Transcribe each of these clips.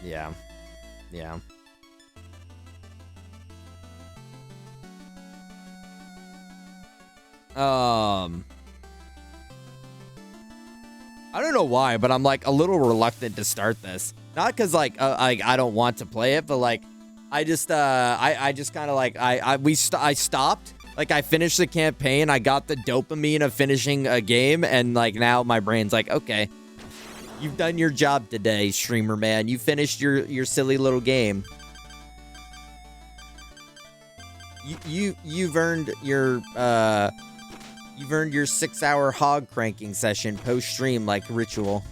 Yeah. Yeah. I don't know why, but I'm like a little reluctant to start this. Not because like I don't want to play it, but like I just kind of like I stopped. Like I finished the campaign, I got the dopamine of finishing a game, and like now my brain's like, okay, you've done your job today, streamer man. You finished your silly little game. You've earned your 6-hour hog cranking session post stream like ritual.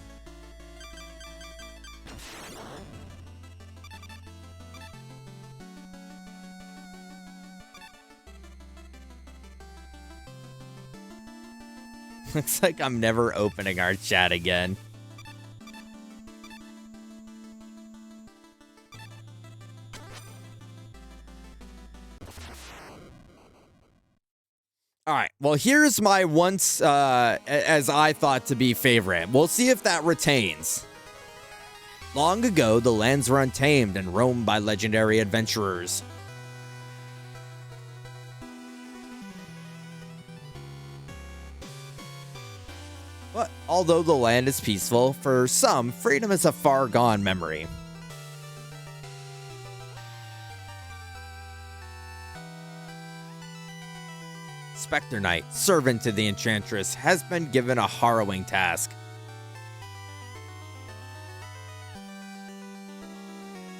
Looks like I'm never opening our chat again. All right, well, here's my once, as I thought to be favorite. We'll see if that retains. Long ago, the lands were untamed and roamed by legendary adventurers. But although the land is peaceful, for some, freedom is a far-gone memory. Specter Knight, servant to the Enchantress, has been given a harrowing task.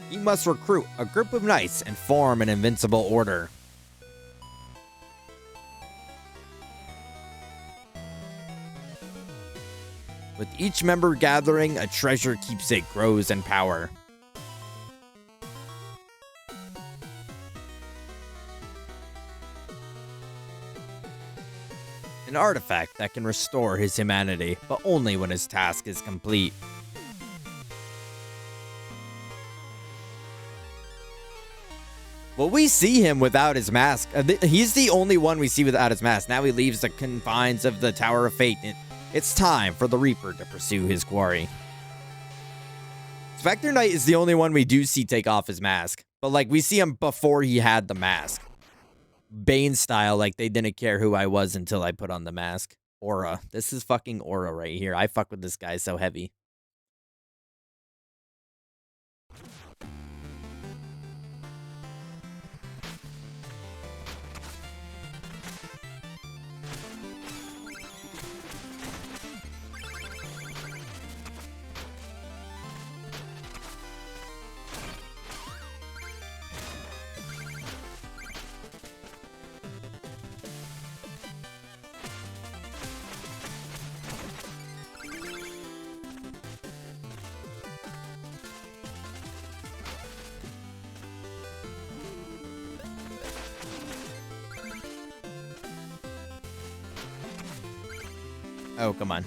He must recruit a group of knights and form an invincible order. With each member gathering, a treasure keepsake grows in power. An artifact that can restore his humanity, but only when his task is complete. Well, we see him without his mask. He's the only one we see without his mask. Now he leaves the confines of the Tower of Fate. It's time for the Reaper to pursue his quarry. Specter Knight is the only one we do see take off his mask. But, like, we see him before he had the mask. Bane style, like they didn't care who I was until I put on the mask. Aura. This is fucking Aura right here. I fuck with this guy so heavy. Oh, come on.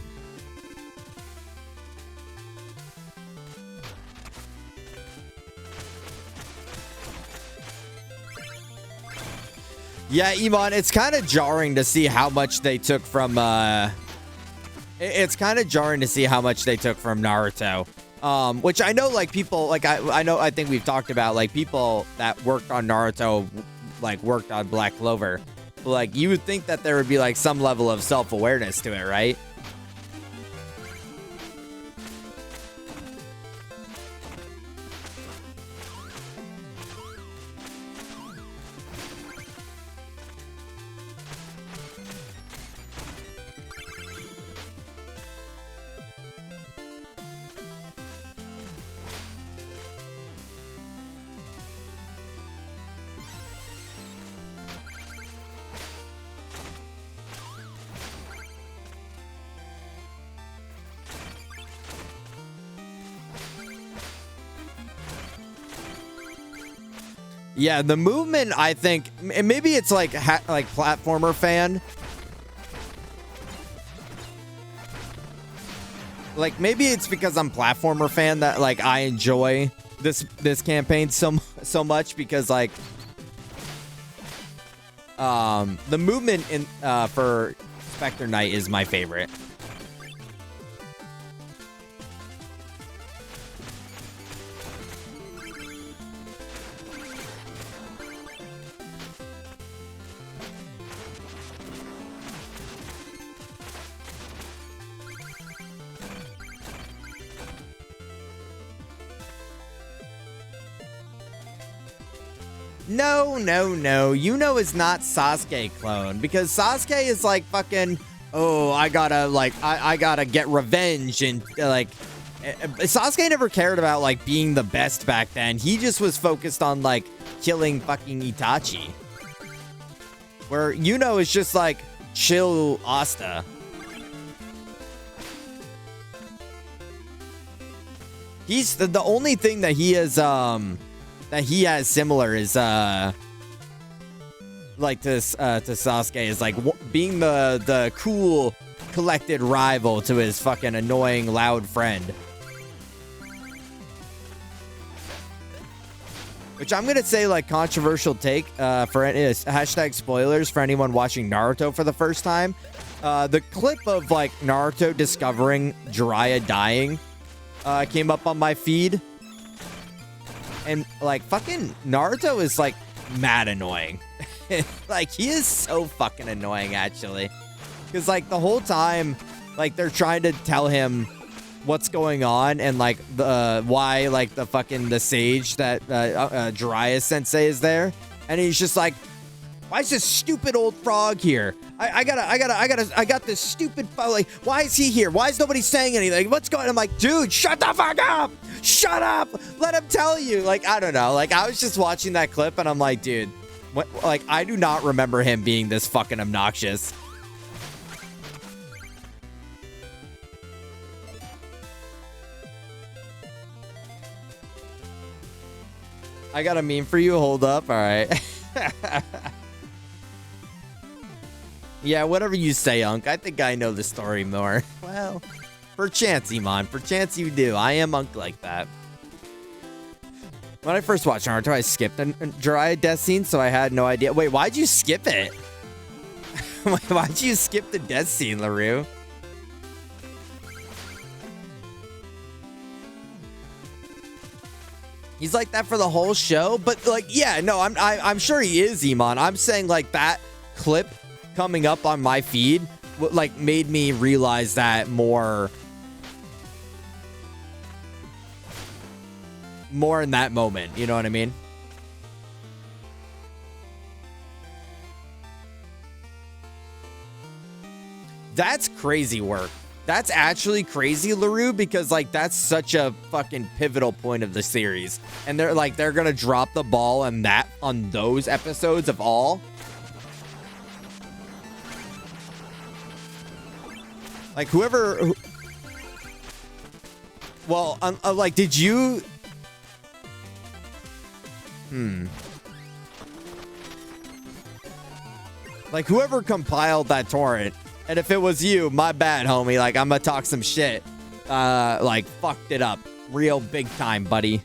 Yeah, Iman, it's kind of jarring to see how much they took from, it's kind of jarring to see how much they took from Naruto. Which I know, like, people, like, I think we've talked about, like, people that worked on Naruto, like, worked on Black Clover. Like, you would think that there would be, like, some level of self-awareness to it, right? Yeah, the movement, I think, and maybe it's like platformer fan. Like, maybe it's because I'm platformer fan that, like, I enjoy this campaign so much, because, like, the movement in for Specter Knight is my favorite. No. Yuno is not Sasuke clone because Sasuke is like fucking, oh, I gotta get revenge and like, Sasuke never cared about like being the best back then. He just was focused on like killing fucking Itachi. Where Yuno is just like chill Asta. He's the only thing that he has similar is like to Sasuke is like being the cool collected rival to his fucking annoying loud friend. Which I'm gonna say like controversial take for hashtag spoilers for anyone watching Naruto for the first time. The clip of like Naruto discovering Jiraiya dying came up on my feed. And like fucking Naruto is like mad annoying. Like he is so fucking annoying actually. Cause like the whole time like they're trying to tell him what's going on and like the why like the sage that Jiraiya sensei is there, and he's just like, why is this stupid old frog here? I got this stupid like, why is he here? Why is nobody saying anything? What's going on? I'm like, dude, shut the fuck up! Shut up! Let him tell you. Like, I don't know. Like, I was just watching that clip and I'm like, dude, what? Like, I do not remember him being this fucking obnoxious. I got a meme for you. Hold up. All right. Yeah, whatever you say, Unc. I think I know the story more. Well, perchance, Iman. Perchance you do. I am Unc like that. When I first watched Naruto, I skipped a Jiraiya death scene, so I had no idea. Wait, why'd you skip it? Why'd you skip the death scene, LaRue? He's like that for the whole show, but like, yeah, no, I'm sure he is, Iman. I'm saying like that clip coming up on my feed like made me realize that more in that moment, you know what I mean? That's crazy work. That's actually crazy, LaRue, because like that's such a fucking pivotal point of the series, and they're gonna drop the ball on those episodes of all. Like whoever, well, like, did you? Like whoever compiled that torrent, and if it was you, my bad, homie. Like I'm gonna talk some shit. Like fucked it up, real big time, buddy.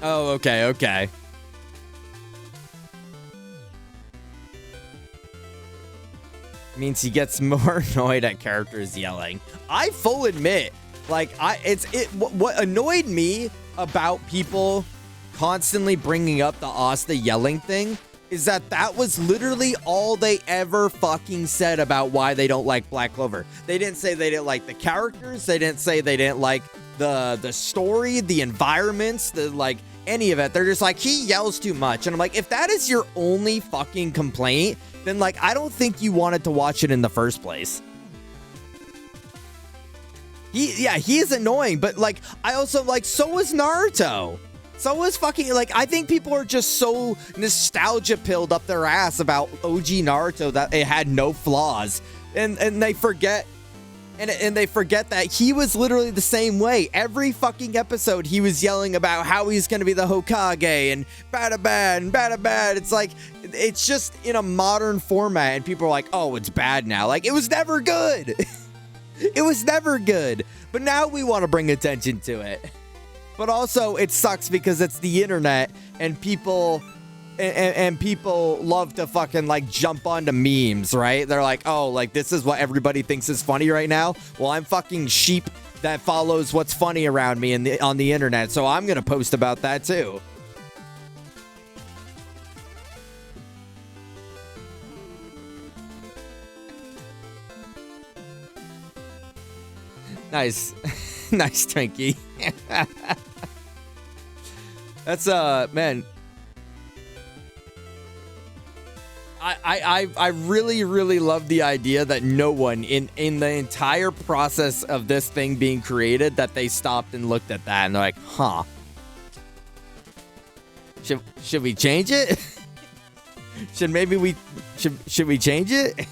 Oh, okay. Means he gets more annoyed at characters yelling. I full admit, like what annoyed me about people constantly bringing up the Asta yelling thing is that was literally all they ever fucking said about why they don't like Black Clover. They didn't say they didn't like the characters. They didn't say they didn't like the story, the environments, like any of it. They're just like, he yells too much. And I'm like, if that is your only fucking complaint, then like I don't think you wanted to watch it in the first place. He is annoying, but like I also like, so is Naruto. So is fucking, like, I think people are just so nostalgia pilled up their ass about OG Naruto that it had no flaws, and they forget. And they forget that he was literally the same way. Every fucking episode, he was yelling about how he's going to be the Hokage and bada bad. It's like, it's just in a modern format, and people are like, oh, it's bad now. Like, it was never good. It was never good. But now we want to bring attention to it. But also, it sucks because it's the internet, and people... And people love to fucking like jump onto memes, right? They're like, oh, like this is what everybody thinks is funny right now. Well, I'm fucking sheep that follows what's funny around me on the internet, so I'm gonna post about that too. Nice. Nice, Twinkie. That's man. I really, really love the idea that no one in the entire process of this thing being created, that they stopped and looked at that and they're like, huh. Should we change it? should we change it?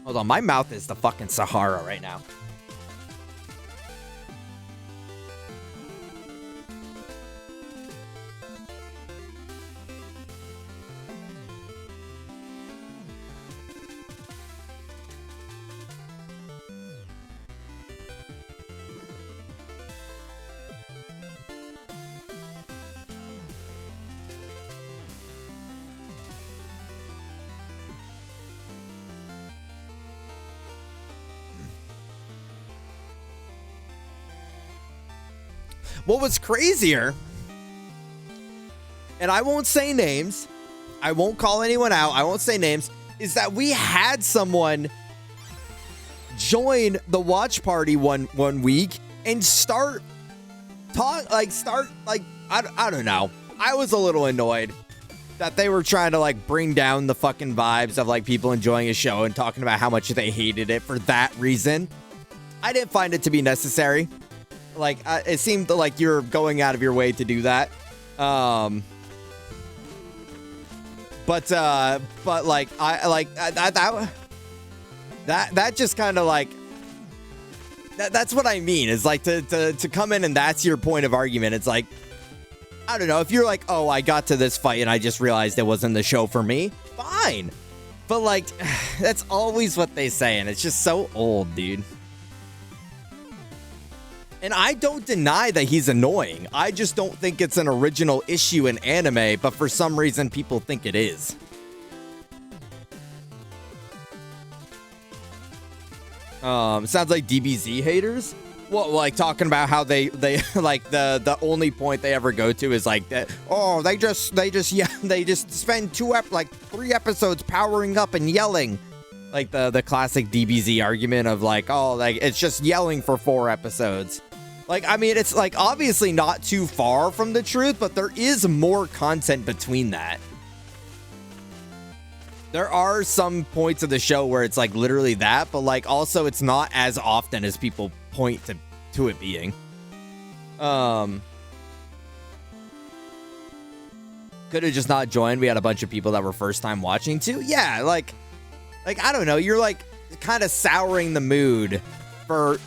Hold on, my mouth is the fucking Sahara right now. What was crazier, and I won't say names, I won't call anyone out, I won't say names, is that we had someone join the watch party one week and start I don't know. I was a little annoyed that they were trying to like bring down the fucking vibes of like people enjoying a show and talking about how much they hated it for that reason. I didn't find it to be necessary. Like, it seemed like you're going out of your way to do that. But like, that just kind of like, that's what I mean. Is like to come in and that's your point of argument. It's like, I don't know, if you're like, oh, I got to this fight and I just realized it wasn't the show for me, fine. But like, that's always what they say, and it's just so old, dude. And I don't deny that he's annoying. I just don't think it's an original issue in anime, but for some reason people think it is. Sounds like DBZ haters. Well, like talking about how they like the only point they ever go to is like that. Oh, they just spend 3 episodes powering up and yelling. Like the classic DBZ argument of like, oh, like it's just yelling for 4 episodes. Like, I mean, it's like obviously not too far from the truth, but there is more content between that. There are some points of the show where it's like literally that, but like also it's not as often as people point to it being. Could have just not joined. We had a bunch of people that were first time watching too. Yeah, like I don't know, you're like kind of souring the mood for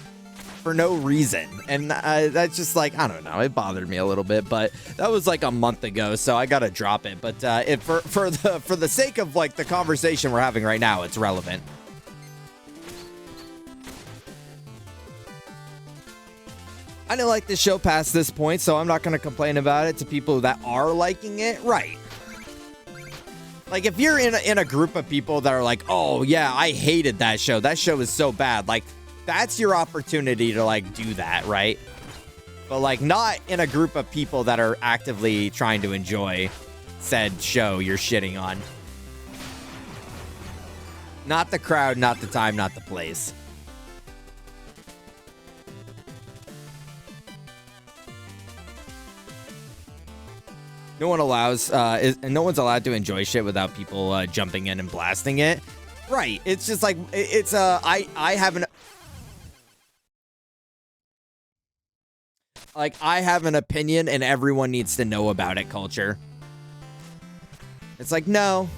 no reason, and that's just like, I don't know, it bothered me a little bit, but that was like a month ago, so I gotta drop it. But for the sake of like the conversation we're having right now, it's relevant. I didn't like this show past this point, so I'm not gonna complain about it to people that are liking it, right? Like, if you're in a group of people that are like, oh yeah, I hated that show is so bad, like, that's your opportunity to like do that, right? But like not in a group of people that are actively trying to enjoy said show you're shitting on. Not the crowd, not the time, not the place. No one allows no one's allowed to enjoy shit without people jumping in and blasting it. Right. It's just like it's I have an opinion and everyone needs to know about it culture. It's like, no,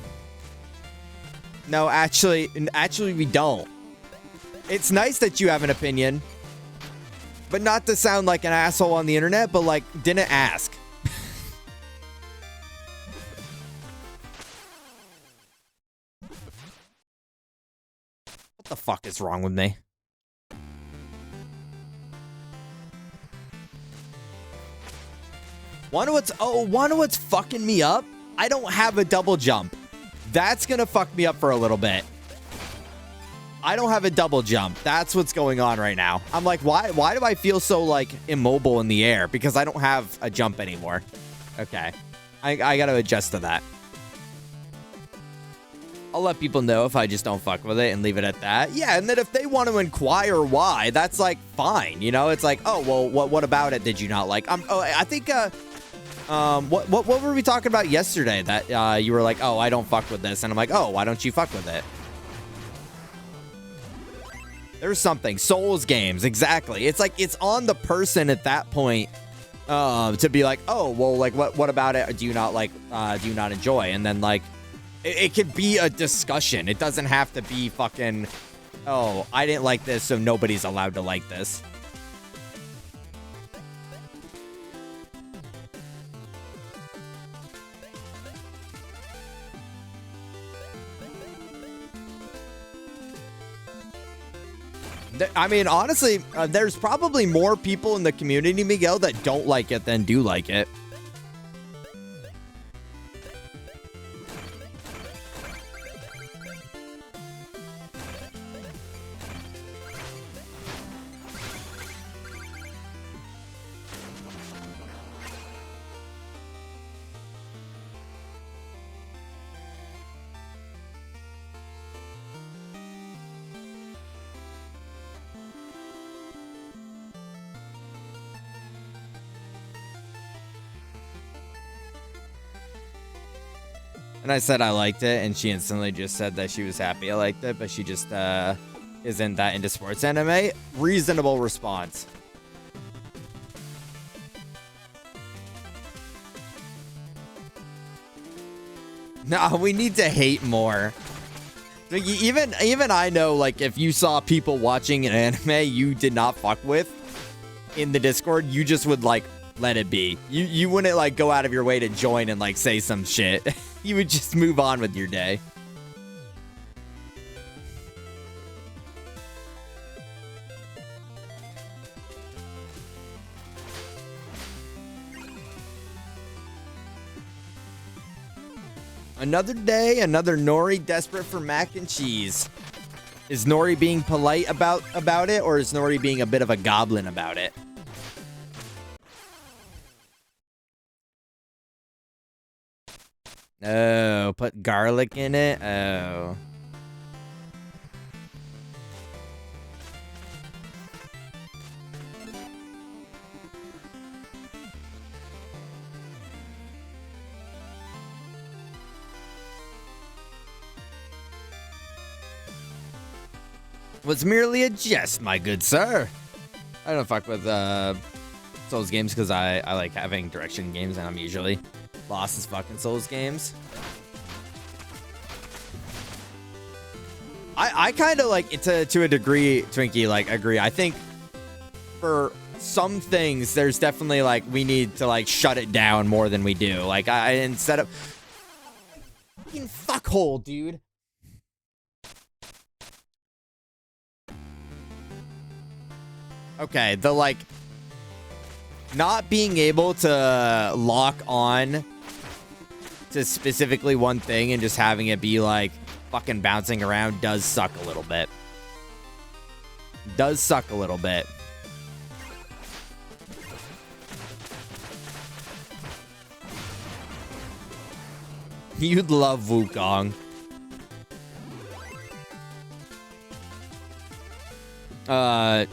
actually we don't. It's nice that you have an opinion, but not to sound like an asshole on the internet, but like, didn't ask. What the fuck is wrong with me? Wanna know what's fucking me up? I don't have a double jump. That's gonna fuck me up for a little bit. I don't have a double jump. That's what's going on right now. I'm like, why do I feel so like immobile in the air? Because I don't have a jump anymore. Okay. I gotta adjust to that. I'll let people know if I just don't fuck with it and leave it at that. Yeah, and then if they want to inquire why, that's like fine. You know, it's like, oh, well, what about it did you not like? I think What were we talking about yesterday that you were like, oh, I don't fuck with this, and I'm like, oh, why don't you fuck with it? There's something. Souls games, exactly. It's like it's on the person at that point to be like, oh, well, like what about it? Do you not like? Do you not enjoy? And then like, it could be a discussion. It doesn't have to be fucking, oh, I didn't like this, so nobody's allowed to like this. I mean, honestly, there's probably more people in the community, Miguel, that don't like it than do like it. And I said I liked it, and she instantly just said that she was happy I liked it, but she just isn't that into sports anime. Reasonable response. No, we need to hate more. Like, even I know, like, if you saw people watching an anime you did not fuck with in the Discord, you just would, like, let it be. You wouldn't, like, go out of your way to join and, like, say some shit. You would just move on with your day. Another day, another Nori desperate for mac and cheese. Is Nori being polite about it, or is Nori being a bit of a goblin about it? Oh, put garlic in it? Oh. Was merely a jest, my good sir. I don't fuck with Souls games because I like having direction games, and I'm usually lost as fucking Souls games. I kind of like to a degree, Twinkie, like agree. I think for some things there's definitely like we need to like shut it down more than we do. Like I instead of fucking fuckhole, dude. Okay, the like not being able to lock on to specifically one thing and just having it be like fucking bouncing around does suck a little bit. Does suck a little bit. You'd love Wukong.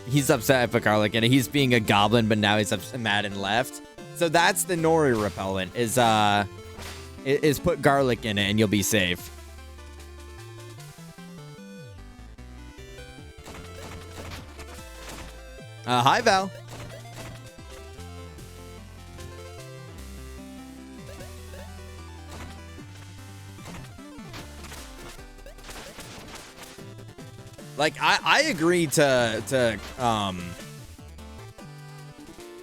He's upset I put garlic in it. He's being a goblin, but now he's mad and left. So that's the Nori repellent, is put garlic in it and you'll be safe. Hi, Val. Like, I agree to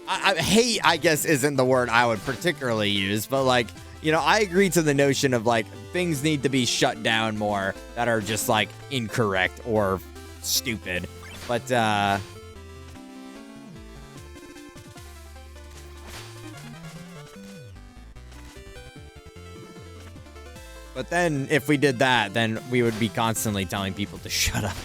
I hate, I guess, isn't the word I would particularly use, but like, you know, I agree to the notion of like things need to be shut down more that are just like incorrect or stupid. But then if we did that, then we would be constantly telling people to shut up.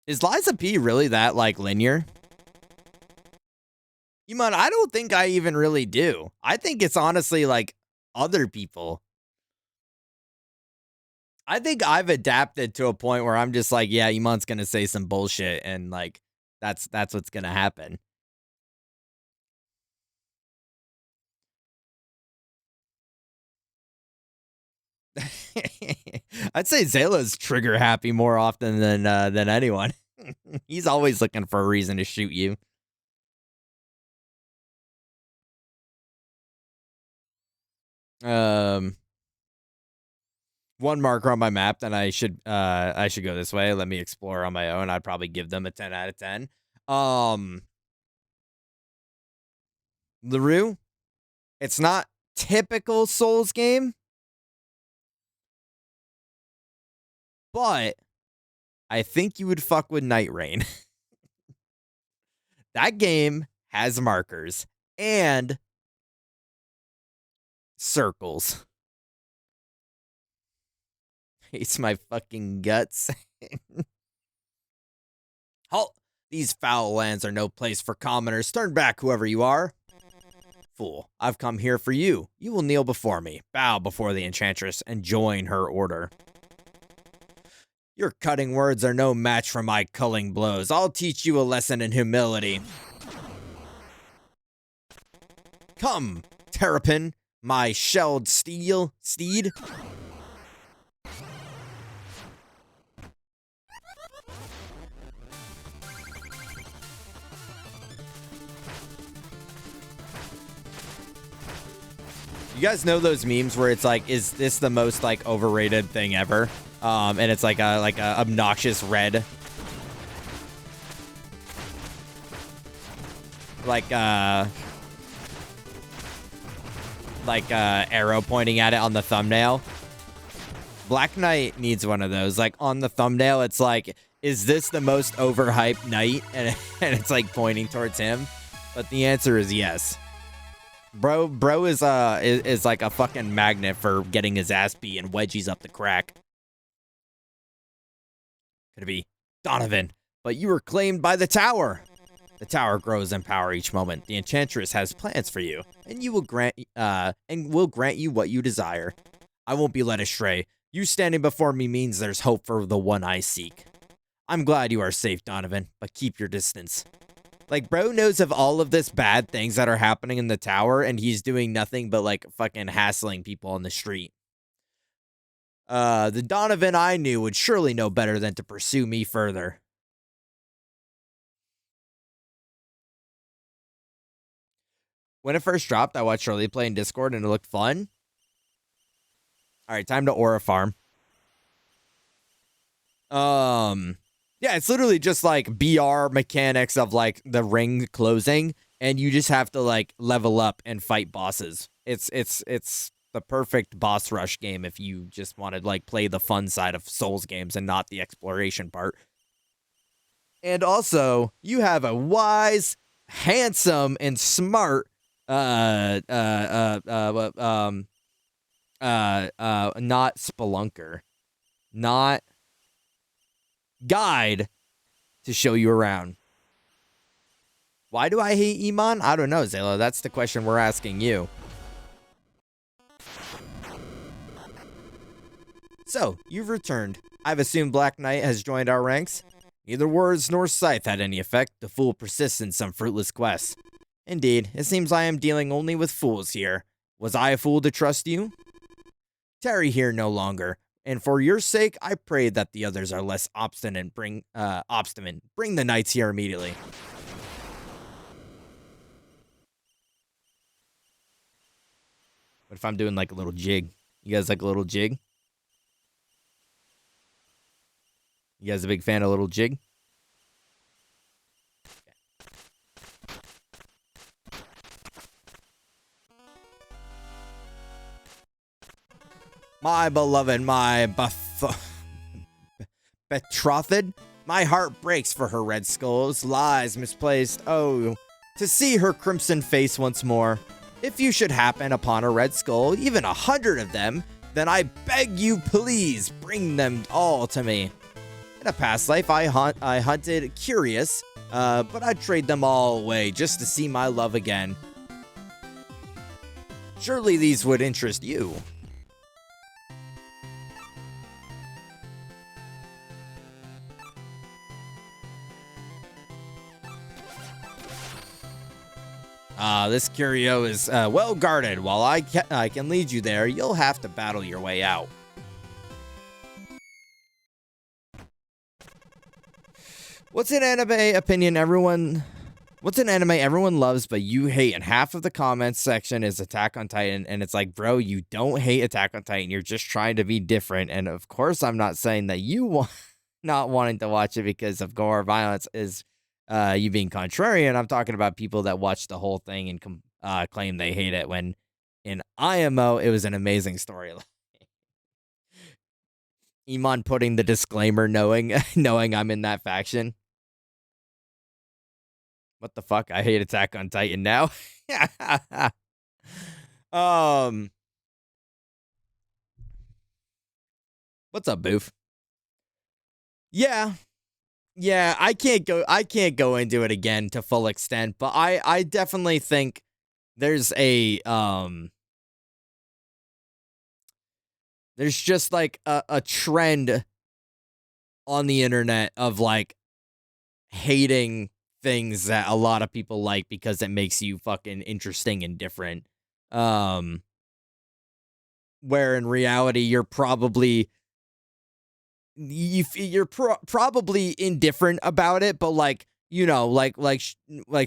Is Liza P really that, like, linear? You man, I don't think I even really do. I think it's honestly, like, other people. I think I've adapted to a point where I'm just like, yeah, Iman's gonna say some bullshit, and like that's what's gonna happen. I'd say Zayla's trigger happy more often than anyone. He's always looking for a reason to shoot you. Um, one marker on my map, then I should go this way. Let me explore on my own. I'd probably give them a 10 out of 10. LaRue, it's not typical Souls game, but I think you would fuck with Night Rain. That game has markers and circles. Hates my fucking guts. Halt! These foul lands are no place for commoners. Turn back, whoever you are. Fool, I've come here for you. You will kneel before me, bow before the enchantress, and join her order. Your cutting words are no match for my culling blows. I'll teach you a lesson in humility. Come, Terrapin, my shelled steed. You guys know those memes where it's like, is this the most like overrated thing ever? And it's like a obnoxious red, like arrow pointing at it on the thumbnail. Black Knight needs one of those. Like on the thumbnail, it's like, is this the most overhyped knight? And it's like pointing towards him. But the answer is yes. Bro is like a fucking magnet for getting his ass beat and wedgies up the crack. Could it be Donovan? But you were claimed by the tower. The tower grows in power each moment. The enchantress has plans for you, and will grant you what you desire. I won't be led astray. You standing before me means there's hope for the one I seek. I'm glad you are safe, Donovan, but keep your distance. Like, bro knows of all of this bad things that are happening in the tower, and he's doing nothing but, like, fucking hassling people on the street. The Donovan I knew would surely know better than to pursue me further. When it first dropped, I watched Shirley play in Discord, and it looked fun. All right, time to Aura Farm. Yeah, it's literally just like BR mechanics of like the ring closing, and you just have to like level up and fight bosses. It's the perfect boss rush game if you just want to like play the fun side of Souls games and not the exploration part. And also, you have a wise, handsome, and smart not spelunker, not guide to show you around. Why do I hate Iman? I don't know, Zayla. That's the question we're asking you. So, you've returned. I've assumed Black Knight has joined our ranks. Neither words nor scythe had any effect. The fool persists in some fruitless quest. Indeed, it seems I am dealing only with fools here. Was I a fool to trust you? Tarry here no longer. And for your sake, I pray that the others are less obstinate. Bring the knights here immediately. What if I'm doing like a little jig? You guys like a little jig? You guys a big fan of a little jig? My beloved, my betrothed, my heart breaks for her red skulls, lies misplaced. Oh, to see her crimson face once more. If you should happen upon a red skull, even 100 of them, then I beg you, please bring them all to me. In a past life, I hunted curious, but I'd trade them all away just to see my love again. Surely these would interest you. This curio is well guarded. While I can lead you there, you'll have to battle your way out. What's an anime everyone loves but you hate? And half of the comments section is Attack on Titan, and it's like, bro, you don't hate Attack on Titan. You're just trying to be different. And of course, I'm not saying that you not wanting to watch it because of gore or violence is you being contrarian. I'm talking about people that watch the whole thing and claim they hate it, when in IMO it was an amazing storyline. Iman putting the disclaimer knowing I'm in that faction. What the fuck? I hate Attack on Titan now. What's up, Boof? Yeah, I can't go into it again to full extent, but I definitely think there's there's just like a trend on the internet of like hating things that a lot of people like because it makes you fucking interesting and different. Where in reality you're probably probably indifferent about it, but like, you know, like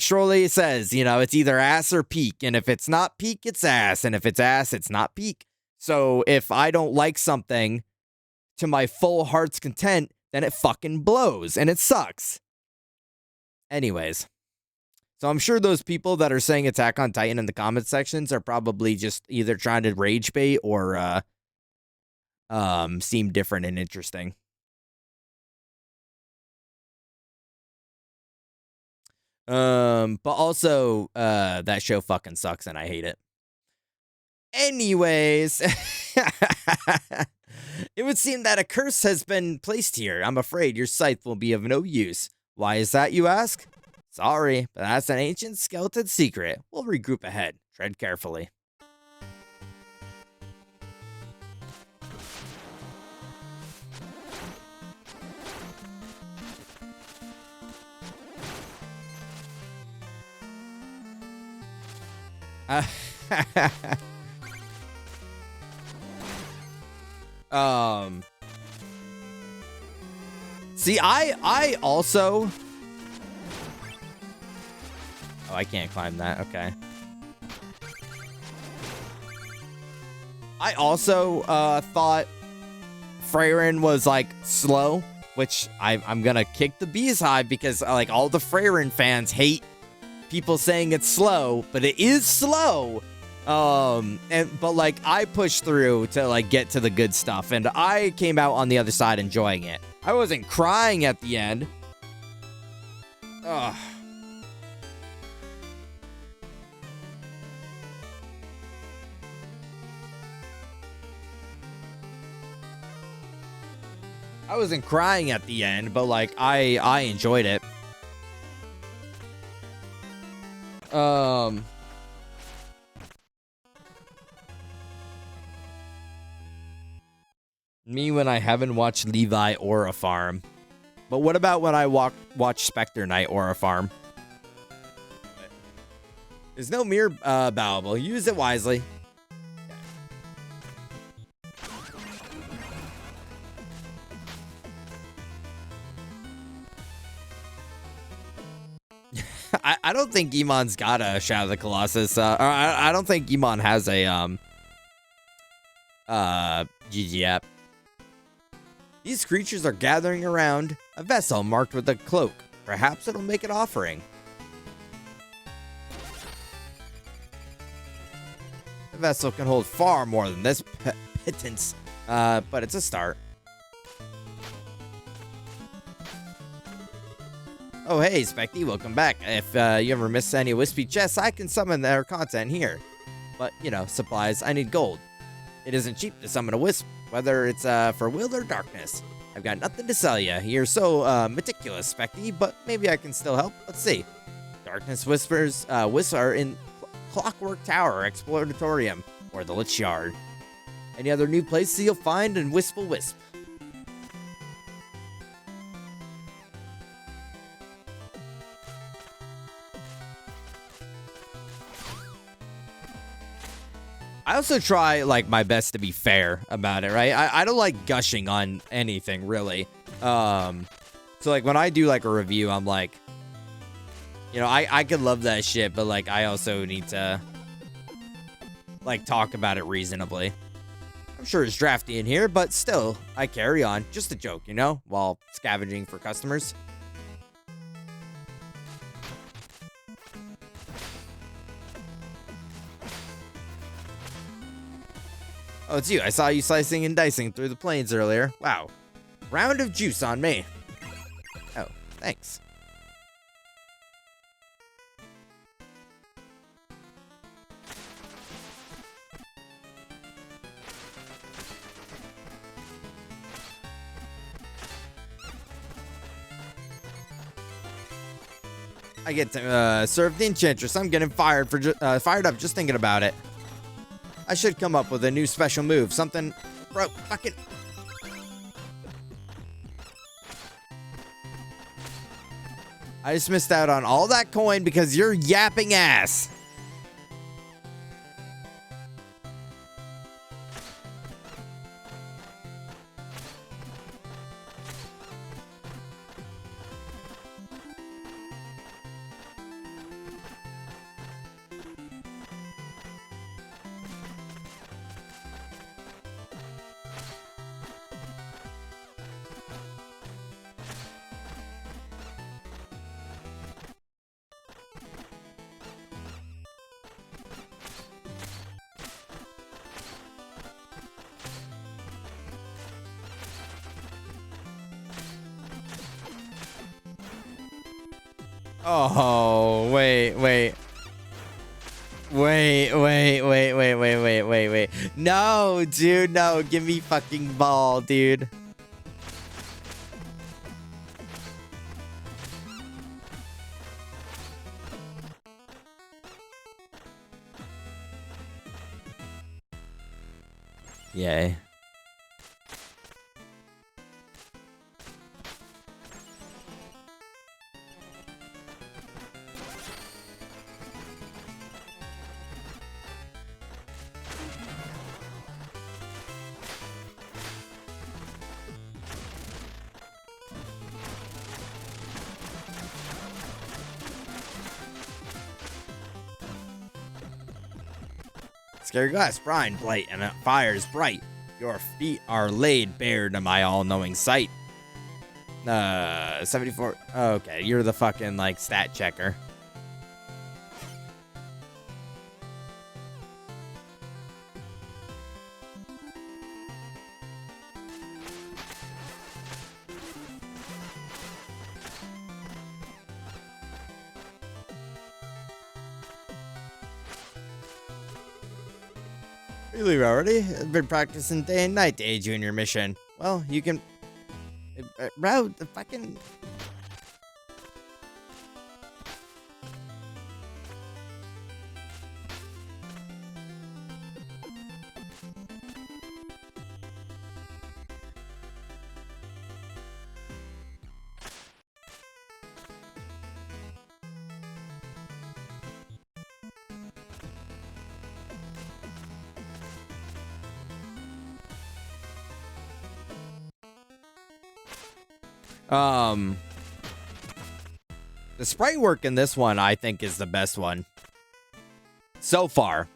Shirley says, you know, it's either ass or peak, and if it's not peak, it's ass, and if it's ass, it's not peak. So if I don't like something to my full heart's content, then it fucking blows and it sucks. Anyways, so I'm sure those people that are saying Attack on Titan in the comment sections are probably just either trying to rage bait or seem different and interesting. But also that show fucking sucks and I hate it. Anyways, it would seem that a curse has been placed here. I'm afraid your scythe will be of no use. Why is that, you ask? Sorry, but that's an ancient skeleton secret. We'll regroup ahead. Tread carefully. See, I also... Oh, I can't climb that. Okay. I also thought Freyrin was like slow, which I'm gonna kick the bees hive because like all the Freyrin fans hate people saying it's slow, but it is slow. But like I pushed through to like get to the good stuff, and I came out on the other side enjoying it. I wasn't crying at the end. Ugh. I wasn't crying at the end, but like I enjoyed it. Me when I haven't watched Levi or a farm. But what about when I watch Specter Knight or a farm? There's no mere bowable. Use it wisely. I don't think Iman's got a Shadow of the Colossus. Or I don't think Iman has a GG app. These creatures are gathering around a vessel marked with a cloak. Perhaps it'll make an offering. The vessel can hold far more than this pittance, but it's a start. Oh, hey, Specty, welcome back. If you ever miss any wispy chests, I can summon their content here. But, you know, supplies, I need gold. It isn't cheap to summon a wisp, whether it's for will or darkness. I've got nothing to sell you. You're so meticulous, Specty, but maybe I can still help. Let's see. Darkness Whispers are in Clockwork Tower, Exploratorium, or the Lich Yard. Any other new places you'll find in Wispful Wisp? I also try like my best to be fair about it, right? I don't like gushing on anything really. So like when I do like a review, I'm like, you know, I could love that shit, but like I also need to like talk about it reasonably. I'm sure it's drafty in here, but still, I carry on. Just a joke, you know, while scavenging for customers. Oh, it's you. I saw you slicing and dicing through the plains earlier. Wow. Round of juice on me. Oh, thanks. I get to serve the Enchantress. I'm getting fired up just thinking about it. I should come up with a new special move. Something, bro, fucking. I just missed out on all that coin because you're yapping ass. Oh, wait. No, dude, no. Give me fucking ball, dude. Yay. Scary glass, brine, blight, and fires bright. Your feet are laid bare to my all-knowing sight. 74. Okay, you're the fucking, like, stat checker. You leave already? I've been practicing day and night to aid you in your mission. Well, you can... Bro, the fucking... The sprite work in this one, I think, is the best one. So far.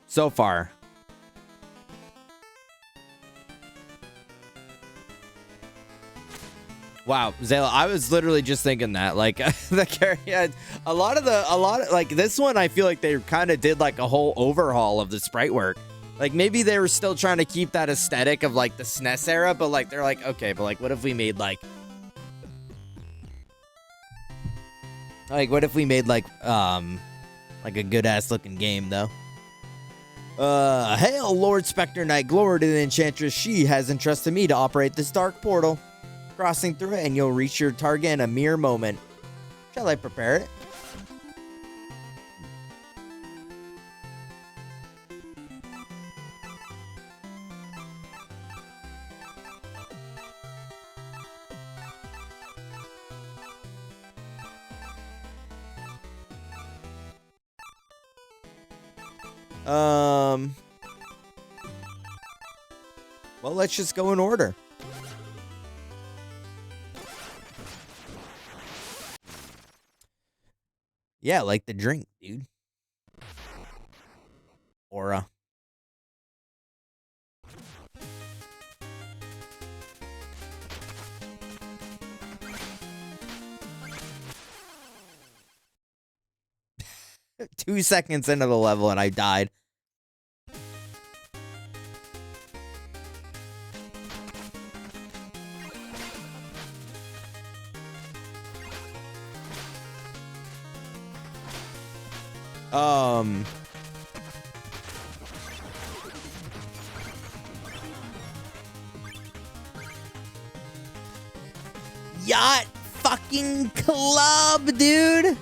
Wow, Zayla, I was literally just thinking that, like, a lot of like, this one, I feel like they kind of did, like, a whole overhaul of the sprite work. Like, maybe they were still trying to keep that aesthetic of, like, the SNES era, but, like, they're like, okay, but, like, what if we made, like, what if we made, like a good-ass looking game, though? Hail, Lord Specter Knight, glory to the Enchantress. She has entrusted me to operate this dark portal. Crossing through it, and you'll reach your target in a mere moment. Shall I prepare it? Well, let's just go in order. Yeah, like the drink, dude. Aura. Two seconds into the level and I died. Yacht fucking club, dude.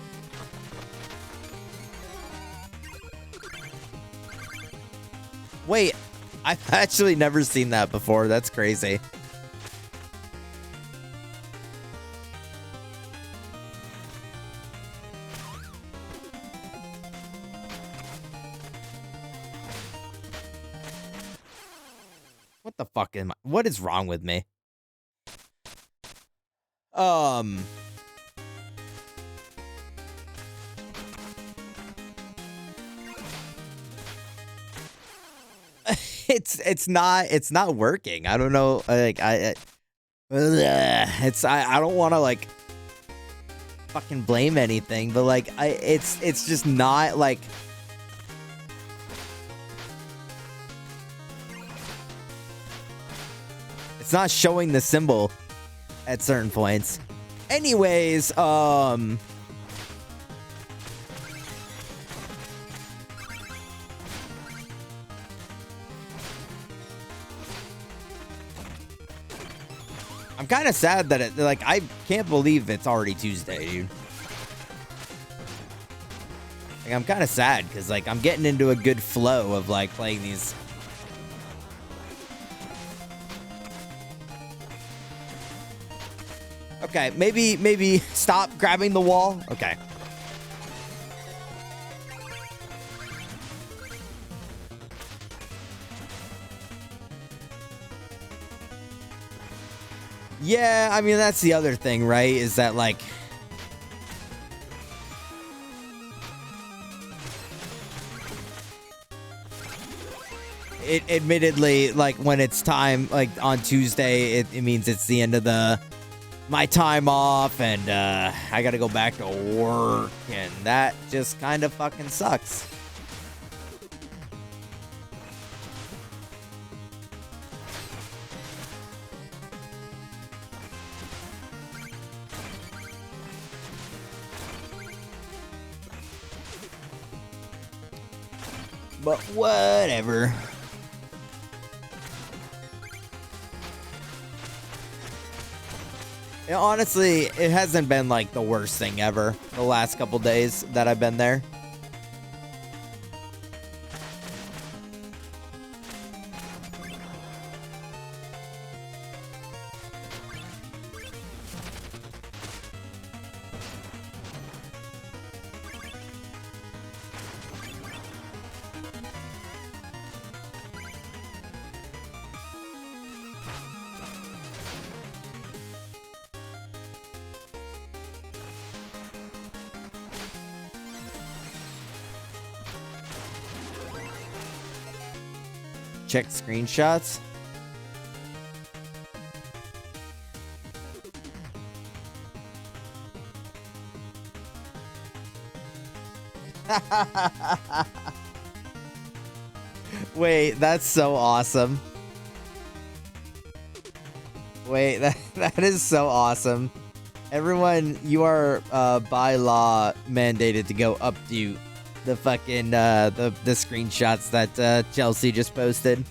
Wait, I've actually never seen that before. That's crazy. What the fuck am I? What is wrong with me? It's not working. I don't know. Like I don't want to like fucking blame anything, but like it's just not like. It's not showing the symbol at certain points. Anyways, I'm kind of sad that like I can't believe it's already Tuesday, dude. Like, I'm kind of sad because like I'm getting into a good flow of like playing these. Okay, maybe stop grabbing the wall. Okay. Yeah, I mean, that's the other thing, right? Is that like it admittedly, like when it's time, like on Tuesday, it means it's the end of my time off, and I gotta go back to work, and that just kind of fucking sucks. But whatever. Honestly, it hasn't been like the worst thing ever the last couple days that I've been there. Check screenshots. Wait, that's so awesome. Wait, that is so awesome. Everyone, you are by law mandated to go updo the fucking the screenshots that Chelsea just posted.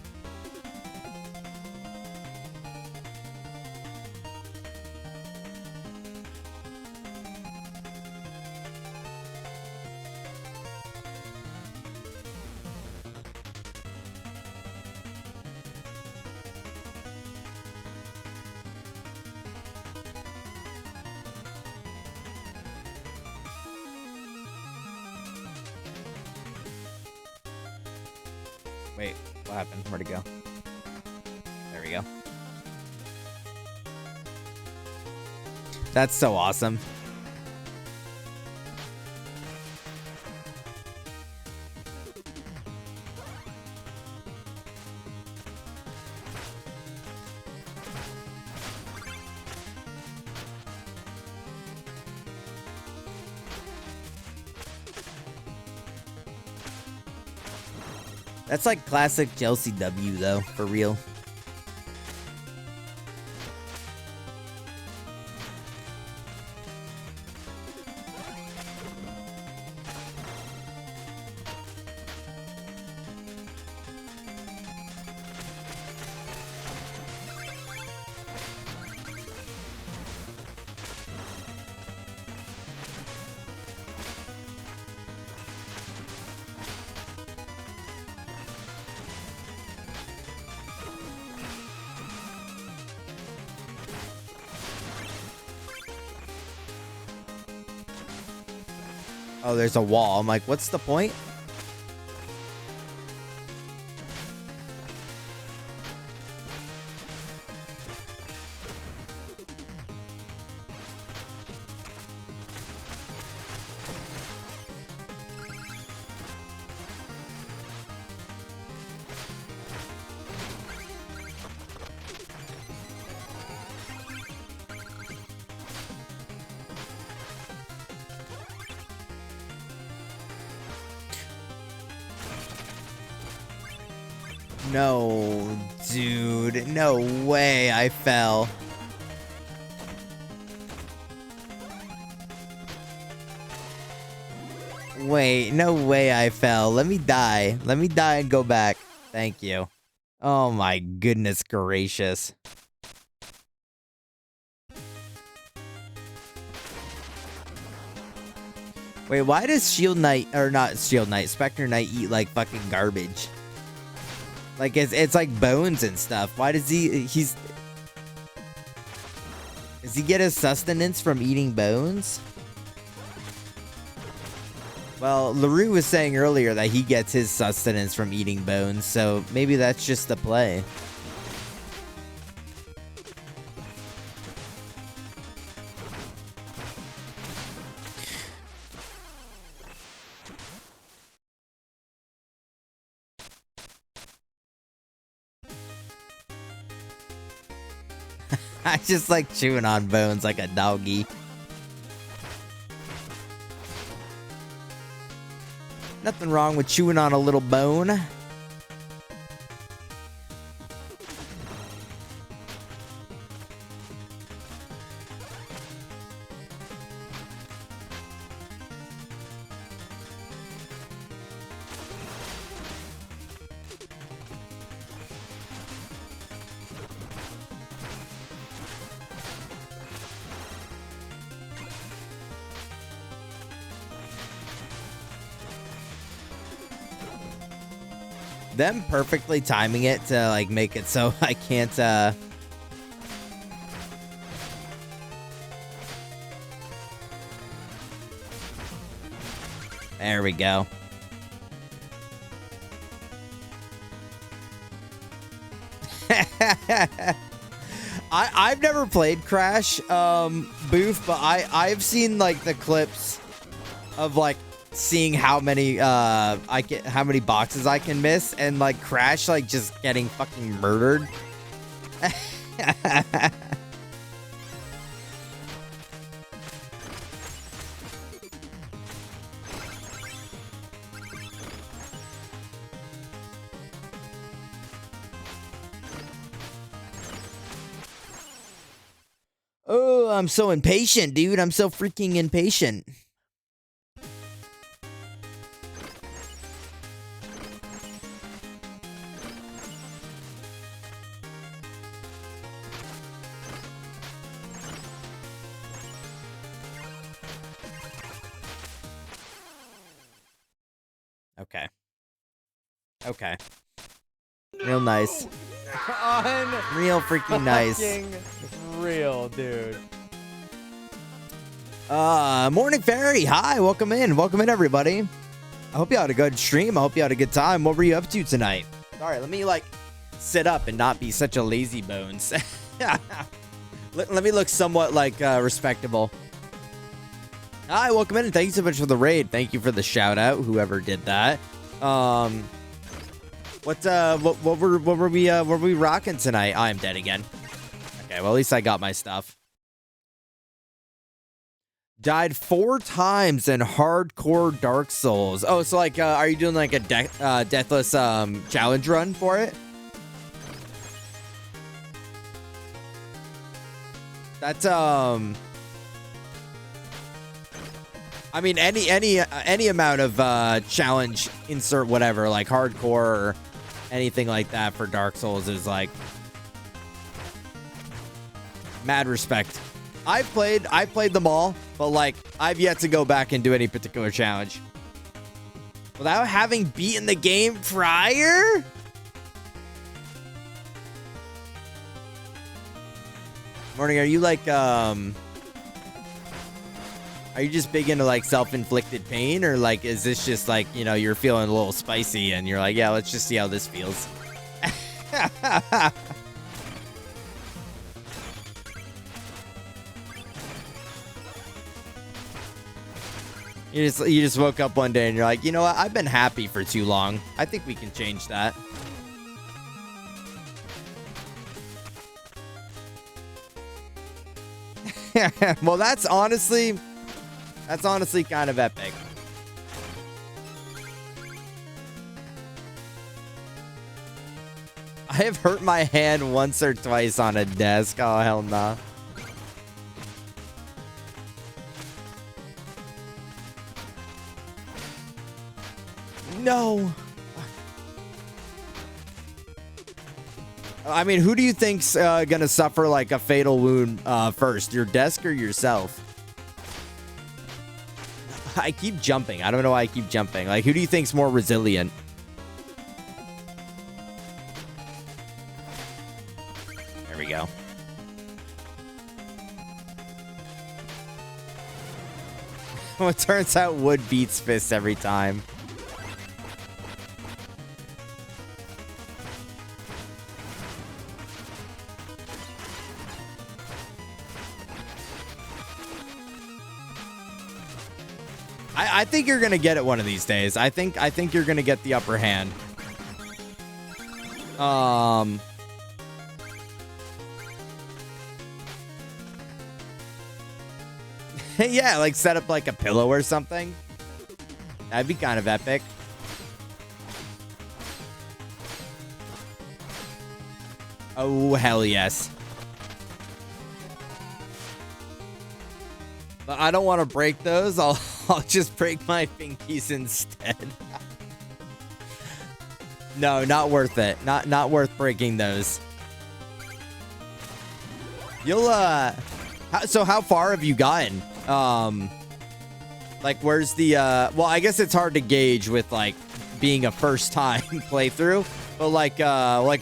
Wait, what happened? Where'd it go? There we go. That's so awesome. That's like classic Chelsea W though, for real. Oh, there's a wall. I'm like, what's the point? No, dude. No way I fell. Wait, no way I fell. Let me die. Let me die and go back. Thank you. Oh my goodness gracious. Wait, why does Shield Knight, or not Shield Knight, Specter Knight eat like fucking garbage? Like, it's like bones and stuff. Why does does he get his sustenance from eating bones? Well, LaRue was saying earlier that he gets his sustenance from eating bones, so maybe that's just the play. I just like chewing on bones like a doggy. Nothing wrong with chewing on a little bone. Them perfectly timing it to like make it so I can't There we go. I've never played Crash Booth, but I've seen like the clips of like seeing how many how many boxes I can miss, and like Crash like just getting fucking murdered. Oh, I'm so impatient, dude. I'm so freaking impatient. Okay. Okay. Real nice. Real freaking nice. Real, dude. Morning Fairy. Hi, welcome in. Welcome in, everybody. I hope you had a good stream. I hope you had a good time. What were you up to tonight? Sorry, let me like sit up and not be such a lazy bones. Let me look somewhat like respectable. Hi, welcome in, and thank you so much for the raid. Thank you for the shout out, whoever did that. What were we rocking tonight? I'm dead again. Okay, well at least I got my stuff. Died 4 times in hardcore Dark Souls. Oh, so like, are you doing like a deathless challenge run for it? That's I mean, any amount of challenge, insert whatever, like hardcore or anything like that for Dark Souls is like mad respect. I played them all, but like I've yet to go back and do any particular challenge without having beaten the game prior. Morning, are you like are you just big into like self-inflicted pain, or like is this just like, you know, you're feeling a little spicy and you're like, yeah, let's just see how this feels? You just woke up one day and you're like, you know what? I've been happy for too long. I think we can change that. Well, that's honestly kind of epic. I have hurt my hand once or twice on a desk. Oh, hell nah. No. I mean, who do you think's gonna suffer like a fatal wound first? Your desk or yourself? I keep jumping. I don't know why I keep jumping. Like, who do you think's more resilient? There we go. Well, it turns out wood beats fist every time. I think you're gonna get it one of these days. I think you're gonna get the upper hand. Yeah, like set up like a pillow or something. That'd be kind of epic. Oh, hell yes. But I don't want to break those. I'll just break my pinkies instead. No, not worth it. Not worth breaking those. You'll so how far have you gotten? Like where's the well, I guess it's hard to gauge with like being a first time playthrough, but like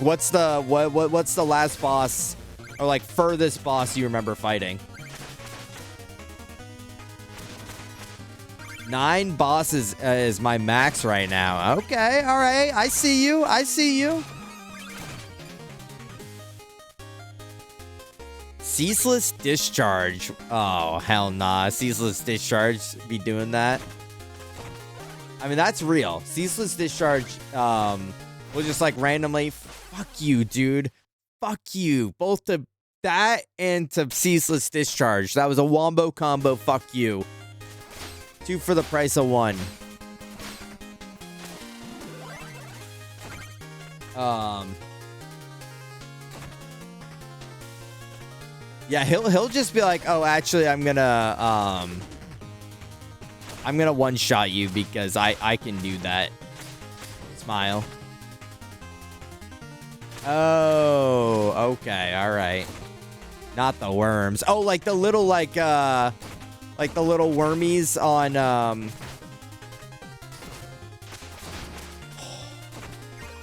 what's the last boss or like furthest boss you remember fighting? 9 bosses is my max right now. Okay, all right. I see you. I see you. Ceaseless discharge. Oh, hell nah. Ceaseless discharge. Be doing that. I mean, that's real. Ceaseless discharge will just like randomly. Fuck you, dude. Fuck you. Both to that and to ceaseless discharge. That was a wombo combo. Fuck you. 2 for the price of 1. Yeah, he'll just be like, oh, actually, I'm gonna one-shot you because I can do that. Smile. Oh, okay, all right. Not the worms. Oh, like the little like the little wormies on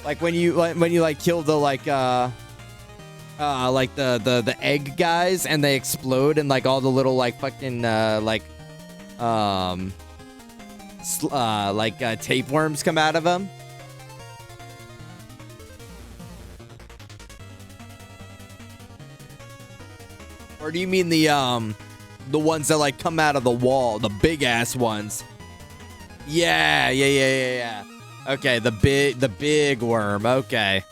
like when you like kill the like the egg guys and they explode and like all the little like fucking tapeworms come out of them. Or do you mean the ones that like come out of the wall, the big ass ones? Yeah. Okay, the big worm. Okay.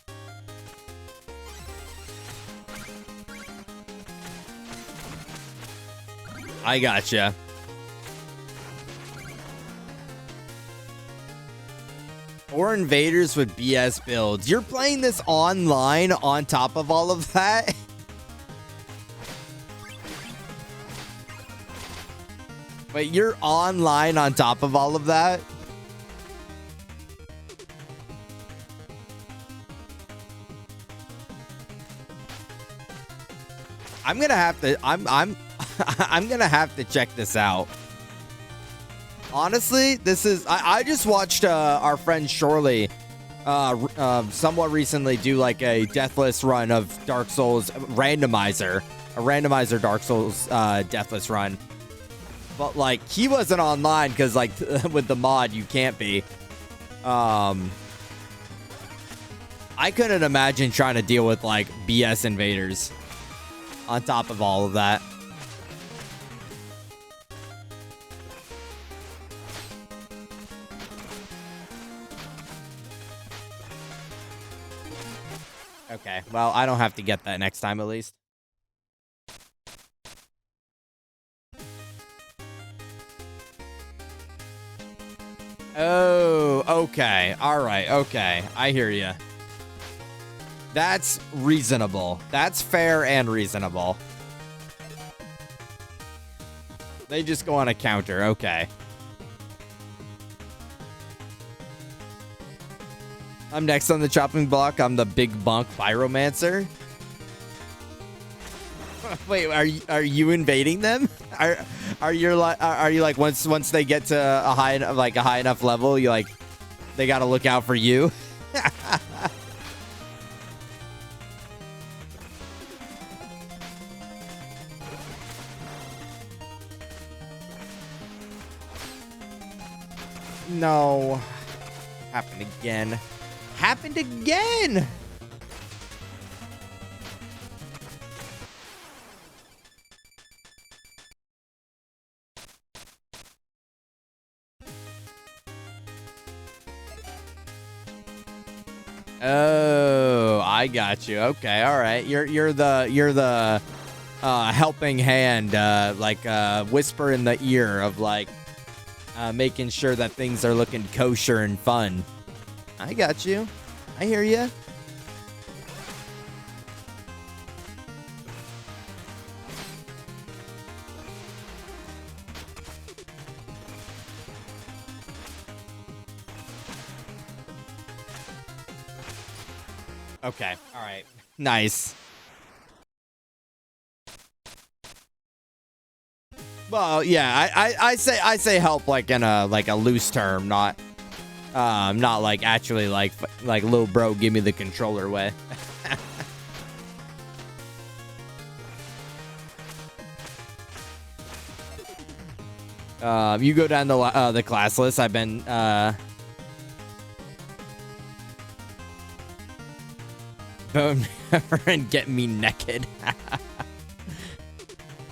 I gotcha. Or invaders with BS builds. You're playing this online on top of all of that? Wait, you're online on top of all of that? I'm gonna have to. I'm gonna have to check this out. Honestly, this is. I just watched our friend Shorley, somewhat recently do like a deathless run of Dark Souls randomizer, a randomizer Dark Souls deathless run. But like he wasn't online because like with the mod you can't be. I couldn't imagine trying to deal with like BS invaders on top of all of that. Okay, well, I don't have to get that next time at least. Oh, okay. All right. Okay. I hear you. That's reasonable. That's fair and reasonable. They just go on a counter. Okay. I'm next on the chopping block. I'm the big bunk pyromancer. Wait, are you invading them? Are you like once they get to a high enough level, you like they got to look out for you? No. Happened again. Happened again. Oh, I got you. Okay, all right. You're the helping hand, like whisper in the ear of like making sure that things are looking kosher and fun. I got you. I hear you. Okay. All right. Nice. Well, yeah, I say help like in a loose term, not like actually like little bro, give me the controller way. You go down the class list. I've been bone and get me naked.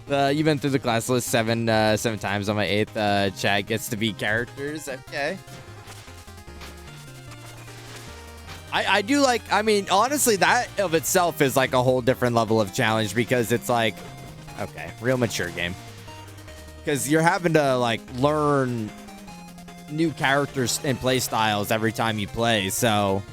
You've been through the class list seven times. On my 8th, chat gets to be characters. Okay. I do like, I mean, honestly, that of itself is like a whole different level of challenge because it's like, okay, real mature game. Because you're having to like learn new characters and play styles every time you play, so.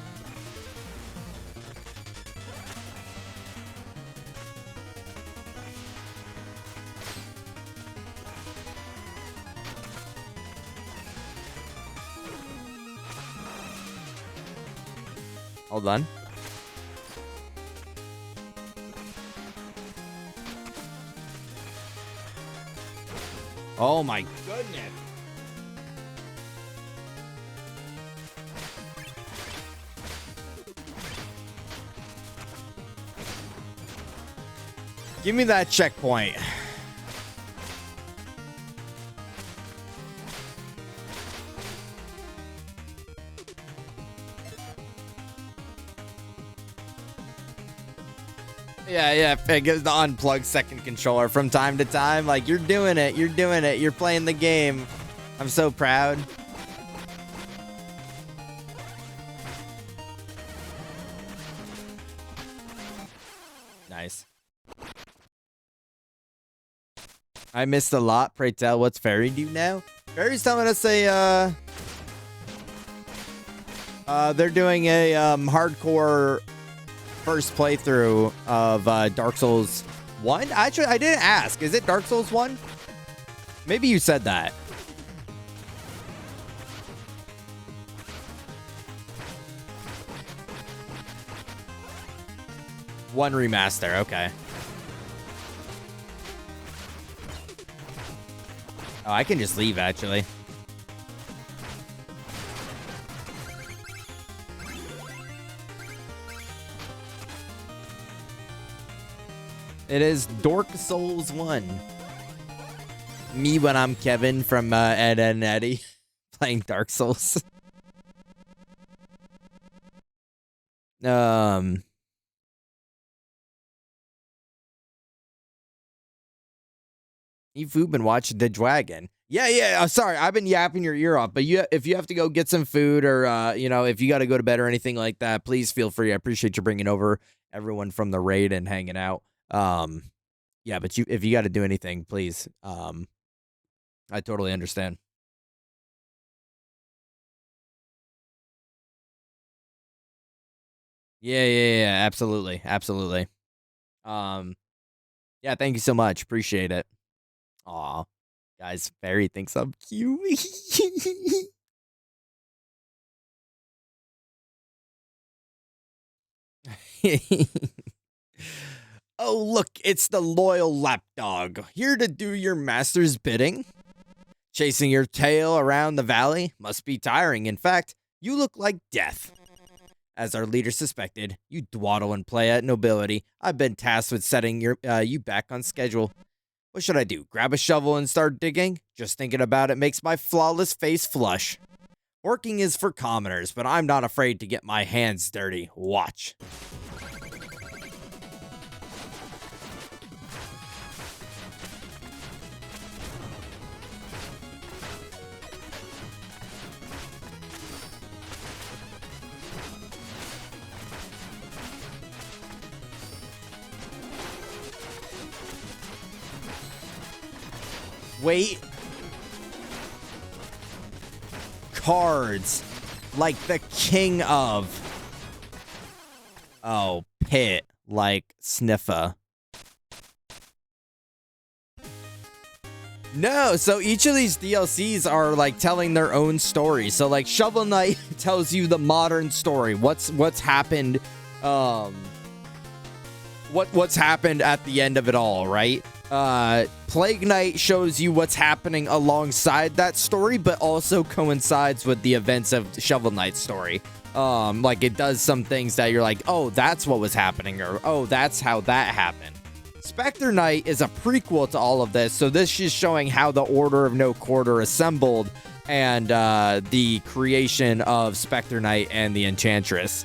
Hold on. Oh my goodness. Give me that checkpoint. Yeah, it gives the unplugged second controller from time to time. Like, you're doing it. You're playing the game. I'm so proud. Nice. I missed a lot. Pray tell, what's Fairy do now? Fairy's telling us they're doing a hardcore first playthrough of Dark Souls 1. Actually, I didn't ask. Is it Dark Souls 1? Maybe you said that. One remaster, okay. Oh, I can just leave, actually. It is Dark Souls 1. Me when I'm Kevin from Ed, and Eddie playing Dark Souls. You've been watching The Dragon. Yeah. Sorry, I've been yapping your ear off. But if you have to go get some food, or if you got to go to bed or anything like that, please feel free. I appreciate you bringing over everyone from the raid and hanging out. Yeah, but if you got to do anything, please. I totally understand. Yeah, absolutely. Yeah, thank you so much. Appreciate it. Aw, guys, Barry thinks I'm cute. Oh, look, it's the loyal lapdog, here to do your master's bidding. Chasing your tail around the valley must be tiring. In fact, you look like death. As our leader suspected, you dawdle and play at nobility. I've been tasked with setting you back on schedule. What should I do? Grab a shovel and start digging? Just thinking about it makes my flawless face flush. Working is for commoners, but I'm not afraid to get my hands dirty. Watch. Wait. Cards. Like the king of. Oh, Pit. Like Sniffa. No, so each of these DLCs are like telling their own story. So like Shovel Knight tells you the modern story. What's happened what's happened at the end of it all, right? Plague Knight shows you what's happening alongside that story, but also coincides with the events of Shovel Knight's story. Like it does some things that you're like, oh, that's what was happening, or oh, that's how that happened. Specter Knight is a prequel to all of this, so this is showing how the Order of No Quarter assembled and the creation of Specter Knight and the Enchantress.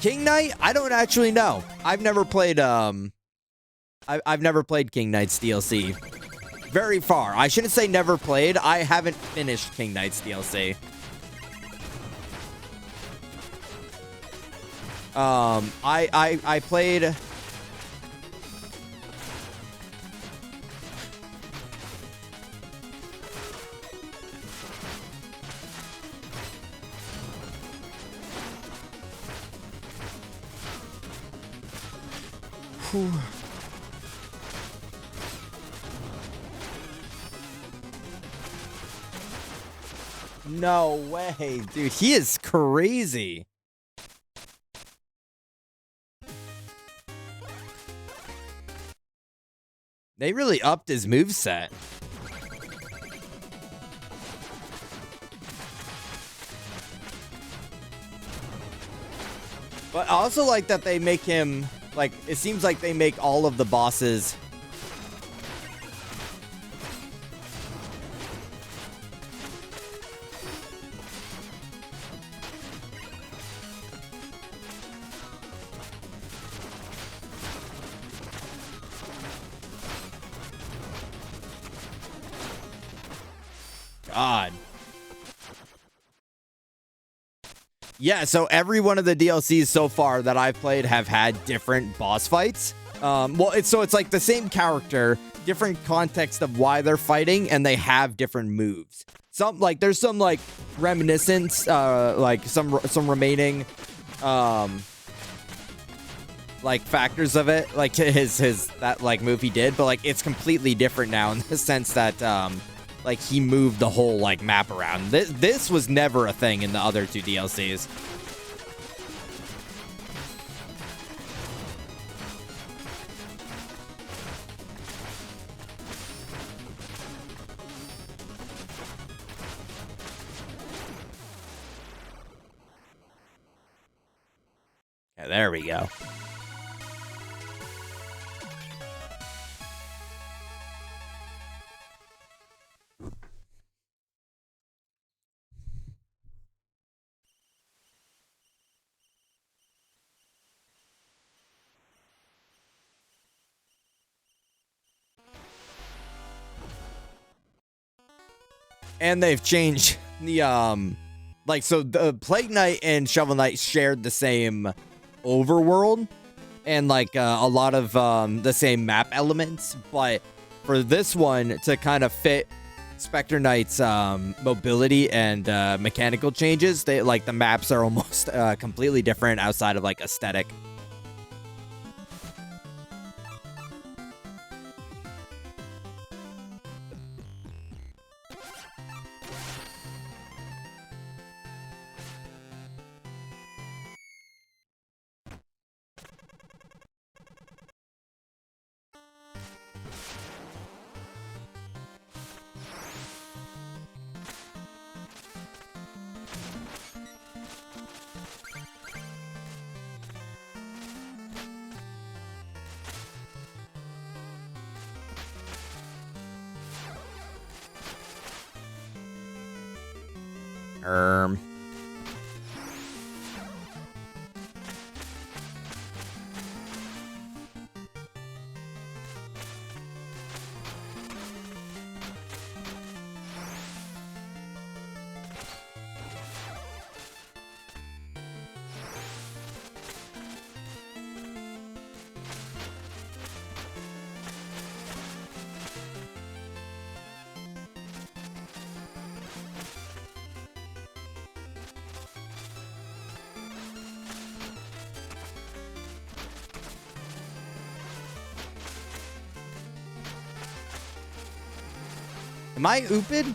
King Knight, I don't actually know. I've never played I've never played King Knight's DLC. Very far. I shouldn't say never played. I haven't finished King Knight's DLC. I played. Whew. No way, dude. He is crazy. They really upped his moveset. But I also like that they make him, like, it seems like they make all of the bosses God. Yeah, so every one of the DLCs so far that I've played have had different boss fights. Well, it's like the same character, different context of why they're fighting, and they have different moves. There's some like reminiscence, like some remaining, like factors of it, like his that like move he did, but like it's completely different now in the sense that like he moved the whole like map around. This was never a thing in the other two DLCs. Yeah, there we go. And they've changed the like, so the Plague Knight and Shovel Knight shared the same overworld and like a lot of the same map elements, but for this one to kind of fit Specter Knight's mobility and mechanical changes, they like the maps are almost completely different outside of like aesthetic. Am I ooped?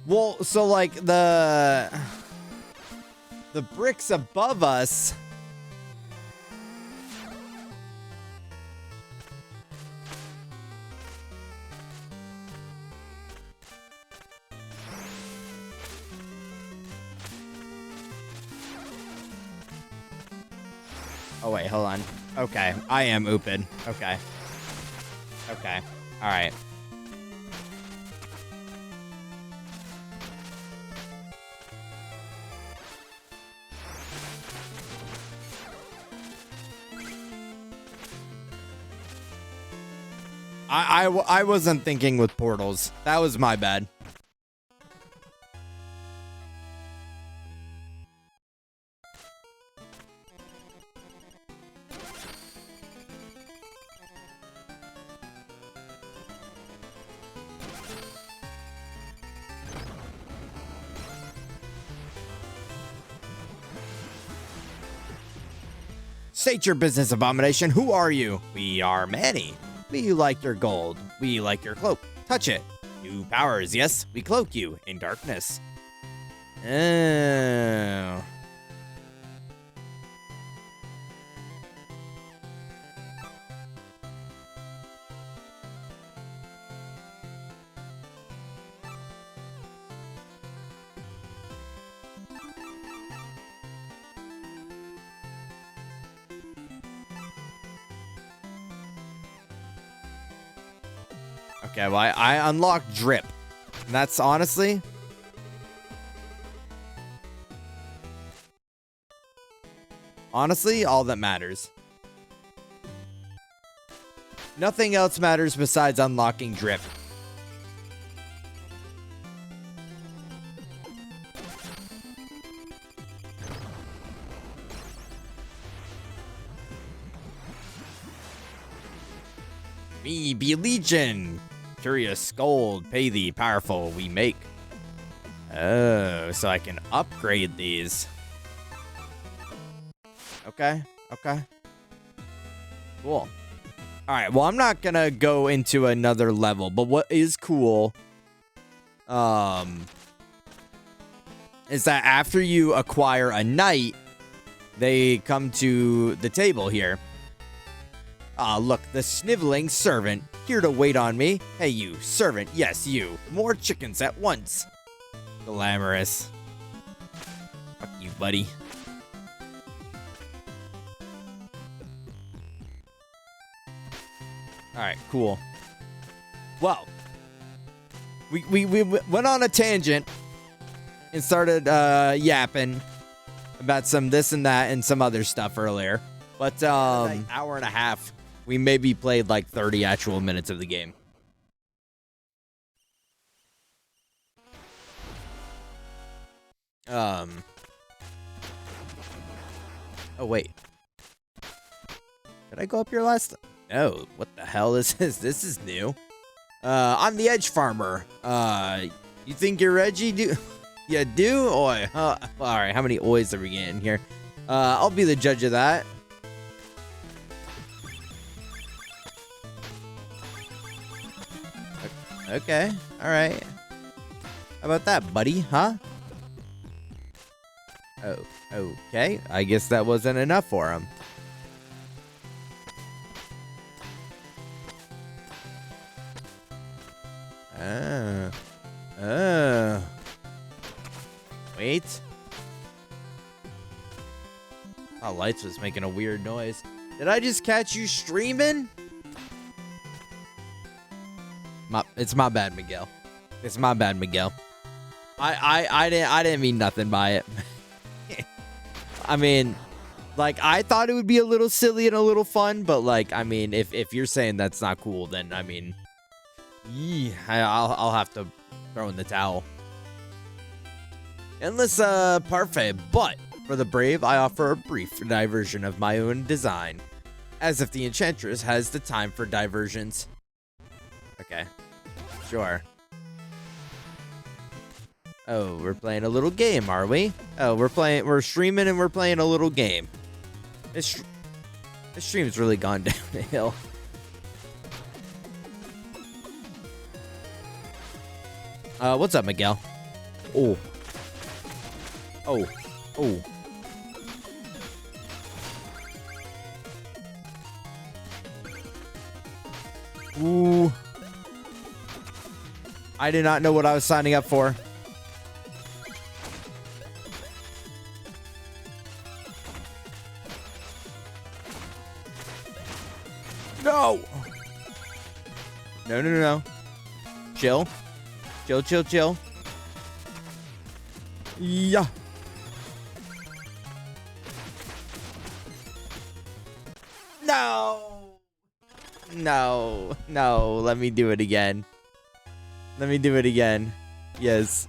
Well, so like the bricks above us. Oh wait, hold on. Okay, I am open. Okay. Okay. All right. I wasn't thinking with portals. That was my bad. State your business, Abomination. Who are you? We are many. We like your gold. We like your cloak. Touch it. New powers, yes. We cloak you in darkness. Oh. Okay, well, I unlocked drip. And that's honestly... Honestly, all that matters. Nothing else matters besides unlocking drip. Me be legion. Curious scold, pay thee, powerful we make. Oh, so I can upgrade these. Okay, okay. Cool. Alright, well, I'm not gonna go into another level, but what is cool, is that after you acquire a knight, they come to the table here. Ah, look, the sniveling servant, here to wait on me. Hey, you, servant, yes, you. More chickens at once. Glamorous. Fuck you, buddy. Alright, cool. Well, we went on a tangent and started yapping about some this and that and some other stuff earlier. But like hour and a half. We maybe played like 30 actual minutes of the game. Oh wait. Did I go up here last? No. What the hell is this? This is new. I'm the edge farmer. You think you're edgy? You do? Oi. All right. How many oys are we getting here? I'll be the judge of that. Okay. All right. How about that, buddy? Huh? Oh, okay. I guess that wasn't enough for him. Wait. Oh, lights was making a weird noise. Did I just catch you streaming? It's my bad, Miguel. It's my bad, Miguel. I didn't mean nothing by it. I mean, like, I thought it would be a little silly and a little fun, but like, I mean, if you're saying that's not cool, then I mean, I'll have to throw in the towel. Endless parfait, but for the brave, I offer a brief diversion of my own design, as if the enchantress has the time for diversions. Okay, sure. Oh, we're playing a little game, are we? Oh, we're streaming and we're playing a little game. This stream's really gone downhill. What's up, Miguel? Oh. Oh. Oh. Ooh. I did not know what I was signing up for. No! No, no, no, no. Chill. Chill, chill, chill. Yeah. No! No. No. Let me do it again. Let me do it again. Yes.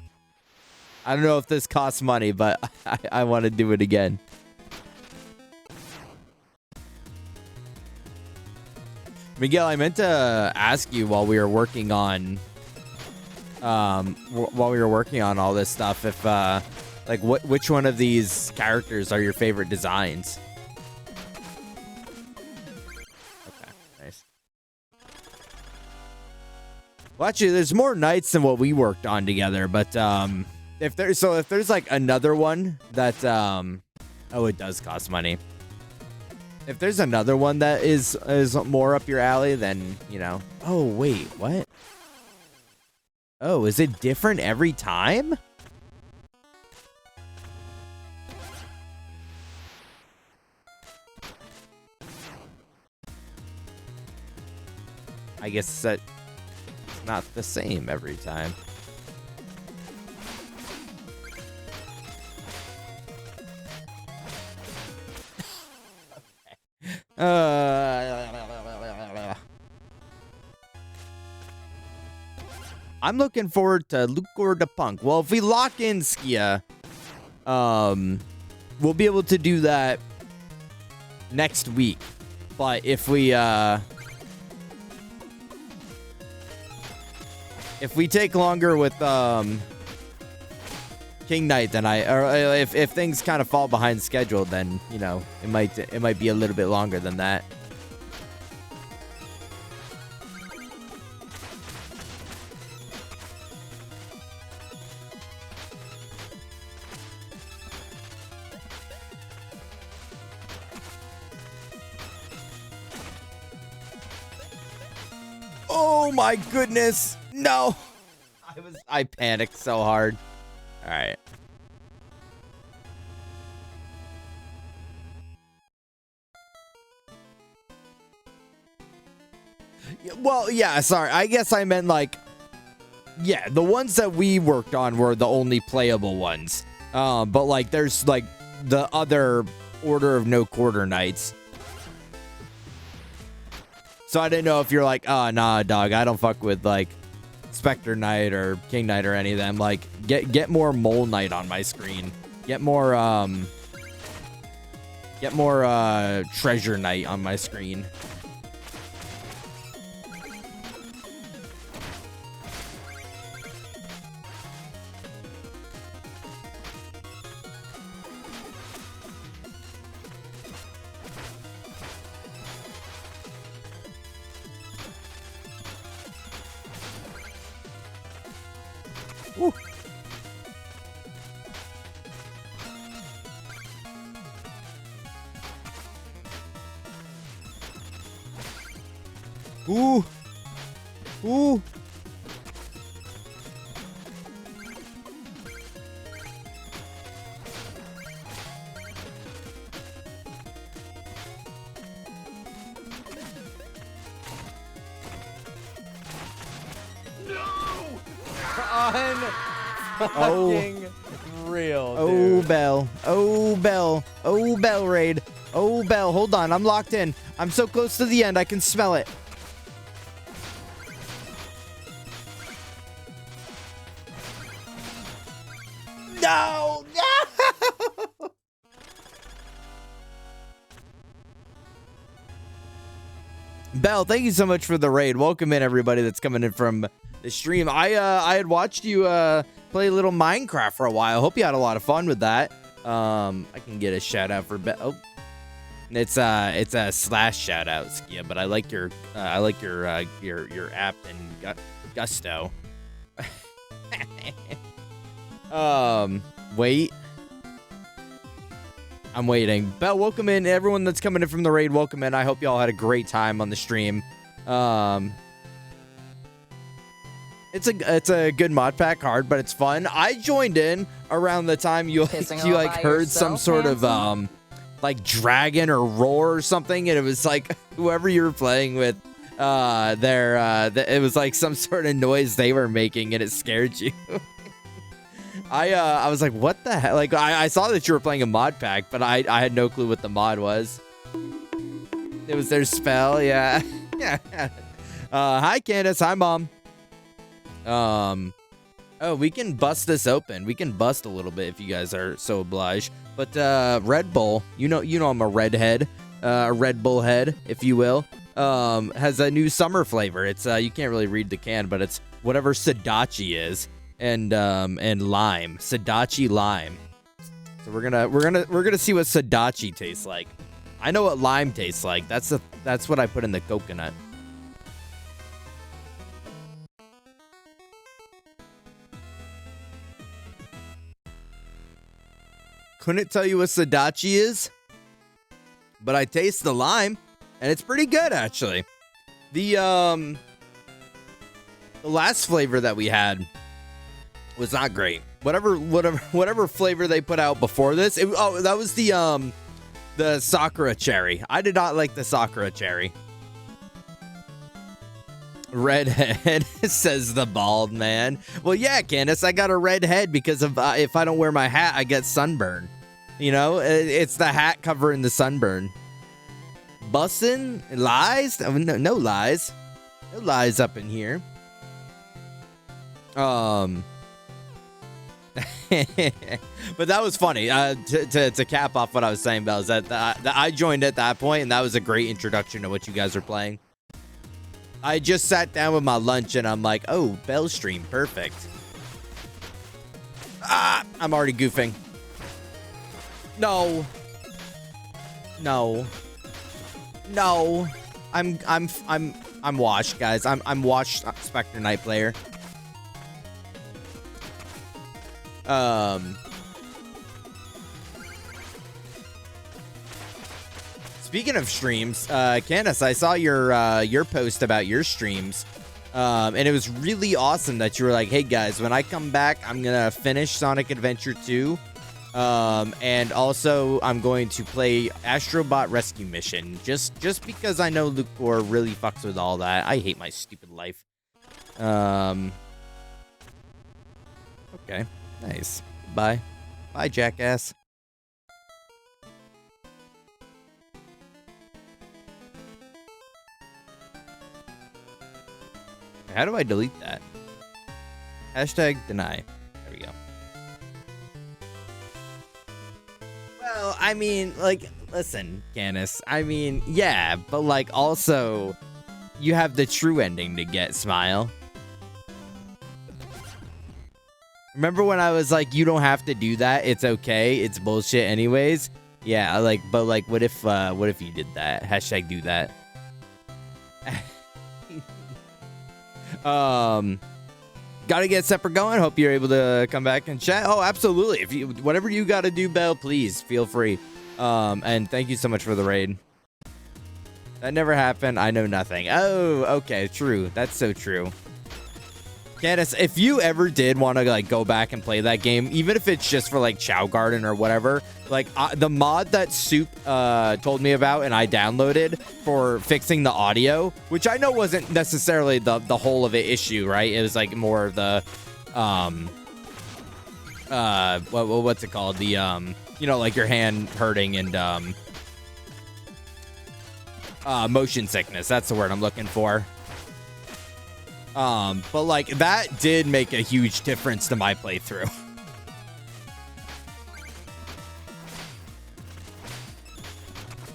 I don't know if this costs money, but I want to do it again. Miguel, I meant to ask you while we were working on all this stuff, if like which one of these characters are your favorite designs? Okay, nice. Well, actually, there's more knights than what we worked on together, but if there's like another one that oh, it does cost money. If there's another one that is more up your alley, then, you know. Oh, wait, what? Oh, is it different every time? I guess that not the same every time. I'm looking forward to Luke or the Punk. Well, if we lock in Skia, we'll be able to do that next week. But if we take longer with King Knight, then if things kind of fall behind schedule, then you know it might be a little bit longer than that. Oh my goodness. No. I panicked so hard. All right. Well, yeah, sorry. I guess I meant like, yeah, the ones that we worked on were the only playable ones. But like there's like the other Order of No Quarter Knights. So I didn't know if you're like, oh, nah, dog, I don't fuck with, like, Specter Knight or King Knight or any of them. Like, get more Mole Knight on my screen. Get more Treasure Knight on my screen. Woo. Ooh. Ooh. Fucking real, dude. Oh, Bell. Oh, Bell. Oh, Bell raid. Oh, Bell. Hold on. I'm locked in. I'm so close to the end. I can smell it. No. No. Bell, thank you so much for the raid. Welcome in, everybody that's coming in from the stream. I had watched you play a little Minecraft for a while. Hope you had a lot of fun with that. I can get a shout out for Bell. Oh, it's a slash shout out, Skia, but I like your app and gusto. Wait. I'm waiting. Bell, welcome in. Everyone that's coming in from the raid, welcome in. I hope y'all had a great time on the stream. It's a good mod pack, hard, but it's fun. I joined in around the time you like heard some sort of like dragon or roar or something, and it was like whoever you were playing with, it was like some sort of noise they were making, and it scared you. I was like, what the hell? Like, I saw that you were playing a mod pack, but I had no clue what the mod was. It was their spell, yeah. Yeah. Hi, Candace. Hi, Mom. Oh, we can bust this open. We can bust a little bit if you guys are so obliged. But Red Bull, you know I'm a redhead, a Red Bull head, if you will. Has a new summer flavor. It's you can't really read the can, but it's whatever Sadachi is, and lime, Sadachi lime. So we're gonna see what Sadachi tastes like. I know what lime tastes like. That's what I put in the coconut. Couldn't tell you what Sadachi is, but I taste the lime, and it's pretty good actually. The last flavor that we had was not great. Whatever flavor they put out before this. That was the Sakura cherry. I did not like the Sakura cherry. Redhead, says the bald man. Well, yeah, Candace, I got a red head because of if I don't wear my hat, I get sunburn. You know, it's the hat covering the sunburn. Bussin' lies? Oh, no lies. No lies up in here. But that was funny. To cap off what I was saying, Bell, is that I joined at that point, and that was a great introduction to what you guys are playing. I just sat down with my lunch, and I'm like, oh, Bell stream, perfect. Ah, I'm already goofing. No. I'm washed, guys. I'm washed, Specter Knight player. Speaking of streams, Candace, I saw your post about your streams, and it was really awesome that you were like, "Hey guys, when I come back, I'm gonna finish Sonic Adventure 2, and also I'm going to play Astrobot Rescue Mission, just because I know Lucor really fucks with all that. I hate my stupid life." Okay, nice. Bye, jackass. How do I delete that? Hashtag deny. There we go. Well, I mean, like, listen, Candace. I mean, yeah, but like, also, you have the true ending to get, Smile. Remember when I was like, you don't have to do that. It's okay. It's bullshit anyways. Yeah, like, but like, what if you did that? Hashtag do that. Gotta get separate going. Hope you're able to come back and chat. Oh, absolutely. If you, whatever you gotta do, Bell, please feel free. And thank you so much for the raid. That never happened. I know nothing. Oh, okay. True. That's so true. Candace, if you ever did want to like go back and play that game, even if it's just for like Chow Garden or whatever, like the mod that Soup told me about and I downloaded for fixing the audio, which I know wasn't necessarily the whole of it issue, right? It was like more of the what's it called? The you know, like your hand hurting and motion sickness. That's the word I'm looking for. But like that did make a huge difference to my playthrough.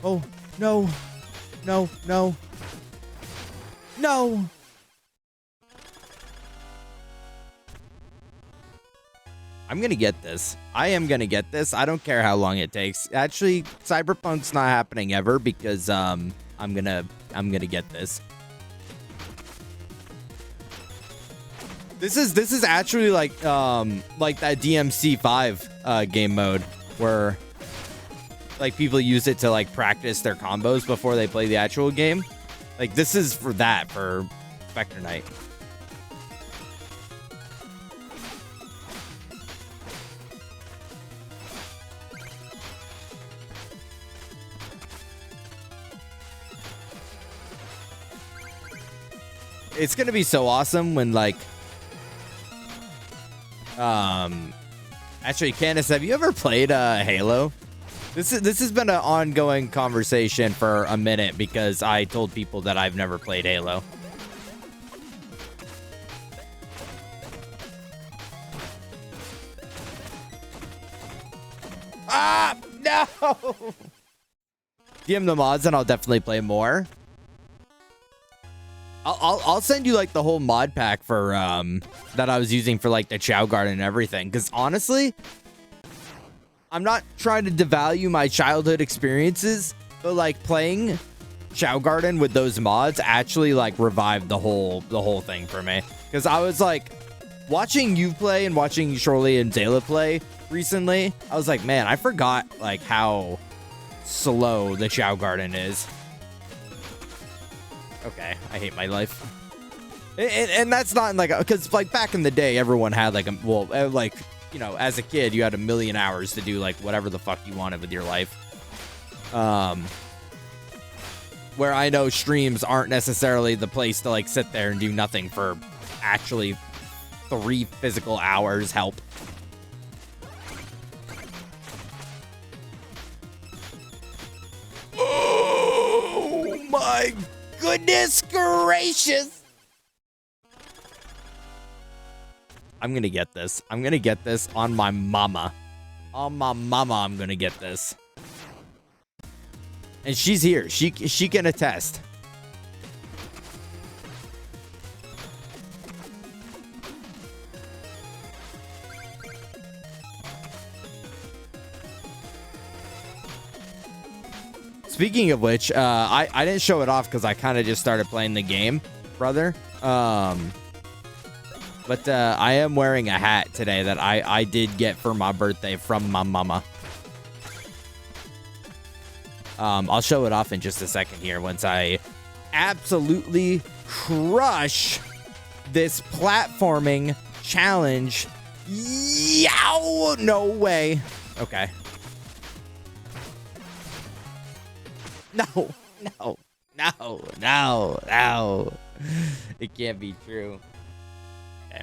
Oh, no. No, no. No. I'm gonna get this. I am gonna get this. I don't care how long it takes. Actually, Cyberpunk's not happening ever because I'm gonna get this. This is actually like that DMC5 game mode where like people use it to like practice their combos before they play the actual game. Like this is for that, for Specter Knight. It's gonna be so awesome when like actually, Candace, have you ever played Halo? This has been an ongoing conversation for a minute because I told people that I've never played Halo. Ah, no! DM the mods and I'll definitely play more. I'll send you like the whole mod pack for that I was using for like the Chow Garden and everything. Because honestly, I'm not trying to devalue my childhood experiences, but like playing Chow Garden with those mods actually like revived the whole thing for me. Because I was like watching you play and watching Shirley and Zayla play recently. I was like, man, I forgot like how slow the Chow Garden is. Okay, I hate my life. And that's not like, because like back in the day, everyone had like like, you know, as a kid, you had 1,000,000 hours to do like whatever the fuck you wanted with your life. where I know streams aren't necessarily the place to like sit there and do nothing for actually 3 physical hours help. Oh my goodness gracious. I'm gonna get this. I'm gonna get this on my mama. On my mama, I'm gonna get this. And she's here. She can attest. Speaking of which, I didn't show it off because I kind of just started playing the game, brother. But I am wearing a hat today that I did get for my birthday from my mama. I'll show it off in just a second here once I absolutely crush this platforming challenge. Yow! No way. Okay. No. It can't be true. Okay.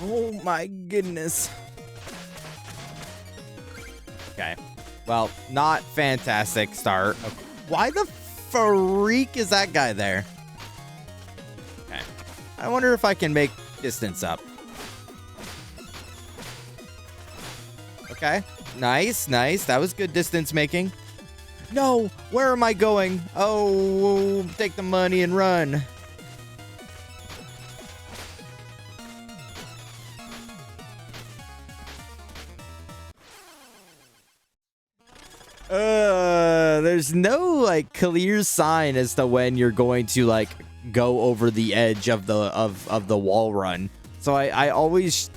Oh my goodness. Okay. Well, not fantastic start. Okay. Why the freak is that guy there? Okay. I wonder if I can make distance up. Okay. Nice. That was good distance making. No, where am I going? Oh, take the money and run. There's no like clear sign as to when you're going to like go over the edge of the wall run. So I always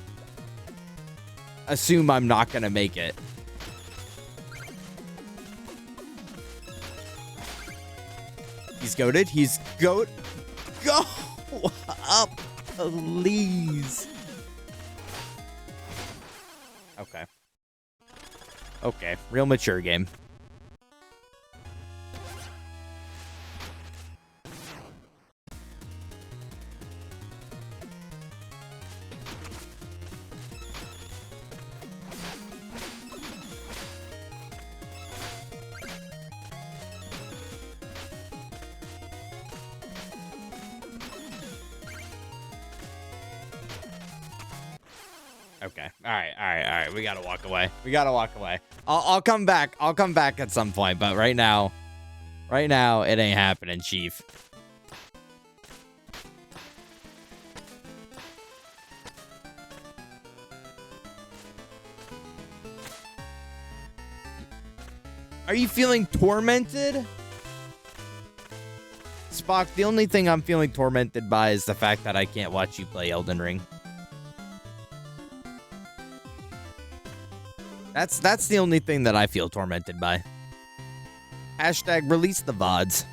assume I'm not gonna make it. He's goated. He's goat. Go up, please. Okay. Okay. Real mature game. Okay. All right. We gotta walk away. I'll come back. I'll come back at some point, but right now, it ain't happening, Chief. Are you feeling tormented? Spock, the only thing I'm feeling tormented by is the fact that I can't watch you play Elden Ring. That's the only thing that I feel tormented by. Hashtag release the VODs.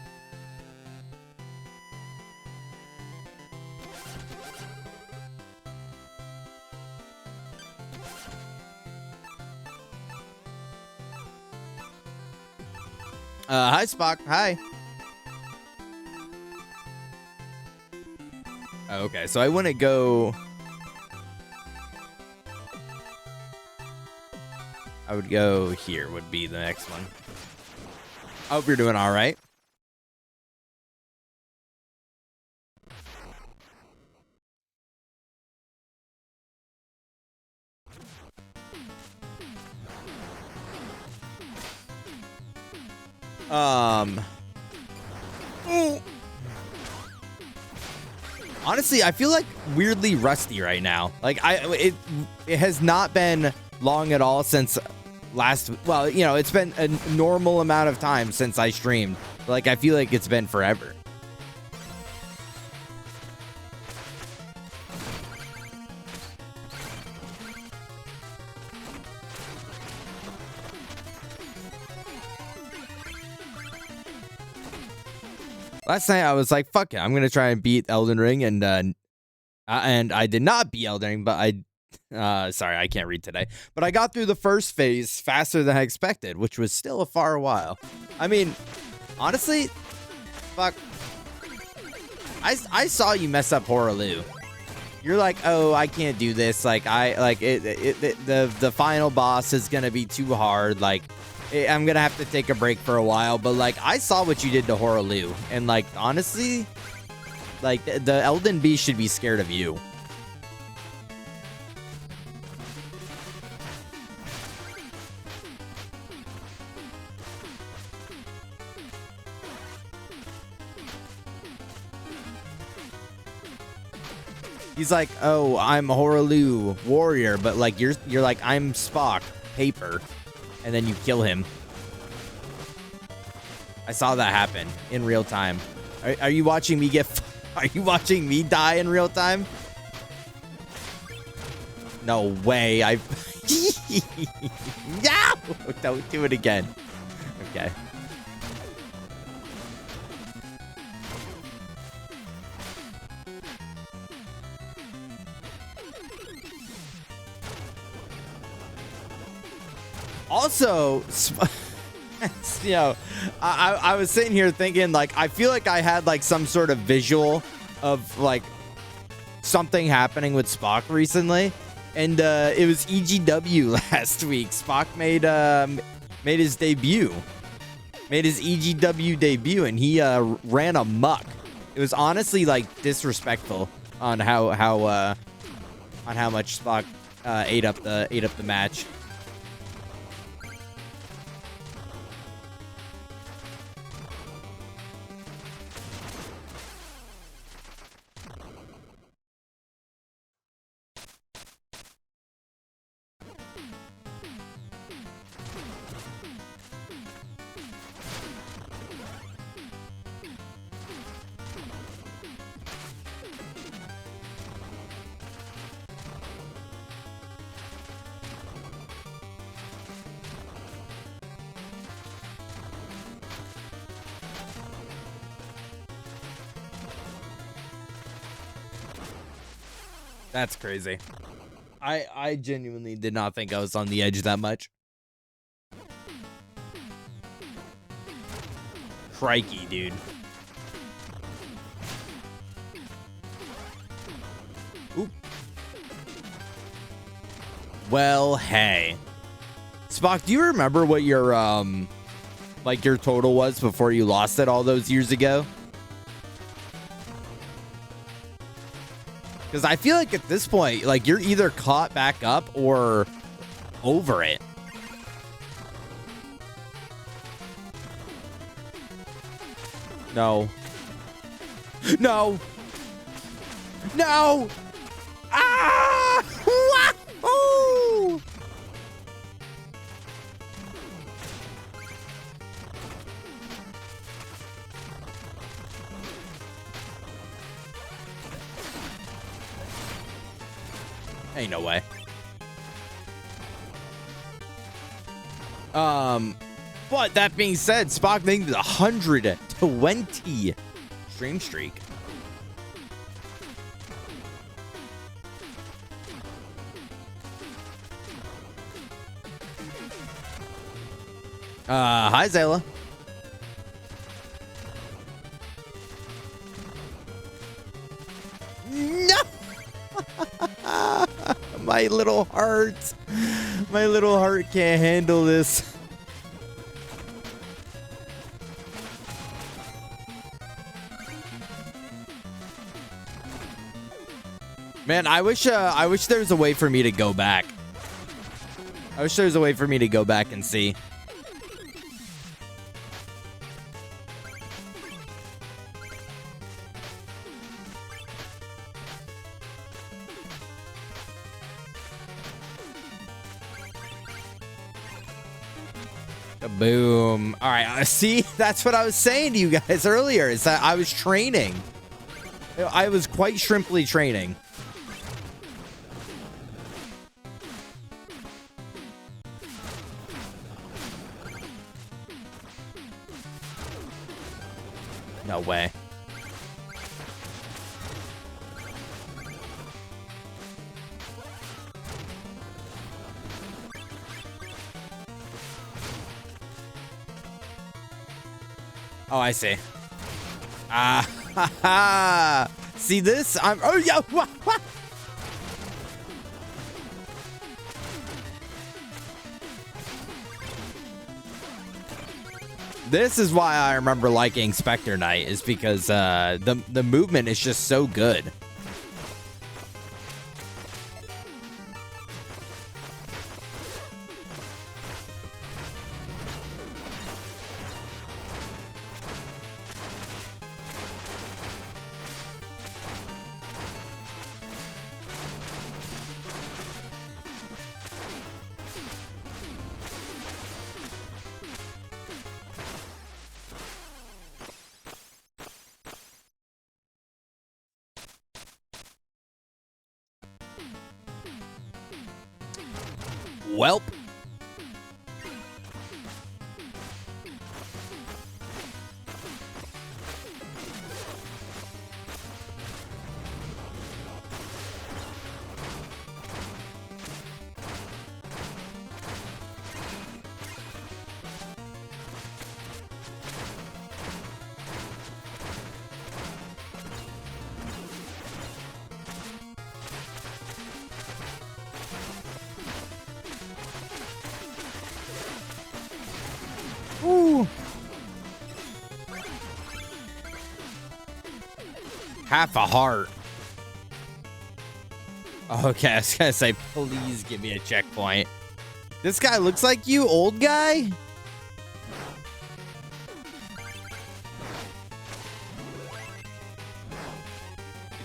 Hi, Spock. Hi. Okay, so I wouldn't go... I would go here would be the next one. I hope you're doing all right. Honestly, I feel like weirdly rusty right now. Like it has not been long at all since well, you know, it's been a normal amount of time since I streamed. Like I feel like it's been forever. Last night I was like, fuck it, I'm gonna try and beat Elden Ring, and I did not beat Elden Ring, but sorry, I can't read today. But I got through the first phase faster than I expected, which was still a far while. I mean, honestly, fuck. I saw you mess up Horaloo. You're like, oh, I can't do this. Like, the final boss is gonna be too hard. Like, I'm gonna have to take a break for a while. But like, I saw what you did to Horaloo, and like, honestly, like the Elden Beast should be scared of you. He's like, oh, I'm Horaloo warrior, but like you're like, I'm Spock paper, and then you kill him. I saw that happen in real time. Are you watching me get? Are you watching me die in real time? No way. No! Don't do it again. Okay. Also, you know, I was sitting here thinking, like, I feel like I had like some sort of visual of like something happening with Spock recently, and it was EGW last week. Spock made his debut, made his EGW debut, and he ran amok. It was honestly like disrespectful on how much Spock ate up the match. That's crazy. I genuinely did not think I was on the edge that much. Crikey, dude. Oop. Well, hey. Spock, do you remember what your like your total was before you lost it all those years ago? Because I feel like at this point, like, you're either caught back up or over it. No. No. No. Ah! Wahoo! Ain't no way. But that being said, Spock made the 120 stream streak. Hi, Zayla. No! My little heart. My little heart can't handle this. Man, I wish there was a way for me to go back. I wish there was a way for me to go back and see. Boom. All right. See, that's what I was saying to you guys earlier, is that I was training. I was quite shrimply training. No way. Oh, I see. Ah, ha, ha. See this? Oh, yeah. This is why I remember liking Specter Knight, is because the movement is just so good. Welp. Ooh. Half a heart. Okay, I was gonna say, please give me a checkpoint. This guy looks like you, old guy? You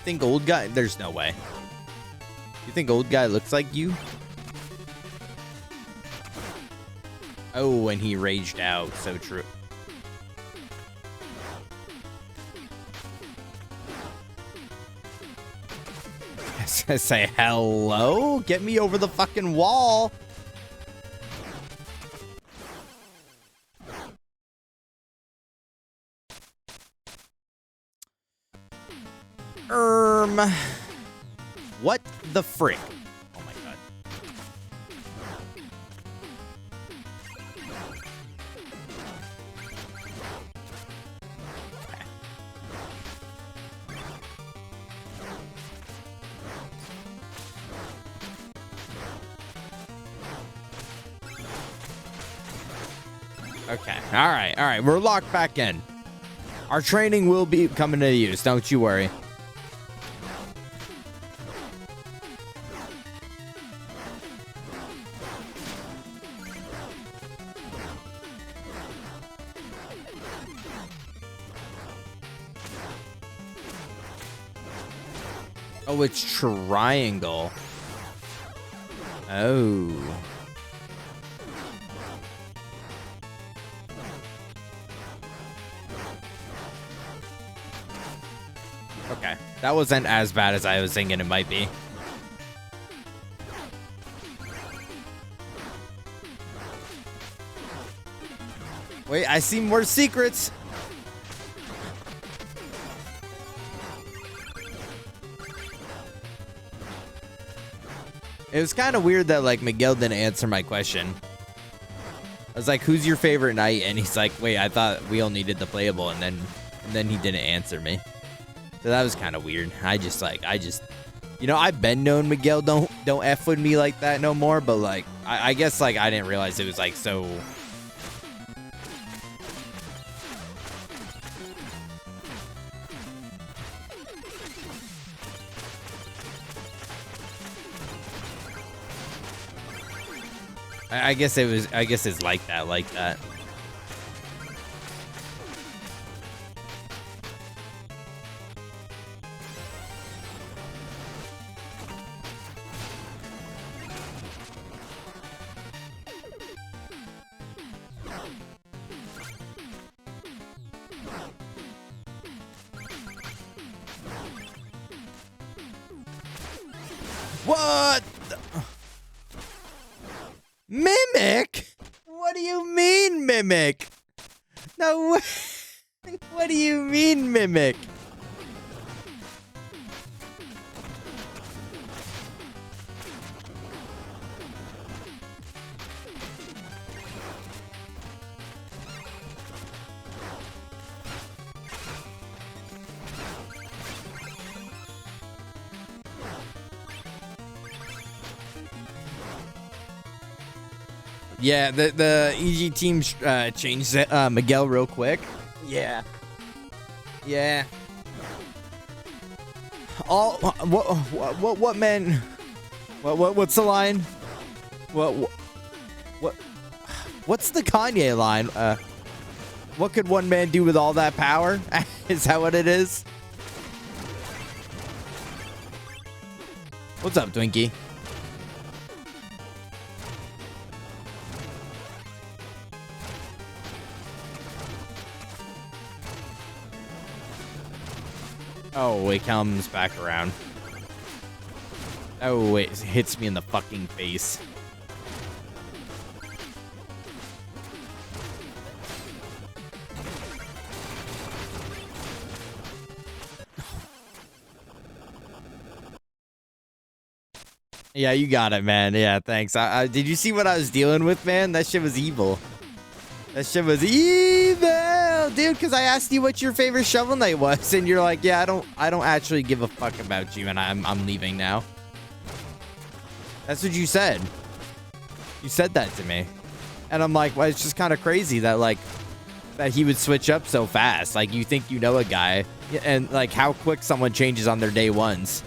think old guy? There's no way. You think old guy looks like you? Oh, and he raged out. So true. I was gonna say, hello? Get me over the fucking wall. What the frick? Oh my god. Okay. All right. We're locked back in. Our training will be coming to use. Don't you worry. Oh, it's triangle. Oh. Okay. That wasn't as bad as I was thinking it might be. Wait, I see more secrets. It was kind of weird that, like, Miguel didn't answer my question. I was like, who's your favorite knight? And he's like, wait, I thought we all needed the playable. And then he didn't answer me. So that was kind of weird. You know, I've been known Miguel don't F with me like that no more. But, like, I guess, like, I didn't realize it was, like, so... I guess it's like that. What? Mimic? What do you mean, Mimic? No way. What What do you mean, mimic? Yeah, the EG team changed Miguel real quick. Yeah. Yeah. All what man? What's the line? What's the Kanye line? What could one man do with all that power? Is that what it is? What's up, Twinkie? Oh, it comes back around. Oh, it hits me in the fucking face. Yeah, you got it, man. Yeah, thanks. Did you see what I was dealing with, man? That shit was evil. That shit was evil, dude. Because I asked you what your favorite Shovel Knight was, and you're like, "Yeah, I don't actually give a fuck about you, and I'm leaving now." That's what you said. You said that to me, and I'm like, "Well, it's just kind of crazy that that he would switch up so fast. Like, you think you know a guy, and like how quick someone changes on their day ones."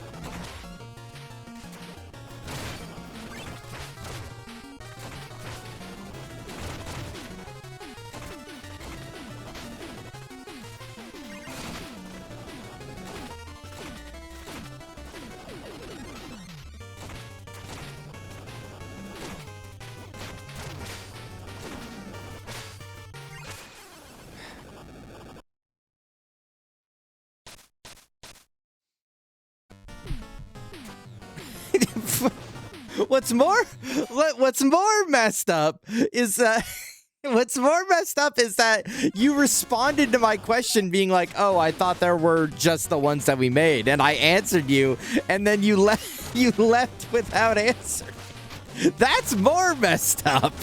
What's more messed up is that you responded to my question being like, "Oh, I thought there were just the ones that we made," and I answered you, and then you left without answering. That's more messed up.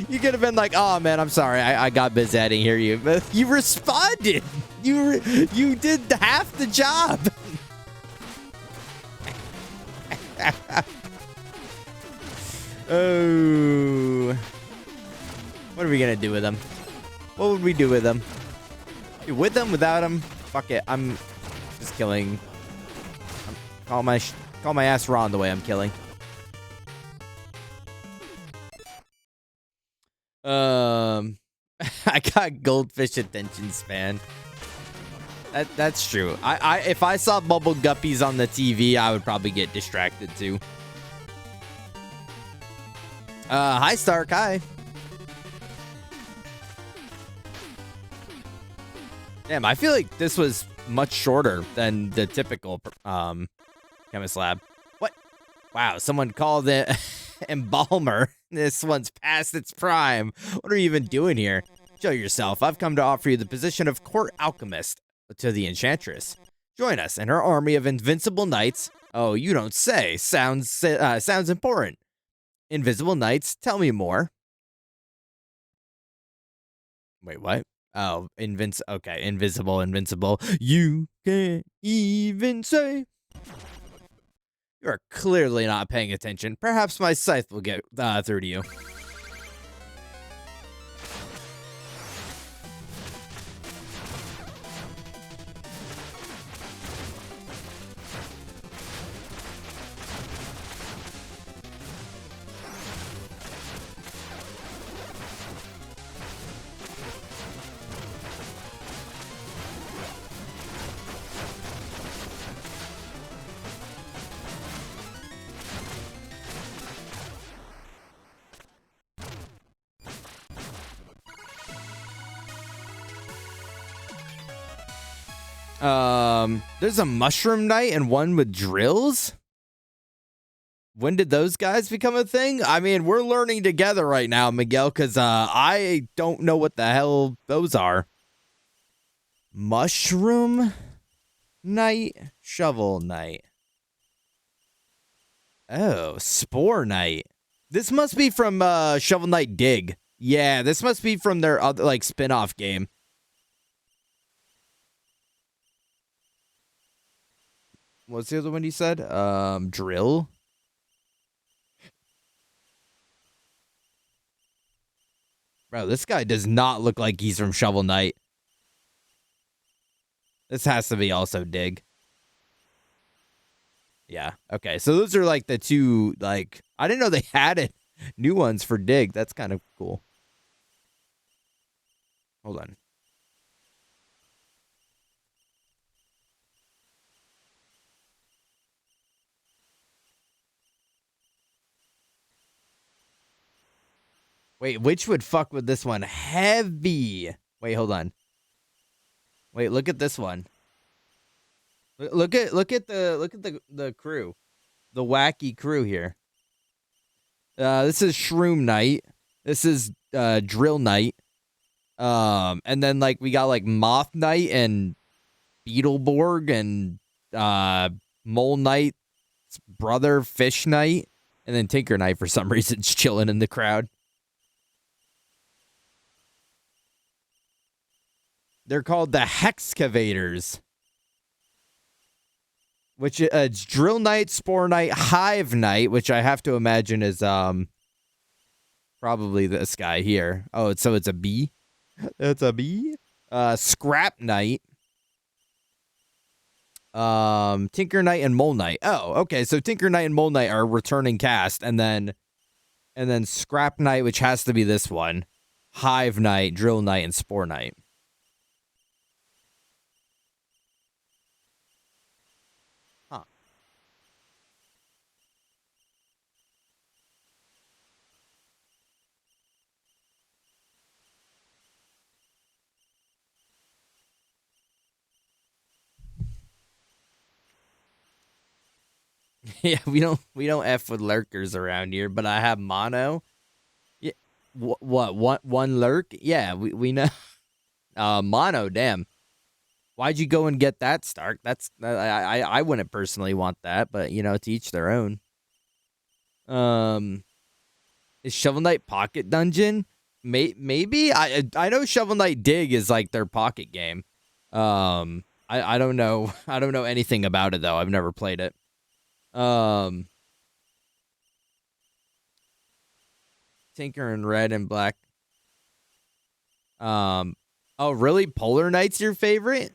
You could have been like, "Oh man, I'm sorry, I got busy, I didn't hear you." But you responded. You did half the job. Oh, what are we gonna do with him? What would we do with him? With them, without him? Fuck it. I'm just killing. Call my ass Ron the way I'm killing. I got goldfish attention span. That's true. If I saw bubble guppies on the TV, I would probably get distracted too. Hi Stark, hi. Damn, I feel like this was much shorter than the typical chemist lab. What? Wow, someone called it embalmer. This one's past its prime. What are you even doing here? Show yourself. I've come to offer you the position of court alchemist to the enchantress. Join us in her army of invincible knights. Oh, you don't say. Sounds important. Invisible knights. Tell me more. Wait, what? Oh, okay, invincible. You can't even say. You're clearly not paying attention. Perhaps my scythe will get through to you. There's a mushroom knight and one with drills? When did those guys become a thing? I mean, we're learning together right now, Miguel, because I don't know what the hell those are. Mushroom Knight, Shovel Knight. Oh, Spore Knight. This must be from Shovel Knight Dig. Yeah, this must be from their other like spin-off game. What's the other one you said? Drill. Bro, this guy does not look like he's from Shovel Knight. This has to be also Dig. Yeah. Okay. So those are like the two, like, I didn't know they had it. New ones for Dig. That's kind of cool. Hold on. Wait, which would fuck with this one? Heavy. Wait, hold on. Wait, look at this one. Look at the crew. The wacky crew here. This is Shroom Knight. This is Drill Knight. And then like we got like Moth Knight and Beetleborg and Mole Knight's brother Fish Knight, and then Tinker Knight for some reason is chilling in the crowd. They're called the Hexcavators. Which it's Drill Knight, Spore Knight, Hive Knight, which I have to imagine is probably this guy here. Oh, so it's a bee. It's a bee. Scrap Knight. Tinker Knight and Mole Knight. Oh, okay. So Tinker Knight and Mole Knight are returning cast, and then Scrap Knight, which has to be this one. Hive Knight, Drill Knight, and Spore Knight. Huh. Yeah, we don't F with lurkers around here, but I have mono. Yeah. What one lurk? Yeah, we know. Mono, damn. Why'd you go and get that, Stark? That's I wouldn't personally want that, but you know, to each their own. Um, is Shovel Knight Pocket Dungeon? Maybe I know Shovel Knight Dig is like their pocket game. I don't know I don't know anything about it though. I've never played it. Um, Tinker and Red and Black. Um, oh really? Polar Knight's your favorite?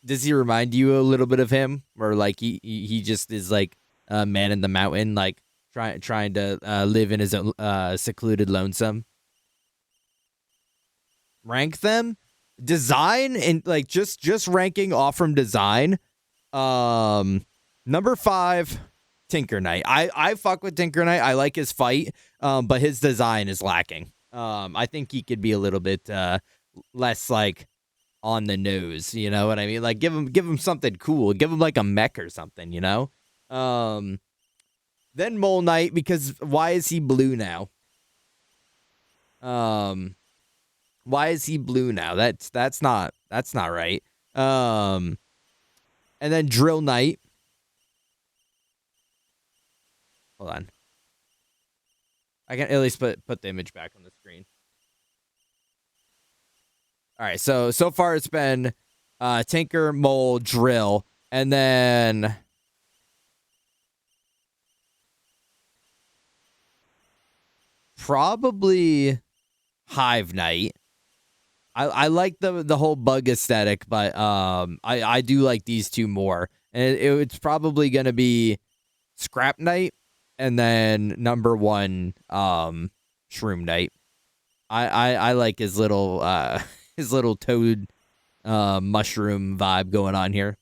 Does he remind you a little bit of him, or like he just is like a man in the mountain, like trying to live in his own secluded lonesome? Rank them, design, and like just ranking off from design. Number 5, Tinker Knight. I fuck with Tinker Knight. I like his fight, but his design is lacking. I think he could be a little bit less like on the nose, you know what I mean? Like give him something cool. Give him like a mech or something, you know? Then Mole Knight, because why is he blue now? Why is he blue now? That's not right. And then Drill Knight. Hold on. I can at least put the image back on the screen. All right, so far it's been Tinker, Mole, Drill, and then probably Hive Knight. I like the whole bug aesthetic, but I do like these two more, and it's probably gonna be Scrap Knight, and then number 1 Shroom Knight. I like his little his little toad mushroom vibe going on here.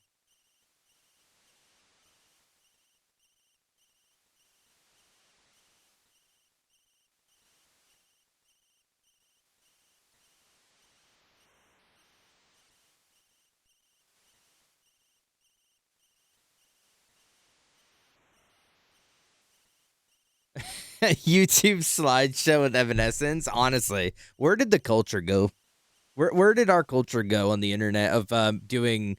YouTube slideshow with Evanescence. Honestly, where did the culture go? Where did our culture go on the internet of doing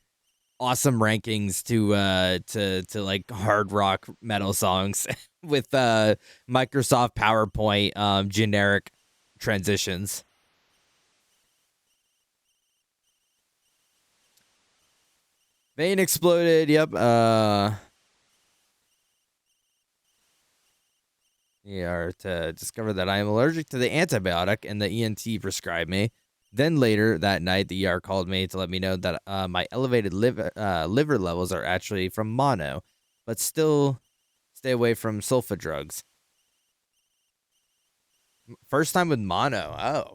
awesome rankings to like hard rock metal songs with Microsoft PowerPoint generic transitions? Vein exploded. Yep. Yeah, to discover that I am allergic to the antibiotic and the ENT prescribed me. Then later that night, the ER called me to let me know that my elevated liver levels are actually from mono, but still stay away from sulfa drugs. First time with mono. Oh.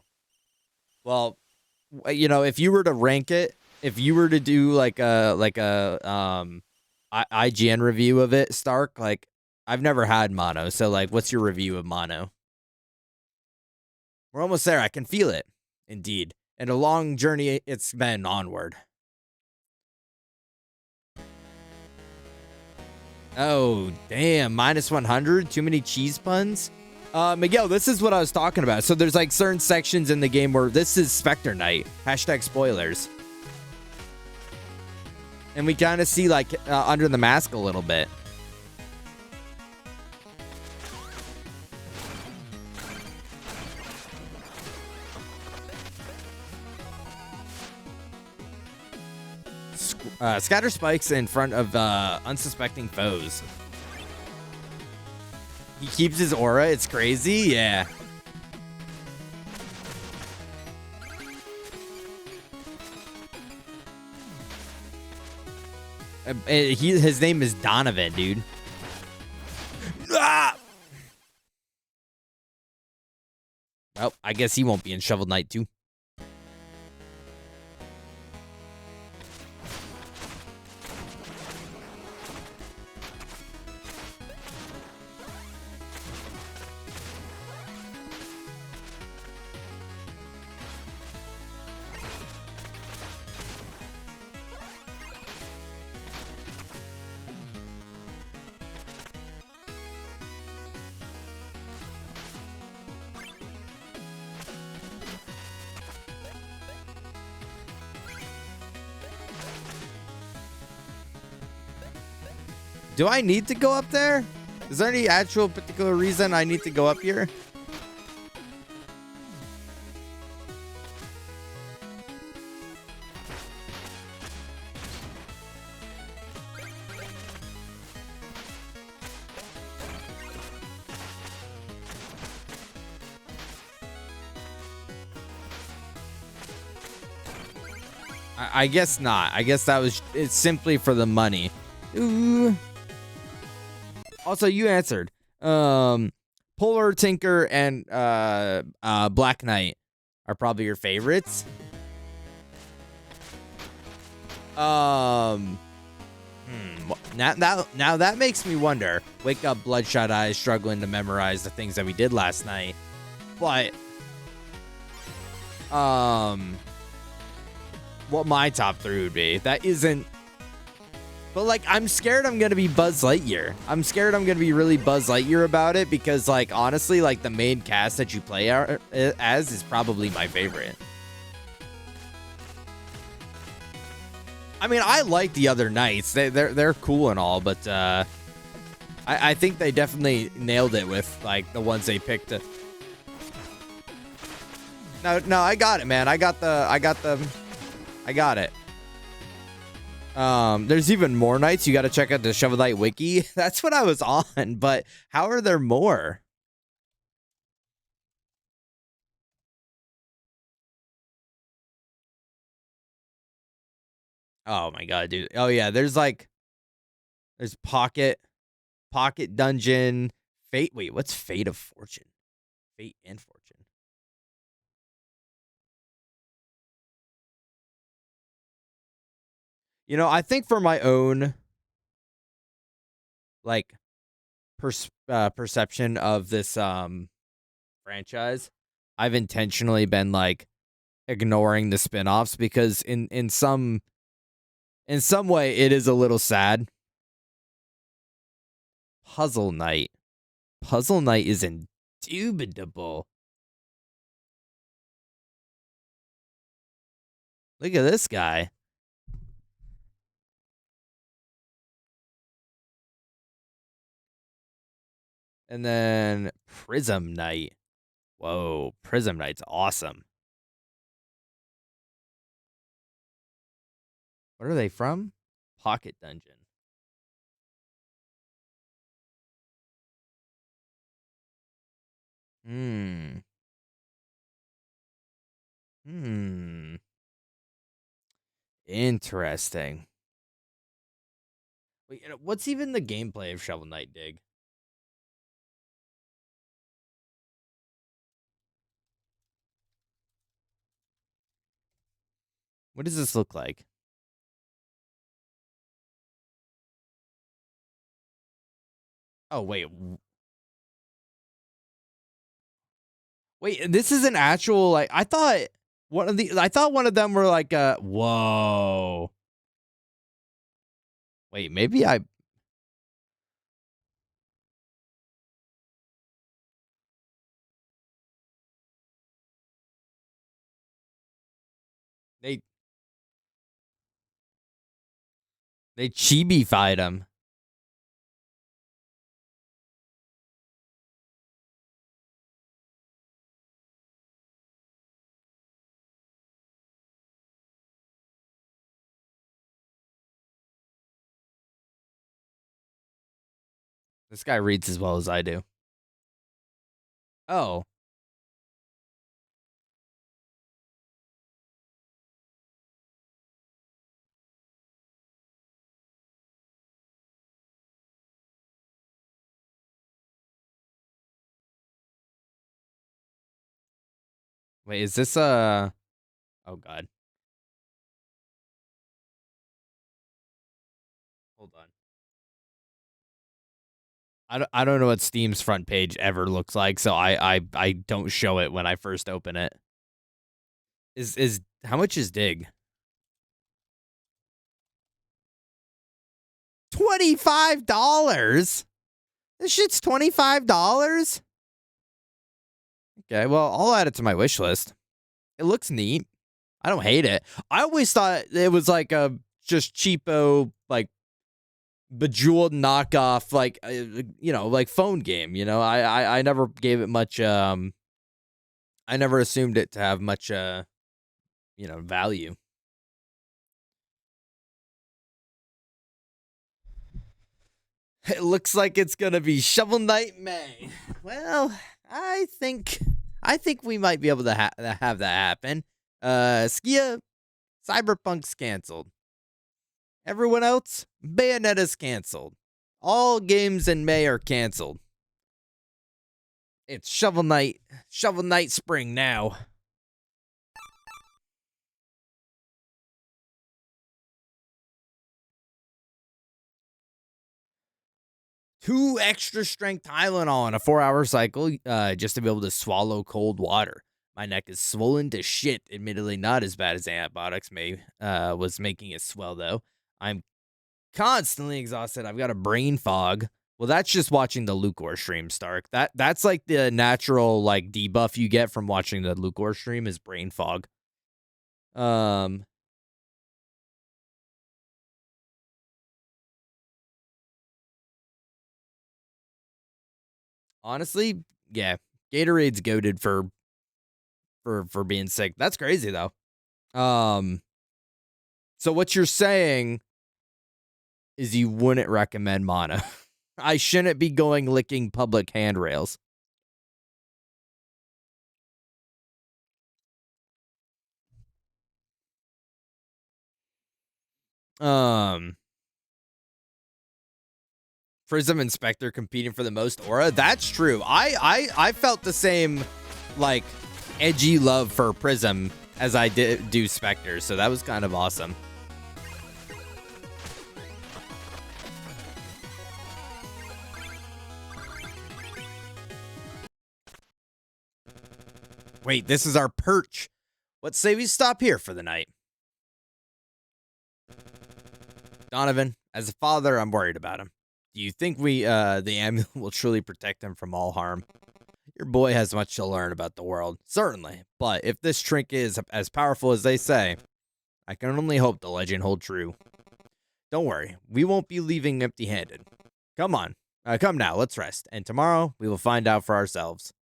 Well, you know, if you were to rank it, if you were to do like a IGN review of it, Stark, like I've never had mono, so like what's your review of mono? We're almost there. I can feel it. Indeed. And a long journey it's been onward. Oh, damn. Minus 100? Too many cheese puns? Miguel, this is what I was talking about. So there's like certain sections in the game where this is Specter Night. Hashtag spoilers. And we kind of see like under the mask a little bit. Scatter spikes in front of unsuspecting foes. He keeps his aura. It's crazy. Yeah. His name is Donovan, dude. Ah! Well, I guess he won't be in Shovel Knight 2. Do I need to go up there? Is there any actual particular reason I need to go up here? I guess not. I guess it's simply for the money. Ooh. Also, you answered. Polar Tinker and Black Knight are probably your favorites. Now that makes me wonder. Wake up, bloodshot eyes, struggling to memorize the things that we did last night. But what my top 3 would be. That isn't. But, like, I'm scared I'm going to be Buzz Lightyear. I'm scared I'm going to be really Buzz Lightyear about it because, like, honestly, like, the main cast that you play as is probably my favorite. I mean, I like the other knights. They're cool and all, but I think they definitely nailed it with, like, the ones they picked. No, I got it, man. I got it. There's even more nights. You got to check out the Shovel Knight wiki. That's what I was on, but how are there more? Oh my god, dude. Oh yeah, there's Pocket Dungeon, Fate. Wait, what's Fate of Fortune? Fate and Fortune. You know, I think for my own like perception of this franchise, I've intentionally been like ignoring the spin-offs because in some way it is a little sad. Puzzle Knight. Puzzle Knight is indubitable. Look at this guy. And then Prism Knight. Whoa, Prism Knight's awesome. What are they from? Pocket Dungeon. Hmm. Interesting. Wait, what's even the gameplay of Shovel Knight Dig? What does this look like? Oh, wait. Wait, this is an actual, like, I thought one of them were like, whoa. Wait, maybe they chibi-fied him. This guy reads as well as I do. Oh. Wait, is this oh god. Hold on. I don't know what Steam's front page ever looks like, so I don't show it when I first open it. Is how much is Dig? $25? This shit's $25? Okay, well, I'll add it to my wish list. It looks neat. I don't hate it. I always thought it was like a just cheapo, like bejeweled knockoff, like like phone game. I never gave it much. I never assumed it to have much. Value. It looks like it's gonna be Shovel Knight May. Well, I think we might be able to have that happen. Skia, Cyberpunk's canceled. Everyone else, Bayonetta's canceled. All games in May are canceled. It's Shovel Knight Spring now. Two extra strength Tylenol in a 4-hour cycle, just to be able to swallow cold water. My neck is swollen to shit. Admittedly, not as bad as antibiotics was making it swell though. I'm constantly exhausted. I've got a brain fog. Well, that's just watching the Lucor stream, Stark. That's like the natural like debuff you get from watching the Lucor stream is brain fog. Honestly, yeah, Gatorade's goated for being sick. That's crazy though. So what you're saying is you wouldn't recommend Mana. I shouldn't be going licking public handrails. Prism and Specter competing for the most aura. That's true. I felt the same like edgy love for Prism as I do Specter, so that was kind of awesome. Wait, this is our perch. Let's say we stop here for the night. Donovan, as a father, I'm worried about him. Do you think the amulet will truly protect him from all harm? Your boy has much to learn about the world, certainly. But if this trinket is as powerful as they say, I can only hope the legend hold true. Don't worry, we won't be leaving empty-handed. Come on, come now, let's rest. And tomorrow, we will find out for ourselves.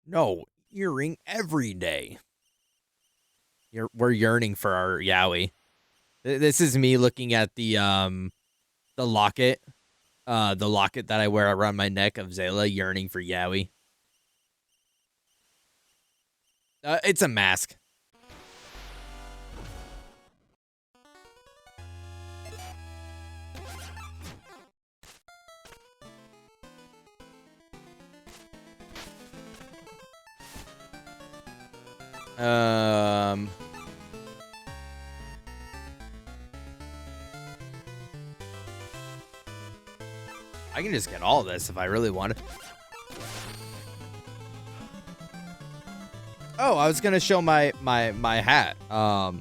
No, earring every day. We're yearning for our Yowie. This is me looking at the locket. The locket that I wear around my neck of Zayla, yearning for Yowie. It's a mask. I can just get all this if I really want it. Oh, I was gonna show my hat. I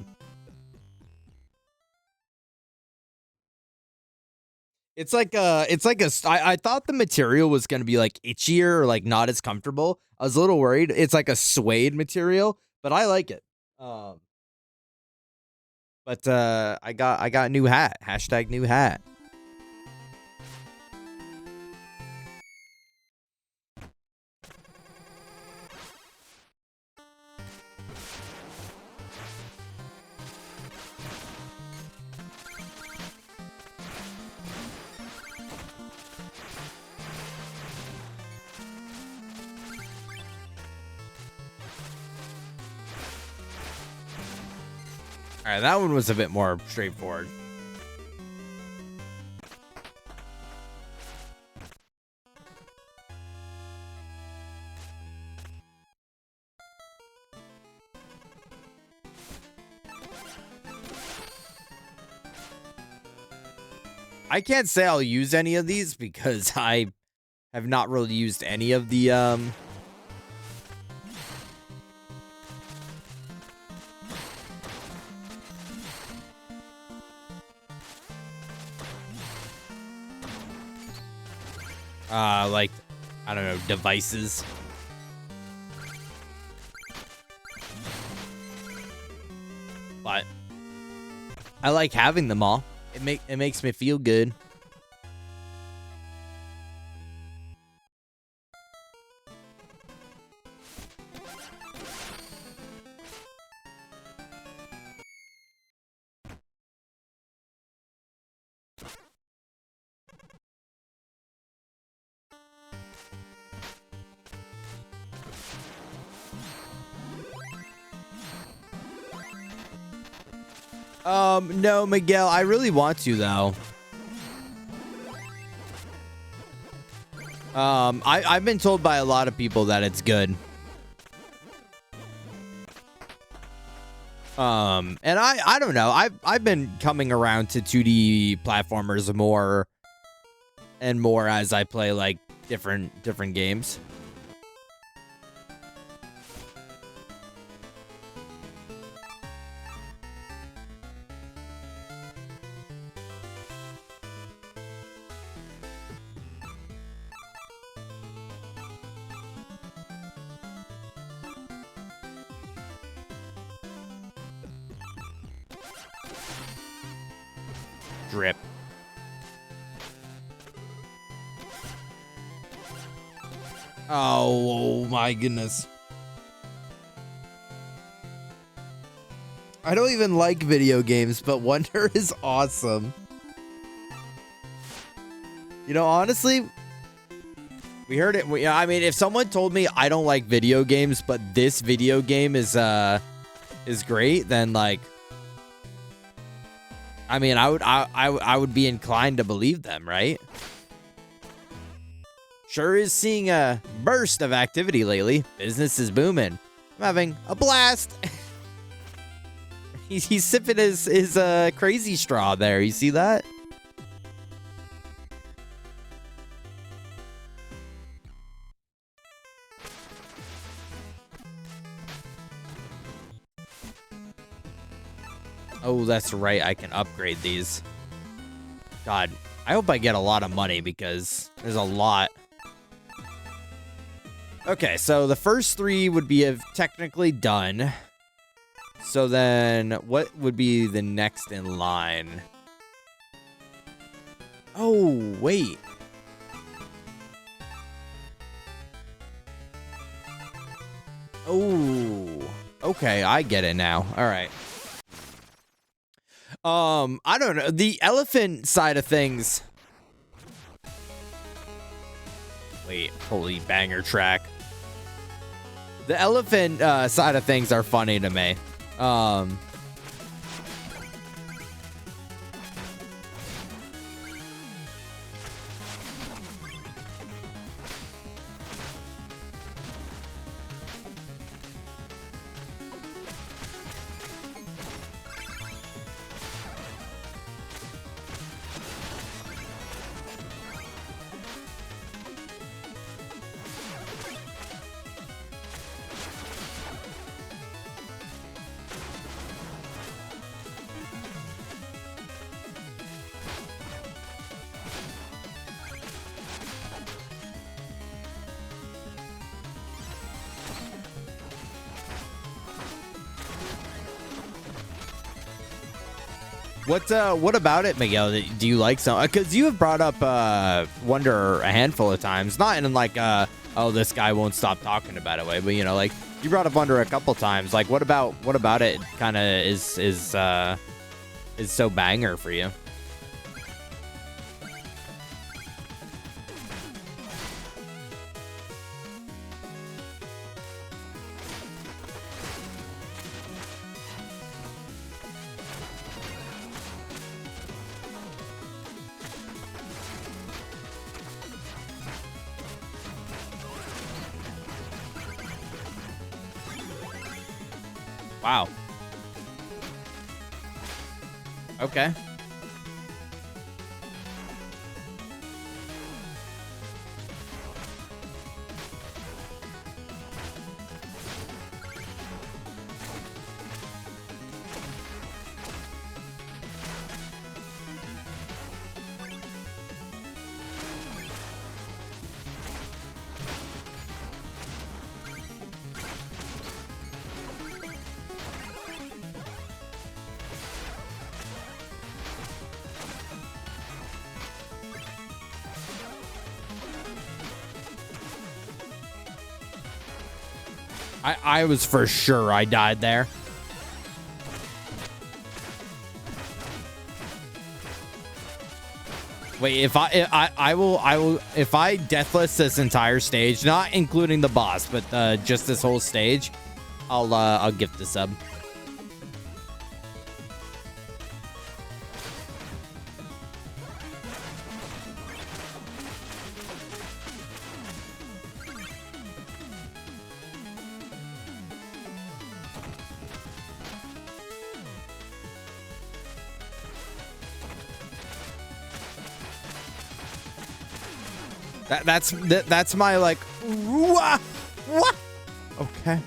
thought the material was gonna be like itchier or like not as comfortable. I was a little worried. It's like a suede material, but I like it. But I got a new hat. Hashtag new hat. All right, that one was a bit more straightforward. I can't say I'll use any of these because I have not really used any of the like, I don't know, devices. But I like having them all. It makes me feel good. No, Miguel, I really want to though. I've been told by a lot of people that it's good. And I don't know. I've been coming around to 2D platformers more and more as I play like different games. Drip. Oh my goodness. I don't even like video games, but Wonder is awesome. You know, honestly, we heard it. I mean, if someone told me I don't like video games, but this video game is great, then like, I mean, I would be inclined to believe them, right? Sure is seeing a burst of activity lately. Business is booming. I'm having a blast. He's sipping his crazy straw there. You see that? Oh, that's right. I can upgrade these. God, I hope I get a lot of money because there's a lot. Okay, so the first 3 would be technically done. So then what would be the next in line? Oh, wait. Oh, okay. I get it now. All right. I don't know. The elephant side of things. Wait, holy banger track. The elephant side of things are funny to me. What about it, Miguel? Do you like some? Because you have brought up Wonder a handful of times, not in like oh, this guy won't stop talking about it way, but you know, like you brought up Wonder a couple times. Like, what about it? Kind of is so banger for you? Wow. Okay. I was for sure I died there. Wait, if I will if I deathless this entire stage, not including the boss, but just this whole stage, I'll gift the sub. That's my like. What? Okay.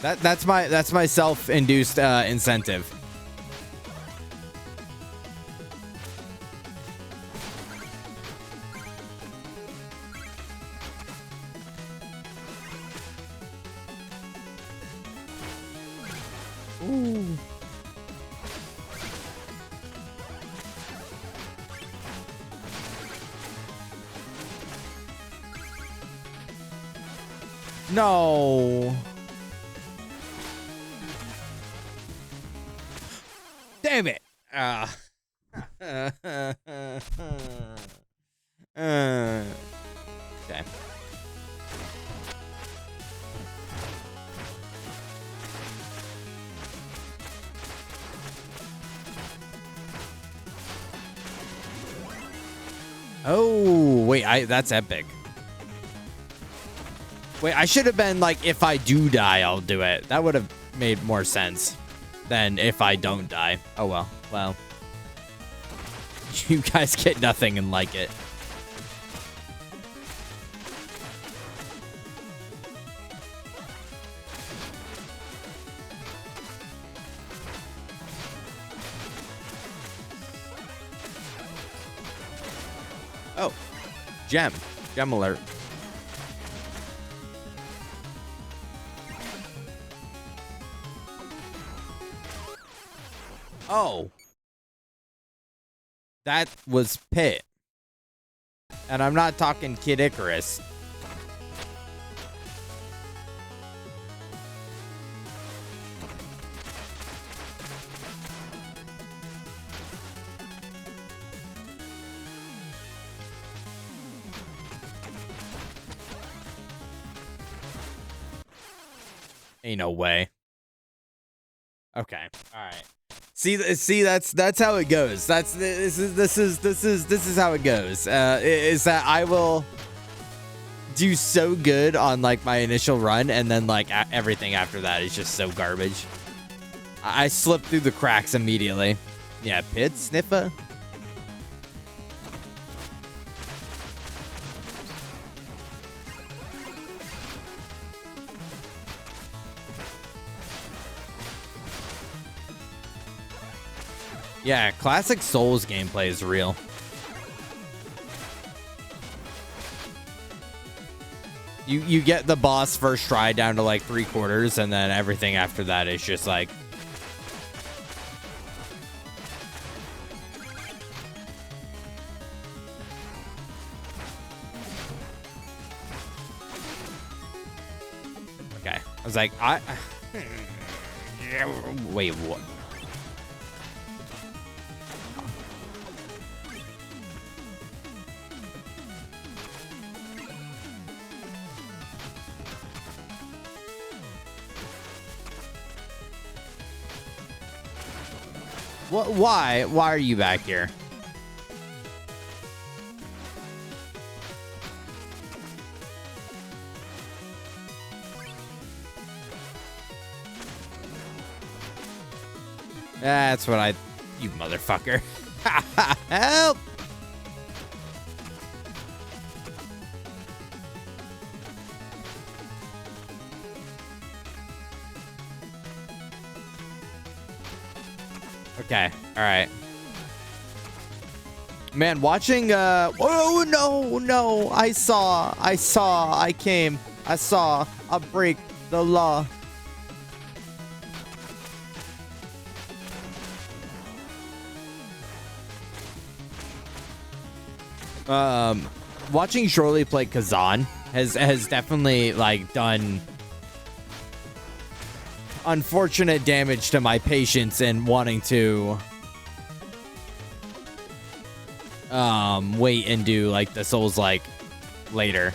That's my self-induced incentive. Ooh. No. Damn it. Okay. Oh, wait, that's epic. Wait, I should have been like, if I do die, I'll do it. That would have made more sense than if I don't die. Oh, well. Well. You guys get nothing and like it. Oh, gem alert. Oh, that was Pit. And I'm not talking Kid Icarus. Ain't no way. Okay. All right. See, that's how it goes. This is how it goes. Is that I will do so good on like my initial run, and then like everything after that is just so garbage. I slip through the cracks immediately. Yeah, Pit Sniffer. Yeah, classic Souls gameplay is real. You get the boss first try down to like 3/4, and then everything after that is just like... Okay. I was like, wait, what? What? Why? Why are you back here? That's what I... You motherfucker. Help! Okay, all right. Man, watching, oh, no, I saw, I came, I saw, I break the law. Watching Shorely play Kazan has definitely, like, done unfortunate damage to my patience and wanting to wait and do like the Souls like later.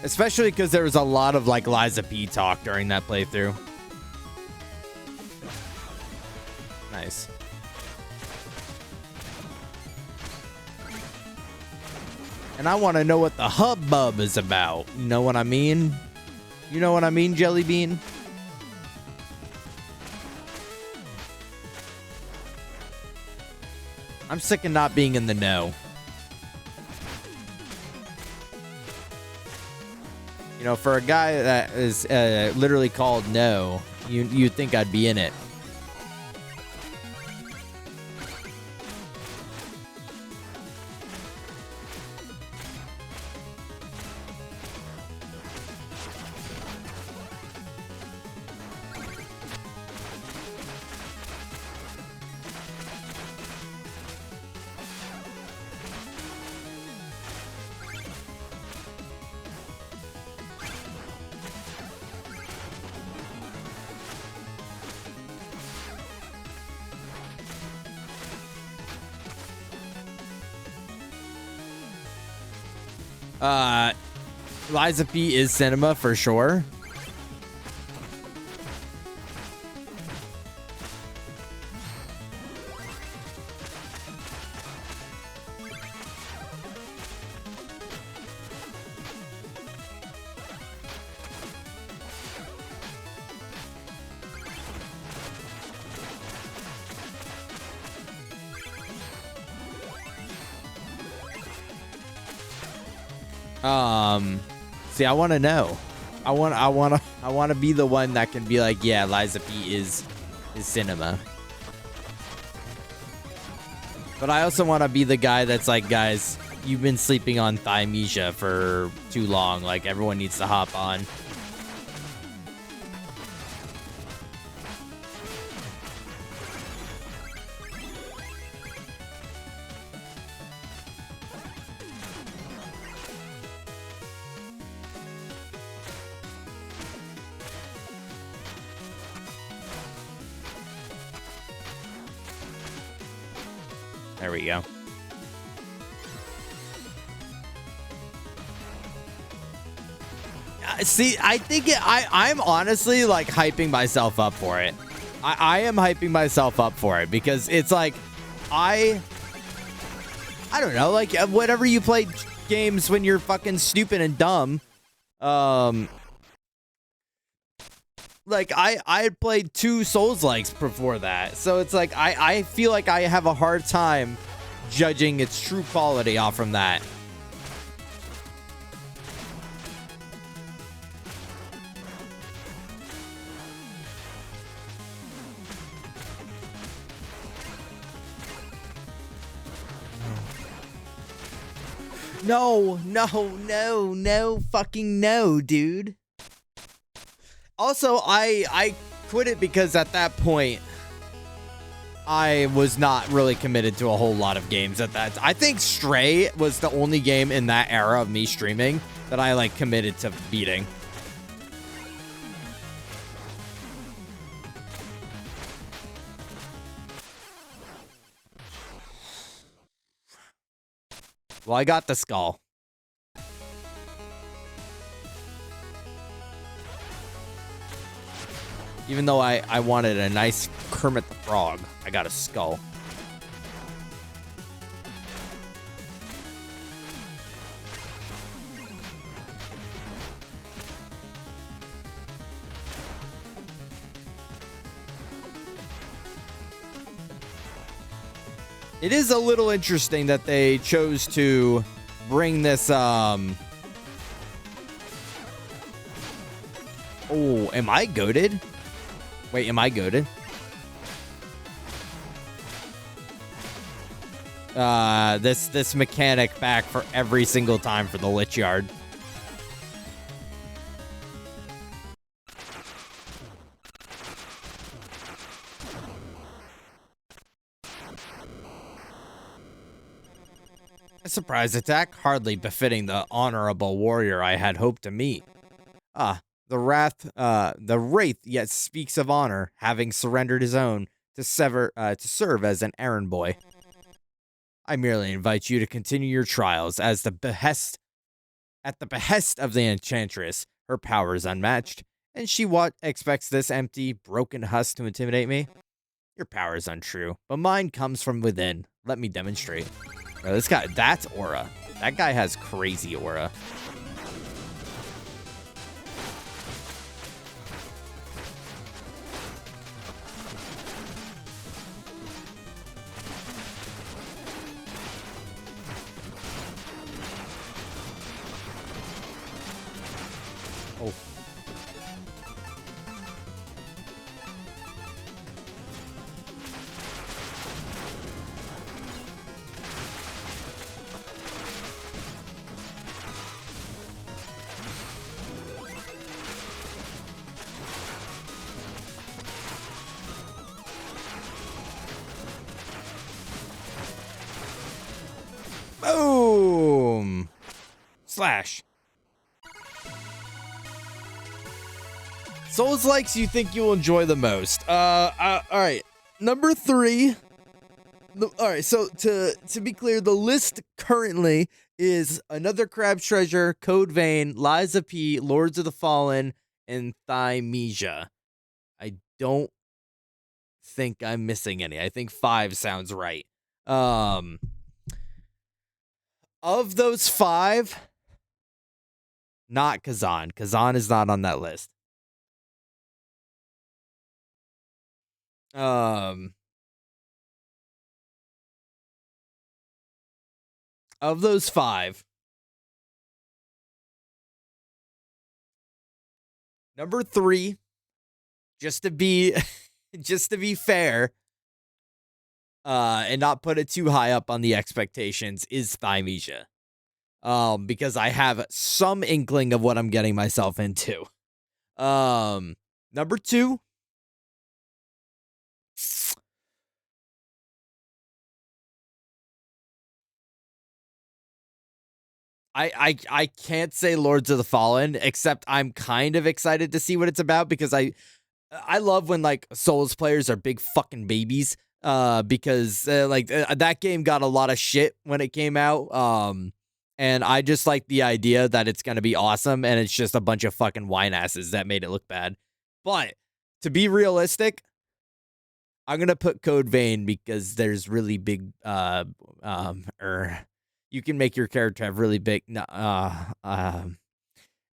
Especially because there was a lot of like Liza P talk during that playthrough. Nice. And I want to know what the hubbub is about. You know what I mean? You know what I mean, Jelly Bean? I'm sick of not being in the know. You know, for a guy that is literally called No, you'd think I'd be in it. Liza P is cinema for sure. See, I want to know. I want to be the one that can be like, yeah, Liza P is cinema. But I also want to be the guy that's like, guys, you've been sleeping on Thymisia for too long. Like, everyone needs to hop on. There we go. See, I think I'm honestly like hyping myself up for it. I am hyping myself up for it because it's like I don't know, like whenever you play games when you're fucking stupid and dumb, like I played 2 Souls-likes before that, so it's like I feel like I have a hard time judging its true quality off from that. No, fucking no, dude. Also, I quit it because at that point, I was not really committed to a whole lot of games at that. I think Stray was the only game in that era of me streaming that I like committed to beating. Well, I got the skull. Even though I wanted a nice Kermit the Frog, I got a skull. It is a little interesting that they chose to bring this, Oh, am I goated? Wait, am I goated? This mechanic back for every single time for the Lich Yard. A surprise attack, hardly befitting the honorable warrior I had hoped to meet. The wraith yet speaks of honor, having surrendered his own to serve as an errand boy. I merely invite you to continue your trials at the behest of the enchantress. Her power is unmatched, and she expects this empty, broken husk to intimidate me. Your power is untrue, but mine comes from within. Let me demonstrate. Bro, this guy, that's aura. That guy has crazy aura. Oh. Boom! Slash. Souls likes you think you'll enjoy the most. All right. Number 3. All right, so to be clear, the list currently is Another Crab's Treasure, Code Vein, Liza P, Lords of the Fallen, and Thymisia. I don't think I'm missing any. I think 5 sounds right. Of those 5, not Kazan. Kazan is not on that list. Of those 5, Number 3, just to be fair, and not put it too high up on the expectations, is Thymesia. Because I have some inkling of what I'm getting myself into. Number 2. I can't say Lords of the Fallen, except I'm kind of excited to see what it's about, because I love when like Souls players are big fucking babies. Because that game got a lot of shit when it came out. And I just like the idea that it's gonna be awesome, and it's just a bunch of fucking wine asses that made it look bad. But to be realistic, I'm gonna put Code Vein because there's really big you can make your character have really big I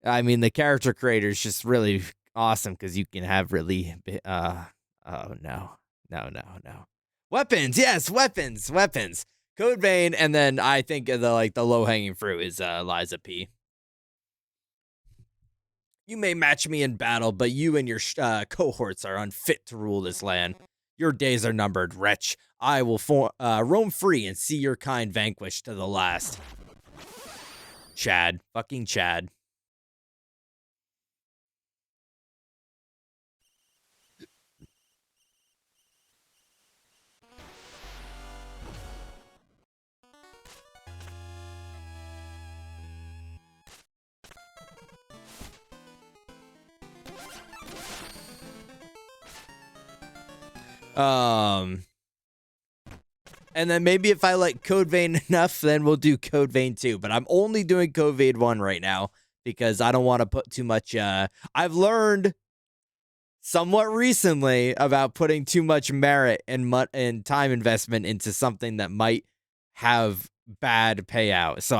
mean, the character creator is just really awesome because you can have really big oh no. Weapons, yes, weapons. Code Vein, and then I think the low-hanging fruit is Liza P. You may match me in battle, but you and your cohorts are unfit to rule this land. Your days are numbered, wretch. I will roam free and see your kind vanquished to the last. Chad. Fucking Chad. And then maybe if I like Code Vein enough, then we'll do Code Vein 2. But I'm only doing Code Vein 1 right now because I don't want to put too much. I've learned somewhat recently about putting too much merit and time investment into something that might have bad payout. So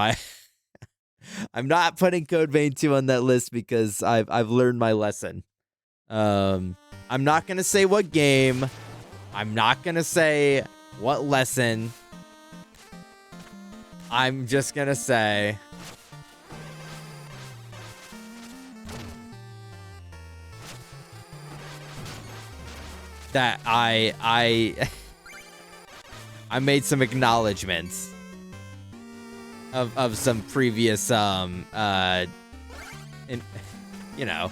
I'm not putting Code Vein 2 on that list because I've learned my lesson. I'm not gonna say what game. I'm not gonna say what lesson. I'm just gonna say that I made some acknowledgments of some previous you know.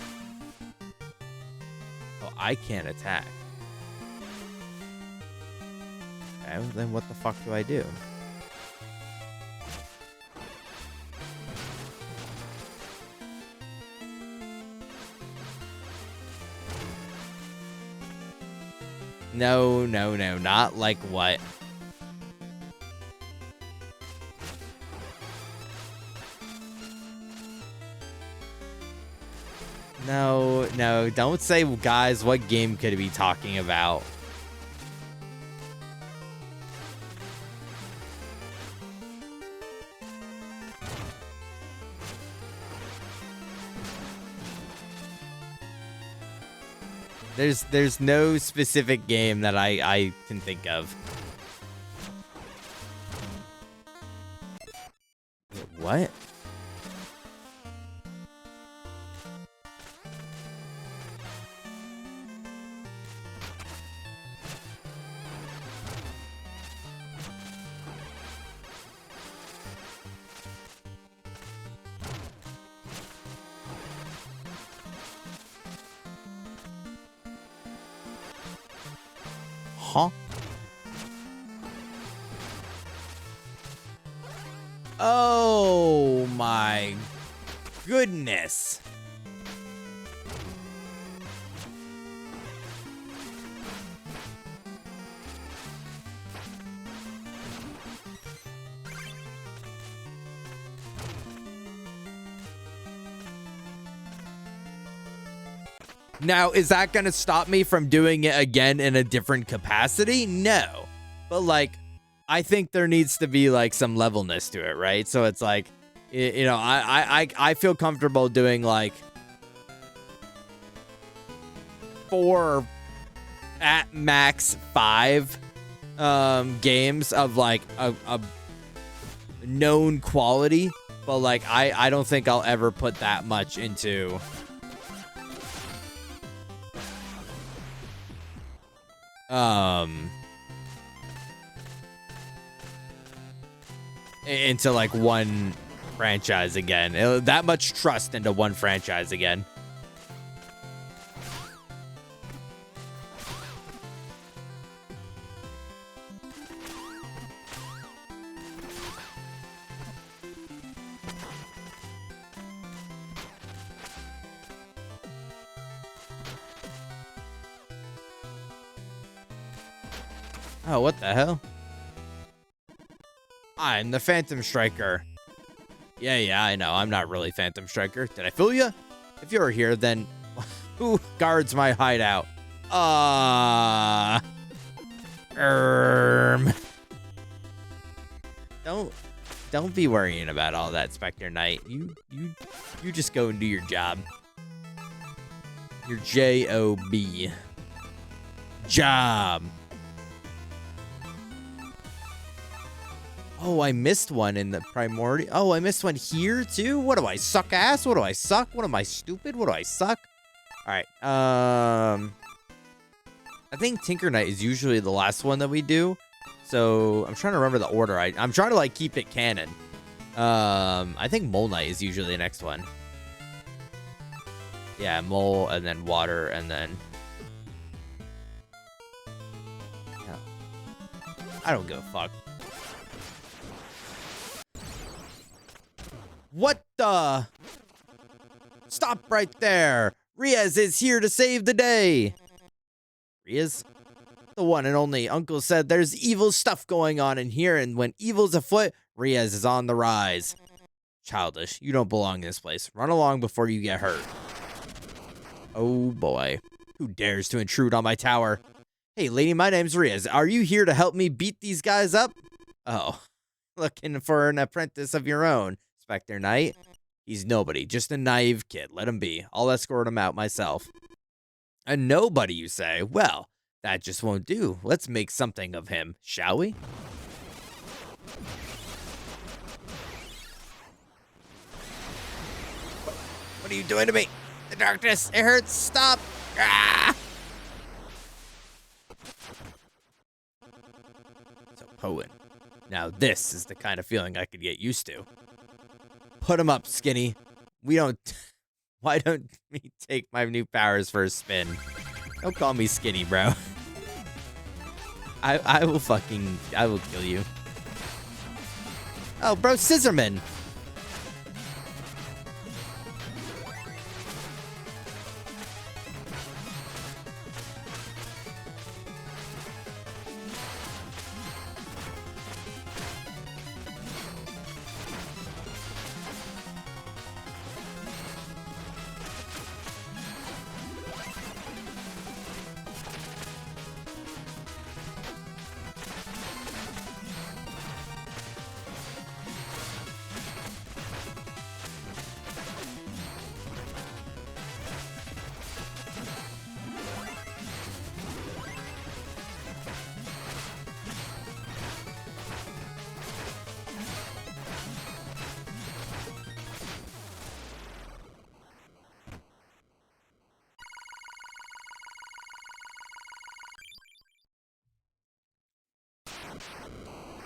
Oh, I can't attack. Okay, well, then what the fuck do I do? No, not like what? No, don't say, guys, what game could it be talking about? There's no specific game that I can think of. What? Huh? Oh my goodness. Now, is that going to stop me from doing it again in a different capacity? No. But, like, I think there needs to be, like, some levelness to it, right? So it's like, you know, I feel comfortable doing, like, 4 at max 5 games of, like, a known quality. But, like, I don't think I'll ever put that much into into like one franchise again. That much trust into one franchise again. Oh, what the hell? I'm the Phantom Striker. Yeah, I know. I'm not really Phantom Striker. Did I fool you? If you're here, then who guards my hideout? Don't be worrying about all that, Specter Knight. You just go and do your job. Your J-O-B. Job. Oh, I missed one in the primordial. Oh, I missed one here too? What do I suck ass? What do I suck? What am I stupid? What do I suck? All right. I think Tinker Knight is usually the last one that we do. So I'm trying to remember the order. I'm trying to like keep it canon. I think Mole Knight is usually the next one. Yeah, Mole and then Water and then. Yeah. I don't give a fuck. What the? Stop right there. Riaz is here to save the day. Riaz? The one and only. Uncle said there's evil stuff going on in here, and when evil's afoot, Riaz is on the rise. Childish. You don't belong in this place. Run along before you get hurt. Oh boy. Who dares to intrude on my tower? Hey lady, my name's Riaz. Are you here to help me beat these guys up? Oh. Looking for an apprentice of your own, Specter Knight. He's nobody, just a naive kid. Let him be. I'll escort him out myself. A nobody, you say? Well, that just won't do. Let's make something of him, shall we? What are you doing to me? The darkness, it hurts. Stop. Ah! So, Poen. Now this is the kind of feeling I could get used to. Put him up, Skinny. Why don't we take my new powers for a spin? Don't call me Skinny, bro. I will kill you. Oh, bro, Scissorman.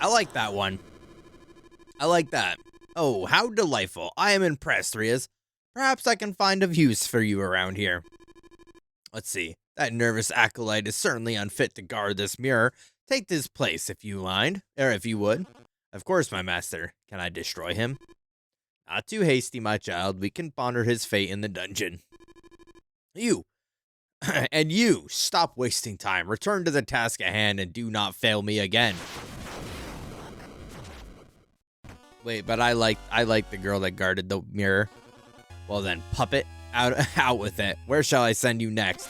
I like that one. I like that. Oh, how delightful. I am impressed, Riaz. Perhaps I can find a use for you around here. Let's see. That nervous acolyte is certainly unfit to guard this mirror. Take this place, if you mind, or if you would. Of course, my master. Can I destroy him? Not too hasty, my child. We can ponder his fate in the dungeon. You. And you. Stop wasting time. Return to the task at hand and do not fail me again. Wait, but I like the girl that guarded the mirror. Well then, puppet, out with it. Where shall I send you next?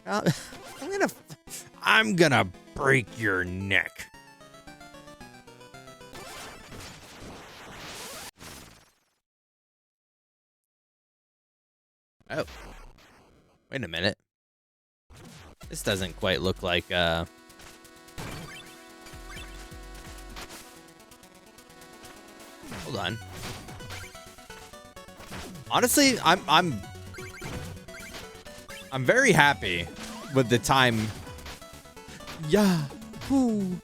I'm gonna break your neck. Oh, wait a minute. This doesn't quite look like Hold on. Honestly, I'm very happy with the time Yeah. Whoo.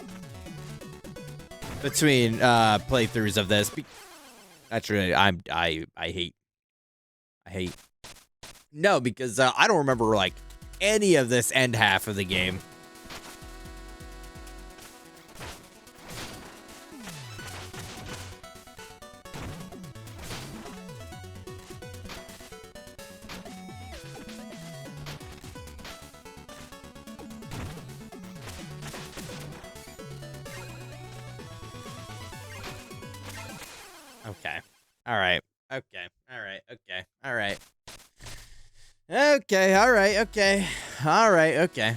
Between playthroughs of this. That's really I hate. No, because I don't remember like any of this end half of the game. Okay. All right. Okay. All right. Okay. All right. Okay. All right. Okay. All right. Okay.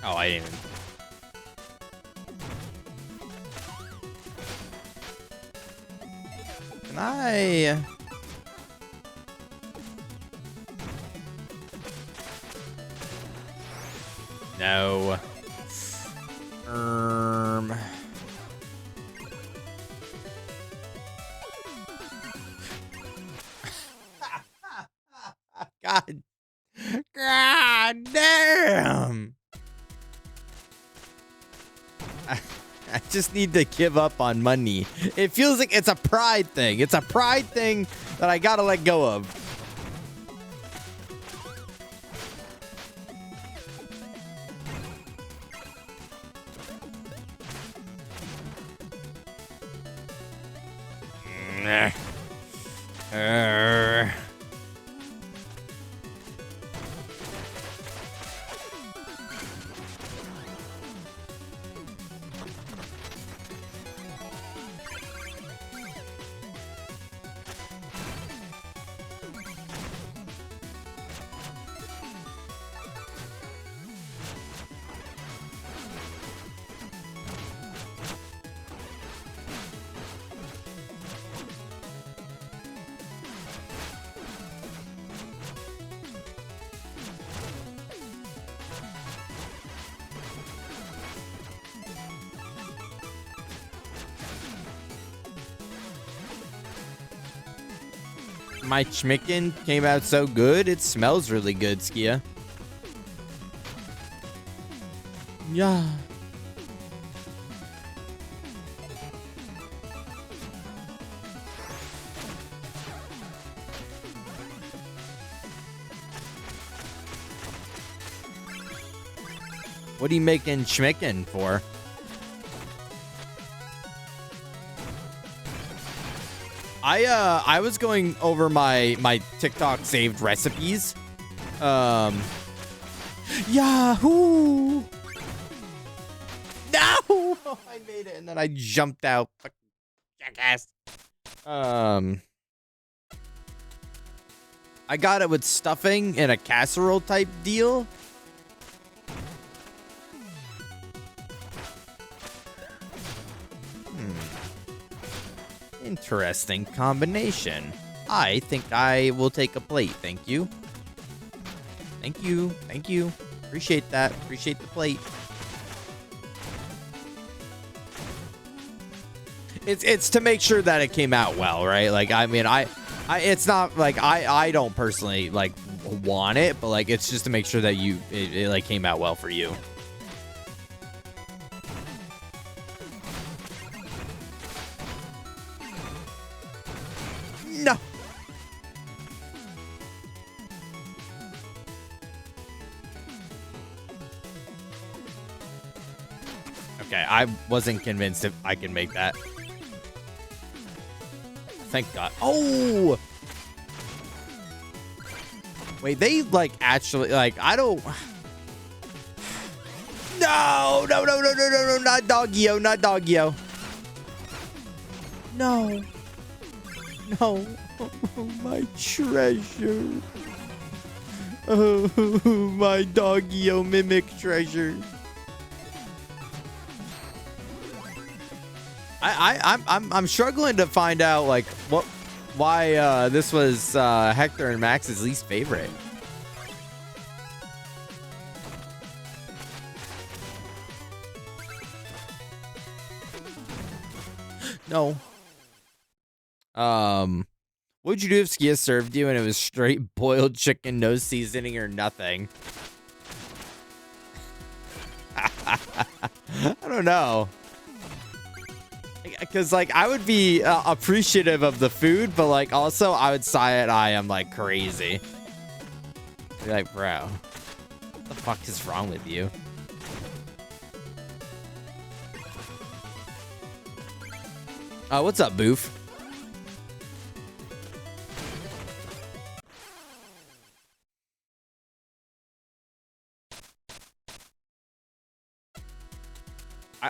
Oh, I didn't even. Can I? No. God. God damn. I just need to give up on money. It feels like it's a pride thing. It's a pride thing that I gotta let go of. My chmicken came out so good. It smells really good, Skia. Yeah. What are you making chmicken for? I was going over my TikTok saved recipes. Yahoo! No! I made it and then I jumped out. Fuck, jackass. I got it with stuffing in a casserole type deal. Interesting combination. I think I will take a plate. Thank you. Thank you. Thank you. Appreciate that. Appreciate the plate. It's to make sure that it came out well, right? Like, I mean, it's not like I don't personally like want it, but like it's just to make sure that it like came out well for you. No. Okay, I wasn't convinced if I can make that. Thank God. Oh! Wait, they like actually like I don't. No, no, no, no, no, no, no, not Doggio, not Doggio. No. No. Oh, my treasure. Oh, my Doggio mimic treasure. I'm struggling to find out like why this was Hector and Max's least favorite. No. What would you do if Skia served you and it was straight boiled chicken, no seasoning or nothing? I don't know. Because, like, I would be appreciative of the food, but, like, also I would side eye him like crazy. Be like, bro, what the fuck is wrong with you? What's up, Boof?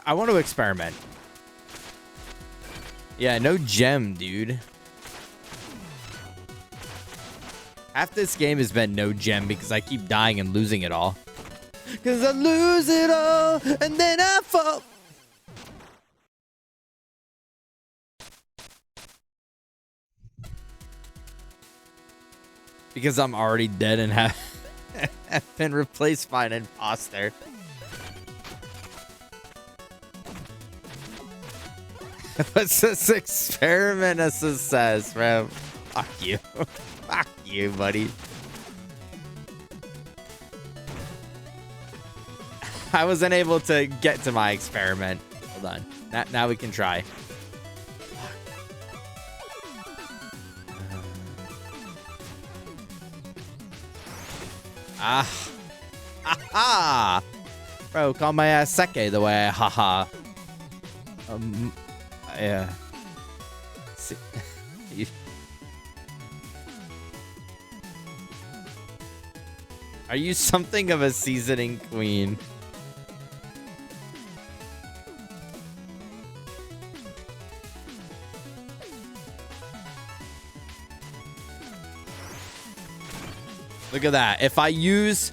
I want to experiment. Yeah, no gem, dude. Half this game has been no gem because I keep dying and losing it all. Because I lose it all and then I fall. Because I'm already dead and have been replaced by an imposter. What's this experiment a success, bro? Fuck you. Fuck you, buddy. I wasn't able to get to my experiment. Hold on. Now we can try. Aha! Bro, call my ass Seke the way I haha. Yeah. Are you something of a seasoning queen? Look at that. If I use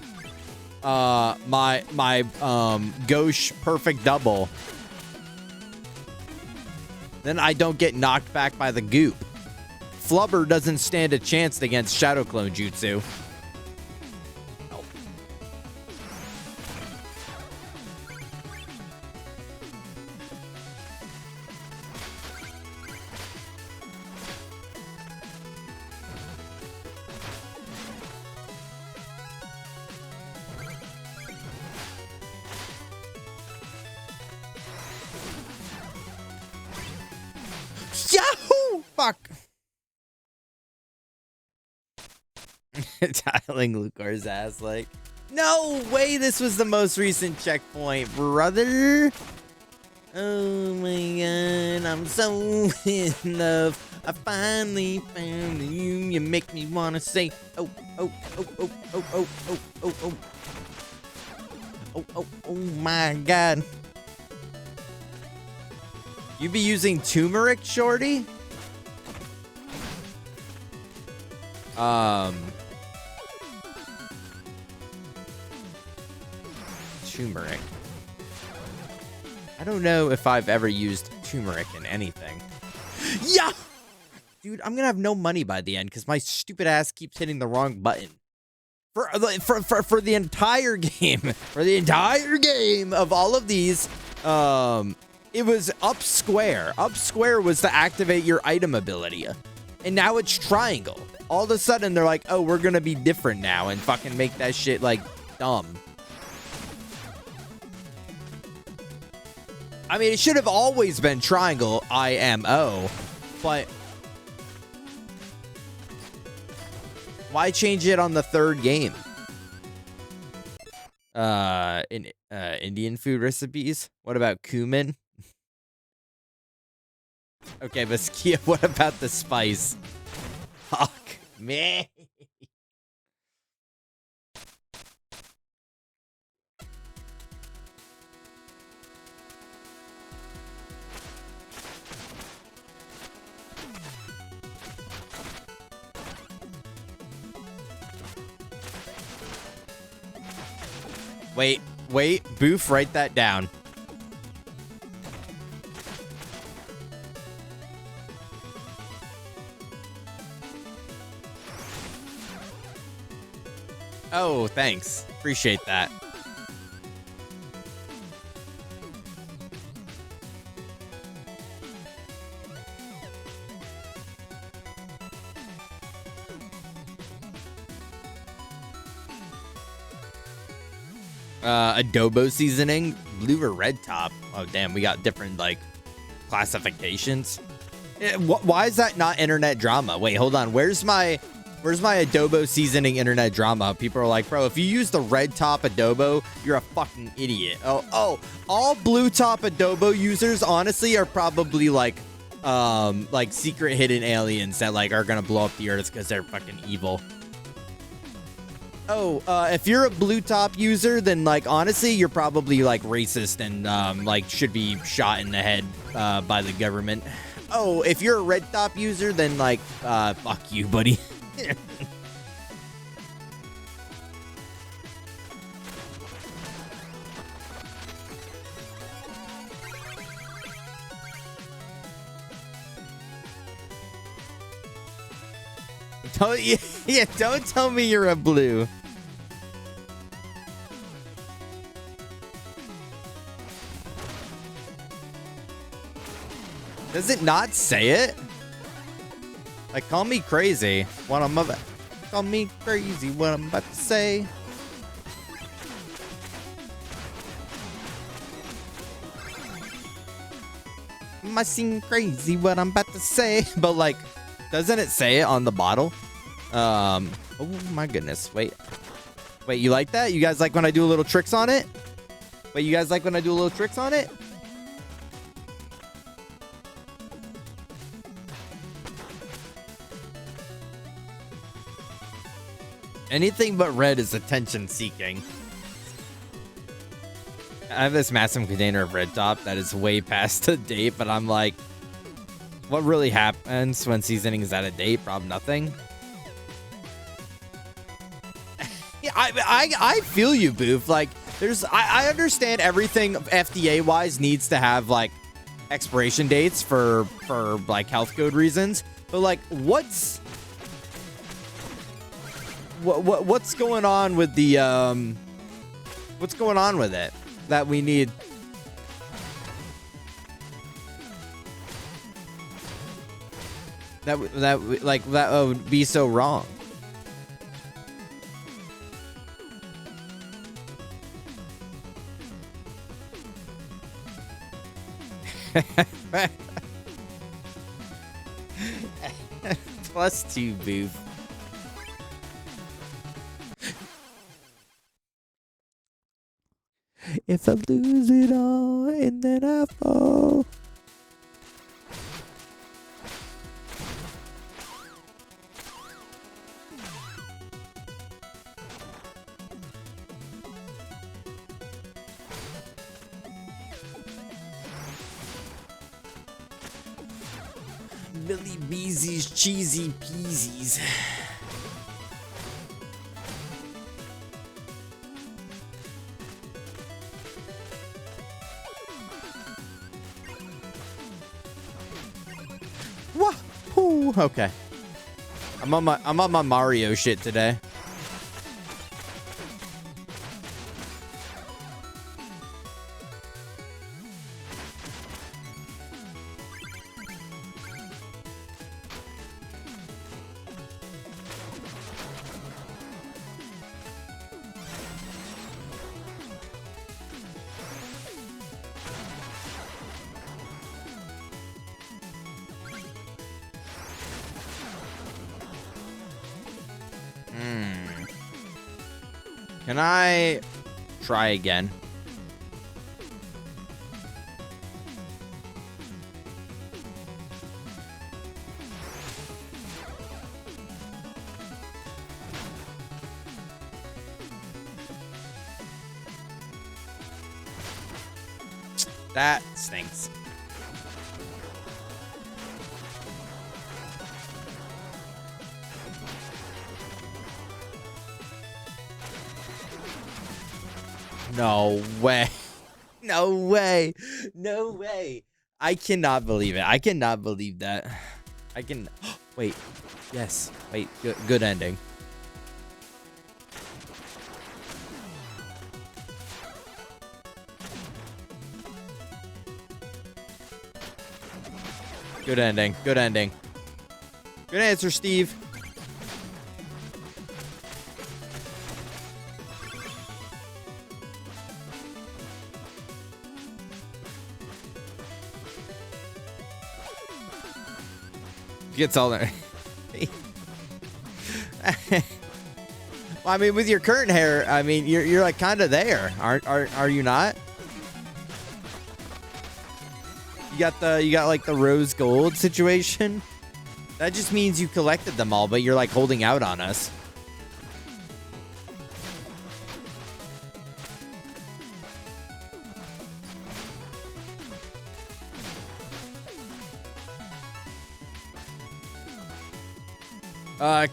my gauche perfect double, then I don't get knocked back by the goop. Flubber doesn't stand a chance against Shadow Clone Jutsu. Oh. Yahoo! Fuck. Tiling Lucar's ass like, no way this was the most recent checkpoint, brother. Oh my god, I'm so in love. I finally found you. You make me wanna say, oh, oh, oh, oh, oh, oh, oh, oh, oh. Oh, oh, oh my god. You be using turmeric, shorty? Turmeric. I don't know if I've ever used turmeric in anything. Yeah! Dude, I'm gonna have no money by the end because my stupid ass keeps hitting the wrong button. For the entire game. For the entire game of all of these, it was up square. Up square was to activate your item ability. And now it's triangle. All of a sudden, they're like, oh, we're gonna be different now and fucking make that shit, like, dumb. I mean, it should have always been triangle, IMO, but why change it on the third game? Indian food recipes? What about cumin? Okay, but Skia, what about the spice? Fuck me. Wait, Boof, write that down. Oh, thanks. Appreciate that. Adobo seasoning, blue or red top. Oh damn, we got different like classifications. Why is that not internet drama? Wait, hold on. Where's my adobo seasoning internet drama? People are like, bro, if you use the red top adobo, you're a fucking idiot. Oh, all blue top adobo users honestly are probably like secret hidden aliens that like are gonna blow up the earth because they're fucking evil. Oh, if you're a blue top user, then like honestly, you're probably like racist and like should be shot in the head by the government. Oh, if you're a red top user, then like fuck you, buddy. Don't tell me you're a blue. Does it not say it? Like, call me crazy. Call me crazy. What I'm about to say. Might seem crazy what I'm about to say, but like, doesn't it say it on the bottle? Oh my goodness. Wait, you like that? You guys like when I do a little tricks on it? Wait, you guys like when I do a little tricks on it? Anything but red is attention seeking. I have this massive container of red top that is way past the date, but I'm like, what really happens when seasoning is out of date? Probably nothing. Yeah, I feel you, Boof. Like, I understand everything FDA wise needs to have like expiration dates for like health code reasons, but like, what's going on with the what's going on with it that we need? That would be so wrong. +2 boof. If I lose it all and then I fall. Billy Beezy's cheesy peasies. Wahoo! Okay. I'm on my Mario shit today. Can I try again? That stinks. No way. No way. No way. I cannot believe it. I cannot believe that. I can... Wait. Yes. Wait. Good ending. Good ending. Good ending. Good answer, Steve. Gets all there. Well, I mean, with your current hair, I mean, you're like kind of there, are you not? You got like the rose gold situation. That just means you collected them all, but you're like holding out on us.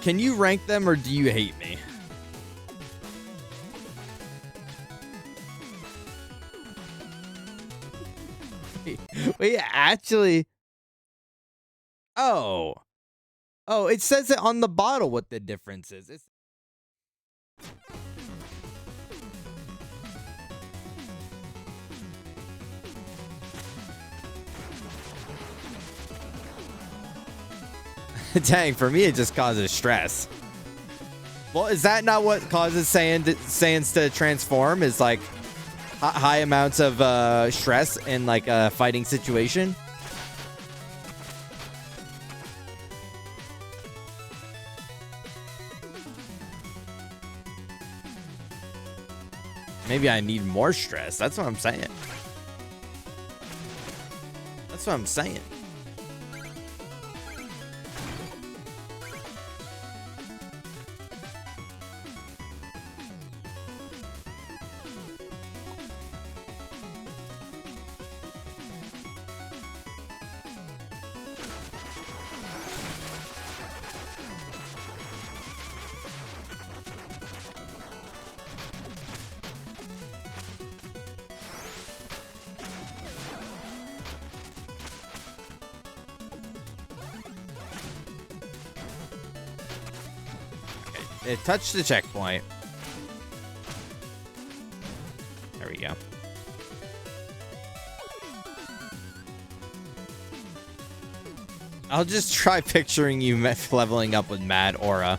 Can you rank them or do you hate me? Wait, actually. Oh, it says it on the bottle what the difference is. It's dang, for me, it just causes stress. Well, is that not what causes Saiyans to transform? Is like high amounts of stress in like a fighting situation? Maybe I need more stress. That's what I'm saying. That's what I'm saying. It touched the checkpoint. There we go. I'll just try picturing you leveling up with mad aura.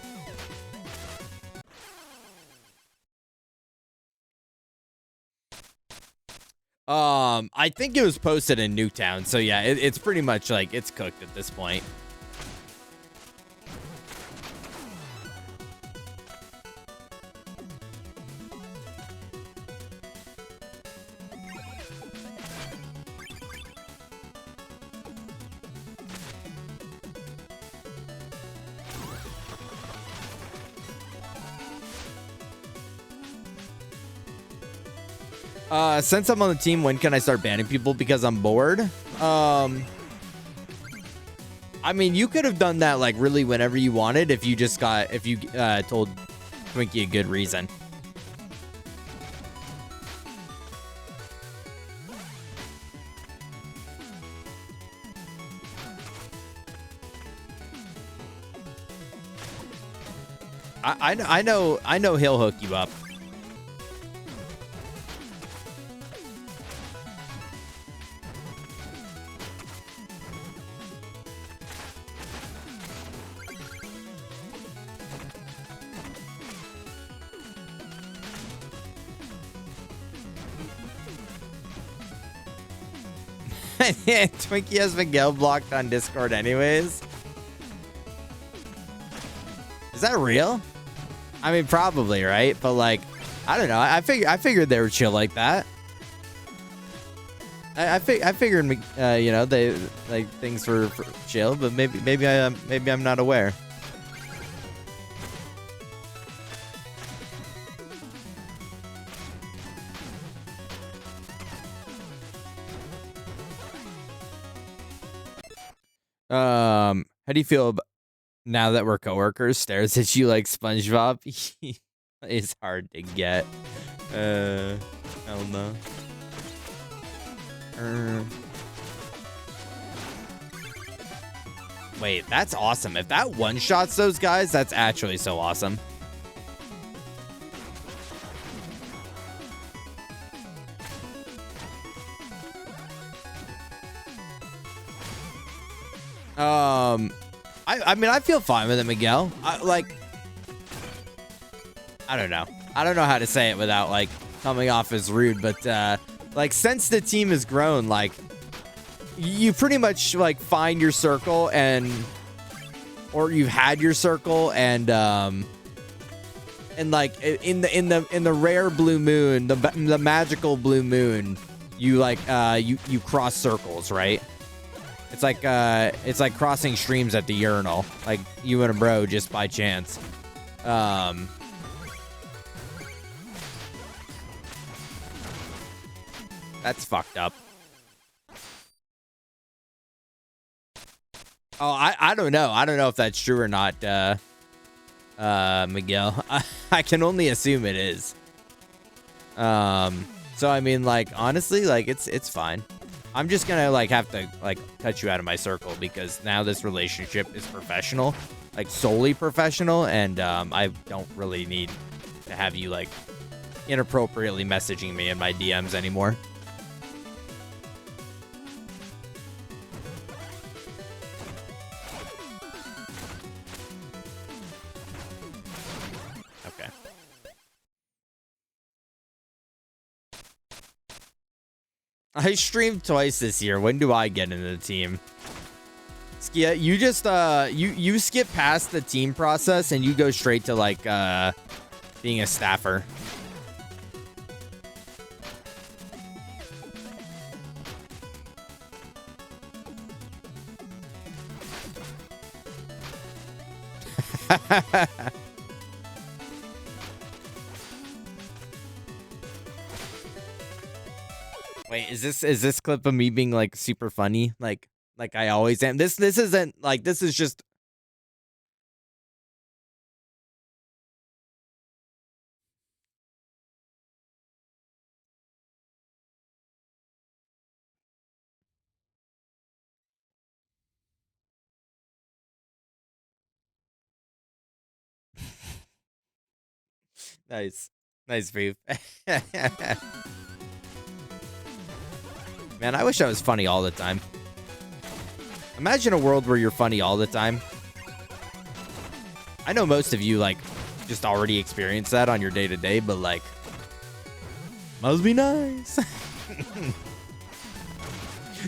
I think it was posted in Newtown, so yeah, it's pretty much like it's cooked at this point. Since I'm on the team, when can I start banning people because I'm bored? I mean, you could have done that like really whenever you wanted if you just told Twinkie a good reason. I know he'll hook you up. Twinkie has Miguel blocked on Discord anyways. Is that real? I mean, probably, right? But like, I don't know. I figured they were chill like that. I figured, you know, they like things were chill, but maybe I'm not aware. How do you feel now that we're coworkers? Stares at you like SpongeBob. It's hard to get. Hell no. Wait, that's awesome. If that one-shots those guys, that's actually so awesome. I mean, I feel fine with it, Miguel. I don't know. I don't know how to say it without, like, coming off as rude, but, like, since the team has grown, like, you pretty much, like, find your circle and or you've had your circle, and like in the rare blue moon, the magical blue moon, you like you cross circles, right? It's like crossing streams at the urinal, like you and a bro just by chance. That's fucked up. Oh, I don't know. I don't know if that's true or not, Miguel. I can only assume it is. So I mean, like, honestly, like it's fine. I'm just gonna like have to like cut you out of my circle because now this relationship is professional, like solely professional, and I don't really need to have you like inappropriately messaging me in my DMs anymore. Okay. I streamed twice this year. When do I get into the team? Skia, you just you skip past the team process and you go straight to like being a staffer. Wait, is this clip of me being like super funny? Like I always am. This isn't like, this is just nice. Nice, Beef. Man, I wish I was funny all the time. Imagine a world where you're funny all the time. I know most of you, like, just already experience that on your day-to-day, but, like, must be nice.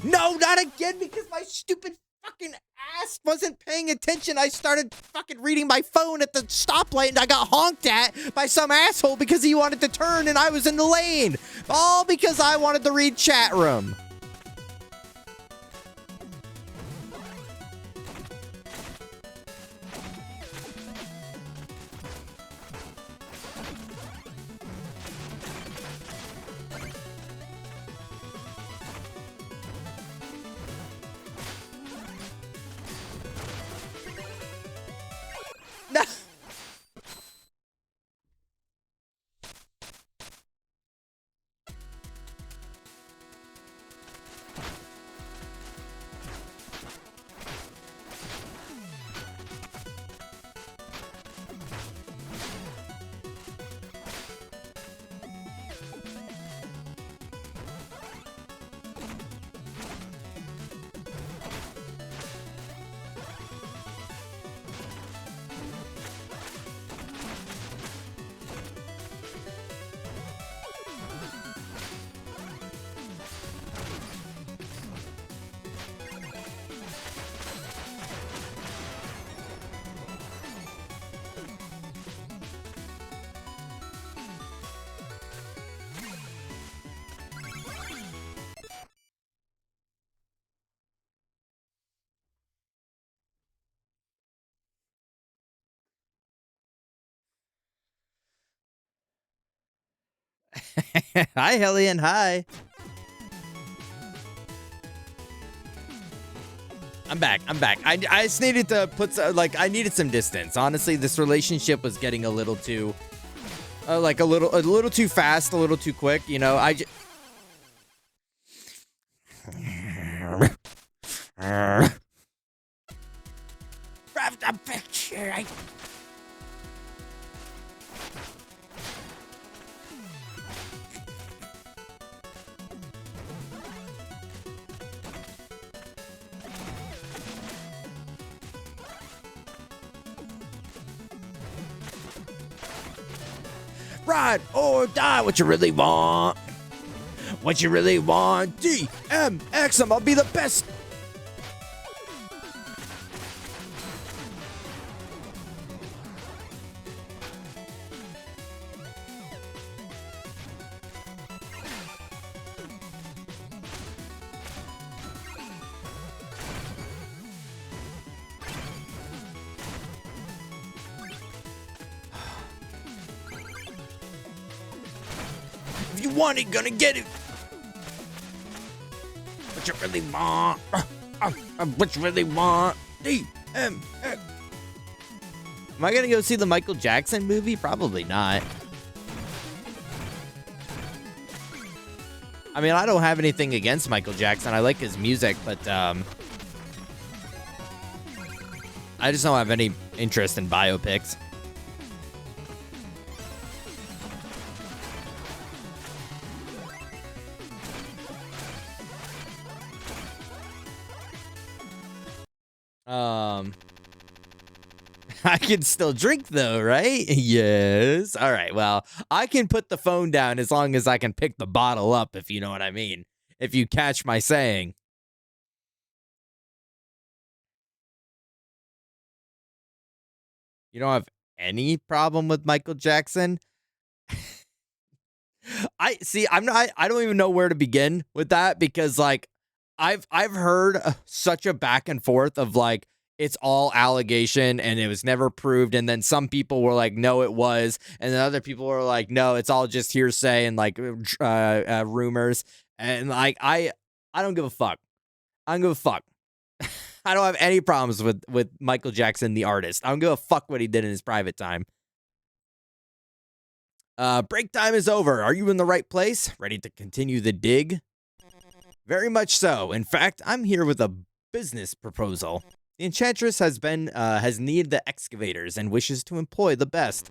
No, not again, because my stupid fucking ass wasn't paying attention. I started fucking reading my phone at the stoplight, and I got honked at by some asshole because he wanted to turn, and I was in the lane. All because I wanted to read chat room. No. Hi, Hellion. Hi. I'm back. I just needed to put like, I needed some distance. Honestly, this relationship was getting a little too like a little too fast, a little too quick, you know. I just grab the picture. Ride or die, what you really want? What you really want? DMX, I'll be the best. If you want it, gonna get it. What you really want? What you really want? DMX. Am I gonna go see the Michael Jackson movie? Probably not. I mean, I don't have anything against Michael Jackson. I like his music, but I just don't have any interest in biopics. I can still drink though, right? Yes. All right. Well, I can put the phone down as long as I can pick the bottle up, if you know what I mean. If you catch my saying. You don't have any problem with Michael Jackson? I see. I don't even know where to begin with that because like I've heard such a back and forth of like it's all allegation and it was never proved, and then some people were like no it was, and then other people were like no it's all just hearsay and like rumors, and like I don't give a fuck. I don't give a fuck. I don't have any problems with Michael Jackson the artist. I don't give a fuck what he did in his private time. Break time is over. Are you in the right place? Ready to continue the dig? Very much so. In fact, I'm here with a business proposal. The enchantress has needed the excavators and wishes to employ the best.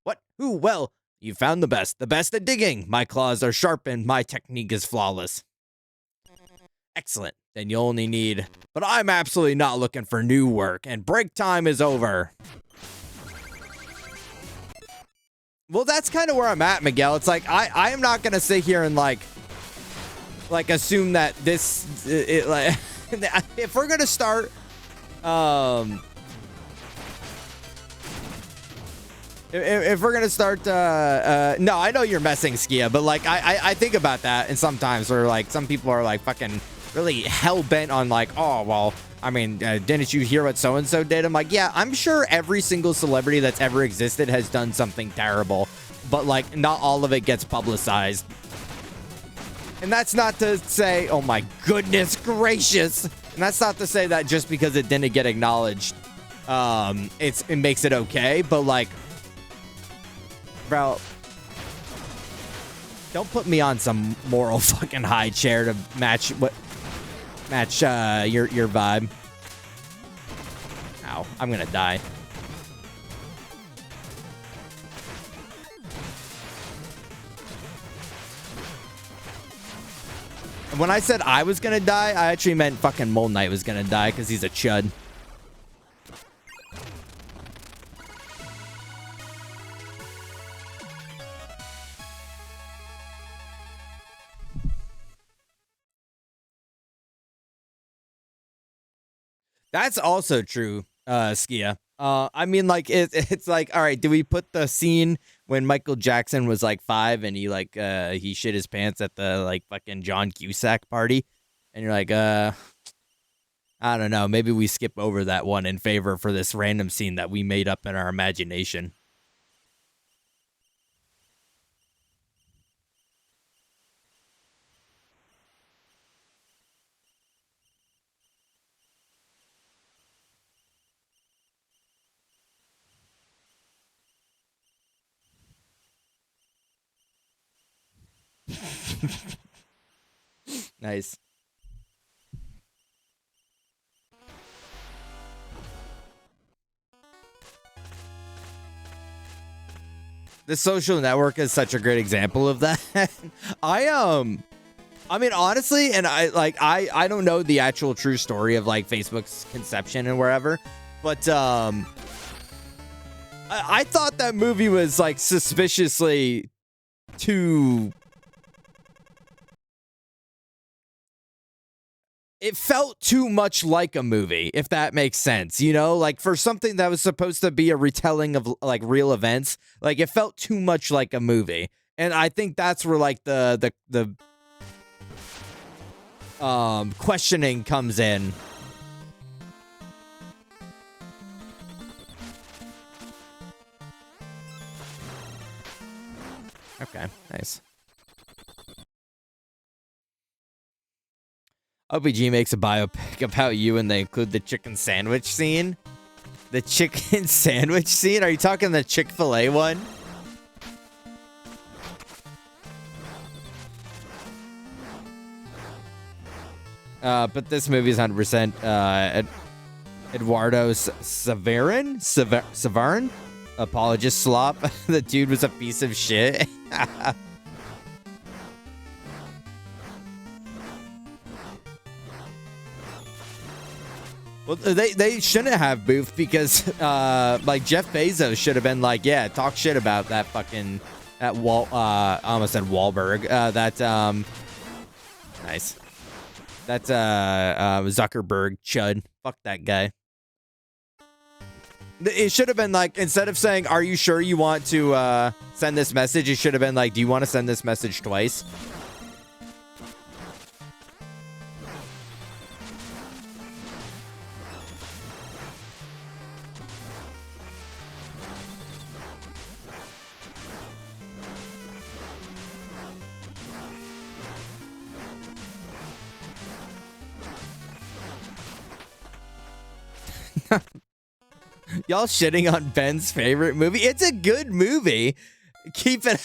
What? Who? Well, you found the best at digging. My claws are sharpened. My technique is flawless. Excellent. Then you only need... But I'm absolutely not looking for new work, and break time is over. Well, that's kind of where I'm at, Miguel. It's like, I am not going to sit here and, like assume that this... like, if we're going to start... If we're going to start... no, I know you're messing, Skia, but, like, I think about that, and sometimes where, like, some people are, like, fucking really hell-bent on, like, oh, well... I mean, didn't you hear what so-and-so did? I'm like, yeah, I'm sure every single celebrity that's ever existed has done something terrible. But, like, not all of it gets publicized. And that's not to say, oh my goodness gracious. And that's not to say that just because it didn't get acknowledged, it makes it okay. But, like, bro, don't put me on some moral fucking high chair to match your vibe. Ow, I'm gonna die. And when I said I was gonna die, I actually meant fucking Mole Knight was gonna die because he's a chud. That's also true, Skia. I mean, like, it's like, all right, do we put the scene when Michael Jackson was, like, 5 and he shit his pants at the, like, fucking John Cusack party? And you're like, I don't know, maybe we skip over that one in favor for this random scene that we made up in our imagination. Nice. The Social Network is such a great example of that. I mean, honestly, and I don't know the actual true story of like Facebook's conception and wherever, but I thought that movie was like suspiciously too... It felt too much like a movie, if that makes sense, you know? Like, for something that was supposed to be a retelling of, like, real events, like, it felt too much like a movie. And I think that's where, like, the questioning comes in. Okay, nice. OPG makes a biopic about you and they include the chicken sandwich scene. The chicken sandwich scene? Are you talking the Chick-fil-A one? But this movie is 100% Eduardo Savarn? Apologist slop. The dude was a piece of shit. Well, they shouldn't have boofed because, like, Jeff Bezos should have been like, yeah, talk shit about that fucking, I almost said Wahlberg, nice. That's, Zuckerberg chud. Fuck that guy. It should have been like, instead of saying, are you sure you want to, send this message? It should have been like, do you want to send this message twice? Y'all shitting on Ben's favorite movie? It's a good movie. Keep it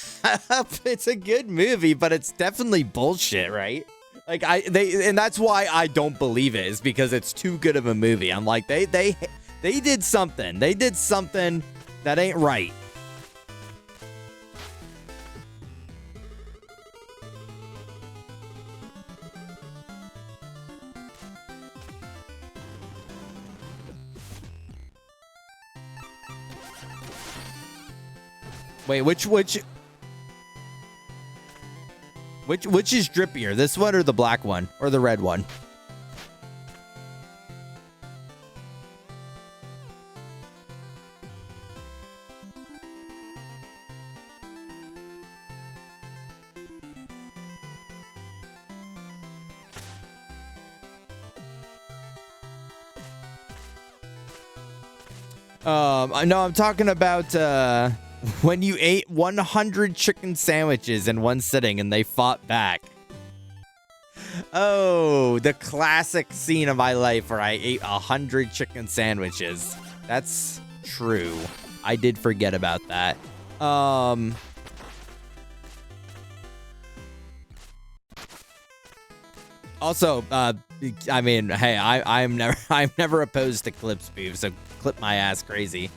up. It's a good movie, but it's definitely bullshit, right? Like and that's why I don't believe it, is because it's too good of a movie. I'm like, they did something. They did something that ain't right. Wait, which is drippier? This one or the black one? Or the red one? I know I'm talking about when you ate 100 chicken sandwiches in one sitting and they fought back. Oh, the classic scene of my life where I ate 100 chicken sandwiches. That's true. I did forget about that. Also, I mean, hey, I'm never opposed to clip spoof, so clip my ass crazy.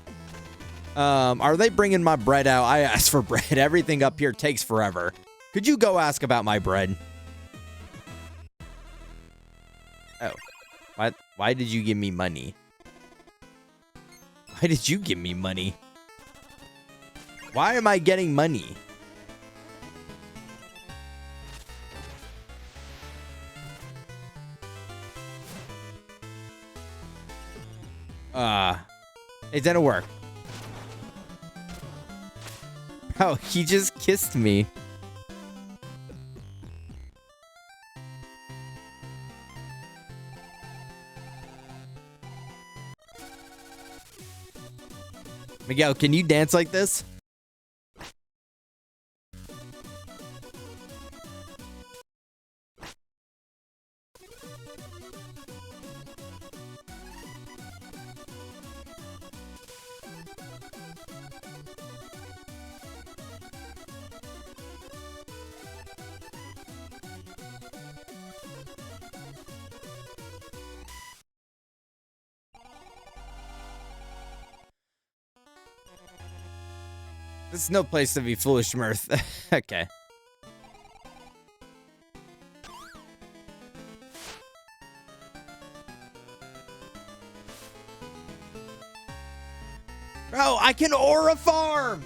Are they bringing my bread out? I asked for bread. Everything up here takes forever. Could you go ask about my bread? Oh. Why did you give me money? Why did you give me money? Why am I getting money? It didn't work. Oh, he just kissed me. Miguel, can you dance like this? This is no place to be foolish, Mirth. Okay. Bro, I can aura farm!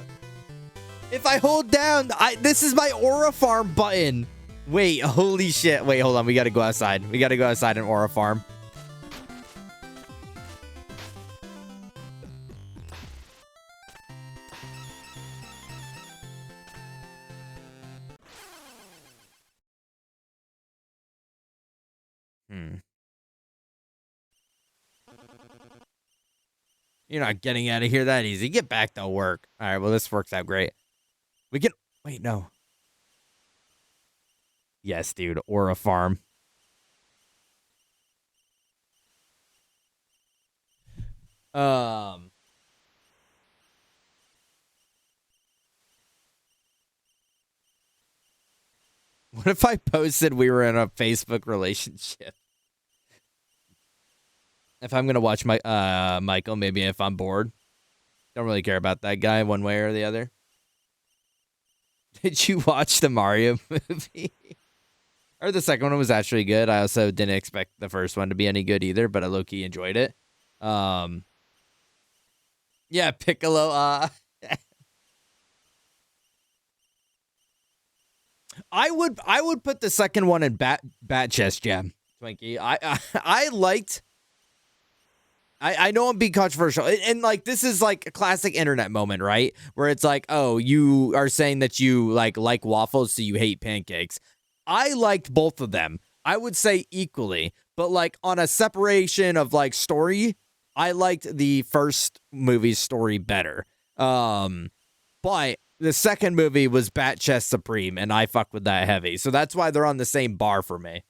If I hold down, this is my aura farm button. Wait, holy shit. Wait, hold on. We gotta go outside. We gotta go outside and aura farm. You're not getting out of here that easy. Get back to work. All right, well, this works out great. We can... Wait, no. Yes, dude. Aura farm. Um, what if I posted we were in a Facebook relationship? If I'm gonna watch my Michael, maybe if I'm bored. Don't really care about that guy one way or the other. Did you watch the Mario movie? Or the second one was actually good. I also didn't expect the first one to be any good either, but I low-key enjoyed it. Yeah, Piccolo. I would put the second one in bat chest jam, Twinkie. I liked. I know I'm being controversial, and like this is like a classic internet moment, right? Where it's like, oh, you are saying that you like waffles, so you hate pancakes. I liked both of them. I would say equally, but like on a separation of like story, I liked the first movie's story better. But the second movie was Bat Chest Supreme, and I fuck with that heavy. So that's why they're on the same bar for me.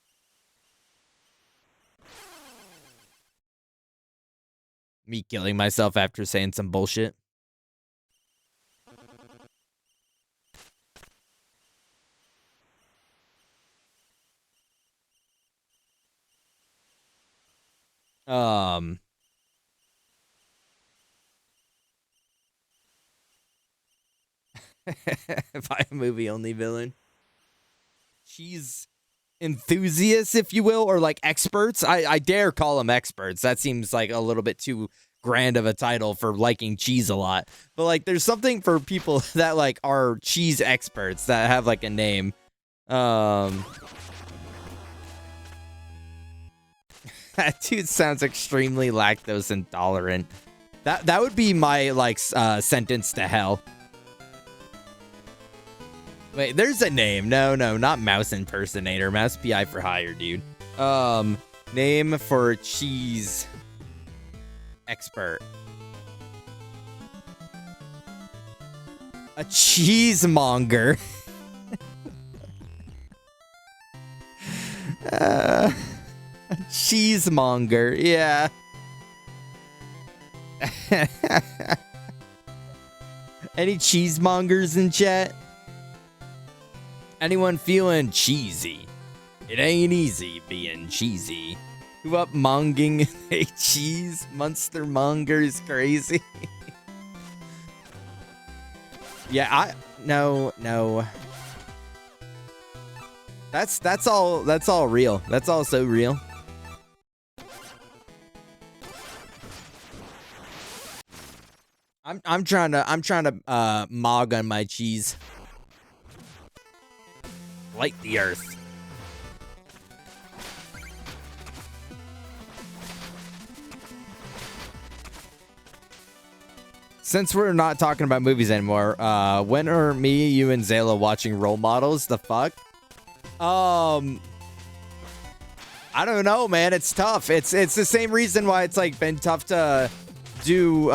Me killing myself after saying some bullshit. By a movie only villain. Cheese enthusiasts, if you will, or like experts. I dare call them experts. That seems like a little bit too grand of a title for liking cheese a lot. But like there's something for people that like are cheese experts that have like a name. That dude sounds extremely lactose intolerant. That would be my like sentence to hell. Wait, there's a name. No, not mouse impersonator. Mouse PI for hire, dude. Name for cheese expert. A cheesemonger. A cheesemonger, yeah. Any cheesemongers in chat? Anyone feeling cheesy? It ain't easy being cheesy. Who up monging a cheese? Monster monger is crazy. Yeah, no. That's all real. That's all so real. I'm trying to mog on my cheese. Light the earth. Since we're not talking about movies anymore, when are me, you, and Zayla watching Role Models? The fuck? I don't know, man. It's tough. It's the same reason why it's like been tough to do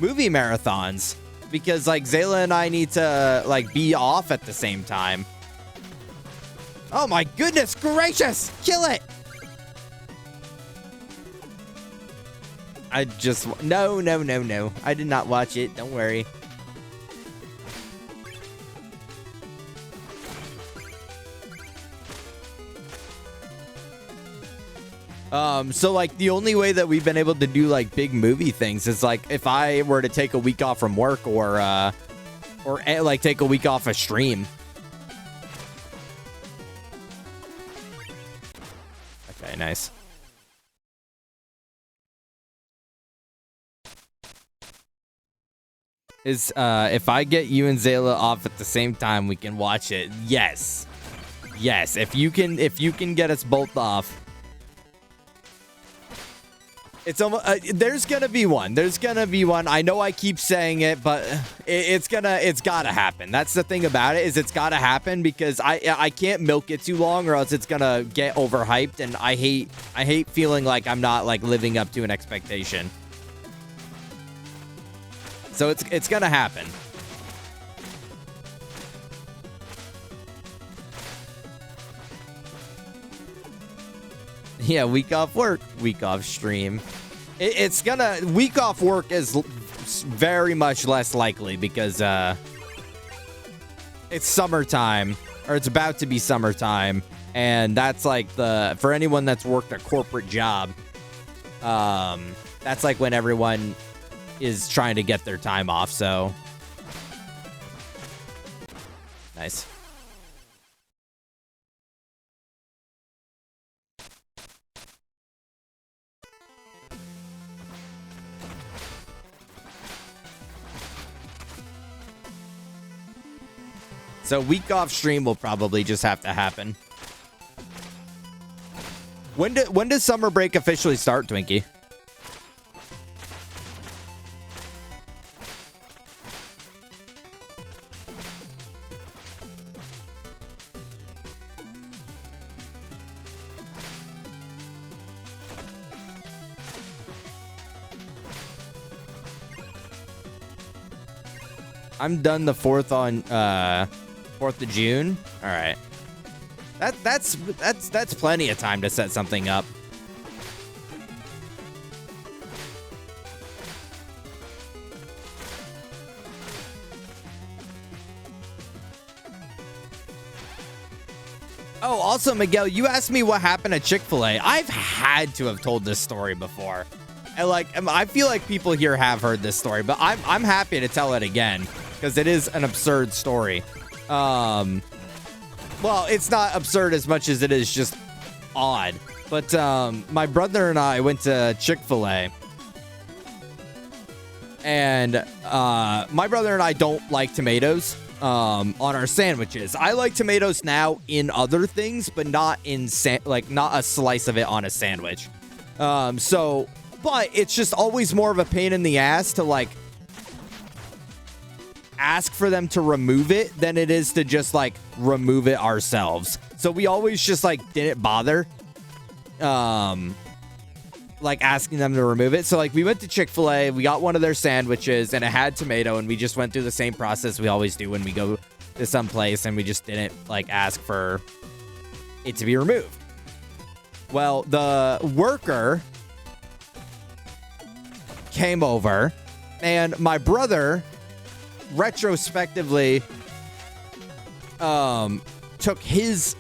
movie marathons. Because, like, Zayla and I need to, like, be off at the same time. Oh, my goodness gracious! Kill it! I just... No. I did not watch it. Don't worry. So, like, the only way that we've been able to do, like, big movie things is, like, if I were to take a week off from work or like, take a week off a stream. Okay, nice. If I get you and Zayla off at the same time, we can watch it. Yes. If you can get us both off. It's almost, there's gonna be one. I know I keep saying it, but it's gotta happen. That's the thing about it, is it's gotta happen, because I can't milk it too long, or else it's gonna get overhyped, and I hate feeling like I'm not like living up to an expectation. So it's gonna happen. Yeah, week off work, week off stream. It's gonna week off work is very much less likely because it's summertime, or it's about to be summertime, and that's like for anyone that's worked a corporate job, that's like when everyone is trying to get their time off. So nice. So week off stream will probably just have to happen. When does summer break officially start, Twinkie? I'm done the 4th on 4th of June. All right. That's plenty of time to set something up. Oh, also, Miguel, you asked me what happened at Chick-fil-A. I've had to have told this story before. And I feel like people here have heard this story, but I'm happy to tell it again because it is an absurd story. Well, it's not absurd as much as it is just odd. But my brother and I went to Chick-fil-A. And my brother and I don't like tomatoes on our sandwiches. I like tomatoes now in other things, but not in not a slice of it on a sandwich. But it's just always more of a pain in the ass to ask for them to remove it than it is to just remove it ourselves. So we always just didn't bother asking them to remove it. So we went to Chick-fil-A, we got one of their sandwiches and it had tomato, and we just went through the same process we always do when we go to some place, and we just didn't ask for it to be removed. Well, the worker came over, and my brother retrospectively took his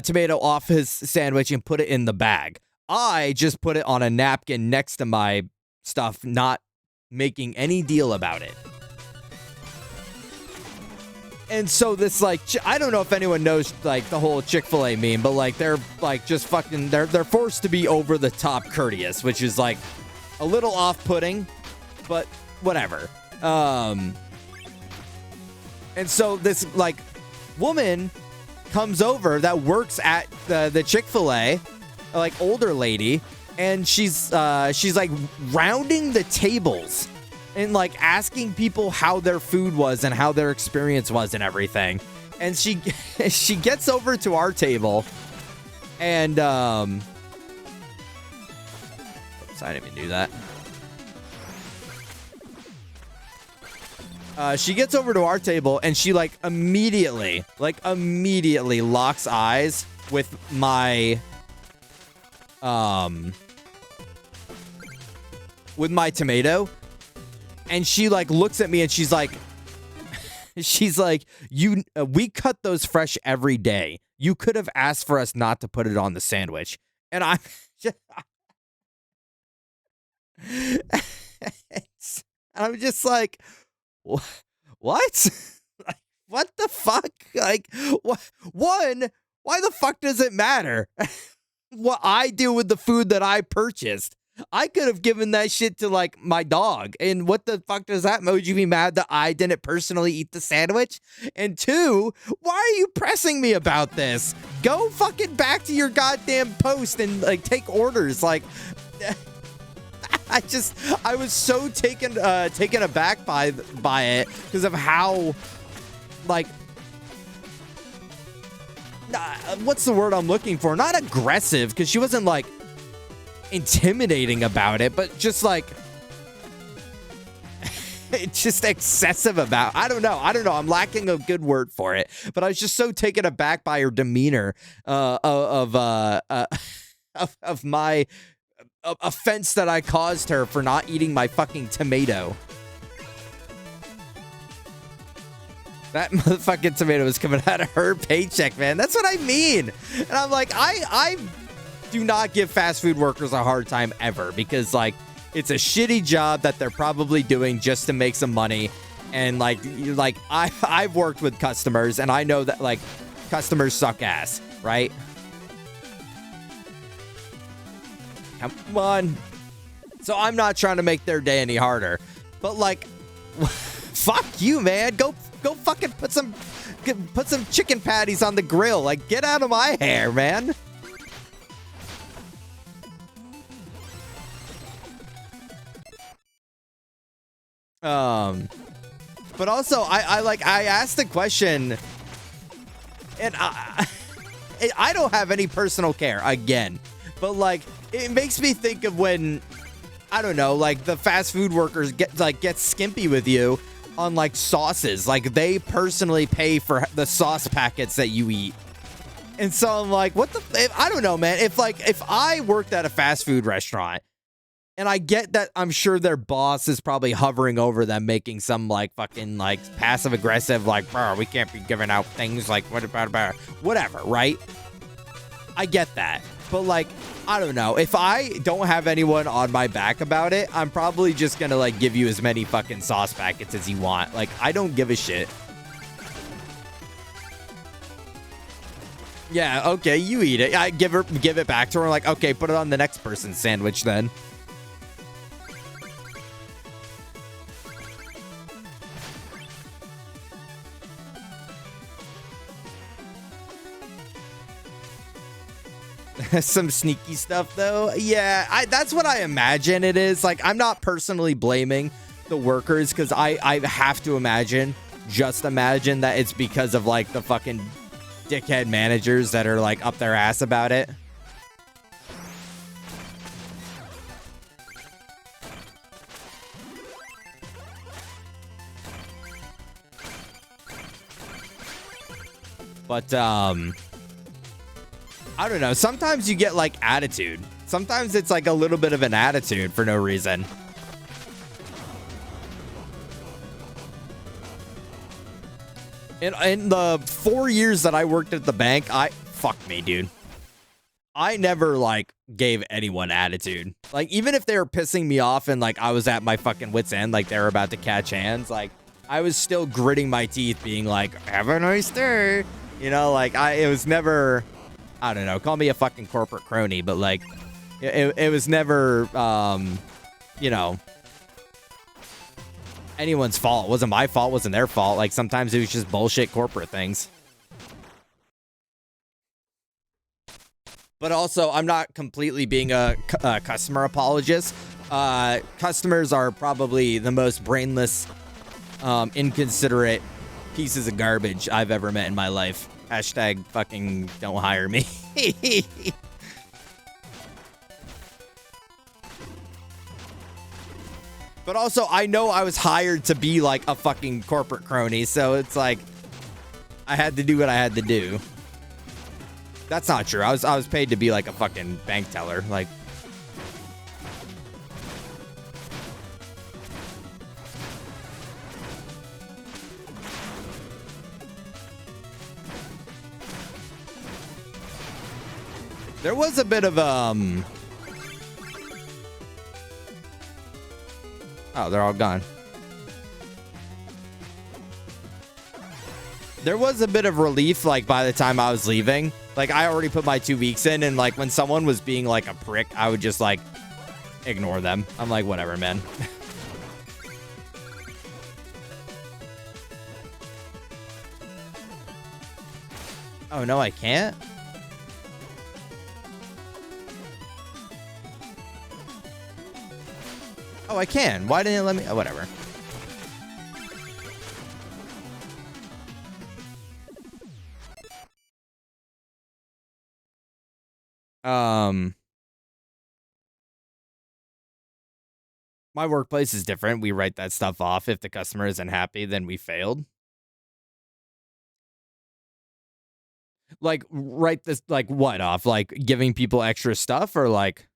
tomato off his sandwich and put it in the bag. I just put it on a napkin next to my stuff, not making any deal about it. And so this I don't know if anyone knows the whole Chick-fil-A meme, but they're just fucking they're forced to be over the top courteous, which is a little off-putting, but whatever. And so this woman comes over that works at the Chick-fil-A, older lady, and she's rounding the tables and asking people how their food was and how their experience was and everything. And she gets over to our table, and oops, I didn't even do that. She gets over to our table, and she immediately locks eyes with my tomato, and she looks at me, and she's like, we cut those fresh every day. You could have asked for us not to put it on the sandwich. And I'm just like, what? What the fuck? One, why the fuck does it matter what I do with the food that I purchased? I could have given that shit to my dog. And what the fuck does that make you be mad that I didn't personally eat the sandwich? And two, why are you pressing me about this? Go fucking back to your goddamn post and take orders. I was so taken aback by it because of how what's the word I'm looking for? Not aggressive, because she wasn't intimidating about it, but just it's just excessive about. I don't know. I'm lacking a good word for it, but I was just so taken aback by her demeanor of my offense that I caused her for not eating my fucking tomato. That motherfucking tomato was coming out of her paycheck, man. That's what I mean. And I'm like, I do not give fast food workers a hard time ever, because like it's a shitty job that they're probably doing just to make some money. And like I've worked with customers, and I know that like customers suck ass, right? Come on. So I'm not trying to make their day any harder, but like, fuck you, man. Go fucking put some chicken patties on the grill. Like, get out of my hair, man. But also I asked the question, and I don't have any personal care again, but like it makes me think of when, I don't know, like the fast food workers get skimpy with you on like sauces. Like they personally pay for the sauce packets that you eat. And so I'm like, what the, I don't know, man. If I worked at a fast food restaurant, and I get that I'm sure their boss is probably hovering over them, making some like fucking like passive aggressive, like, bro, we can't be giving out things like whatever, right? I get that. But like, I don't know. If I don't have anyone on my back about it, I'm probably just gonna like give you as many fucking sauce packets as you want. Like, I don't give a shit. Yeah, okay, you eat it. I give it back to her. Like, okay, put it on the next person's sandwich then. Some sneaky stuff though. Yeah, that's what I imagine it is. Like, I'm not personally blaming the workers, because I have to imagine that it's because of like the fucking dickhead managers that are like up their ass about it. But I don't know. Sometimes you get like attitude. Sometimes it's like a little bit of an attitude for no reason. In the 4 years that I worked at the bank, fuck me, dude. I never like gave anyone attitude. Like, even if they were pissing me off and like I was at my fucking wit's end, like they were about to catch hands, like I was still gritting my teeth, being like, "Have a nice day." You know, like it was never, I don't know, call me a fucking corporate crony, but like it was never you know, anyone's fault. It wasn't my fault, it wasn't their fault. Like sometimes it was just bullshit corporate things. But also, I'm not completely being a customer apologist. Customers are probably the most brainless, inconsiderate pieces of garbage I've ever met in my life. Hashtag fucking don't hire me. But also, I know I was hired to be like a fucking corporate crony, so it's like I had to do what I had to do. That's not true. I was paid to be like a fucking bank teller. Like, there was a bit of oh, they're all gone. There was a bit of relief, like, by the time I was leaving. Like, I already put my 2 weeks in, and, like, when someone was being, like, a prick, I would just, like, ignore them. I'm like, whatever, man. Oh, no, I can't? Oh, I can. Why didn't it let me? Oh, whatever. My workplace is different. We write that stuff off. If the customer isn't happy, then we failed. Like, write this, like, what off? Like, giving people extra stuff, or like...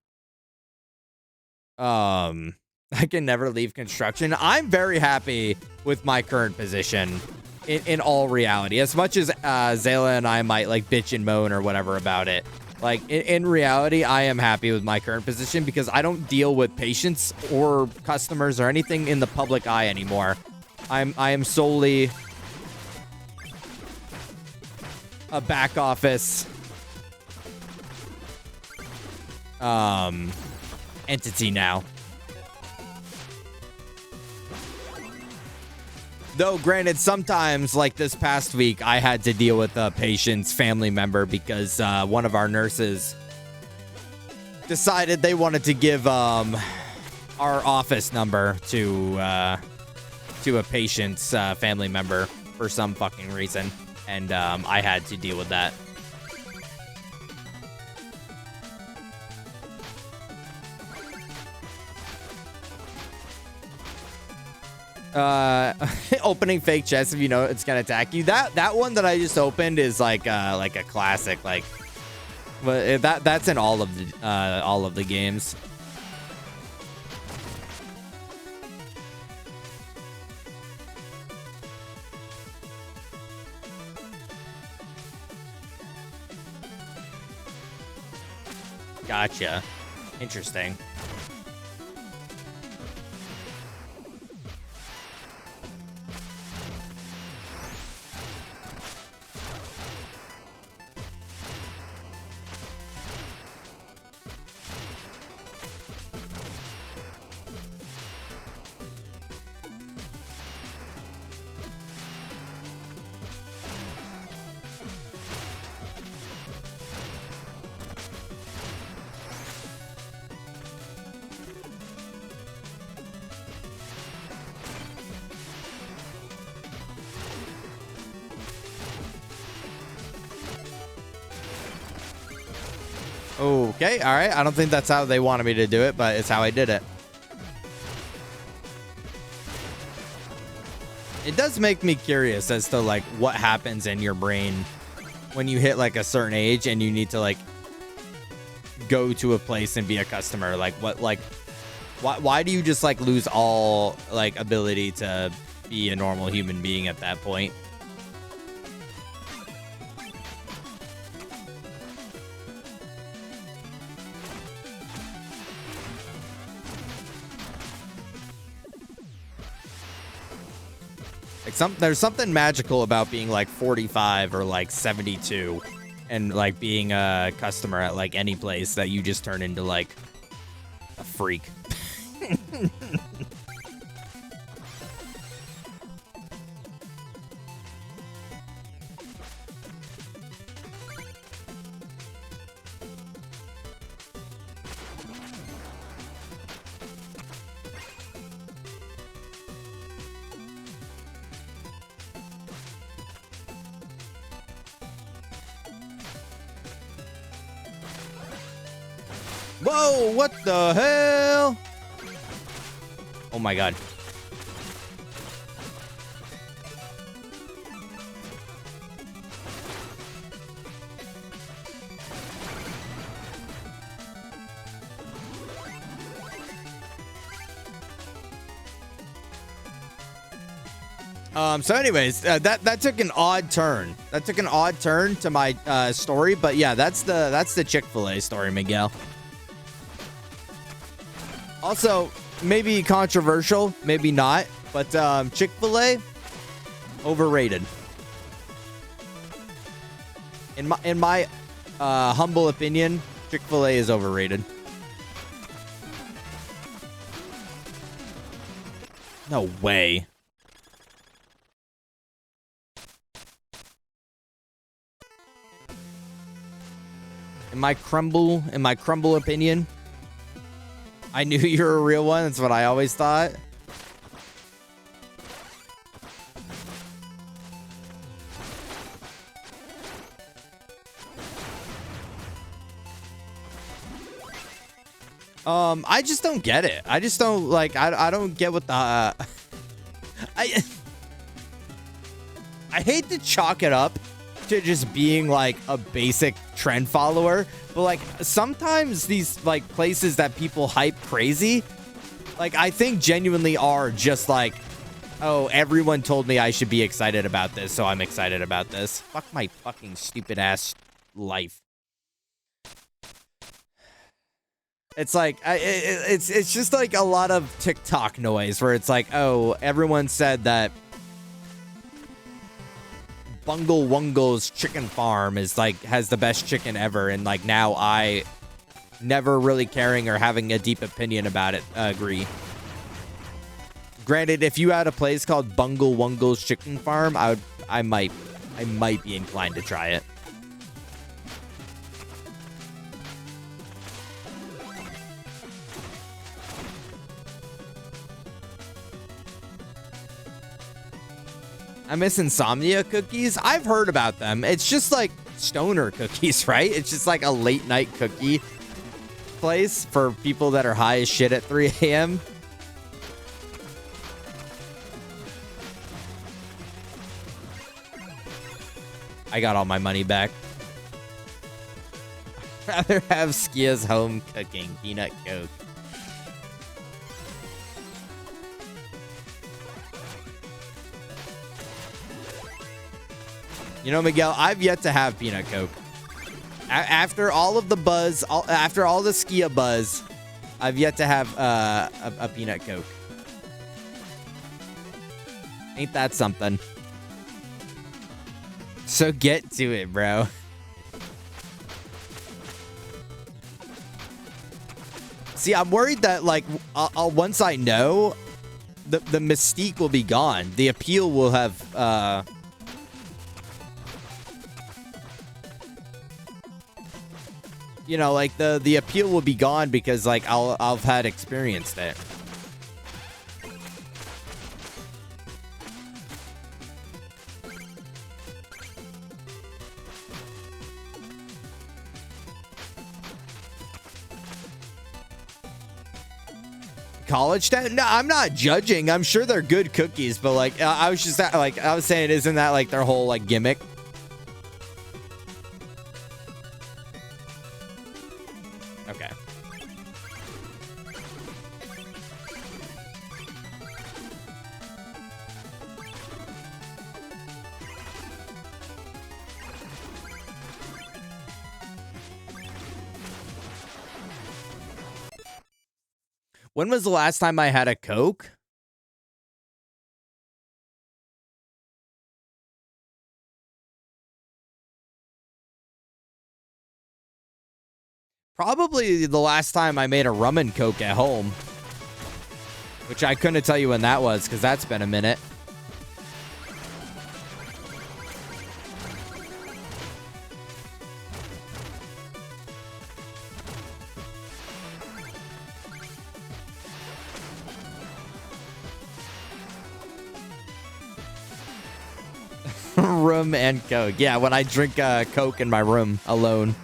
I can never leave construction. I'm very happy with my current position in all reality. As much as Zayla and I might like bitch and moan or whatever about it, like in reality, I am happy with my current position because I don't deal with patients or customers or anything in the public eye anymore. I am solely a back office entity now. Though, granted, sometimes, like this past week, I had to deal with a patient's family member because one of our nurses decided they wanted to give our office number to a patient's family member for some fucking reason, and I had to deal with that. Opening fake chests if you know it's gonna attack you. That one that I just opened is like a classic, like, but that's in all of the games. Gotcha. Interesting. Okay, all right. I don't think that's how they wanted me to do it, but it's how I did it. It does make me curious as to like what happens in your brain when you hit like a certain age and you need to like go to a place and be a customer. Like what, like why do you just like lose all like ability to be a normal human being at that point? There's something magical about being like 45 or like 72 and like being a customer at like any place that you just turn into like a freak. Whoa, what the hell? Oh my god. So anyways, that took an odd turn. That took an odd turn to my story, but yeah, that's the Chick-fil-A story, Miguel. Also, maybe controversial, maybe not, but Chick-fil-A, overrated. In my humble opinion, Chick-fil-A is overrated. No way. In my crumble opinion, I knew you were a real one. That's what I always thought. I just don't get it. I just don't like. I don't get what the. I hate to chalk it up to just being like a basic trend follower, but like sometimes these like places that people hype crazy, like I think genuinely are just like, oh, everyone told me I should be excited about this, so I'm excited about this. Fuck my fucking stupid ass life. It's like it's just like a lot of TikTok noise where it's like, oh, everyone said that Bungle Wungle's chicken farm is like has the best chicken ever, and like now I, never really caring or having a deep opinion about it, agree. Granted, if you had a place called Bungle Wungle's chicken farm, I might be inclined to try it. I miss Insomnia cookies. I've heard about them. It's just like stoner cookies, right? It's just like a late night cookie place for people that are high as shit at 3 a.m. I got all my money back. I'd rather have Skia's home cooking peanut Coke. You know, Miguel, I've yet to have peanut Coke. After all of the buzz, after all the Skia buzz, I've yet to have a peanut Coke. Ain't that something? So get to it, bro. See, I'm worried that, like, once I know, the mystique will be gone. The appeal will have, you know, like the appeal will be gone because like I'll have had experienced it. College town? No, I'm not judging. I'm sure they're good cookies, but like I was just like I was saying, isn't that like their whole like gimmick? Okay. When was the last time I had a Coke? Probably the last time I made a rum and Coke at home. Which I couldn't tell you when that was, because that's been a minute. Rum and Coke. Yeah, when I drink Coke in my room alone.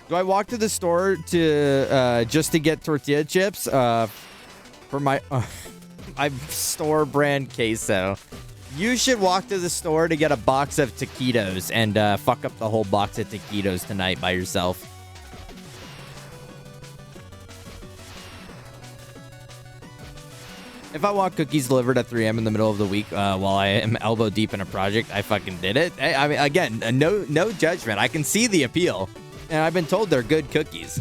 Do I walk to the store to just to get tortilla chips for my my store brand queso? You should walk to the store to get a box of taquitos and fuck up the whole box of taquitos tonight by yourself. If I want cookies delivered at 3 a.m. in the middle of the week while I am elbow deep in a project, I fucking did it. I mean, again, no judgment. I can see the appeal. And I've been told they're good cookies.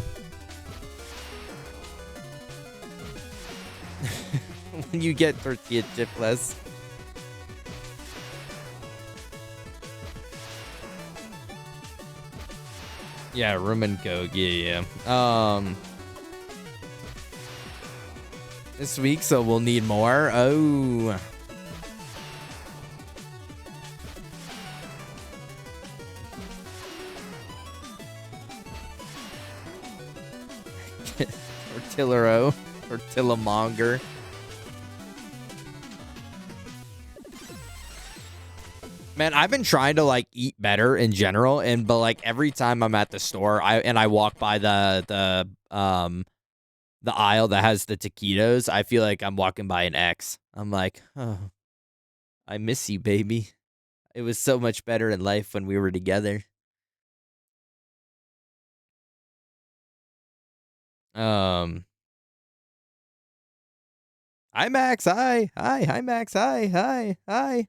When you get tortilla chipless. Yeah, rum and Coke. Yeah. This week, so we'll need more. Oh. Tortillero. Tortillamonger. Man, I've been trying to like eat better in general, but like every time I'm at the store, I walk by the aisle that has the taquitos, I feel like I'm walking by an X. I'm like, oh. I miss you, baby. It was so much better in life when we were together. Hi, Max. Hi. Hi, Max. Hi.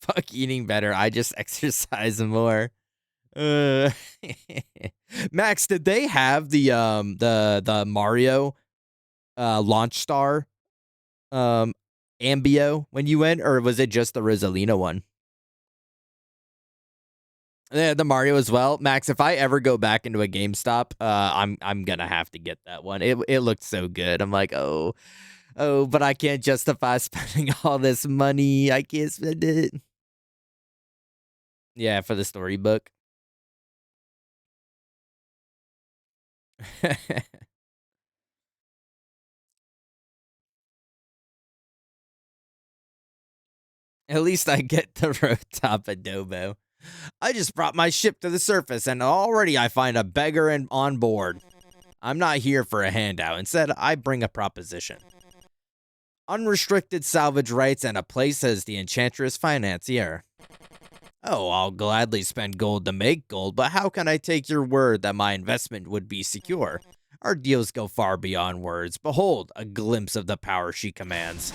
Fuck eating better. I just exercise more. Uh, Max, did they have the Mario launch star Ambio when you went, or was it just the Rosalina one? Yeah, the Mario as well. Max, if I ever go back into a GameStop, I'm gonna have to get that one. It looked so good. I'm like, but I can't justify spending all this money. I can't spend it. Yeah, for the storybook. At least I get the rooftop adobo. I just brought my ship to the surface, and already I find a beggar on board. I'm not here for a handout. Instead, I bring a proposition. Unrestricted salvage rights and a place as the Enchantress financier. Oh, I'll gladly spend gold to make gold, but how can I take your word that my investment would be secure? Our deals go far beyond words. Behold, a glimpse of the power she commands.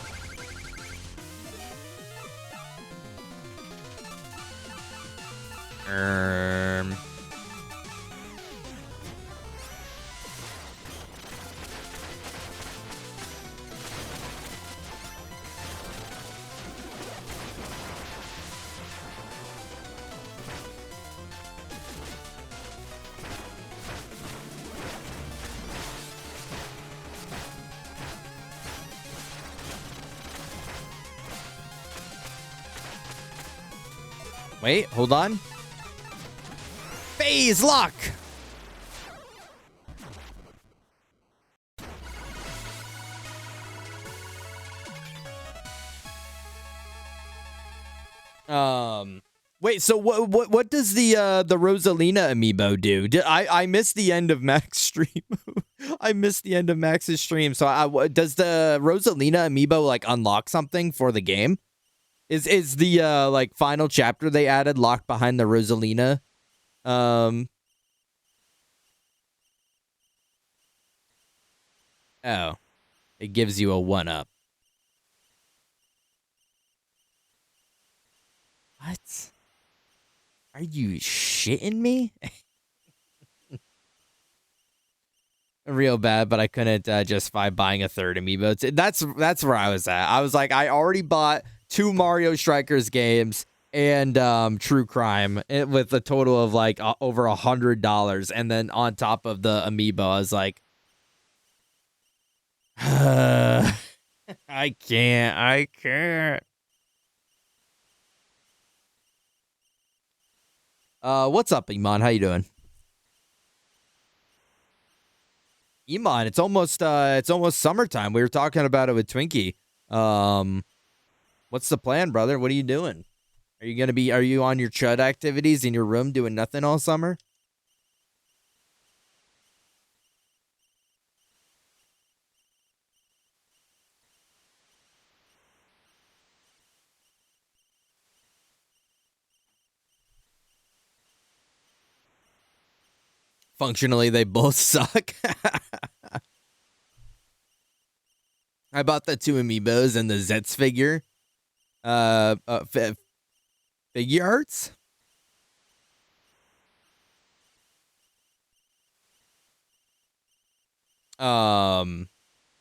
Wait, hold on. Phase lock! Wait, so what does the Rosalina amiibo do? I missed the end of Max's stream. I missed the end of Max's stream. So does the Rosalina amiibo like unlock something for the game? Is the like final chapter they added locked behind the Rosalina? Oh, it gives you a 1-up. What? Are you shitting me? Real bad, but I couldn't justify buying a third amiibo. That's where I was at. I was like, I already bought 2 Mario Strikers games and True Crime with a total of like over $100, and then on top of the amiibo, I was like, I can't. What's up, Iman? How you doing? Iman, it's almost summertime. We were talking about it with Twinkie. What's the plan, brother? What are you doing? Are you on your chud activities in your room doing nothing all summer? Functionally, they both suck. I bought the 2 amiibos and the Zets figure. Figure arts?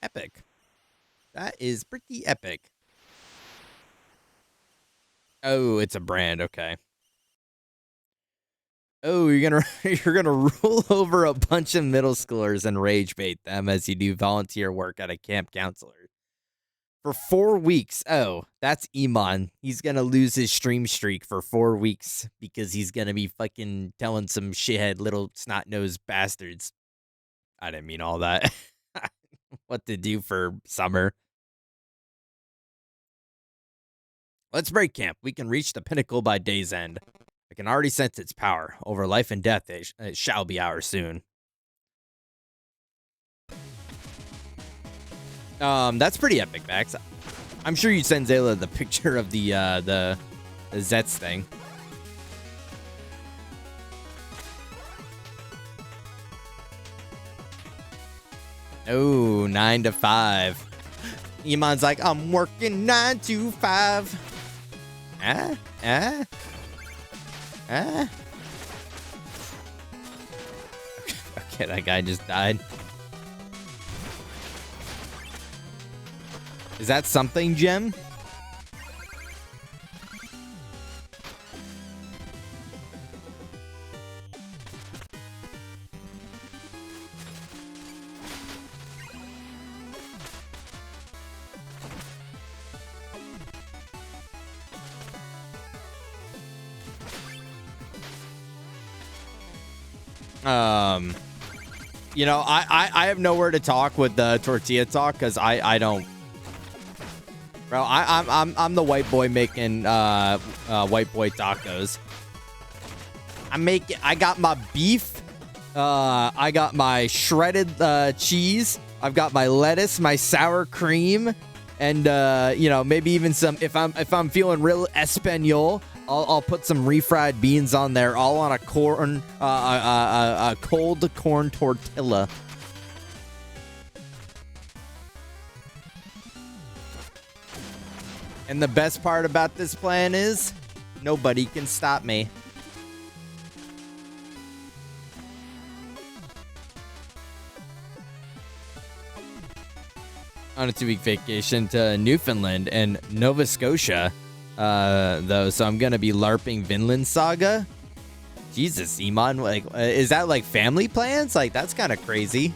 Epic. That is pretty epic. Oh, it's a brand, okay. Oh, you're gonna rule over a bunch of middle schoolers and rage bait them as you do volunteer work at a camp counselor. For 4 weeks. Oh, that's Iman. He's gonna lose his stream streak for 4 weeks because he's gonna be fucking telling some shithead little snot-nosed bastards. I didn't mean all that. What to do for summer. Let's break camp. We can reach the pinnacle by day's end. I can already sense its power. Over life and death, it shall be ours soon. That's pretty epic, Max. I'm sure you send Zayla the picture of the Zets thing. Oh, 9 to 5. Iman's like, I'm working 9 to 5. Okay, that guy just died. Is that something, Gem? You know, I have nowhere to talk with the tortilla talk because I don't. Bro, I'm the white boy making white boy tacos. I got my beef. I got my shredded cheese. I've got my lettuce, my sour cream, and you know, maybe even some. If I'm feeling real Espanol, I'll put some refried beans on there, all on a cold corn tortilla. And the best part about this plan is nobody can stop me. On a 2-week vacation to Newfoundland and Nova Scotia, though, so I'm gonna be LARPing Vinland Saga. Jesus, Iman, like, is that like family plans? Like, that's kind of crazy.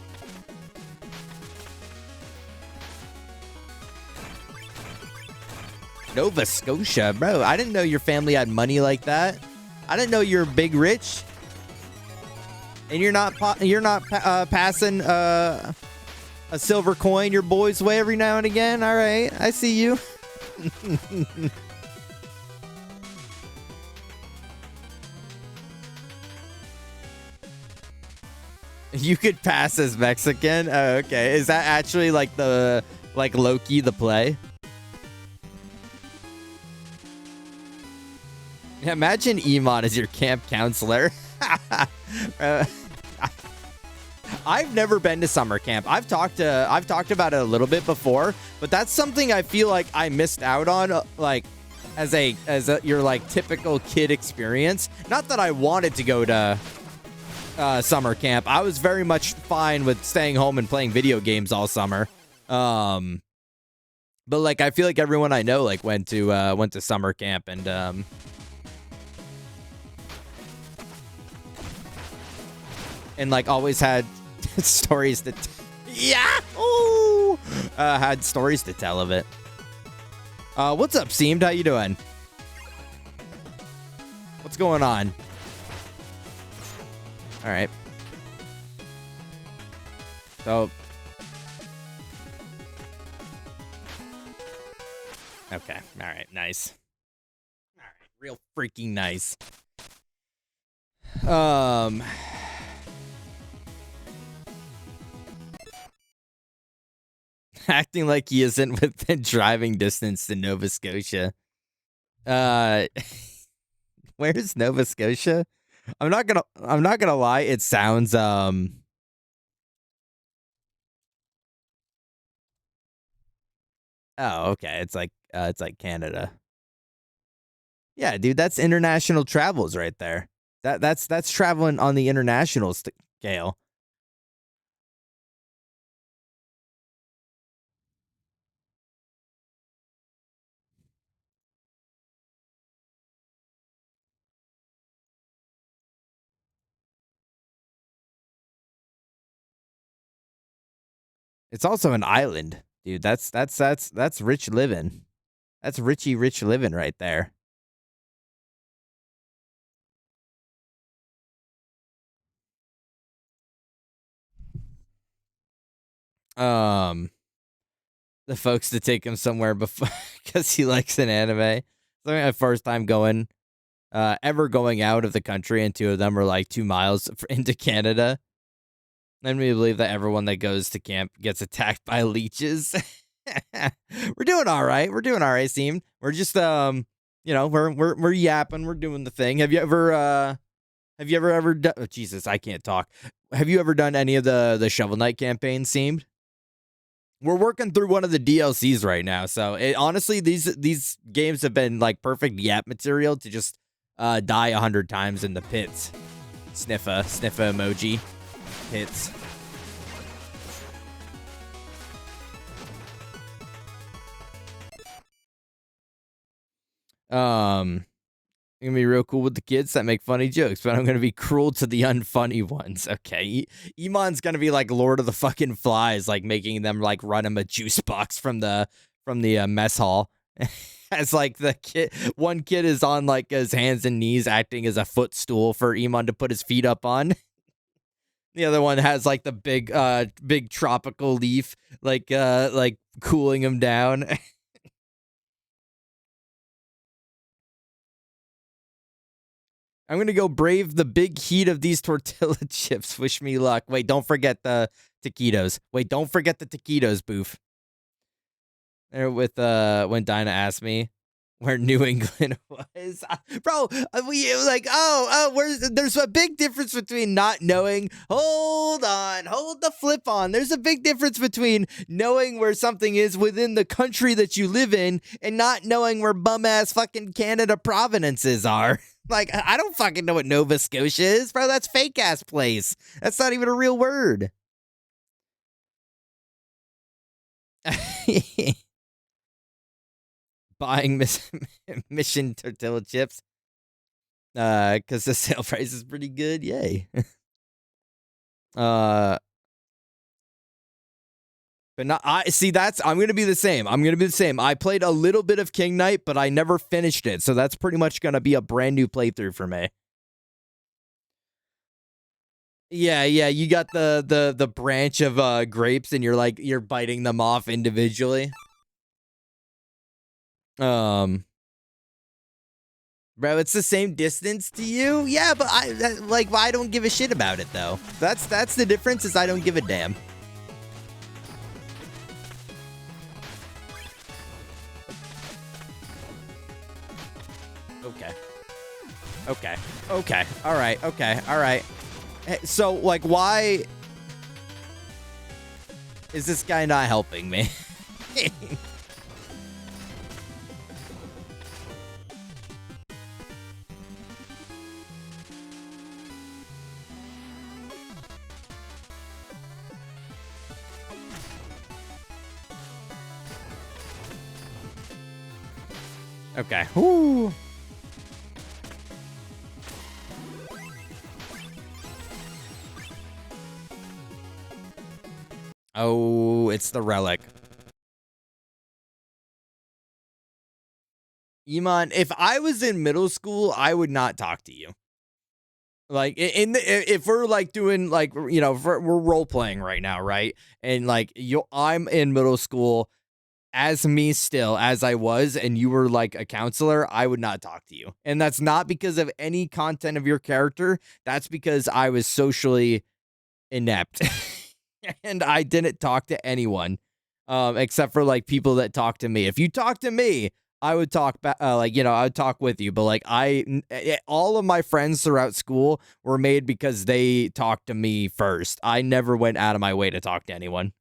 Nova Scotia, bro. I didn't know your family had money like that. I didn't know you're big rich. And you're not passing a silver coin your boy's way every now and again. All right, I see you. You could pass as Mexican. Oh, okay. Is that actually like Loki the play? Yeah, imagine Iman as your camp counselor. I've never been to summer camp. I've talked about it a little bit before, but that's something I feel like I missed out on, like as your like typical kid experience. Not that I wanted to go to summer camp. I was very much fine with staying home and playing video games all summer. But like I feel like everyone I know like went to summer camp and like always had stories to had stories to tell of it. What's up, Seamed? How you doing? What's going on? All right. So okay. All right. Nice. All right. Real freaking nice. Acting like he isn't within driving distance to Nova Scotia. Where's Nova Scotia? I'm not gonna lie, it sounds oh, okay. It's like Canada. Yeah, dude, that's international travels right there. That's traveling on the international scale. It's also an island, dude. That's rich living. That's rich living right there. The folks to take him somewhere before because he likes an anime. It's like my first time ever going out of the country, and 2 of them were like 2 miles into Canada. And we believe that everyone that goes to camp gets attacked by leeches. We're doing all right. We're doing all right, Steam. We're just we're yapping. We're doing the thing. Have you ever done? Oh, Jesus, I can't talk. Have you ever done any of the Shovel Knight campaigns? Seemed we're working through one of the DLCs right now. So honestly, these games have been like perfect yap material to just die 100 times in the pits. Sniffa emoji. Pits. I'm gonna be real cool with the kids that make funny jokes, but I'm gonna be cruel to the unfunny ones. Okay, Iman's gonna be like Lord of the fucking Flies, like making them like run him a juice box from the mess hall. As like the kid, one kid is on like his hands and knees, acting as a footstool for Iman to put his feet up on. The other one has like the big tropical leaf, like cooling him down. I'm going to go brave the big heat of these tortilla chips. Wish me luck. Wait, don't forget the taquitos. Wait, don't forget the taquitos, boof. There with when Dinah asked me where New England was. Bro, we like, there's a big difference between not knowing. Hold on, hold the flip on. There's a big difference between knowing where something is within the country that you live in and not knowing where bum-ass fucking Canada provinces are. Like, I don't fucking know what Nova Scotia is, bro. That's fake-ass place. That's not even a real word. Buying Mission tortilla chips. Because the sale price is pretty good. Yay. But not I'm gonna be the same. I played a little bit of King Knight, but I never finished it. So that's pretty much gonna be a brand new playthrough for me. Yeah, you got the branch of grapes and you're biting them off individually. Bro, it's the same distance to you? Yeah, but I don't give a shit about it though. That's the difference, is I don't give a damn. Okay. All right. Hey, so, like, why is this guy not helping me? Okay. Woo. Oh, it's the relic. Iman, if I was in middle school, I would not talk to you. Like, if we're like doing like, we're role playing right now, right? And like I'm in middle school as me still as I was, and you were like a counselor, I would not talk to you. And that's not because of any content of your character. That's because I was socially inept. And I didn't talk to anyone, except for like people that talk to me. If you talk to me, I would talk back, I would talk with you. But like all of my friends throughout school were made because they talked to me first. I never went out of my way to talk to anyone.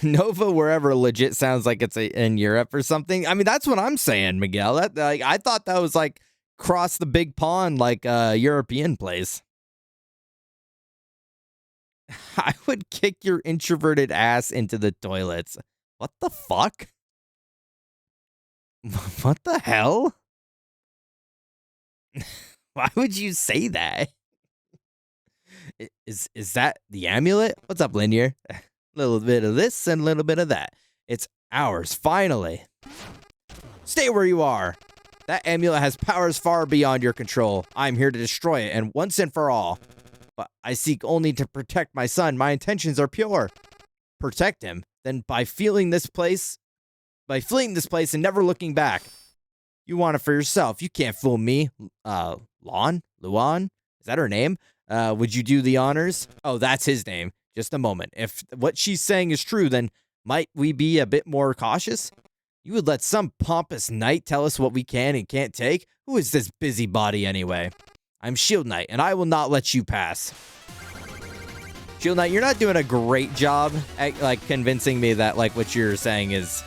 Nova wherever legit sounds like it's in Europe or something. I mean, that's what I'm saying, Miguel. That like, I thought that was like cross the big pond, like a European place. I would kick your introverted ass into the toilets. What the fuck? What the hell? Why would you say that? Is that the amulet? What's up, Linear? A little bit of this and a little bit of that. It's ours, finally. Stay where you are. That amulet has powers far beyond your control. I'm here to destroy it, and once and for all. But I seek only to protect my son. My intentions are pure. Protect him. Then by fleeing this place and never looking back. You want it for yourself. You can't fool me. Luan? Is that her name? Would you do the honors? Oh, that's his name. Just a moment. If what she's saying is true, then might we be a bit more cautious? You would let some pompous knight tell us what we can and can't take? Who is this busybody anyway? I'm Shield Knight, and I will not let you pass. Shield Knight, you're not doing a great job at, like, convincing me that, like, what you're saying is...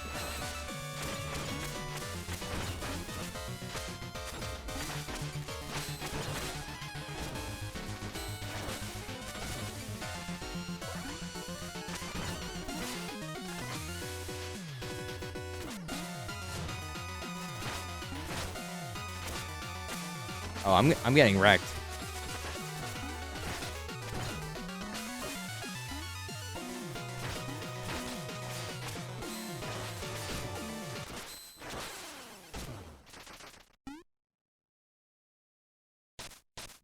Oh, I'm getting wrecked.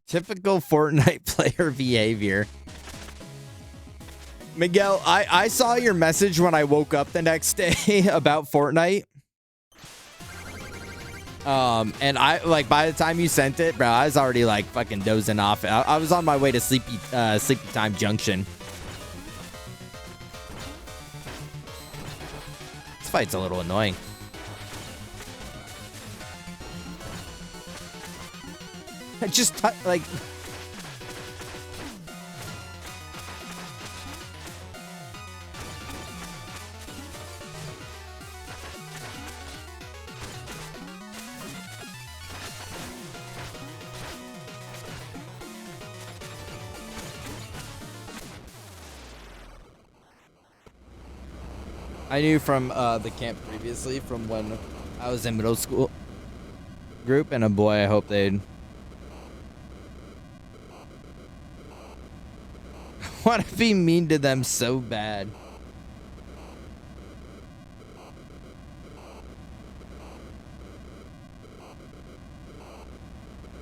Typical Fortnite player behavior. Miguel, I saw your message when I woke up the next day about Fortnite. And I, like, by the time you sent it, bro, I was already, like, fucking dozing off. I was on my way to Sleepy Time Junction. This fight's a little annoying. I just, like... I knew from the camp previously, from when I was in middle school group, and boy, I hope they'd... I want to be mean to them so bad.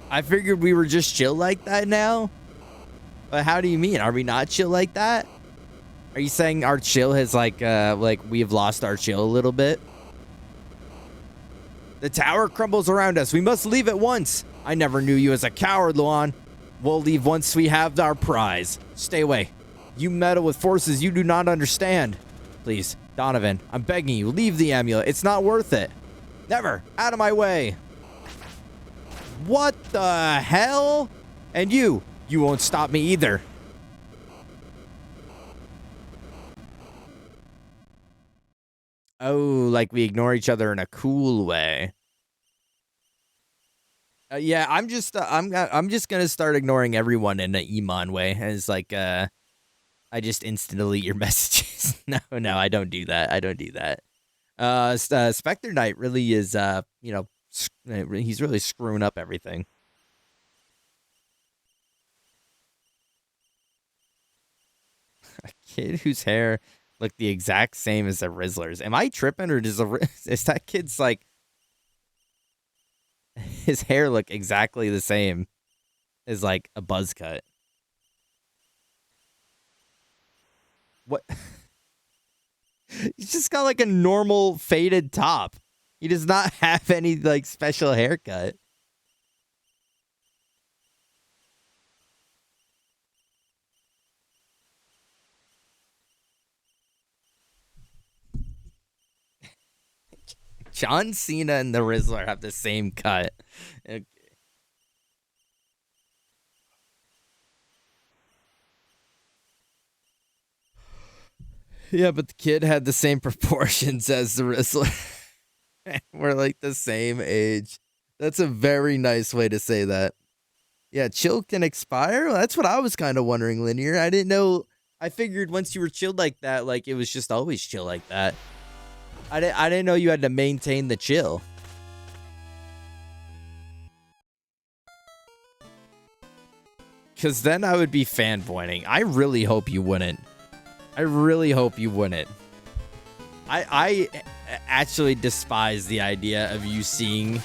I figured we were just chill like that now. But how do you mean? Are we not chill like that? Are you saying our chill has, like we've lost our chill a little bit? The tower crumbles around us. We must leave at once. I never knew you as a coward, Luan. We'll leave once we have our prize. Stay away. You meddle with forces you do not understand. Please, Donovan, I'm begging you, leave the amulet. It's not worth it. Never. Out of my way. What the hell? And you won't stop me either. Oh, like we ignore each other in a cool way. Yeah, I'm just gonna start ignoring everyone in an Iman way. As like, I just instant delete your messages. No, I don't do that. I don't do that. Specter Knight really is, you know, he's really screwing up everything. A kid whose hair looked the exact same as the Rizzler's. Am I tripping, or is that kid's, like, his hair look exactly the same as, like, a buzz cut? What? He's just got, like, a normal faded top. He does not have any, like, special haircut. John Cena and the Rizzler have the same cut. Okay. Yeah, but the kid had the same proportions as the Rizzler. We're like the same age. That's a very nice way to say that. Yeah, chill can expire? Well, that's what I was kind of wondering, Linear. I didn't know. I figured once you were chilled like that, like, it was just always chill like that. I didn't know you had to maintain the chill. Because then I would be fanboying. I really hope you wouldn't. I really hope you wouldn't. I actually despise the idea of you seeing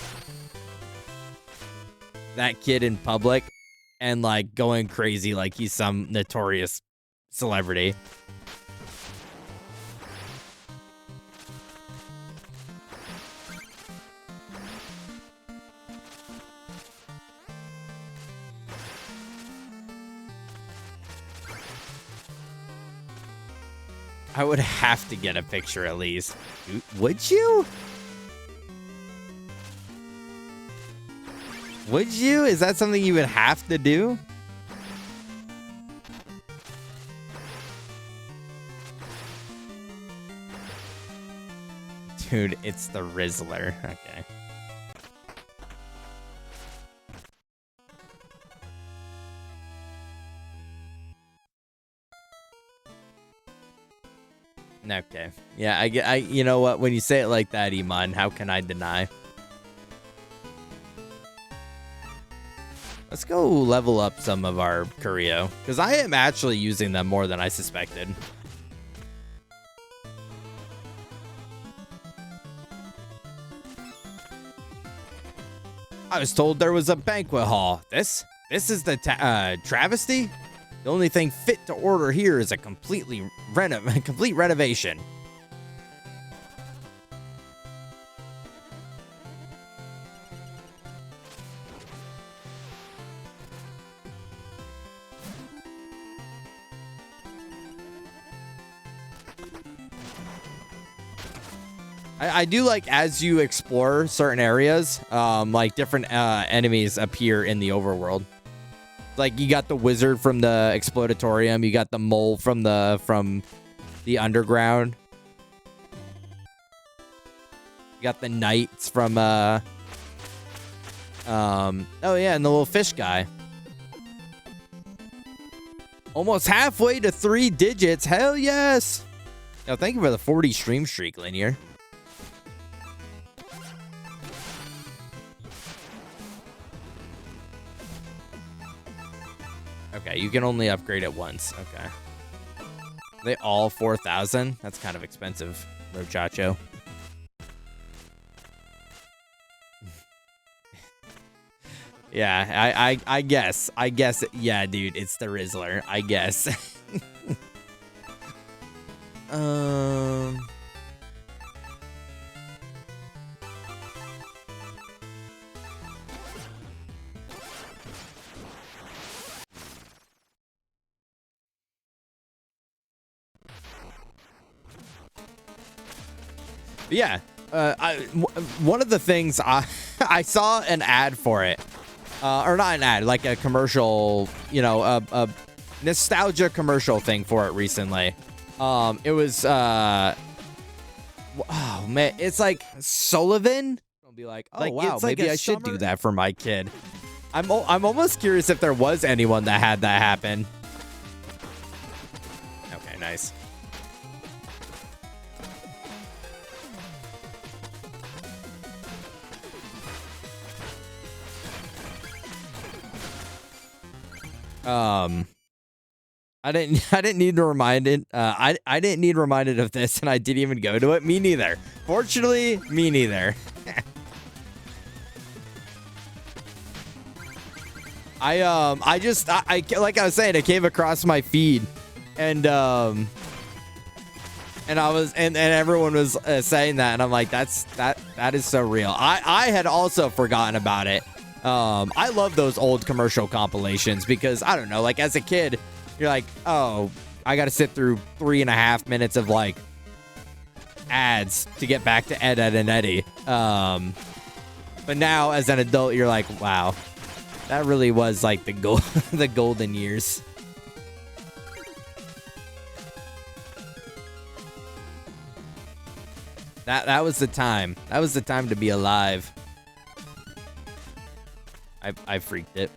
that kid in public and, like, going crazy like he's some notorious celebrity. I would have to get a picture at least. Would you? Would you? Is that something you would have to do? Dude, it's the Rizzler. Okay. Okay. Yeah, I you know what? When you say it like that, Iman, how can I deny? Let's go level up some of our Curio, because I am actually using them more than I suspected. I was told there was a banquet hall. This is the travesty? The only thing fit to order here is a complete renovation. I do like as you explore certain areas, like different enemies appear in the overworld. Like you got the wizard from the Explodatorium, you got the mole from the underground. You got the knights from oh yeah, and the little fish guy. Almost halfway to 3 digits. Hell yes. Yo, thank you for the 40 stream streak, Linear. Okay, you can only upgrade it once. Okay. Are they all 4,000? That's kind of expensive, Rochacho. Yeah, I guess. Yeah, dude, it's the Rizzler. I guess. Yeah, one of the things I saw an ad for it, or not an ad, like a commercial, you know, a nostalgia commercial thing for it recently. It was oh man, it's like Sullivan. I'll be like, oh wow, maybe I should do that for my kid. I'm almost curious if there was anyone that had that happen. Okay, nice. I didn't need to remind it. I didn't need reminded of this, and I didn't even go to it. Me neither. Fortunately, me neither. I just like I was saying, it came across my feed, and I was and everyone was saying that, and I'm like, that is so real. I had also forgotten about it. I love those old commercial compilations because I don't know, like as a kid, you're like, oh, I got to sit through 3.5 minutes of like ads to get back to Ed, Ed, and Eddie. But now as an adult, you're like, wow, that really was like the golden years. That was the time. That was the time to be alive. I freaked it.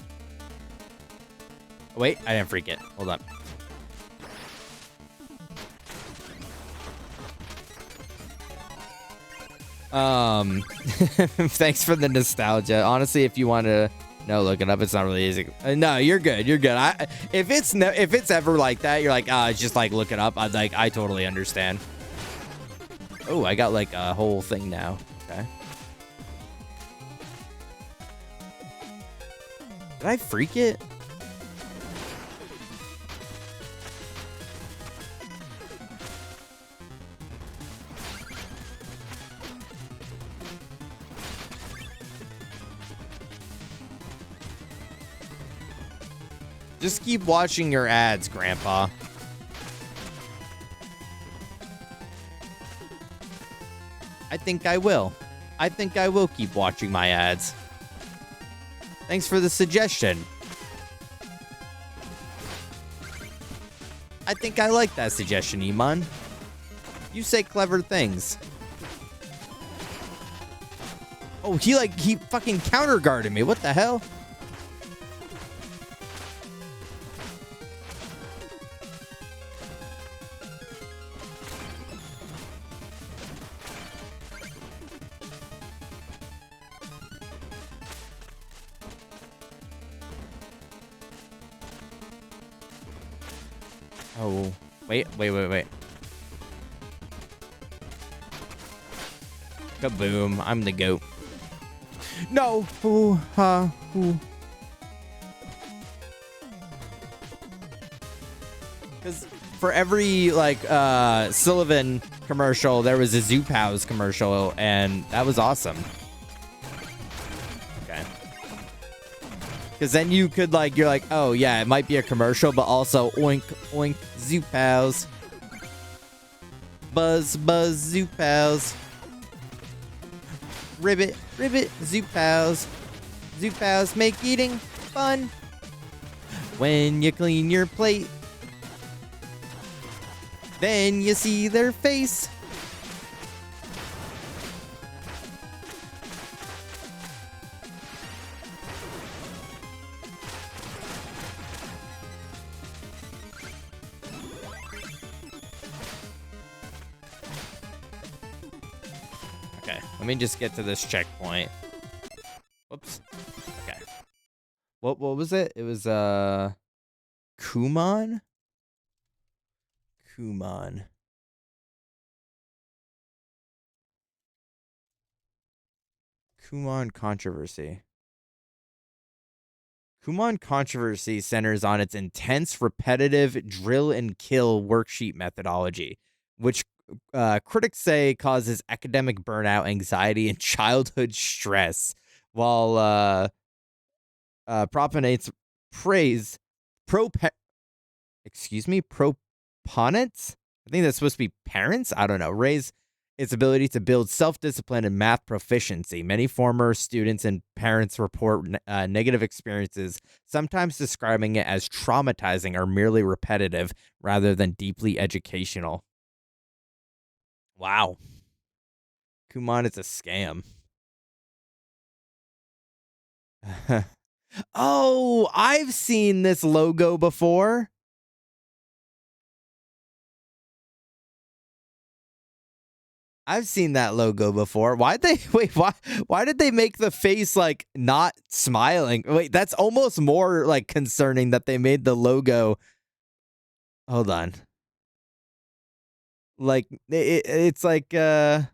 Wait, I didn't freak it. Hold on. Thanks for the nostalgia. Honestly, if you want to look it up. It's not really easy. No, you're good. You're good. If it's ever like that, you're like, it's just like look it up. I totally understand. Oh, I got like a whole thing now. Okay. Did I freak it? Just keep watching your ads, Grandpa. think I will. I think I will keep watching my ads. Thanks for the suggestion. I think I like that suggestion, Iman. You say clever things. Oh, he fucking counter-guarded me. What the hell? Oh, wait. Kaboom, I'm the goat. No! Ooh, ooh. Because for every, like, Sullivan commercial, there was a Zoop House commercial, and that was awesome. Okay. Because then you could, like, you're like, oh, yeah, it might be a commercial, but also oink, oink, Zoop House. Buzz, buzz, Zoop House. Ribbit, ribbit, Zoop House. Zoop House make eating fun. When you clean your plate, then you see their face. Okay, let me just get to this checkpoint. Whoops. Okay. What was it? It was Kumon? Kumon. Kumon controversy. Kumon controversy centers on its intense, repetitive drill and kill worksheet methodology, which critics say causes academic burnout, anxiety, and childhood stress, while proponents praise proponents? I think that's supposed to be parents. I don't know. Raise its ability to build self-discipline and math proficiency. Many former students and parents report negative experiences, sometimes describing it as traumatizing or merely repetitive rather than deeply educational. Wow. Kumon is a scam. Oh, I've seen this logo before. I've seen that logo before. Why did they make the face like not smiling? Wait, that's almost more like concerning that they made the logo. Hold on. Like it's like this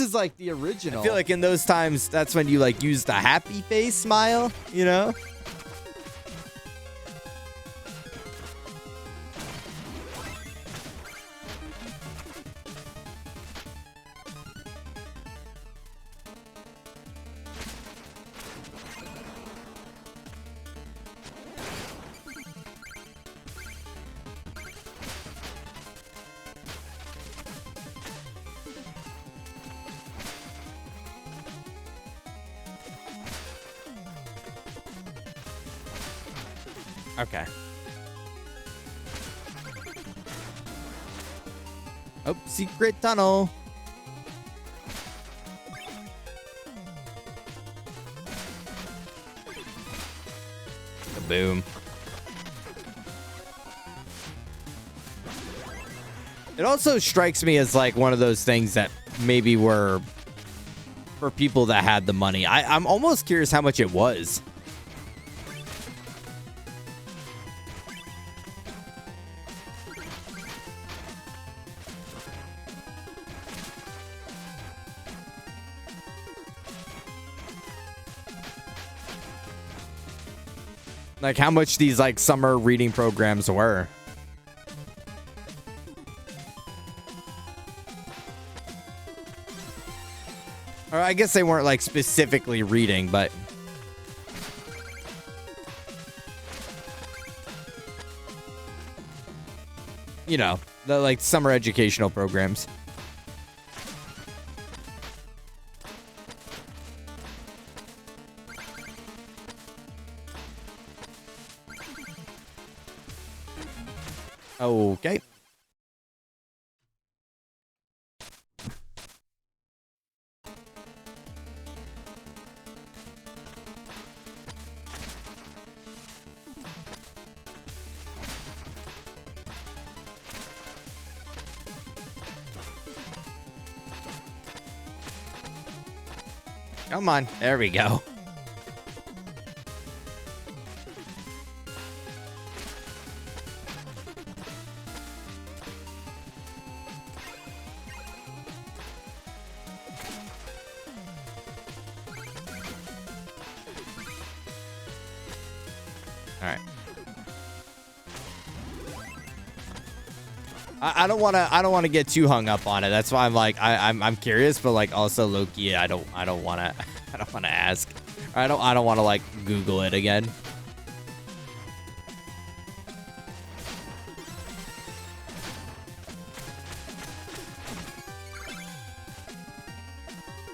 is like the original. I feel like in those times that's when you like use the happy face smile, you know? Okay. Oh, secret tunnel. Boom. It also strikes me as like one of those things that maybe were for people that had the money. I'm almost curious how much it was. Like how much these like summer reading programs were. Or I guess they weren't like specifically reading, but you know, the like summer educational programs. Okay. Come on. There we go. All right. I don't want to get too hung up on it. That's why I'm like I'm curious, but like also low key I don't want to I don't want to ask. I don't want to like Google it again.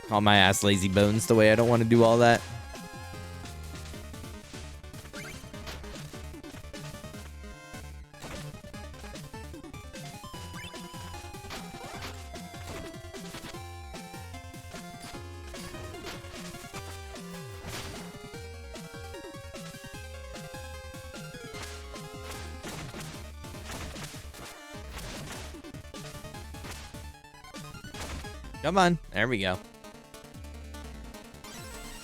Call my ass lazy bones the way I don't want to do all that. Come on. There we go.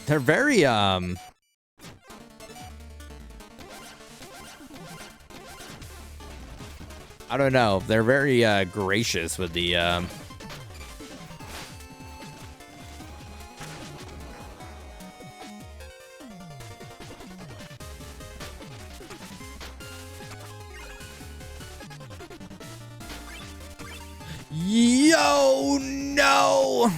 They're very, I don't know. They're very, gracious with the, Yo, no!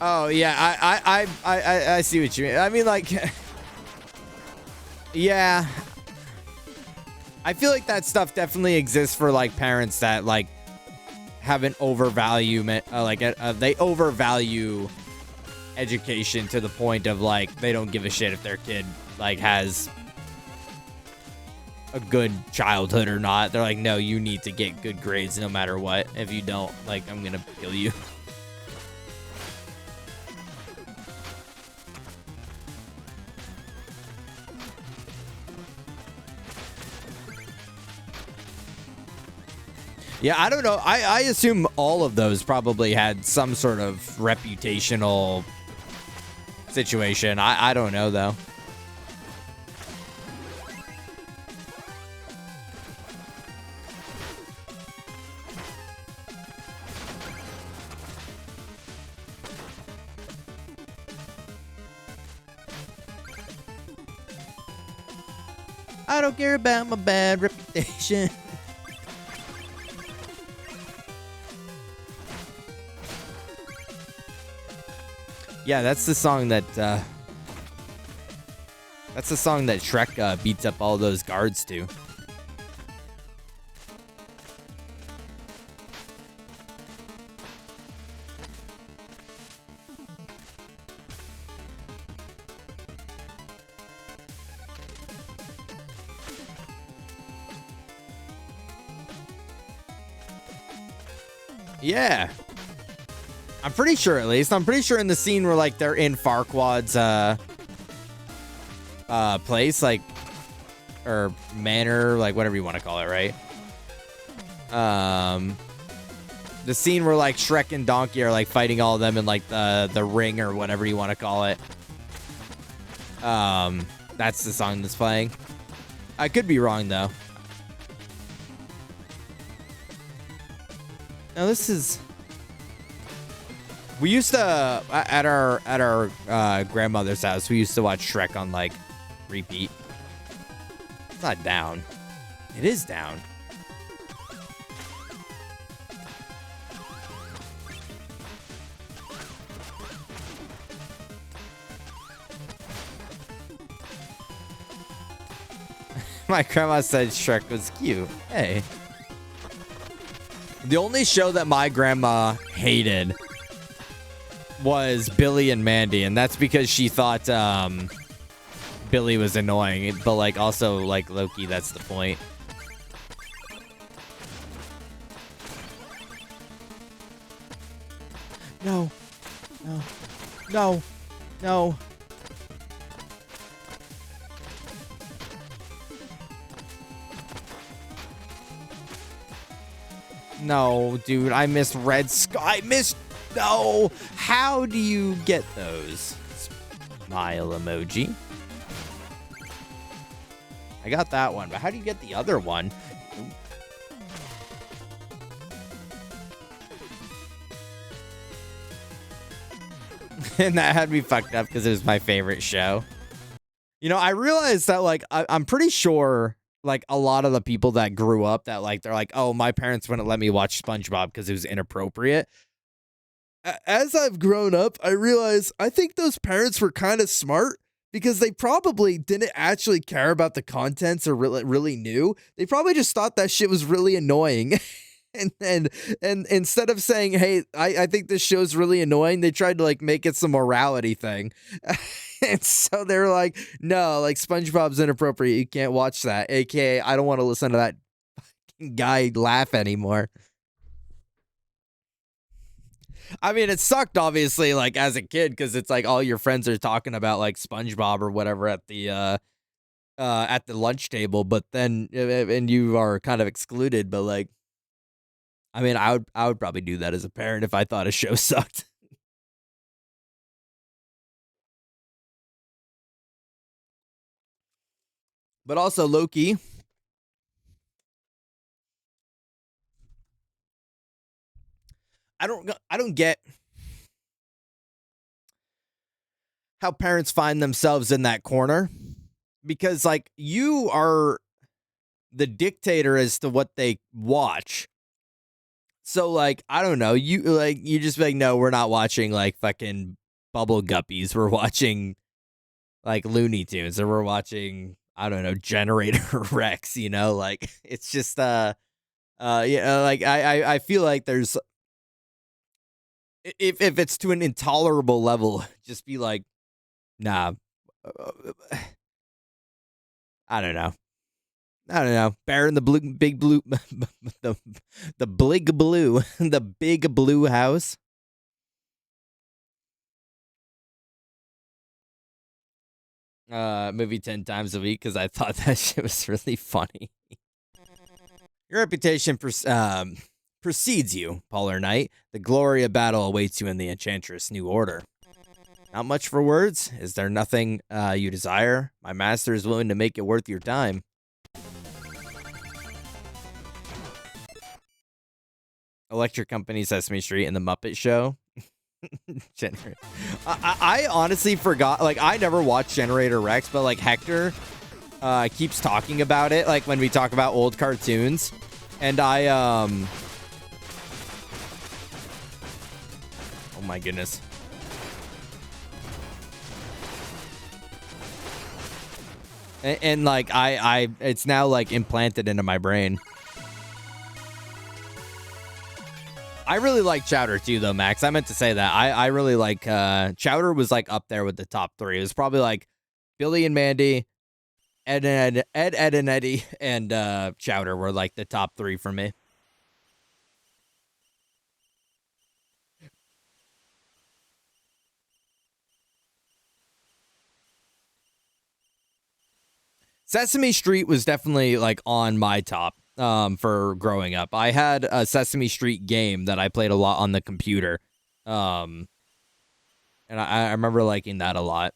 Oh yeah, I see what you mean. I mean, like, yeah, I feel like that stuff definitely exists for like parents that like have an overvalue, they overvalue education to the point of like they don't give a shit if their kid like has a good childhood or not. They're like, no, you need to get good grades no matter what. If you don't, like, I'm gonna kill you. Yeah, I don't know. I assume all of those probably had some sort of reputational situation. I don't know, though. I don't care about my bad reputation. Yeah, that's the song that Shrek beats up all those guards to. Yeah. I'm pretty sure, at least. I'm pretty sure in the scene where, like, they're in Farquaad's, place, like, or manor, like, whatever you want to call it, right? The scene where, like, Shrek and Donkey are, like, fighting all of them in, like, the ring or whatever you want to call it. That's the song that's playing. I could be wrong, though. Now, this is... We used to, at our grandmother's house, we used to watch Shrek on, like, repeat. It's not down. It is down. My grandma said Shrek was cute. Hey. The only show that my grandma hated was Billy and Mandy, and that's because she thought Billy was annoying. But like also like Loki, that's the point. No. No. No. No. No, dude, I missed red sky. I missed. No. How do you get those? Smile emoji. I got that one, but how do you get the other one? And that had me fucked up because it was my favorite show. You know, I realized that, like, I'm pretty sure, like, a lot of the people that grew up that, like, they're like, oh, my parents wouldn't let me watch SpongeBob because it was inappropriate. As I've grown up, I realize I think those parents were kind of smart because they probably didn't actually care about the contents or really knew. They probably just thought that shit was really annoying. And instead of saying, hey, I think this show's really annoying, they tried to like make it some morality thing. And so they're like, no, like SpongeBob's inappropriate. You can't watch that. AKA, I don't want to listen to that guy laugh anymore. I mean, it sucked, obviously, like as a kid, because it's like all your friends are talking about like SpongeBob or whatever at the lunch table, but then and you are kind of excluded. But like, I mean, I would probably do that as a parent if I thought a show sucked. But also Loki. I don't get how parents find themselves in that corner, because like you are the dictator as to what they watch. So like, I don't know, you just be like, no, we're not watching like fucking Bubble Guppies. We're watching like Looney Tunes, or we're watching, I don't know, Generator Rex, you know? Like it's just yeah, like I feel like there's, if it's to an intolerable level, just be like, nah. I don't know. I don't know. Bear in the blue, big blue, the big blue, the big blue house. Movie 10 times a week because I thought that shit was really funny. Your reputation precedes you, Polar Knight. The glory of battle awaits you in the Enchantress New Order. Not much for words. Is there nothing you desire? My master is willing to make it worth your time. Electric Company, Sesame Street, and The Muppet Show. I honestly forgot. Like, I never watched Generator Rex, but like Hector keeps talking about it. Like when we talk about old cartoons, and oh my goodness. And like I it's now like implanted into my brain. I really like Chowder too, though, Max. I meant to say that. I really like Chowder was like up there with the top three. It was probably like Billy and Mandy, Ed, and Eddie, and Chowder were like the top three for me. Sesame Street was definitely like on my top for growing up. I had a Sesame Street game that I played a lot on the computer. And I remember liking that a lot.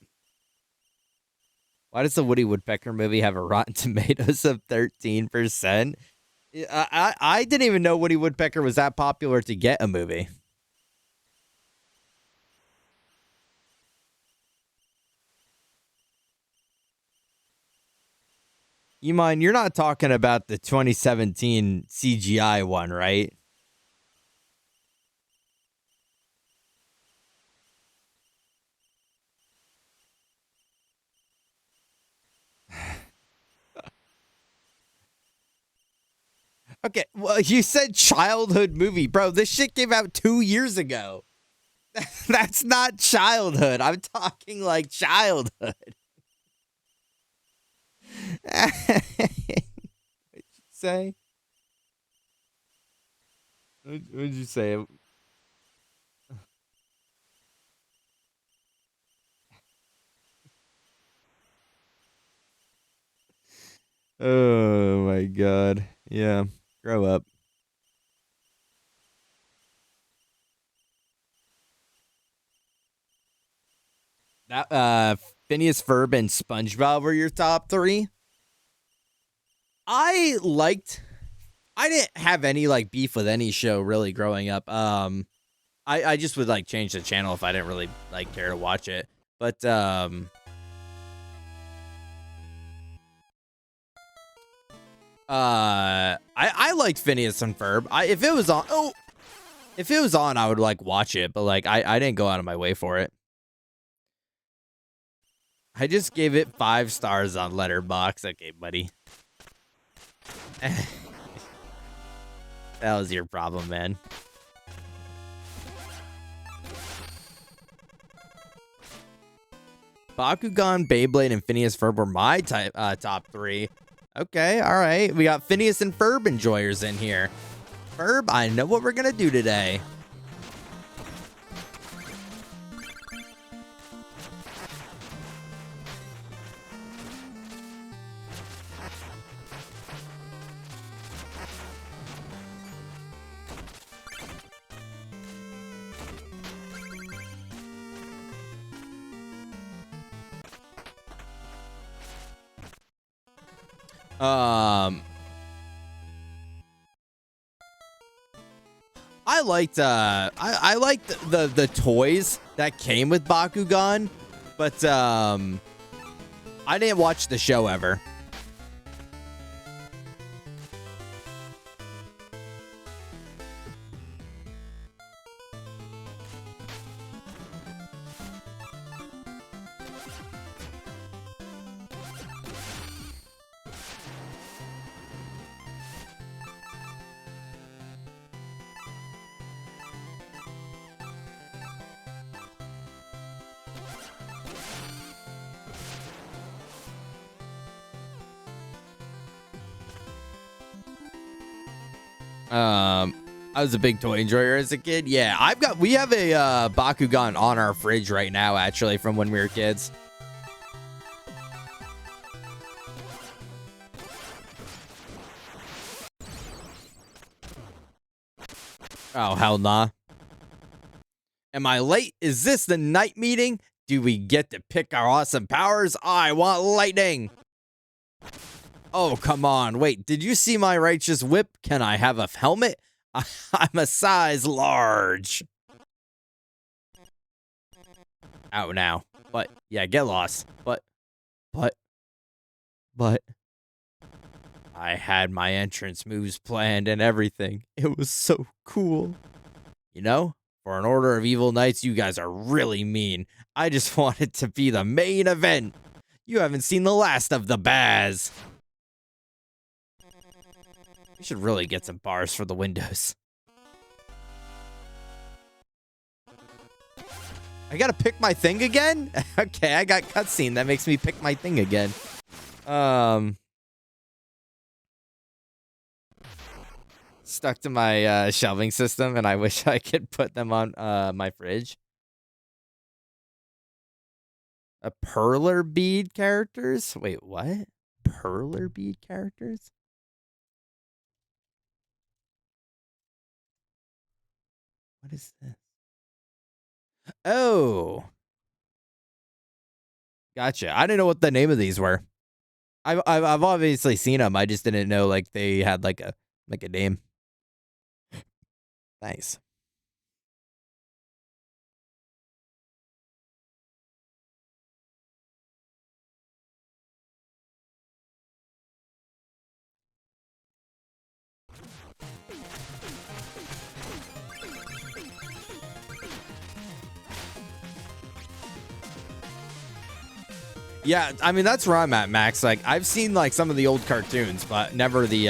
Why does the Woody Woodpecker movie have a Rotten Tomatoes of 13%? I didn't even know Woody Woodpecker was that popular to get a movie. You mind, you're not talking about the 2017 CGI one, right? Okay, well, you said childhood movie, bro. This shit came out 2 years ago. That's not childhood. I'm talking like childhood. What'd you say? What'd you say? Oh my god. Yeah. Grow up. That Phineas Ferb and SpongeBob were your top three. I didn't have any like beef with any show really growing up. I just would like change the channel if I didn't really like care to watch it. But I liked Phineas and Ferb. If it was on, I would like watch it, but like I didn't go out of my way for it. I just gave it 5 stars on Letterboxd. Okay, buddy. That was your problem, man. Bakugan, Beyblade, and Phineas Ferb were my top 3. Okay, all right. We got Phineas and Ferb enjoyers in here. Ferb, I know what we're gonna do today. I liked the toys that came with Bakugan, but I didn't watch the show ever. I was a big toy enjoyer as a kid. Yeah, we have a Bakugan on our fridge right now, actually, from when we were kids. Oh, hell nah. Am I late? Is this the night meeting? Do we get to pick our awesome powers? I want lightning. Oh, come on. Wait, did you see my righteous whip? Can I have a helmet? I'm a size large. Out now. But, yeah, get lost. But. I had my entrance moves planned and everything. It was so cool. You know, for an order of evil knights, you guys are really mean. I just want it to be the main event. You haven't seen the last of the Baz. We should really get some bars for the windows. I gotta pick my thing again? Okay, I got cutscene. That makes me pick my thing again. Stuck to my shelving system, and I wish I could put them on my fridge. A perler bead characters? Wait, what? Perler bead characters? What is this? Oh. Gotcha. I didn't know what the name of these were. I've obviously seen them. I just didn't know like they had like a name. Nice. Yeah, I mean that's where I'm at, Max. Like I've seen like some of the old cartoons, but never the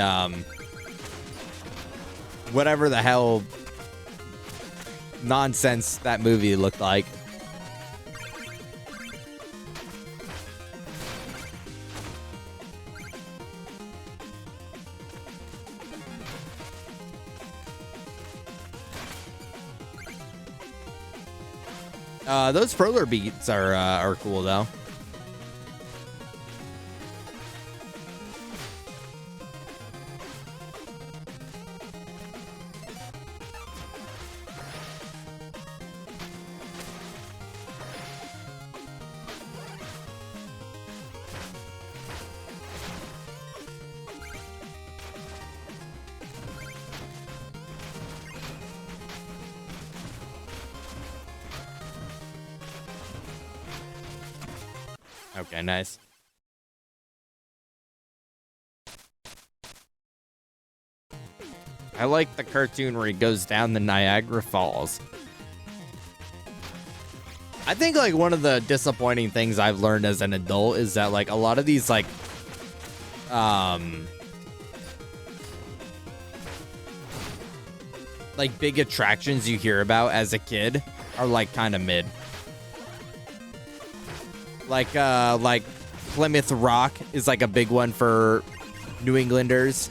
whatever the hell nonsense that movie looked like. Those roller beats are cool though. Okay, nice. I like the cartoon where he goes down the Niagara Falls. I think like one of the disappointing things I've learned as an adult is that like a lot of these like big attractions you hear about as a kid are like kind of mid. Like Plymouth Rock is like a big one for New Englanders,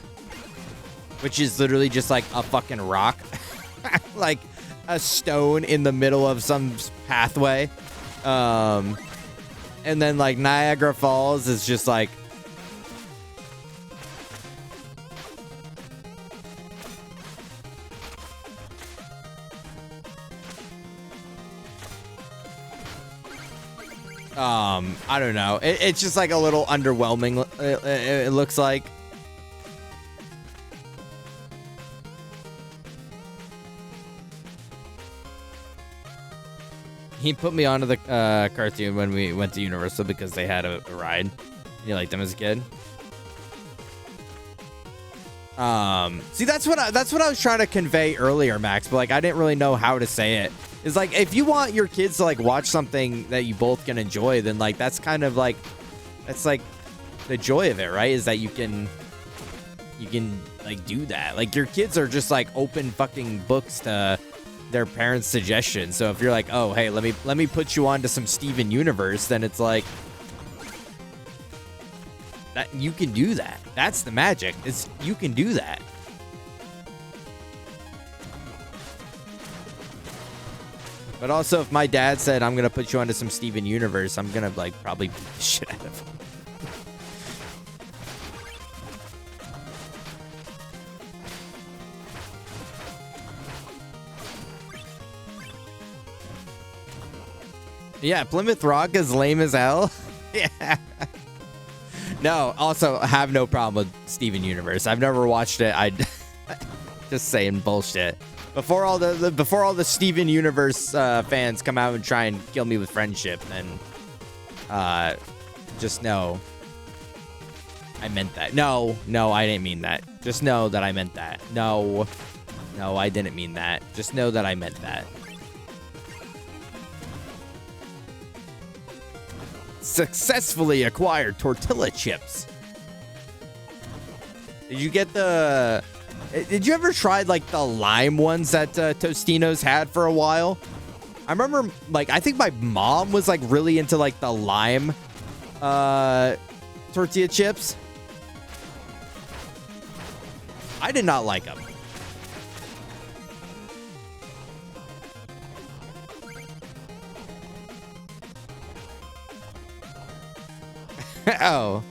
which is literally just like a fucking rock, like a stone in the middle of some pathway. And then like Niagara Falls is just like I don't know. It's just like a little underwhelming. It looks like. He put me onto the cartoon when we went to Universal because they had a ride. You liked them as a kid. See, that's what I was trying to convey earlier, Max. But like, I didn't really know how to say it. It's like, if you want your kids to like watch something that you both can enjoy, then like that's kind of like, that's like the joy of it, right? Is that you can like do that. Like your kids are just like open fucking books to their parents' suggestions. So if you're like, oh hey, let me put you on to some Steven Universe, then it's like that you can do that. That's the magic. Is you can do that. But also, if my dad said, I'm going to put you onto some Steven Universe, I'm going to, like, probably beat the shit out of him. Yeah, Plymouth Rock is lame as hell. Yeah. No, also, I have no problem with Steven Universe. I've never watched it. I just saying bullshit. Before all the Steven Universe fans come out and try and kill me with friendship, then just know I meant that. No, I didn't mean that. Just know that I meant that. No, I didn't mean that. Just know that I meant that. Successfully acquired tortilla chips. Did you get the... Did you ever try, like, the lime ones that Tostino's had for a while? I remember, like, I think my mom was, like, really into, like, the lime tortilla chips. I did not like them. Oh.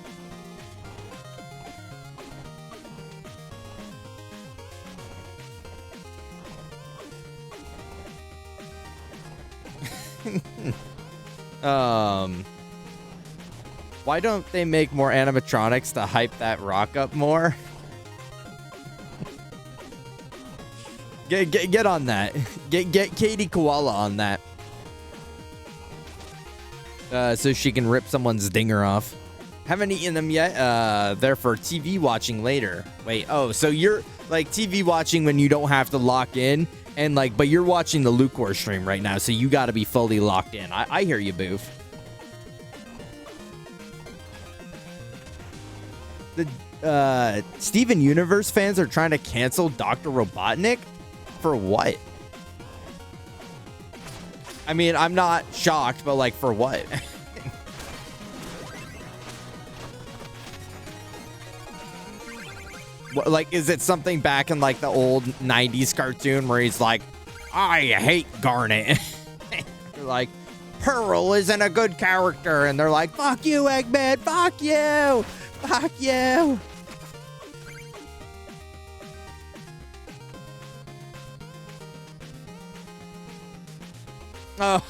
Why don't they make more animatronics to hype that rock up more? Get on that. Get Katie Koala on that. So she can rip someone's dinger off. Haven't eaten them yet. They're for TV watching later. Wait, oh, so you're like TV watching when you don't have to lock in, and like, but you're watching the Lucor stream right now, so you got to be fully locked in. I hear you, Boof. Steven Universe fans are trying to cancel Dr. Robotnik? For what? I mean, I'm not shocked, but like, for what? What, like, is it something back in like the old 90s cartoon where he's like, I hate Garnet? They're like, Pearl isn't a good character. And they're like, fuck you, Eggman. Fuck you. Fuck you. Oh.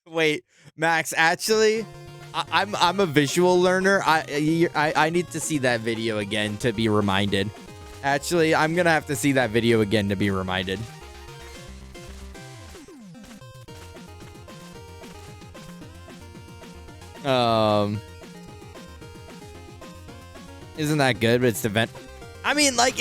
Wait, Max, actually, I'm a visual learner. I need to see that video again to be reminded. Actually, I'm gonna have to see that video again to be reminded. Isn't that good? But it's the event. I mean, like,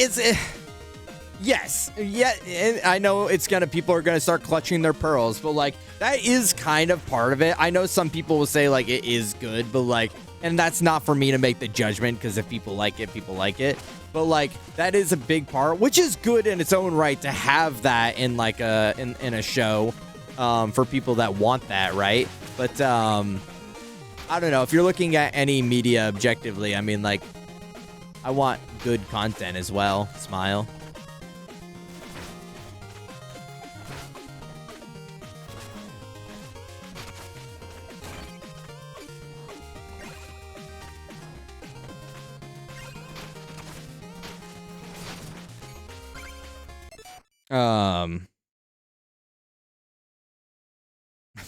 yes, yeah. I know people are gonna start clutching their pearls, but like, that is kind of part of it. I know some people will say like it is good, but like, and that's not for me to make the judgment, because if people like it, people like it. But like, that is a big part, which is good in its own right to have that in like in a show, for people that want that, right? But I don't know, if you're looking at any media objectively, I mean, like, I want good content as well. Smile.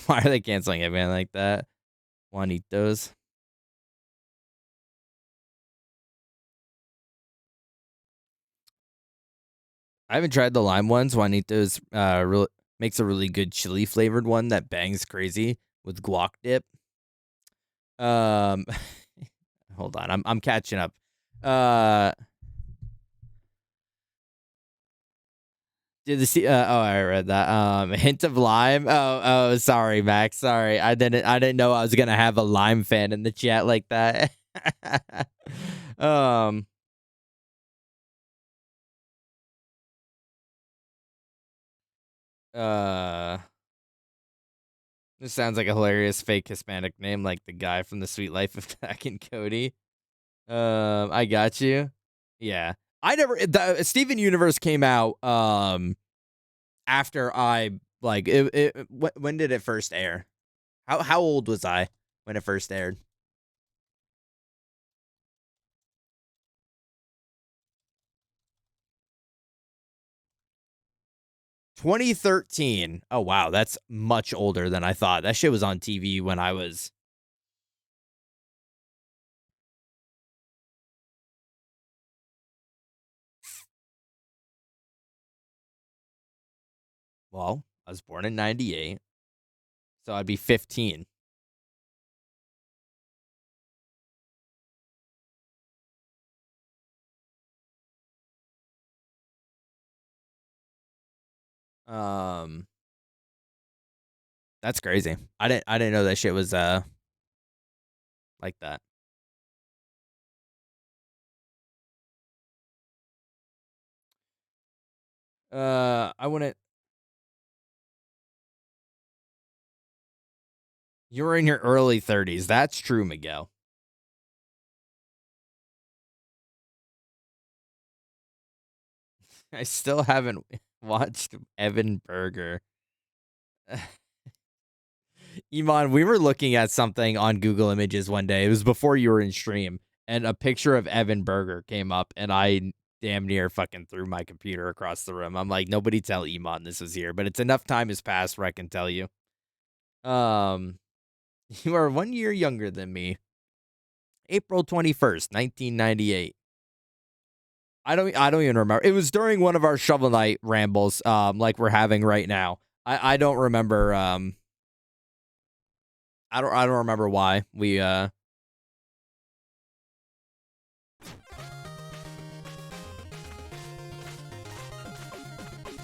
Why are they canceling it, man, like that? Juanitos. I haven't tried the lime ones. Juanitos makes a really good chili flavored one that bangs crazy with guac dip. Hold on, I'm catching up. Did the see? Oh, I read that. A hint of lime. Oh, sorry, Max. Sorry, I didn't know I was gonna have a lime fan in the chat like that. This sounds like a hilarious fake Hispanic name, like the guy from The Sweet Life of Dak and Cody. I got you. Yeah, Steven Universe came out after I like it. When did it first air? How old was I when it first aired? 2013. Oh wow, that's much older than I thought. That shit was on TV when I was. Well, I was born in 98, so I'd be 15. That's crazy. I didn't know that shit was like that. I wouldn't. You were in your early 30s. That's true, Miguel. I still haven't watched Evan Berger. Iman, we were looking at something on Google Images one day. It was before you were in stream, and a picture of Evan Berger came up, and I damn near fucking threw my computer across the room. I'm like, nobody tell Iman this was here, but it's enough time has passed where I can tell you. You are 1 year younger than me. April 21st, 1998. I don't even remember. It was during one of our Shovel Knight rambles, like we're having right now. I don't remember. I don't remember why we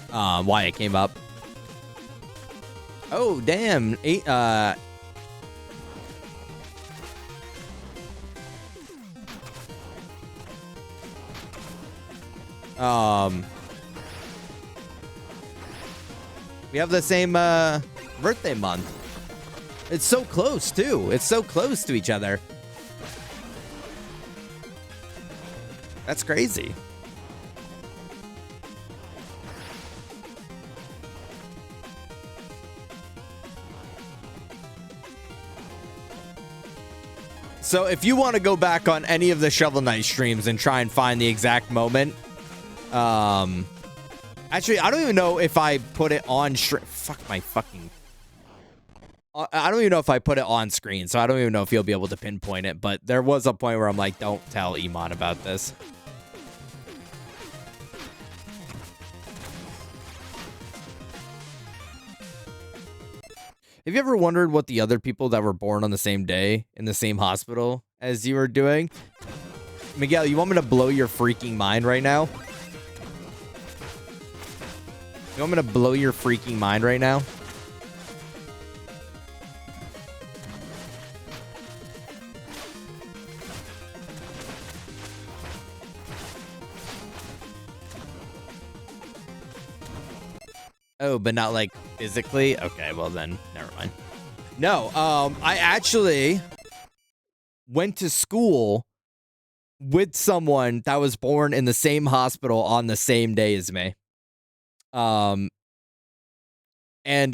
why it came up. Oh damn! We have the same birthday month. It's so close too. It's so close to each other. That's crazy. So if you want to go back on any of the Shovel Knight streams and try and find the exact moment, actually, I don't even know if I put it on fuck my fucking. I don't even know if I put it on screen, so I don't even know if you'll be able to pinpoint it. But there was a point where I'm like, don't tell Iman about this. Have you ever wondered what the other people that were born on the same day in the same hospital as you were doing? Miguel, you want me to blow your freaking mind right now? You want me to blow your freaking mind right now? Oh, but not like physically? Okay, well then, never mind. No, I actually went to school with someone that was born in the same hospital on the same day as me. And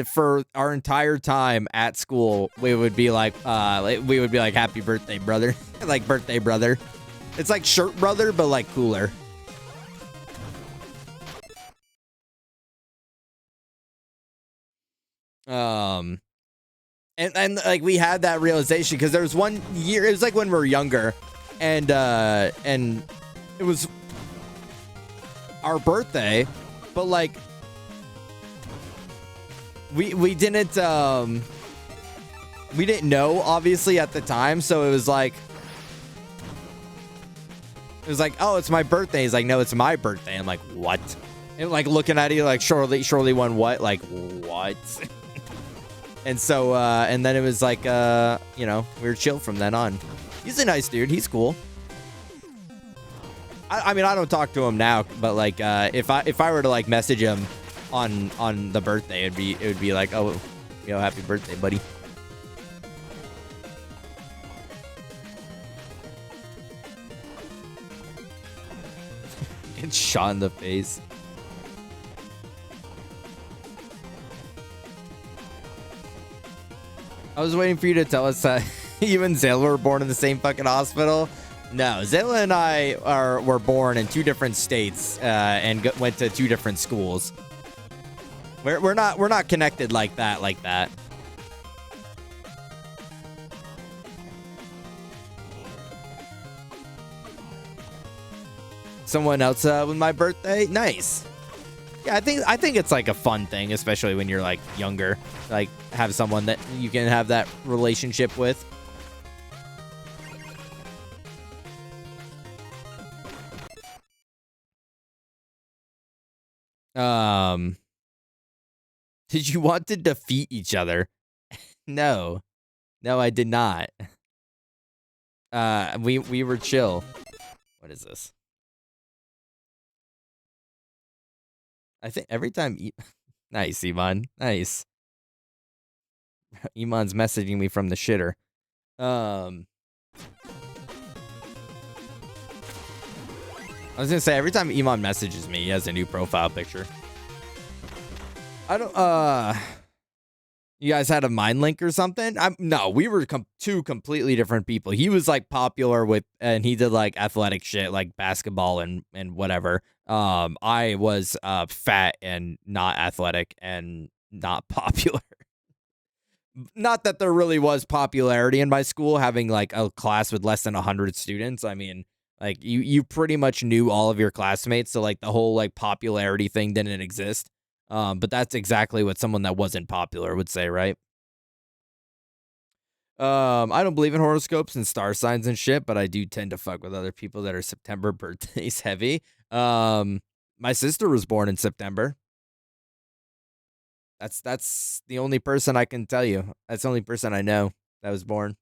for our entire time at school, we would be like, happy birthday, brother. Like birthday, brother. It's like shirt brother, but like cooler. And like we had that realization because there was one year, it was like when we were younger, and it was our birthday, but like we didn't know obviously at the time, so it was like, oh, it's my birthday. He's like, no, it's my birthday. I'm like, what? And like looking at you like, surely one what? Like what? And so, and then it was like, you know, we were chill from then on. He's a nice dude. He's cool. I mean, I don't talk to him now, but like, if I were to like message him on the birthday, it would be like, oh, you know, happy birthday, buddy. Get shot in the face. I was waiting for you to tell us that you and Zayla were born in the same fucking hospital. No, Zayla and I were born in two different states and went to two different schools. We're not connected like that. Someone else with my birthday? Nice. Yeah, I think it's like a fun thing, especially when you're like younger. Like have someone that you can have that relationship with. Did you want to defeat each other? No. No, I did not. We were chill. What is this? I think every time nice, Iman. Nice. Iman's messaging me from the shitter. I was gonna say every time Iman messages me, he has a new profile picture. I don't you guys had a mind link or something? No, we were two completely different people. He was like popular with, and he did like athletic shit like basketball and whatever. I was fat and not athletic and not popular. Not that there really was popularity in my school, having like a class with less than 100 students. I mean, like you pretty much knew all of your classmates, so like the whole like popularity thing didn't exist. But that's exactly what someone that wasn't popular would say, right? I don't believe in horoscopes and star signs and shit, but I do tend to fuck with other people that are September birthdays heavy. My sister was born in September. That's the only person I can tell you. That's the only person I know that was born.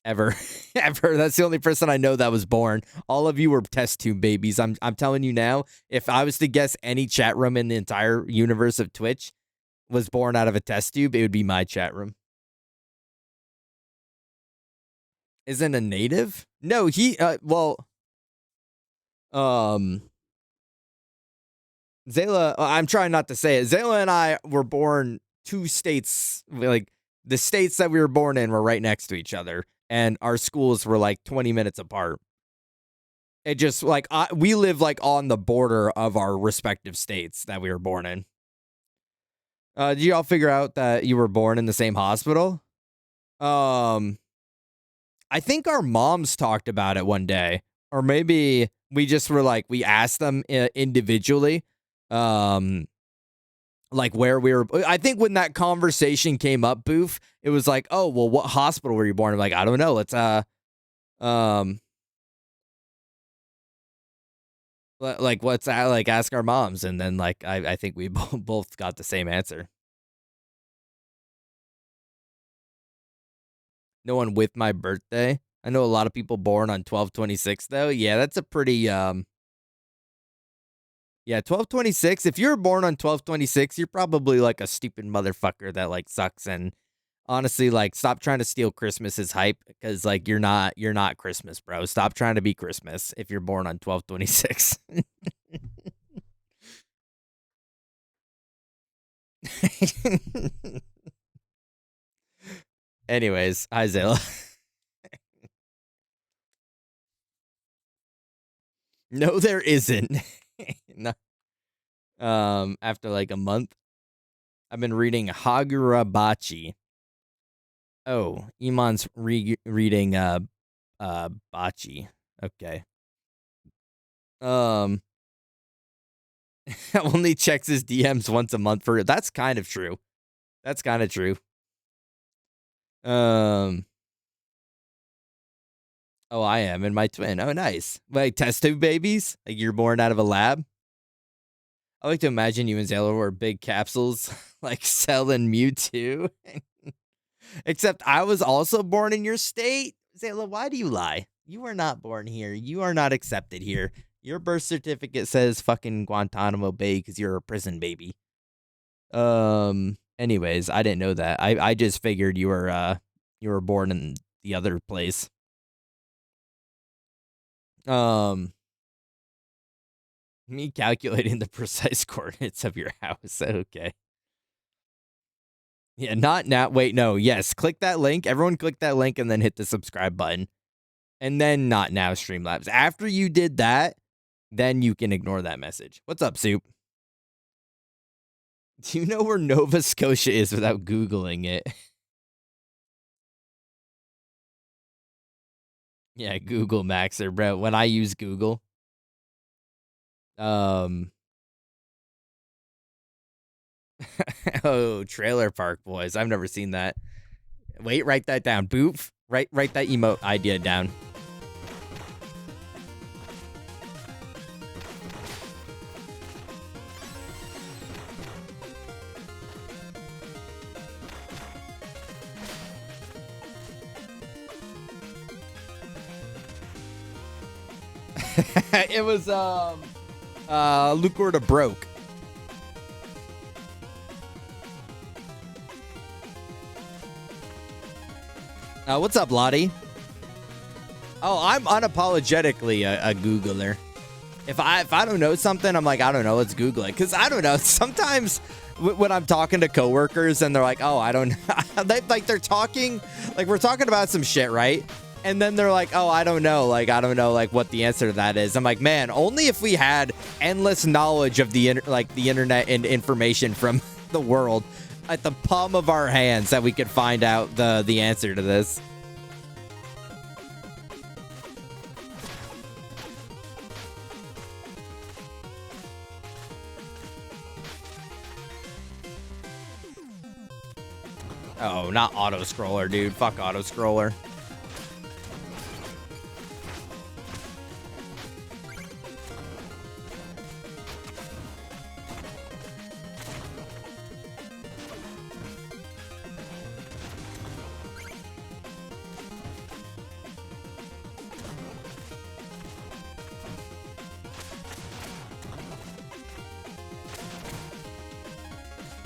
ever. Ever. That's the only person I know that was born. All of you were test tube babies. I'm telling you now, if I was to guess any chat room in the entire universe of Twitch was born out of a test tube, it would be my chat room. Isn't a native? No, he Zayla, I'm trying not to say it. Zayla and I were born two states, like the states that we were born in were right next to each other, and our schools were like 20 minutes apart. It just like we live like on the border of our respective states that we were born in. Did you all figure out that you were born in the same hospital? I think our moms talked about it one day, or maybe we just were like we asked them individually. Like where we were. I think when that conversation came up, Boof, it was like, oh, well, what hospital were you born in? I'm like, I don't know. Let's like what's that? Like ask our moms, and then like I think we both got the same answer. No one with my birthday. I know a lot of people born on 12/26 though. Yeah, that's a pretty Yeah, 12/26. If you're born on 12/26, you're probably like a stupid motherfucker that like sucks. And honestly, like, stop trying to steal Christmas's hype because like you're not Christmas, bro. Stop trying to be Christmas if you're born on 12/26. Anyways, hi Zilla. No, there isn't. No. After like a month, I've been reading Hagurabachi. Oh, Iman's reading Bachi. Okay. Only checks his DMs once a month for it. That's kind of true. That's kind of true. Oh, I am, and my twin. Oh, nice. Like test tube babies? Like you're born out of a lab? I like to imagine you and Zayla were big capsules, like Cell and Mewtwo. Except I was also born in your state. Zayla, why do you lie? You were not born here. You are not accepted here. Your birth certificate says fucking Guantanamo Bay because you're a prison baby. Anyways, I didn't know that. I just figured you were born in the other place. Me calculating the precise coordinates of your house. Okay. Yeah, not now. Wait, no. Yes, click that link. Everyone click that link and then hit the subscribe button. And then not now, Streamlabs. After you did that, then you can ignore that message. What's up, Soup? Do you know where Nova Scotia is without Googling it? Yeah, Google Maxer, bro. When I use Google. Oh, Trailer Park Boys. I've never seen that. Wait, write that down. Boof. Write that emote idea down. It was Lucor to Broke. What's up, Lottie? Oh, I'm unapologetically a Googler. If I don't know something, I'm like, I don't know, let's Google it. Because I don't know, sometimes when I'm talking to coworkers and they're like, oh, I don't know. They're talking, like we're talking about some shit, right? And then they're like, oh, I don't know. Like, I don't know, like, what the answer to that is. I'm like, man, only if we had endless knowledge of the internet and information from the world at the palm of our hands that we could find out the answer to this. Oh, not auto-scroller, dude. Fuck auto-scroller.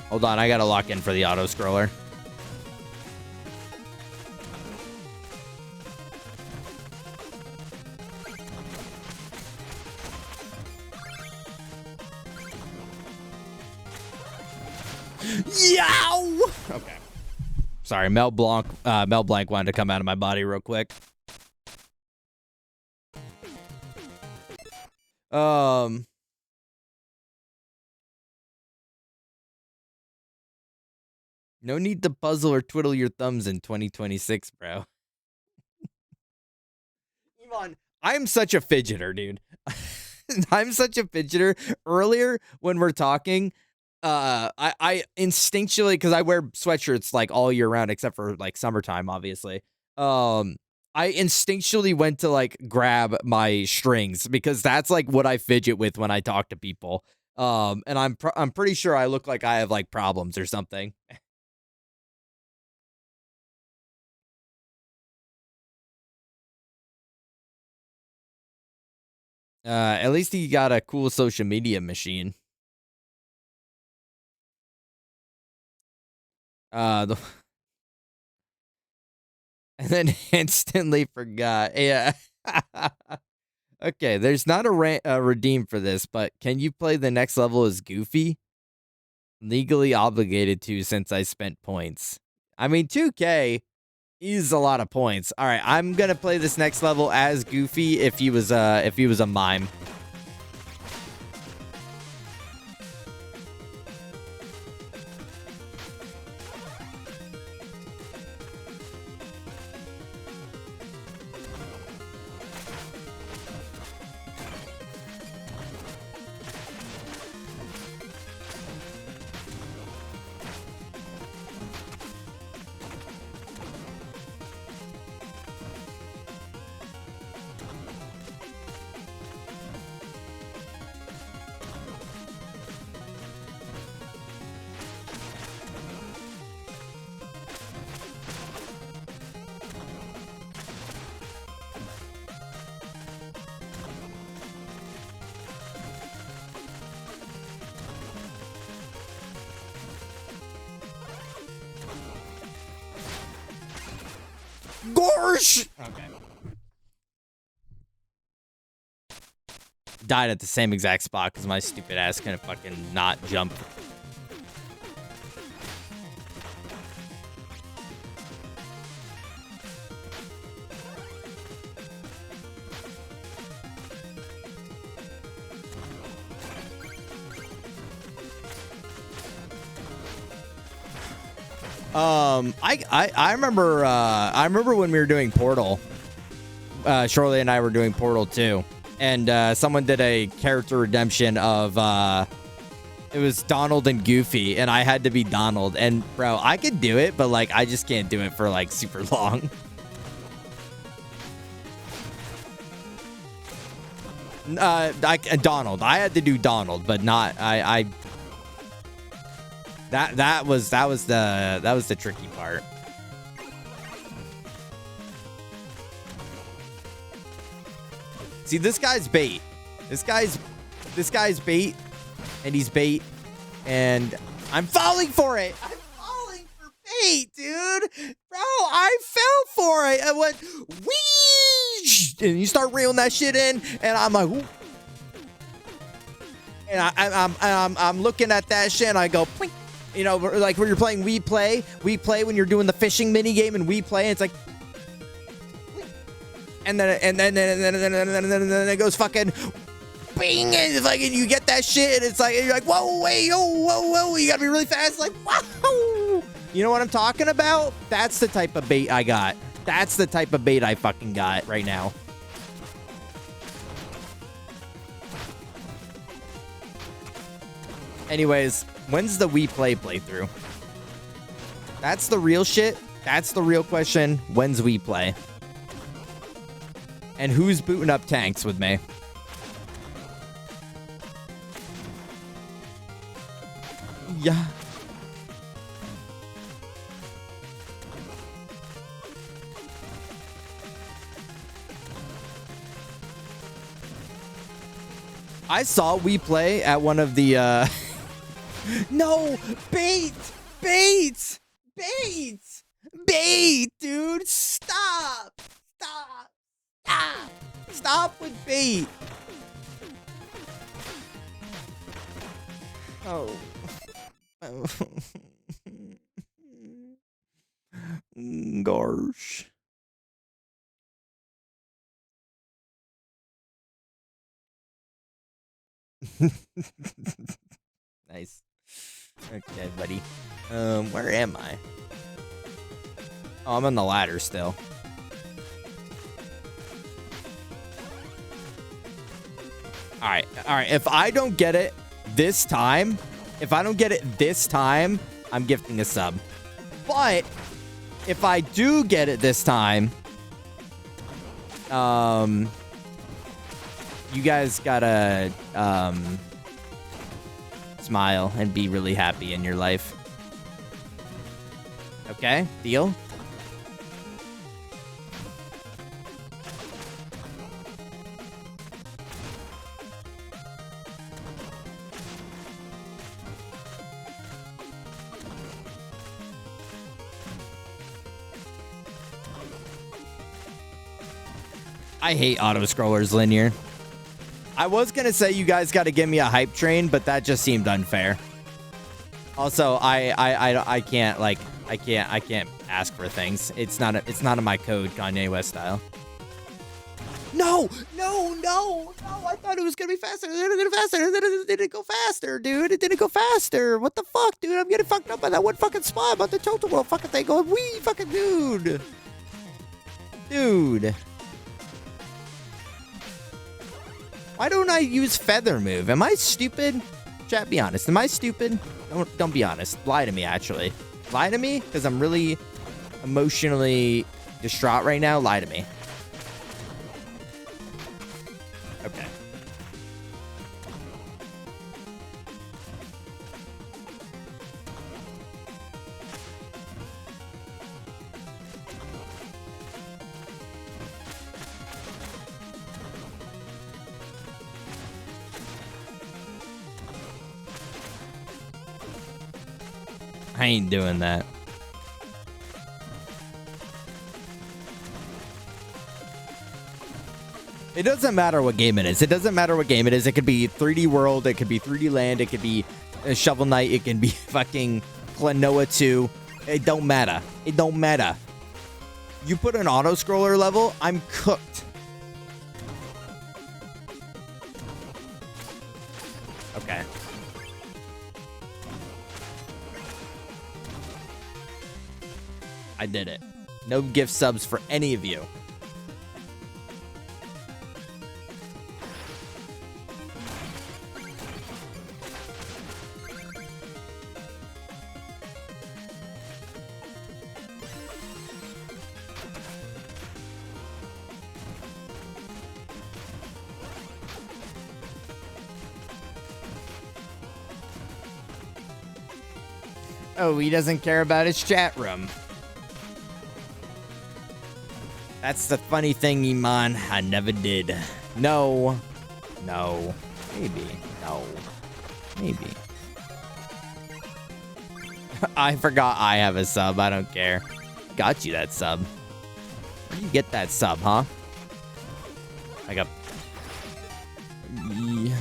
Hold on, I gotta lock in for the auto scroller. Yow! Okay. Sorry, Mel Blanc wanted to come out of my body real quick. No need to puzzle or twiddle your thumbs in 2026, bro. Ivan, I'm such a fidgeter, dude. I'm such a fidgeter. Earlier, when we're talking, I instinctually, because I wear sweatshirts like all year round, except for like summertime, obviously. I instinctually went to like grab my strings because that's like what I fidget with when I talk to people. And I'm pretty sure I look like I have like problems or something. At least he got a cool social media machine. And then instantly forgot. Yeah. Okay, there's not a redeem for this, but can you play the next level as Goofy? Legally obligated to since I spent points. I mean, 2K is a lot of points. All right, I'm gonna play this next level as Goofy if he was a mime. Gorsh! Okay. Died at the same exact spot because my stupid ass couldn't fucking not jump. I remember when we were doing Portal. Shorley and I were doing Portal 2, and someone did a character redemption of it was Donald and Goofy, and I had to be Donald. And bro, I could do it, but like I just can't do it for like super long. Donald. I had to do Donald, but not That was the tricky part. See, this guy's bait. This guy's bait, and he's bait, and I'm falling for it. I'm falling for bait, dude. Bro, I fell for it. I went whee, and you start reeling that shit in, and I'm like, ooh. And I'm looking at that shit, and I go, Plink. You know, like when you're playing We Play when you're doing the fishing mini game and We Play, it's like, and then it goes fucking bing, and like, and you get that shit, and it's like, you're like, whoa, wait, whoa, you gotta be really fast, like, wow. You know what I'm talking about? That's the type of bait I got. That's the type of bait I fucking got right now. Anyways, when's the We Play playthrough? That's the real shit. That's the real question. When's We Play? And who's booting up tanks with me? Yeah. I saw We Play at one of the No! Bait! Bait! Bait! Bait, dude! Stop! Stop! Stop! Stop with bait! Oh. Gosh. Nice. Okay, buddy. Where am I? Oh, I'm on the ladder still. All right. If I don't get it this time, I'm gifting a sub. But if I do get it this time, you guys gotta smile and be really happy in your life. Okay, deal? I hate auto-scrollers linear. I was gonna say you guys gotta give me a hype train, but that just seemed unfair. Also, I can't like I can't ask for things. It's not in my code, Kanye West style. No! I thought it was gonna be faster. It didn't go faster, dude. It didn't go faster. What the fuck, dude? I'm getting fucked up by that one fucking spot about the total world fucking thing going, wee fucking dude. Dude. Why don't I use feather move? Am I stupid? Chat, be honest. Am I stupid? Don't be honest. Lie to me, actually. Lie to me, because I'm really emotionally distraught right now. Lie to me. Okay. I ain't doing that. It doesn't matter what game it is. It doesn't matter what game it is. It could be 3D World. It could be 3D Land. It could be Shovel Knight. It can be fucking Klonoa 2. It don't matter. It don't matter. You put an auto-scroller level, I'm cooked. Okay. I did it. No gift subs for any of you. Oh, he doesn't care about his chat room. That's the funny thing, Iman. I never did. No. No. Maybe. No. Maybe. I forgot I have a sub. I don't care. Got you that sub. Where do you get that sub, huh? Like a... Yeah.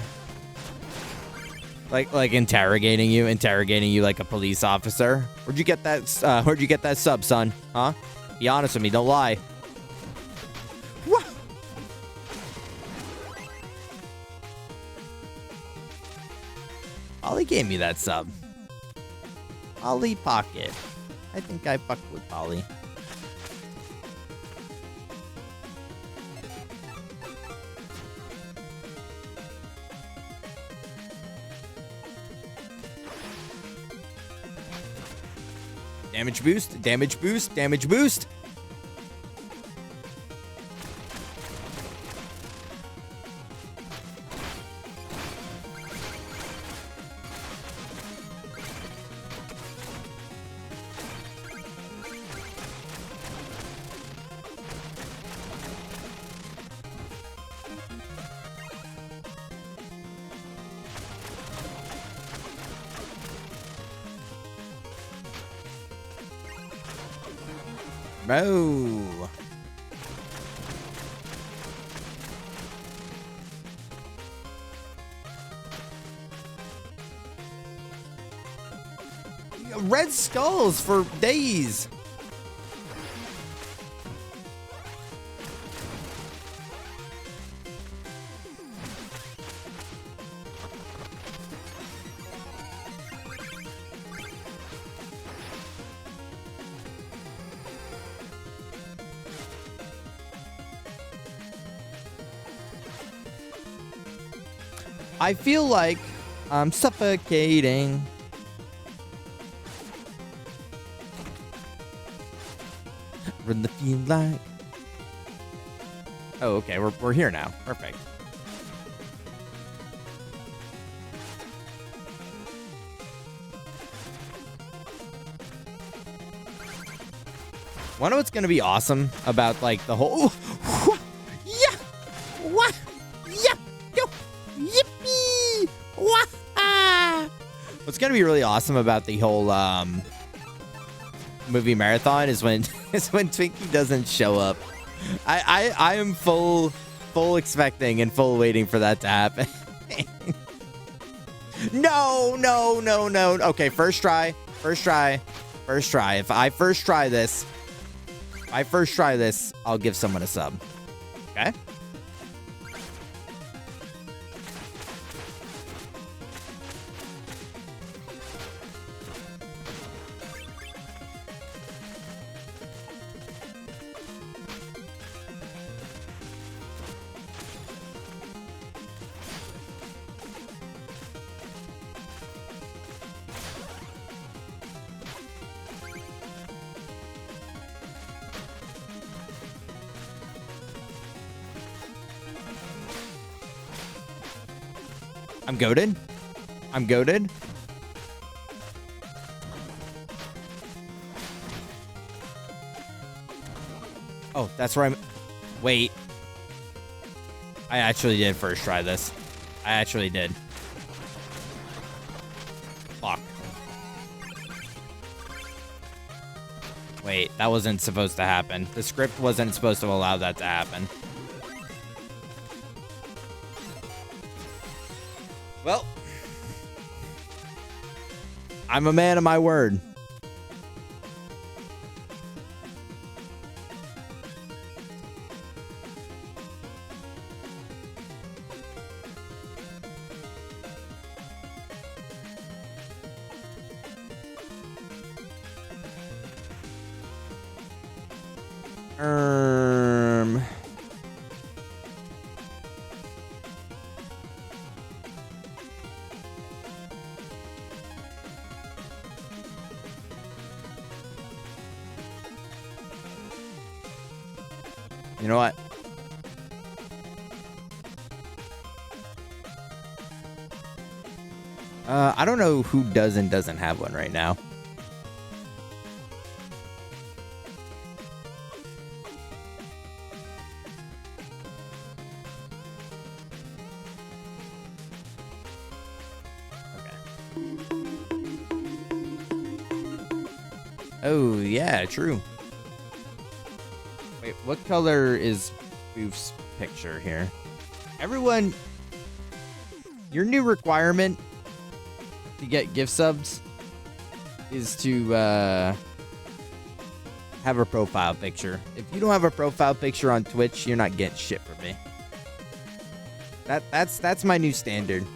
Like interrogating you like a police officer. Where'd you get that sub, son? Huh? Be honest with me. Don't lie. What? Ollie gave me that sub. Ollie Pocket. I think I fucked with Ollie. Damage boost, damage boost, damage boost. Bro. Red skulls for days. I feel like I'm suffocating. Run the feel like. Oh, okay, we're here now. Perfect. Wonder what's gonna be awesome about like the whole. Yeah. What? Yeah. Yo. Yippee. Wah. What's gonna be really awesome about the whole movie marathon is when Twinkie doesn't show up. I am full expecting and full waiting for that to happen. No. Okay, first try. If I first try this, I'll give someone a sub. Okay? I'm goated. Oh, that's where I'm. Wait. I actually did first try this. I actually did. Fuck. Wait, that wasn't supposed to happen. The script wasn't supposed to allow that to happen. Well, I'm a man of my word. You know what? I don't know who does and doesn't have one right now. Okay. Oh, yeah, true. Wait, what color is Boof's picture here? Everyone, your new requirement to get gift subs is to have a profile picture. If you don't have a profile picture on Twitch, you're not getting shit from me. That's my new standard.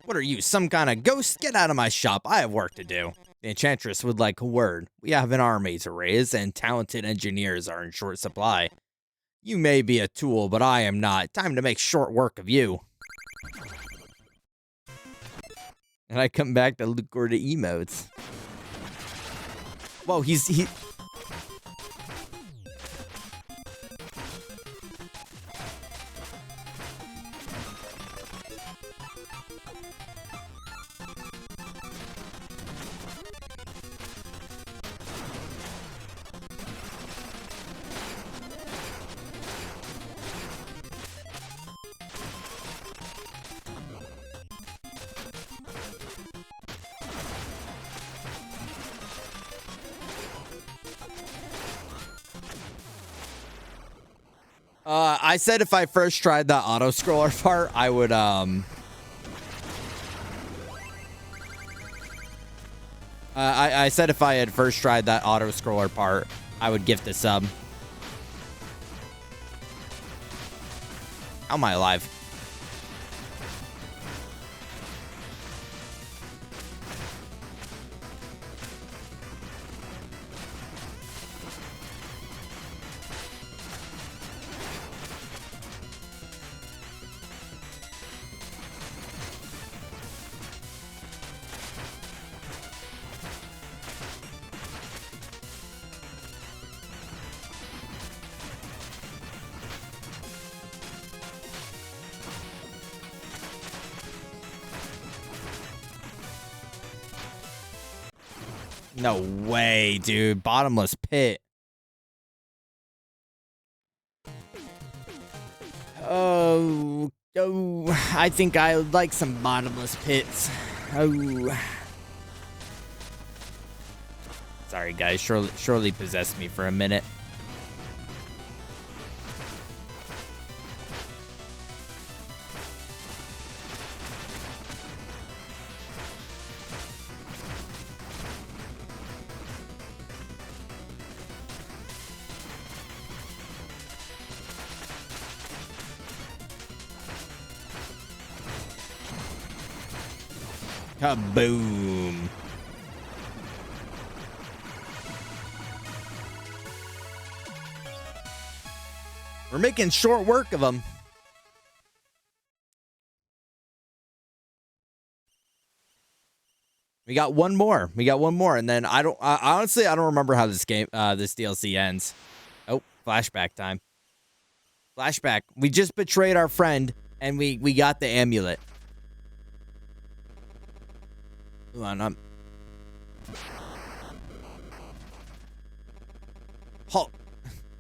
What are you, some kind of ghost? Get out of my shop. I have work to do. The Enchantress would like a word. We have an army to raise, and talented engineers are in short supply. You may be a tool, but I am not. Time to make short work of you. And I come back to look for the emotes. Whoa, he... I said if I first tried that auto scroller part, I would I said if I had first tried that auto scroller part, I would gift a sub. How am I alive? No way, dude. Bottomless pit. Oh, I think I would like some bottomless pits. Oh. Sorry, guys. Surely possessed me for a minute. Kaboom. We're making short work of them. We got one more. And then honestly, I don't remember how this DLC ends. Oh, flashback time. Flashback. We just betrayed our friend, and we got the amulet. Hold on, Halt.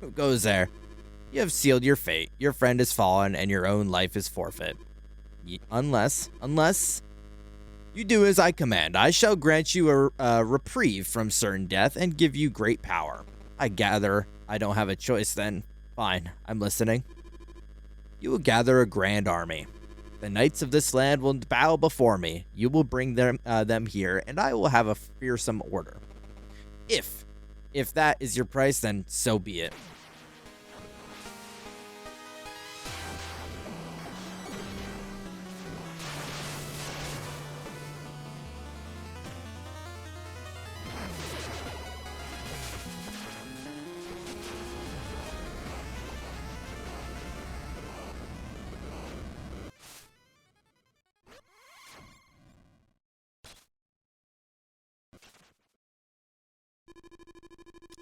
Who goes there? You have sealed your fate. Your friend has fallen, and your own life is forfeit. Unless you do as I command, I shall grant you a reprieve from certain death and give you great power. I gather I don't have a choice then. Fine, I'm listening. You will gather a grand army. The knights of this land will bow before me. You will bring them here, and I will have a fearsome order. If that is your price, then so be it.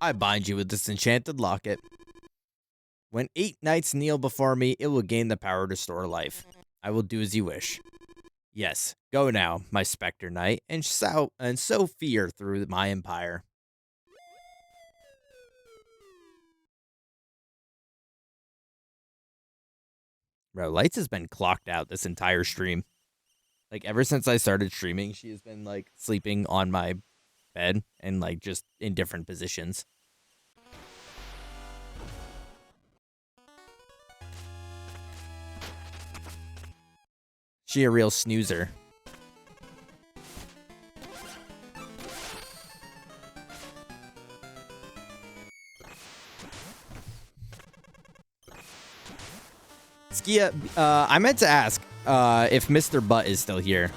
I bind you with this enchanted locket. When 8 knights kneel before me, it will gain the power to restore life. I will do as you wish. Yes, go now, my Specter Knight, and sow fear through my empire. Bro, Lights has been clocked out this entire stream. Like, ever since I started streaming, she has been, like, sleeping on my bed and, like, just in different positions. She a real snoozer. Skia, I meant to ask if Mr. Butt is still here.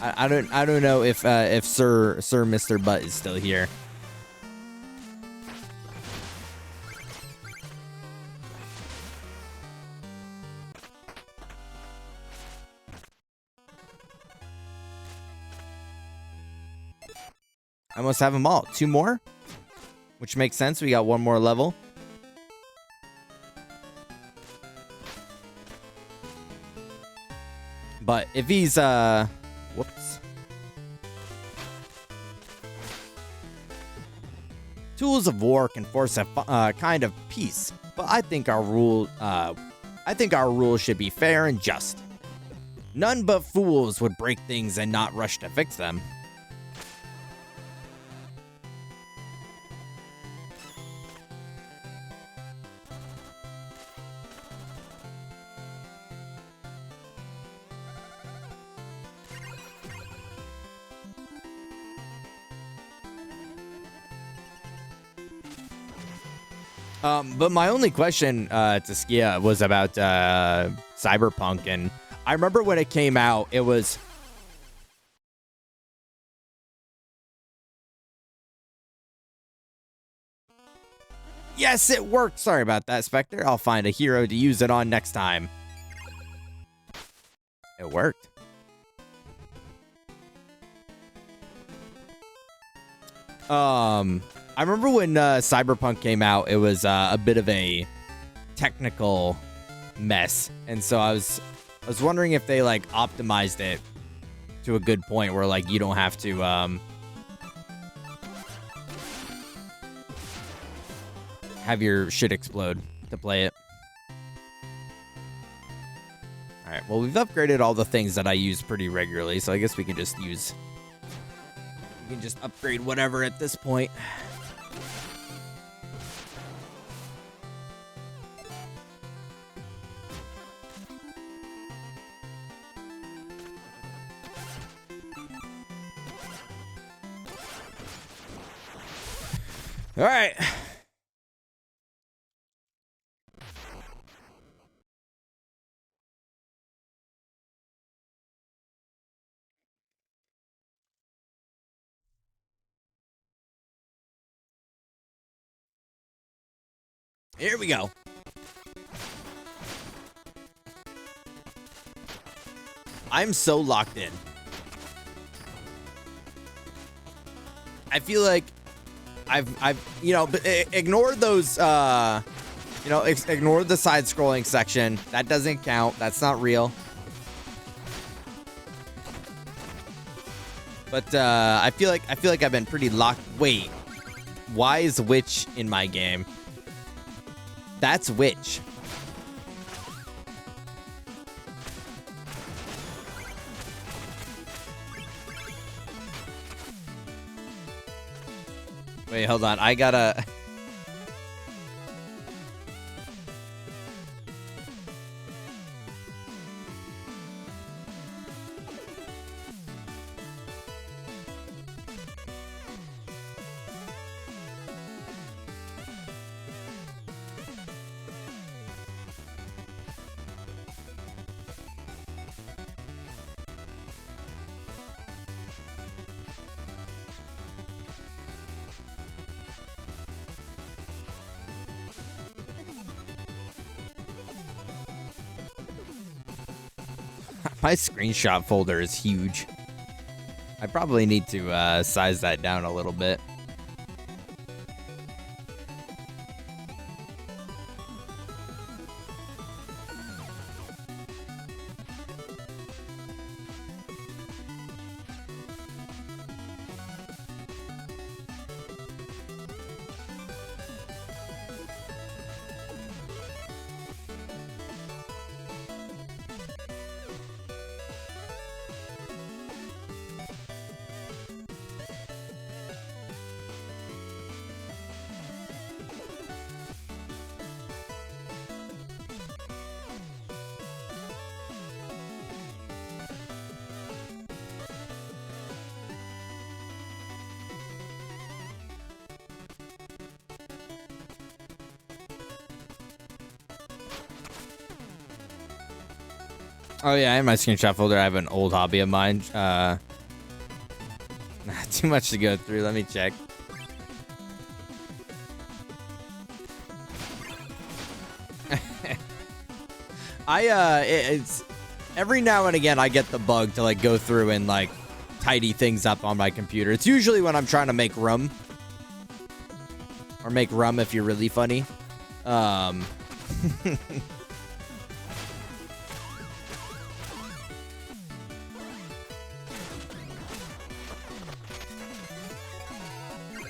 I don't know if Sir Mr. Butt is still here. I must have them all. 2 more, which makes sense. We got 1 more level. But if he's whoops. Tools of war can force a kind of peace, but I think our rule should be fair and just. None but fools would break things and not rush to fix them. But my only question to Skia was about Cyberpunk, and I remember when it came out, it was. Yes, it worked. Sorry about that, Specter. I'll find a hero to use it on next time. It worked. I remember when Cyberpunk came out, it was a bit of a technical mess, and so I was wondering if they like optimized it to a good point where like you don't have to have your shit explode to play it. All right, well, we've upgraded all the things that I use pretty regularly, so I guess we can just upgrade whatever at this point. All right. Here we go. I'm so locked in. I feel like I've but ignore those ignore the side scrolling section. That doesn't count. That's not real. But I feel like I've been pretty locked. Wait. Why is Witch in my game? That's Witch. Wait, hold on. I gotta... My screenshot folder is huge. I probably need to size that down a little bit. Oh yeah, in my screenshot folder, I have an old hobby of mine. Not too much to go through. Let me check. It's every now and again I get the bug to like go through and like tidy things up on my computer. It's usually when I'm trying to make rum. Or make rum if you're really funny.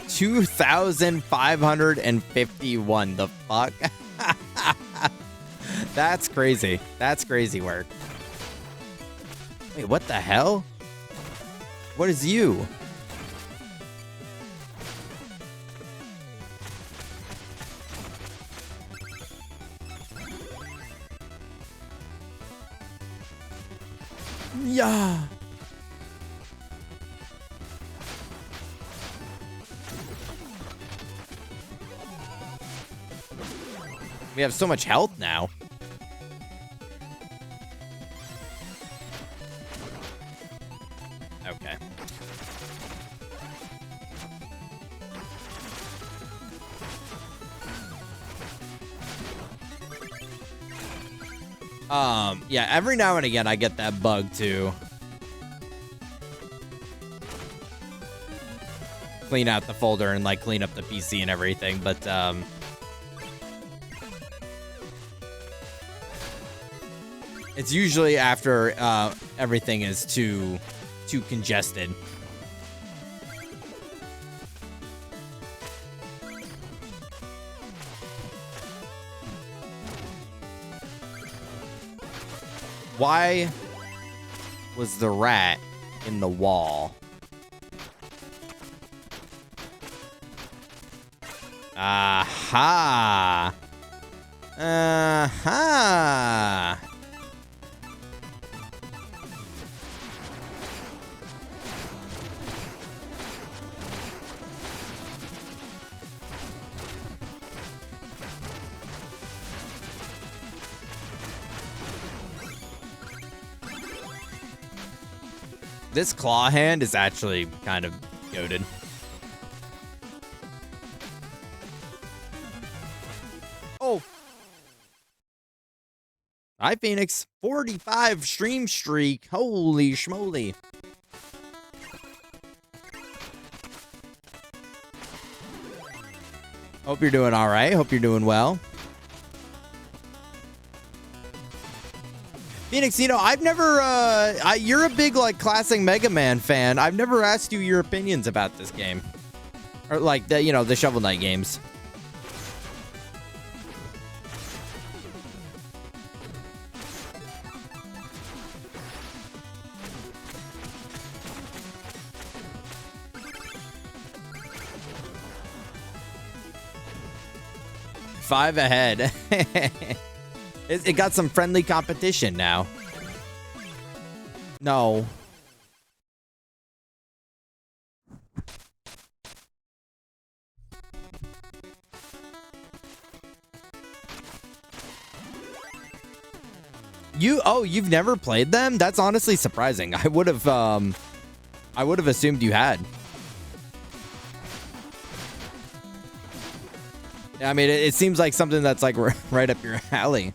2,551. The fuck? That's crazy. That's crazy work. Wait, what the hell? What is you? Yeah. We have so much health now. Okay. Yeah, every now and again I get that bug too. Clean out the folder and like clean up the PC and everything, but it's usually after everything is too congested. Why was the rat in the wall? Aha! Aha! This claw hand is actually kind of goated. Oh. Hi, Phoenix. 45 stream streak. Holy schmoly. Hope you're doing all right. Hope you're doing well. Phoenix, you know, I've never, you're a big, like, classic Mega Man fan. I've never asked you your opinions about this game. Or, like, the, you know, the Shovel Knight games. Five ahead. It got some friendly competition now. No. You've never played them? That's honestly surprising. I would have assumed you had. I mean, it seems like something that's like right up your alley.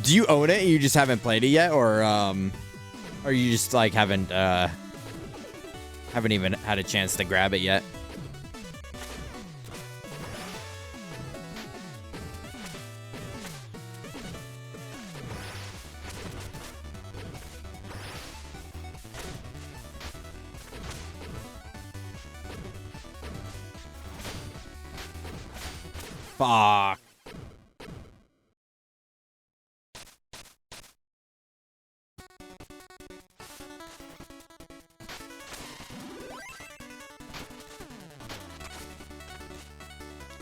Do you own it and you just haven't played it yet, or you just like haven't even had a chance to grab it yet? Fuck.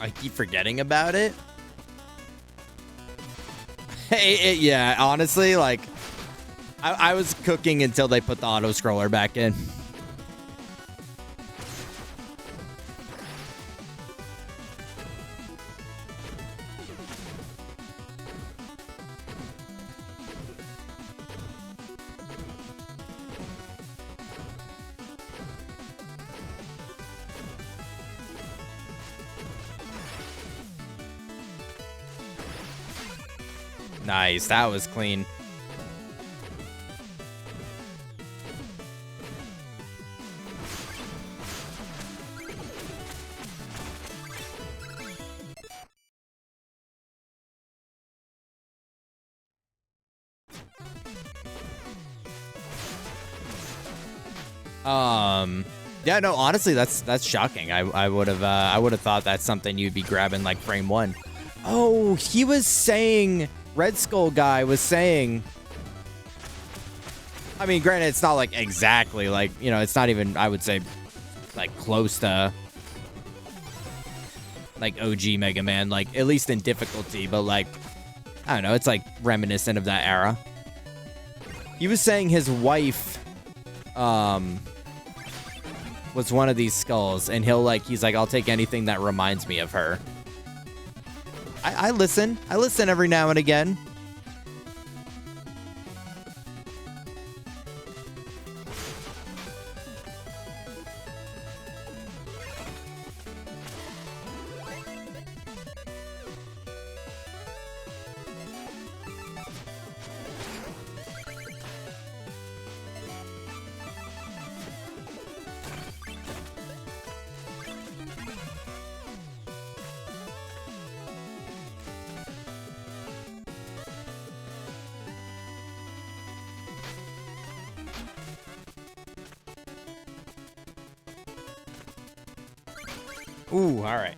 I keep forgetting about it. Yeah, honestly, like, I was cooking until they put the auto scroller back in. Nice, that was clean. Yeah, no, honestly, that's shocking. I would have thought that's something you'd be grabbing like frame one. Oh, he was saying, Red Skull guy was saying I mean, granted, it's not like exactly like, you know, it's not even, I would say, like close to like OG Mega Man, like at least in difficulty, but like, I don't know, it's like reminiscent of that era. He was saying his wife was one of these skulls, and he's like, I'll take anything that reminds me of her. I listen every now and again. Ooh, all right.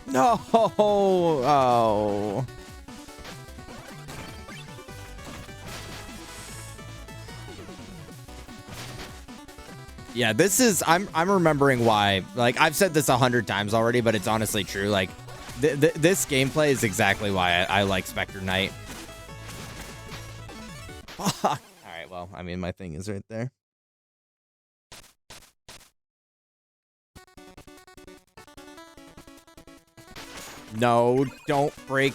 No. Oh. Yeah, this is, I'm remembering why. Like, I've said this 100 times already, but it's honestly true. Like, this gameplay is exactly why I like Specter Knight. All right, well, I mean, my thing is right there. No, don't break.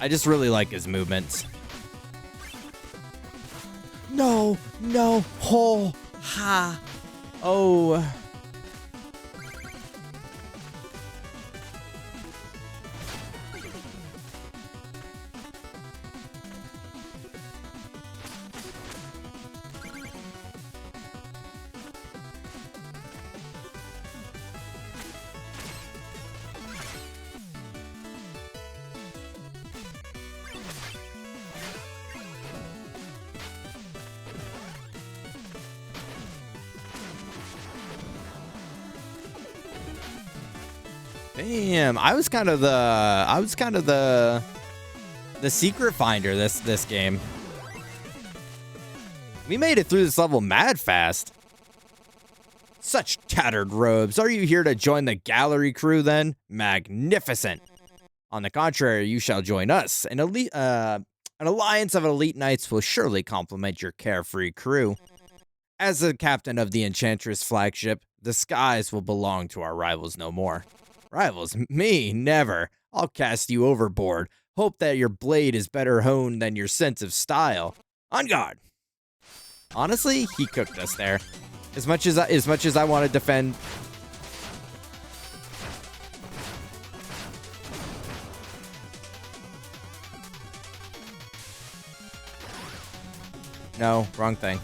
I just really like his movements. No, no, ho, ha, oh. Damn, I was kind of the secret finder this game. We made it through this level mad fast. Such tattered robes. Are you here to join the gallery crew then? Magnificent. On the contrary, you shall join us. An alliance of elite knights will surely complement your carefree crew. As the captain of the Enchantress flagship, the skies will belong to our rivals no more. Rivals? Me? Never. I'll cast you overboard. Hope that your blade is better honed than your sense of style. On guard. Honestly, he cooked us there. As much as I want to defend. No, wrong thing.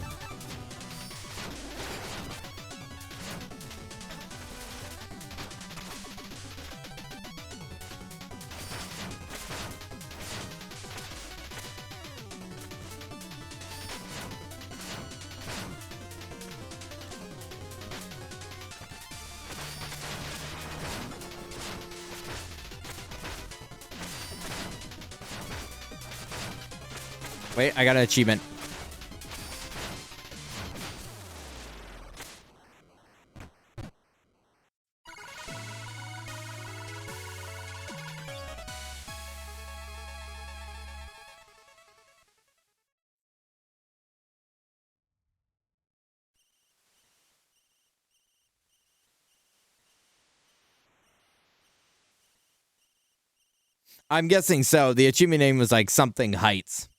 Wait, I got an achievement. I'm guessing so. The achievement name was like something heights.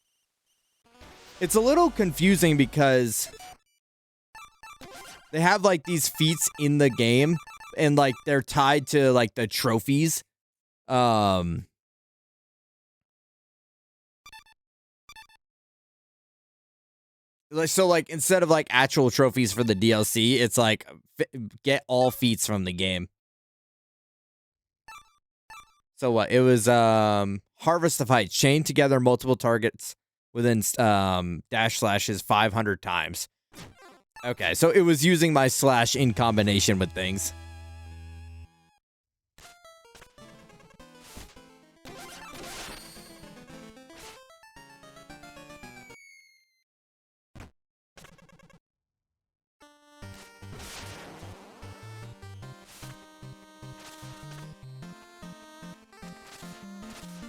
It's a little confusing because they have like these feats in the game and like they're tied to like the trophies. So like instead of like actual trophies for the DLC, it's like get all feats from the game. So what? It was Harvest of Heights. Chain together multiple targets within dash slashes 500 times. Okay, so it was using my slash in combination with things.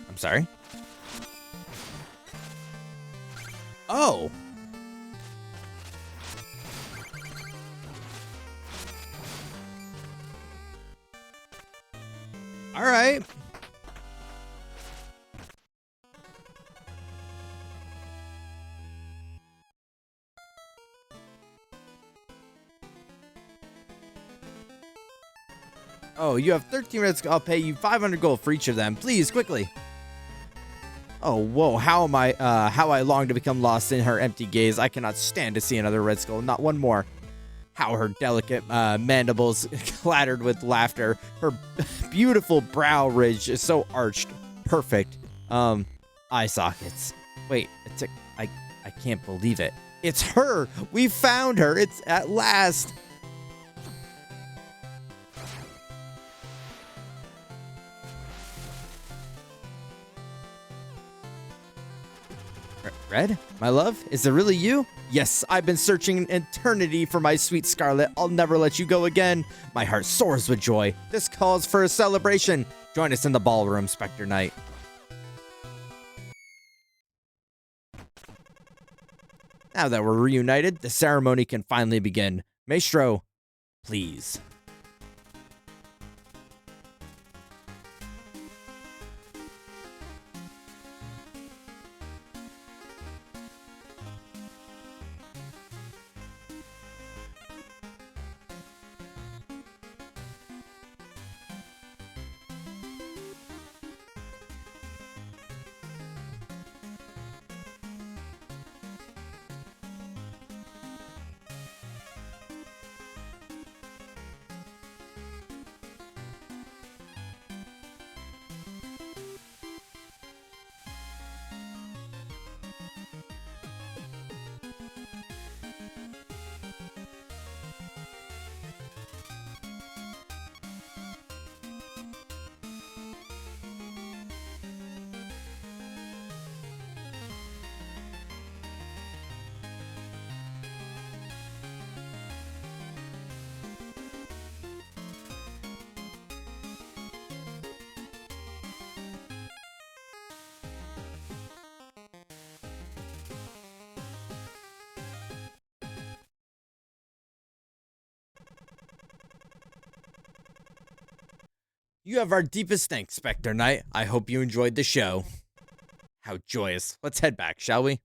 I'm sorry. Oh. All right. Oh, you have 13 minutes. I'll pay you 500 gold for each of them. Please, quickly. Oh, whoa. How I long to become lost in her empty gaze. I cannot stand to see another red skull. Not one more. How her delicate mandibles clattered with laughter. Her beautiful brow ridge is so arched. Perfect. Eye sockets. Wait, I can't believe it. It's her. We found her. It's at last. Red? My love? Is it really you? Yes, I've been searching an eternity for my sweet Scarlet. I'll never let you go again. My heart soars with joy. This calls for a celebration. Join us in the ballroom, Specter Knight. Now that we're reunited, the ceremony can finally begin. Maestro, please. You have our deepest thanks, Specter Knight. I hope you enjoyed the show. How joyous. Let's head back, shall we?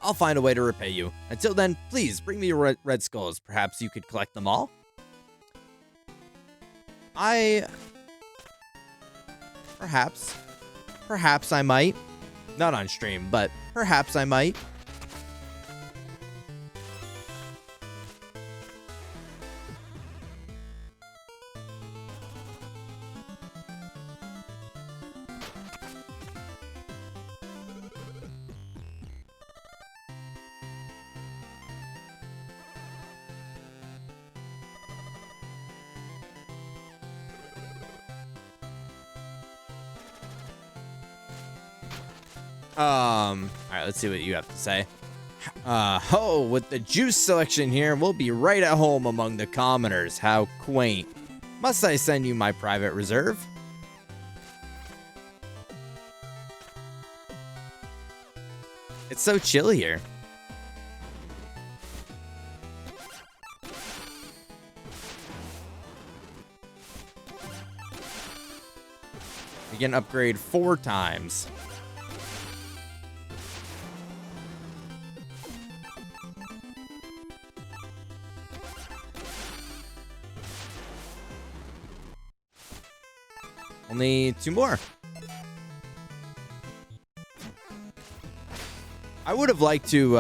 I'll find a way to repay you. Until then, please bring me your red skulls. Perhaps you could collect them all? Perhaps I might. Not on stream, but perhaps I might. All right, let's see what you have to say. With the juice selection here, we'll be right at home among the commoners. How quaint. Must I send you my private reserve? It's so chill here. We can upgrade 4 times. Only 2 more. I would have liked to,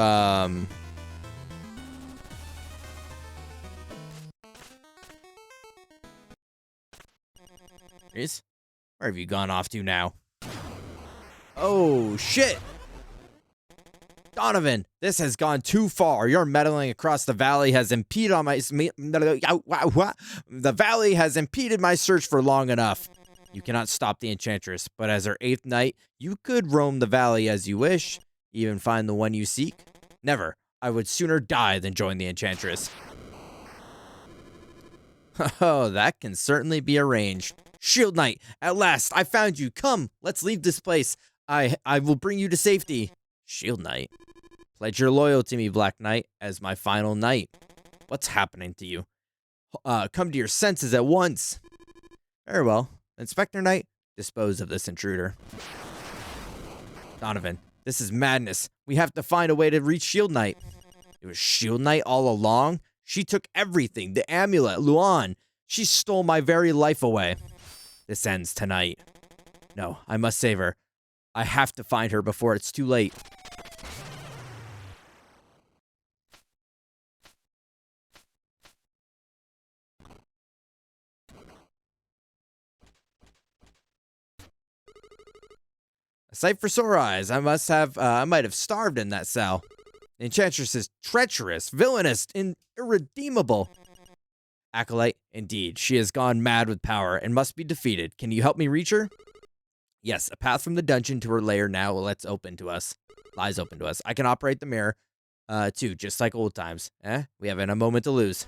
Reese, where have you gone off to now? Oh, shit. Donovan, this has gone too far. Your meddling across the valley has impeded on my... The valley has impeded my search for long enough. You cannot stop the enchantress, but as her 8th knight, you could roam the valley as you wish, even find the one you seek. Never. I would sooner die than join the enchantress. Oh, that can certainly be arranged. Shield Knight, at last, I found you. Come, let's leave this place. I will bring you to safety. Shield Knight. Pledge your loyalty to me, Black Knight, as my final knight. What's happening to you? Come to your senses at once. Very well. Inspector Knight, dispose of this intruder. Donovan, this is madness. We have to find a way to reach Shield Knight. It was Shield Knight all along? She took everything. The amulet, Luan. She stole my very life away. This ends tonight. No, I must save her. I have to find her before it's too late. A sight for sore eyes. I might have starved in that cell. The enchantress is treacherous, villainous, and irredeemable. Acolyte, indeed, she has gone mad with power and must be defeated. Can you help me reach her? Yes, a path from the dungeon to her lair now lies open to us. I can operate the mirror, too, just like old times. We haven't a moment to lose.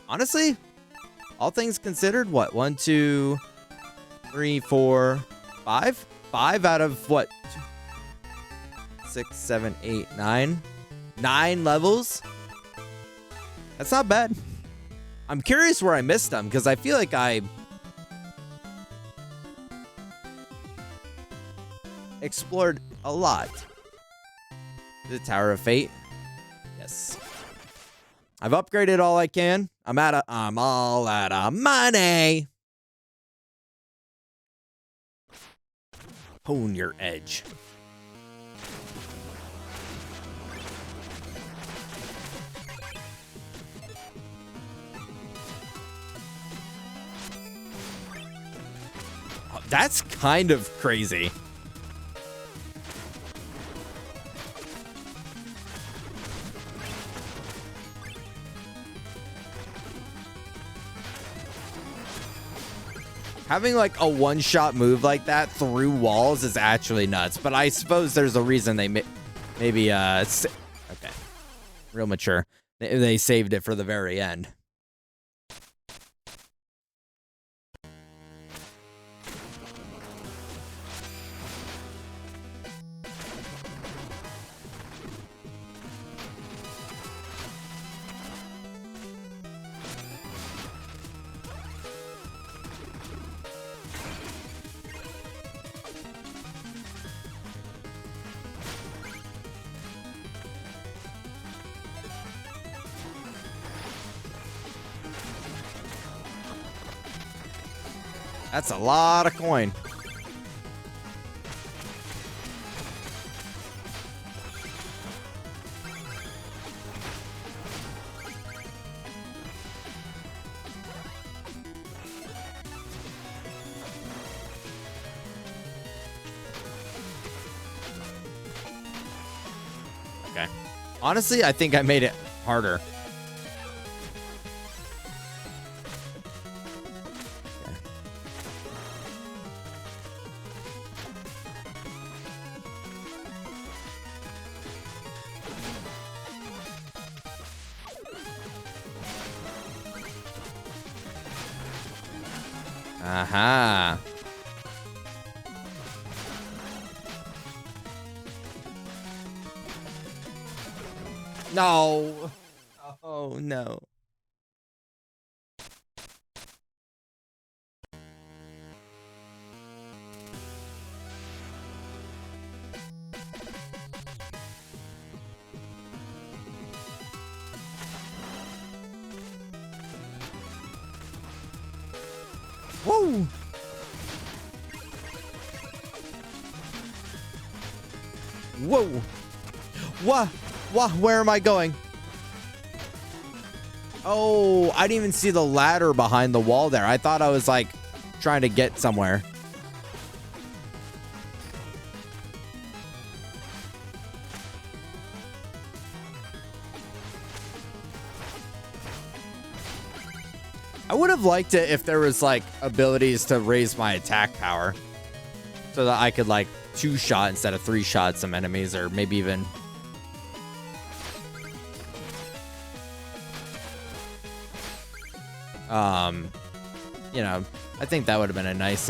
Honestly, all things considered, what? 1, 2, 3, 4, 5? 5 out of what? 6, 7, 8, 9? 9 levels? That's not bad. I'm curious where I missed them, because I feel like I explored a lot. The Tower of Fate. Yes. I've upgraded all I can. I'm all out of money. Hone your edge. Oh, that's kind of crazy. Having like a one-shot move like that through walls is actually nuts, but I suppose there's a reason they maybe okay, real mature. They saved it for the very end. That's a lot of coin. Okay. Honestly, I think I made it harder. Aha. No. Oh, no. Whoa. Whoa. Where am I going? Oh, I didn't even see the ladder behind the wall there. I thought I was like trying to get somewhere. I would have liked it if there was like abilities to raise my attack power so that I could like 2-shot instead of 3-shot some enemies, or maybe even you know, I think that would have been a nice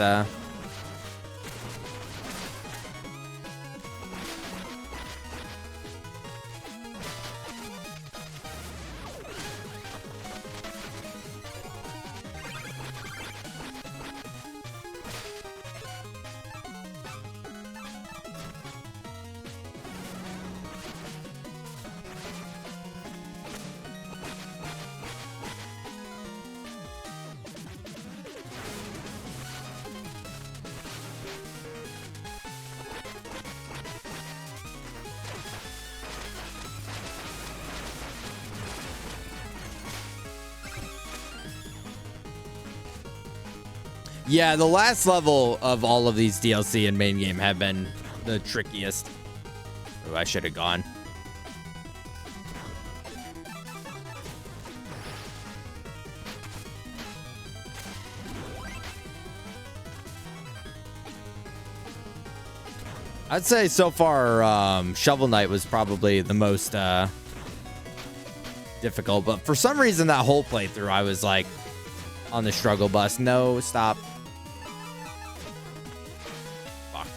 yeah, the last level of all of these DLC and main game have been the trickiest. Oh, I should have gone. I'd say so far, Shovel Knight was probably the most difficult, but for some reason that whole playthrough I was like on the struggle bus. No, stop. Fuck.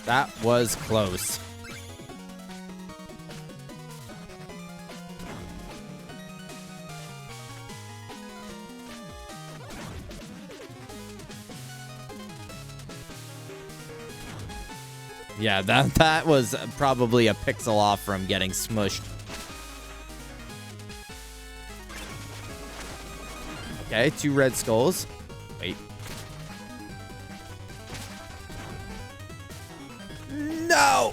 That was close. Yeah, that was probably a pixel off from getting smushed. Okay, 2 red skulls. Wait. No!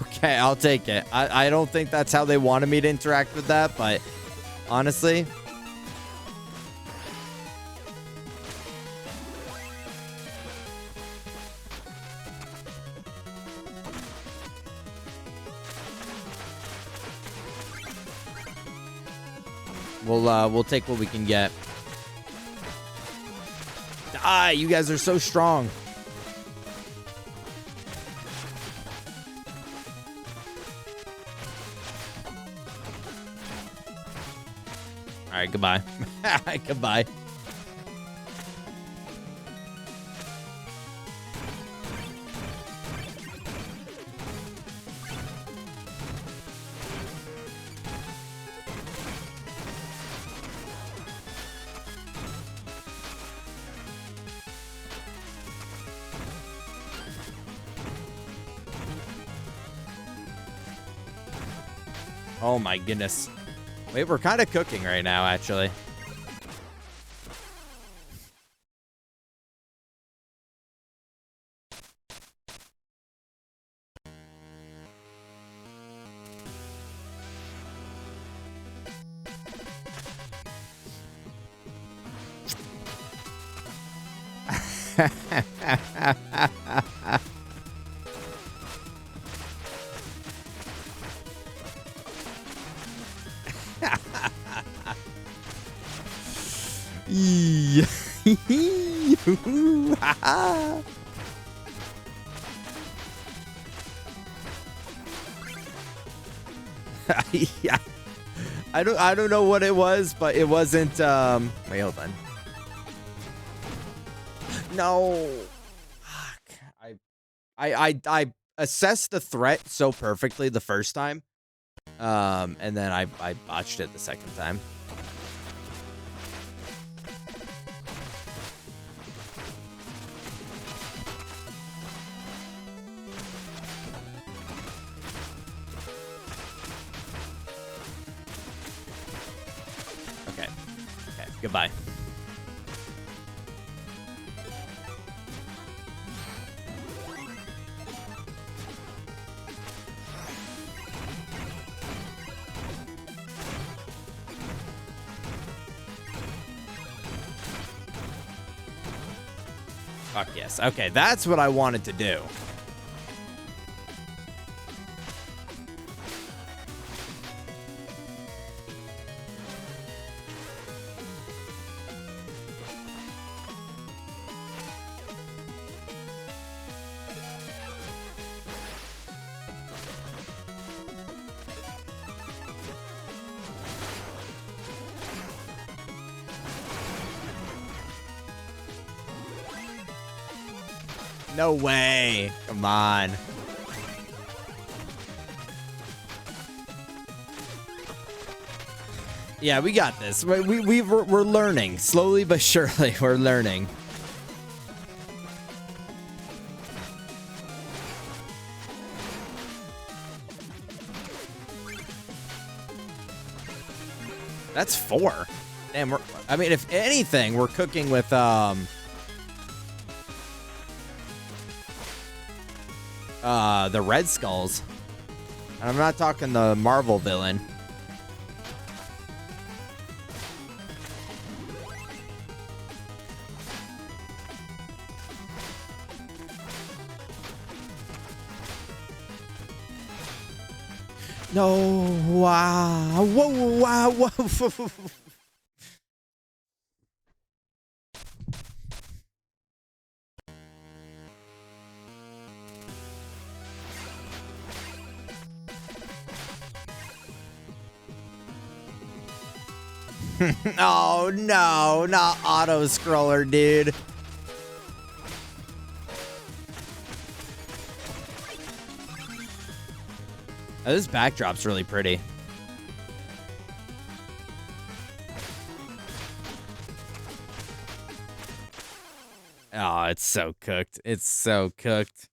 Okay, I'll take it. I don't think that's how they wanted me to interact with that, but honestly... We'll take what we can get. Die! You guys are so strong. All right, goodbye. Goodbye. Oh my goodness. Wait, we're kind of cooking right now, actually. Yeah. I don't know what it was, but it wasn't wait, hold on. No. Fuck. I assessed the threat so perfectly the first time. And then I botched it the second time. Okay. Okay, goodbye. Fuck yes. Okay, that's what I wanted to do. No way. Come on. Yeah, we got this. We're learning. Slowly but surely, we're learning. That's 4. Damn, I mean, if anything, we're cooking with, the Red Skulls. And I'm not talking the Marvel villain. No, wow, whoa, wow, whoa. Oh, no, not auto scroller, dude. Oh, this backdrop's really pretty. Oh, it's so cooked. It's so cooked.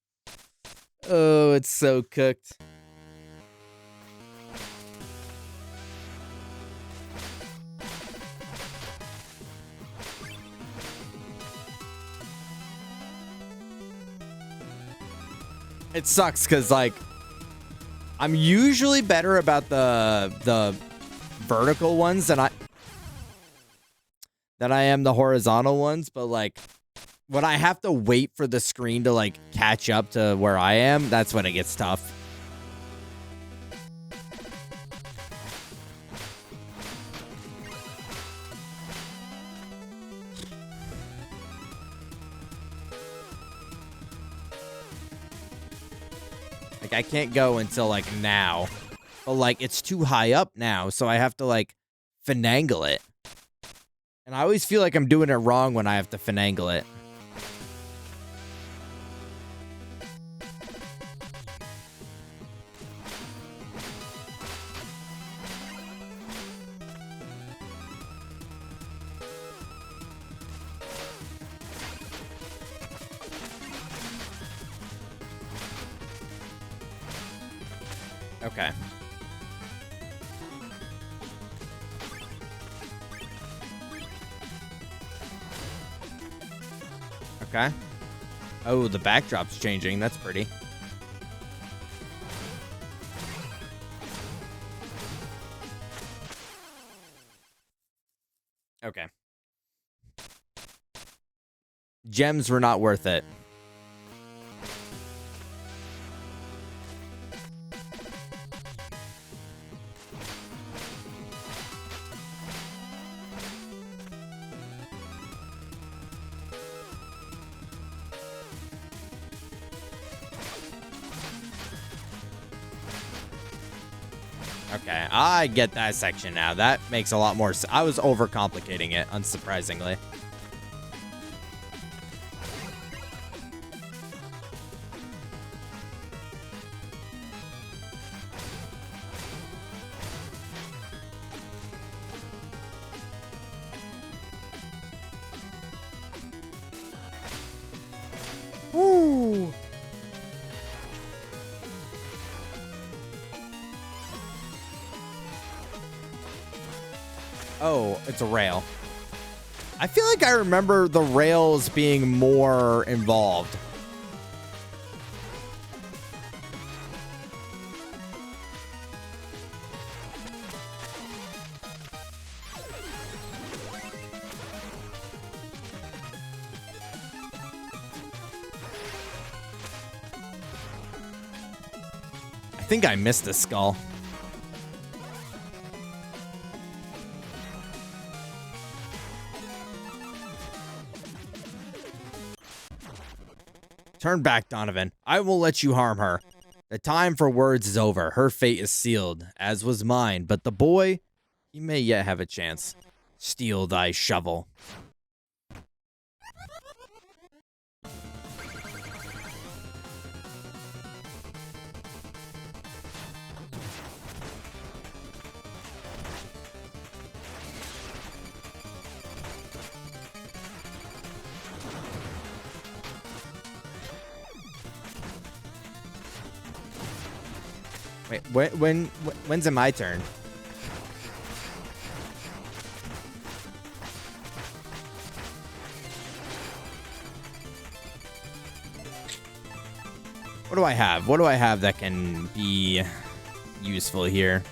Oh, it's so cooked. It sucks because, like, I'm usually better about the vertical ones than I am the horizontal ones, but, like, when I have to wait for the screen to, like, catch up to where I am, that's when it gets tough. Like, I can't go until, like, now. But, like, it's too high up now, so I have to, like, finagle it. And I always feel like I'm doing it wrong when I have to finagle it. Okay. Okay. Oh, the backdrop's changing. That's pretty. Okay. Gems were not worth it. Okay, I get that section now. That makes a lot more sense. I was overcomplicating it, unsurprisingly. Oh, it's a rail. I feel like I remember the rails being more involved. I think I missed a skull. Turn back, Donovan. I won't let you harm her. The time for words is over. Her fate is sealed, as was mine. But the boy, he may yet have a chance. Steal thy shovel. Wait, when's it my turn? What do I have? What do I have that can be useful here?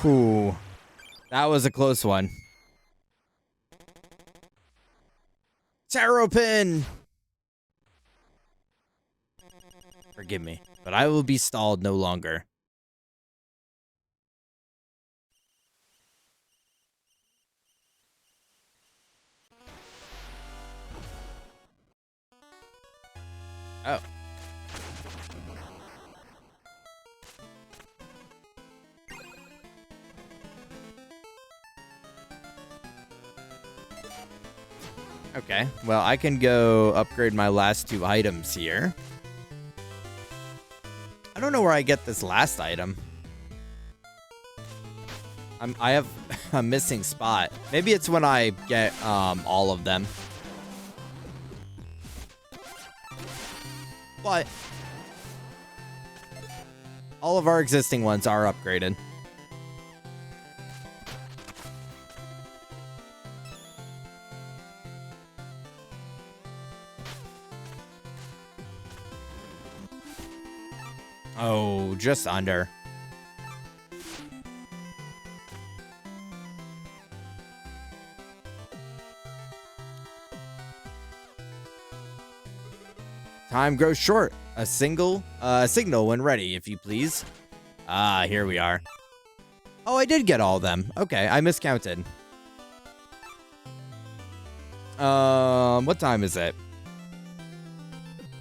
Ooh, that was a close one. Terrapin! Forgive me, but I will be stalled no longer. Oh. Okay, well, I can go upgrade my last 2 items here. I don't know where I get this last item. I have a missing spot. Maybe it's when I get all of them. But all of our existing ones are upgraded. Oh, just under. Time grows short. A signal when ready, if you please. Ah, here we are. Oh, I did get all of them. Okay, I miscounted. What time is it?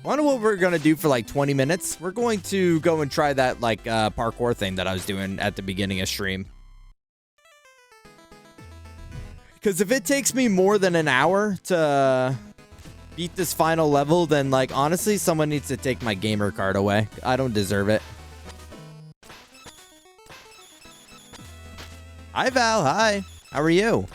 I wonder what we're gonna do for like 20 minutes. We're going to go and try that like parkour thing that I was doing at the beginning of stream. Because if it takes me more than an hour to beat this final level, then like honestly, someone needs to take my gamer card away. I don't deserve it. Hi Val, hi. How are you?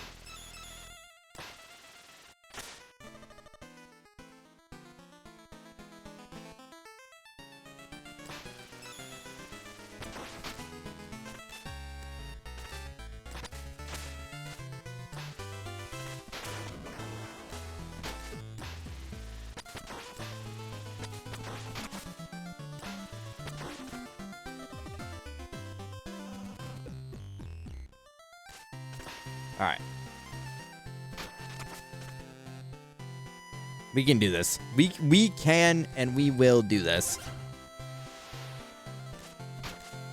All right. We can do this. We can and we will do this.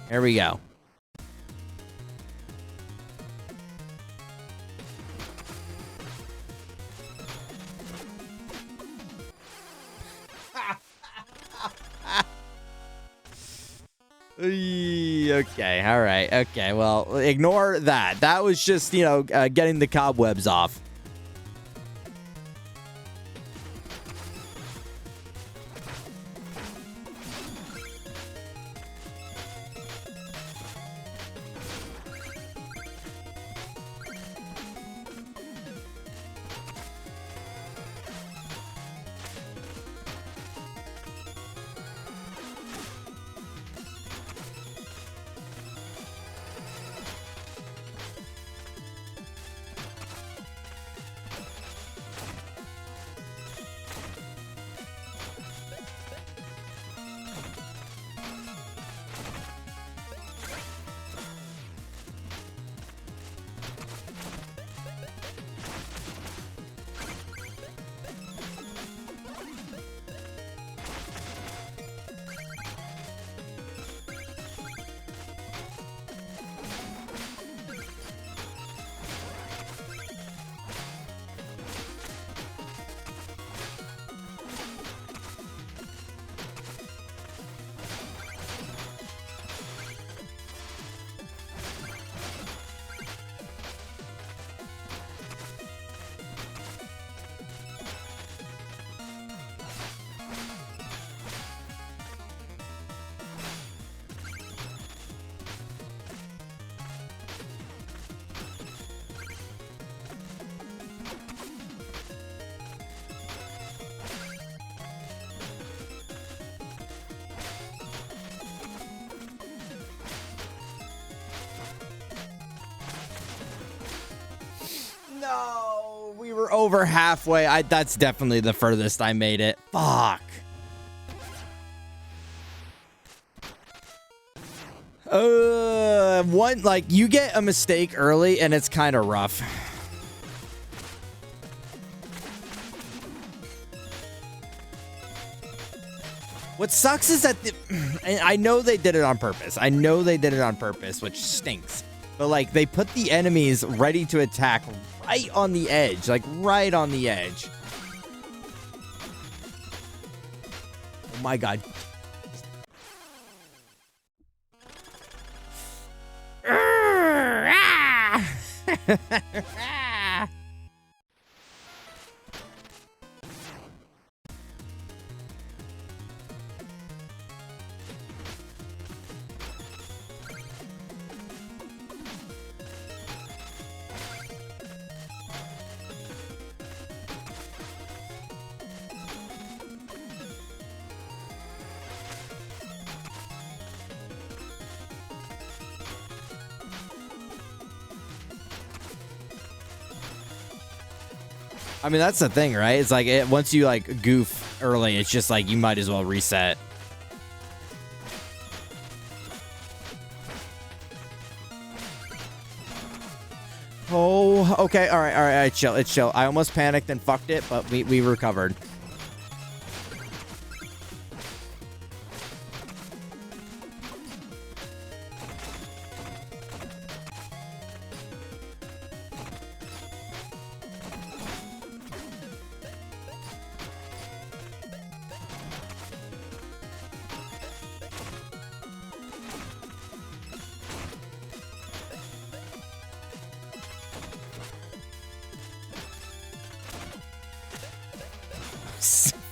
Here we go. Okay, all right. Okay, well, ignore that. That was just, you know, getting the cobwebs off. No, we were over halfway. That's definitely the furthest I made it. Fuck. Like you get a mistake early and it's kind of rough. What sucks is that I know they did it on purpose. I know they did it on purpose, which stinks. But like they put the enemies ready to attack right on the edge, like right on the edge. Oh my god. I mean, that's the thing, right? It's like once you like goof early, it's just like you might as well reset. Oh, okay. All right. Chill. It's chill. I almost panicked and fucked it, but we recovered.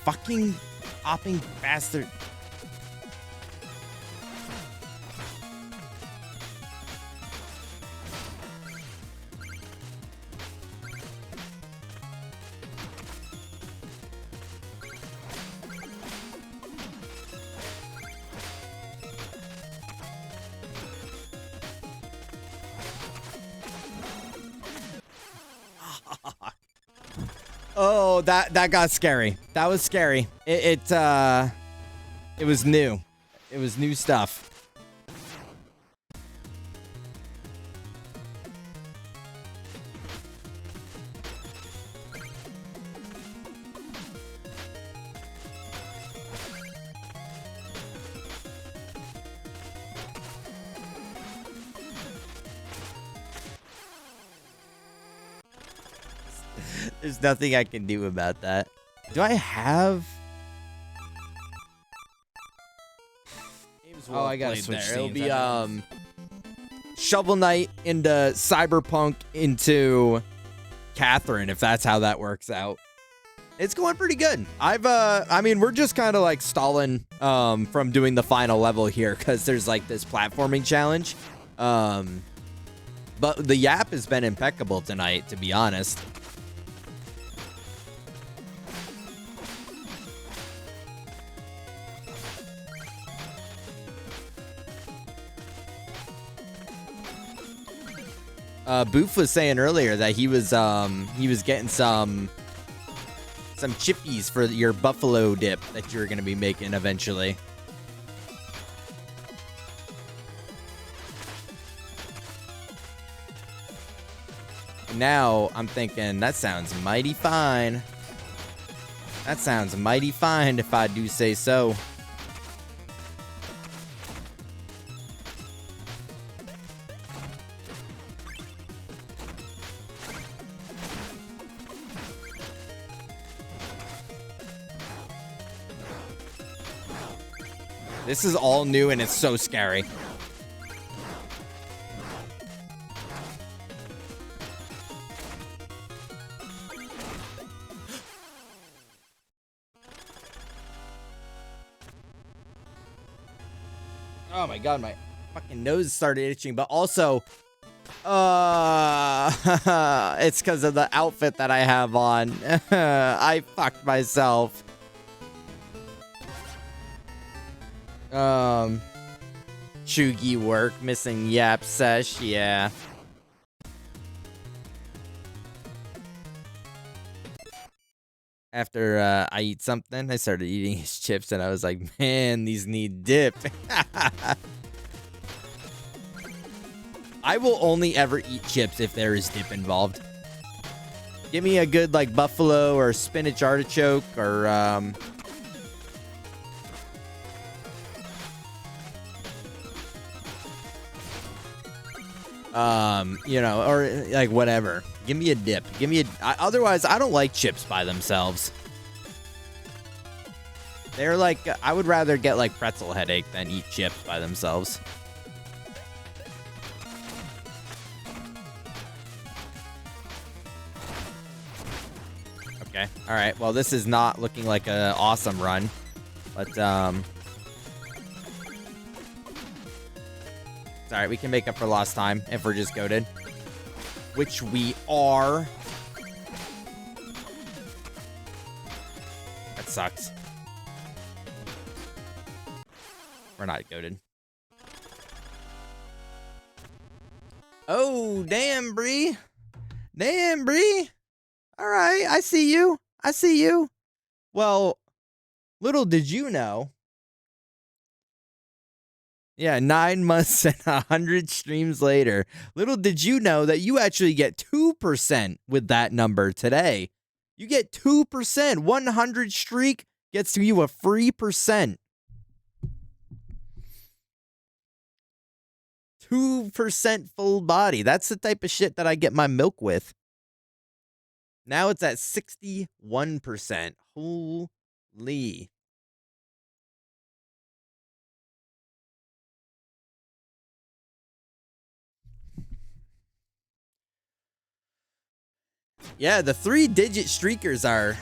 Fucking hopping bastard. Oh, that got scary. That was scary. It was new. It was new stuff. There's nothing I can do about that. Do I have... Oh, I gotta switch there. It'll be Shovel Knight into Cyberpunk into Catherine, if that's how that works out. It's going pretty good. I mean, we're just kind of like stalling from doing the final level here because there's like this platforming challenge. But the yap has been impeccable tonight, to be honest. Boof was saying earlier that he was getting some chippies for your buffalo dip that you're gonna be making eventually. Now I'm thinking that sounds mighty fine. That sounds mighty fine if I do say so. This is all new and it's so scary. Oh my god, my fucking nose started itching, but also it's because of the outfit that I have on. I fucked myself. Chugi work, missing Yap Sesh, yeah. After I eat something, I started eating his chips and I was like, man, these need dip. I will only ever eat chips if there is dip involved. Give me a good like buffalo or spinach artichoke or you know, or like whatever. Give me a dip. Give me otherwise I don't like chips by themselves. They're like, I would rather get like pretzel headache than eat chips by themselves. Okay. All right. Well, this is not looking like an awesome run, but it's all right. We can make up for lost time if we're just goated, which we are. That sucks. We're not goated. Oh, damn, Bree. Damn, Bree. All right, I see you. I see you. Well, little did you know. Yeah, 9 months and 100 streams later. Little did you know that you actually get 2% with that number today. You get 2%. 100 streak gets you a free percent. 2% full body. That's the type of shit that I get my milk with. Now it's at 61%. Holy. Yeah, the 3-digit streakers are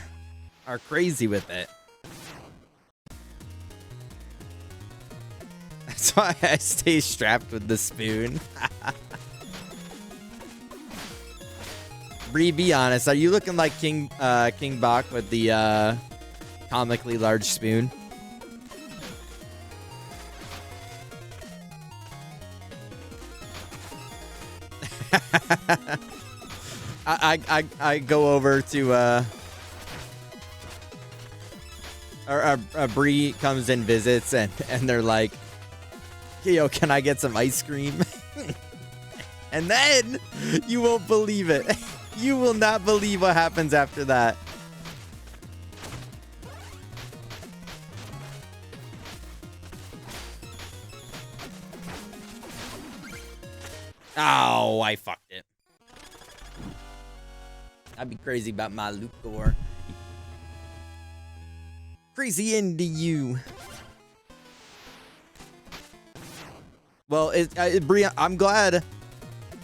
crazy with it. That's why I stay strapped with the spoon. Bree, be honest. Are you looking like King Bach with the comically large spoon? I go over to Bree comes and visits and they're like, hey, yo, can I get some ice cream? And then you won't believe it. You will not believe what happens after that. Oh, I fucked it. I'd be crazy about my Lucor. Crazy into you. Well, Bria, I'm glad,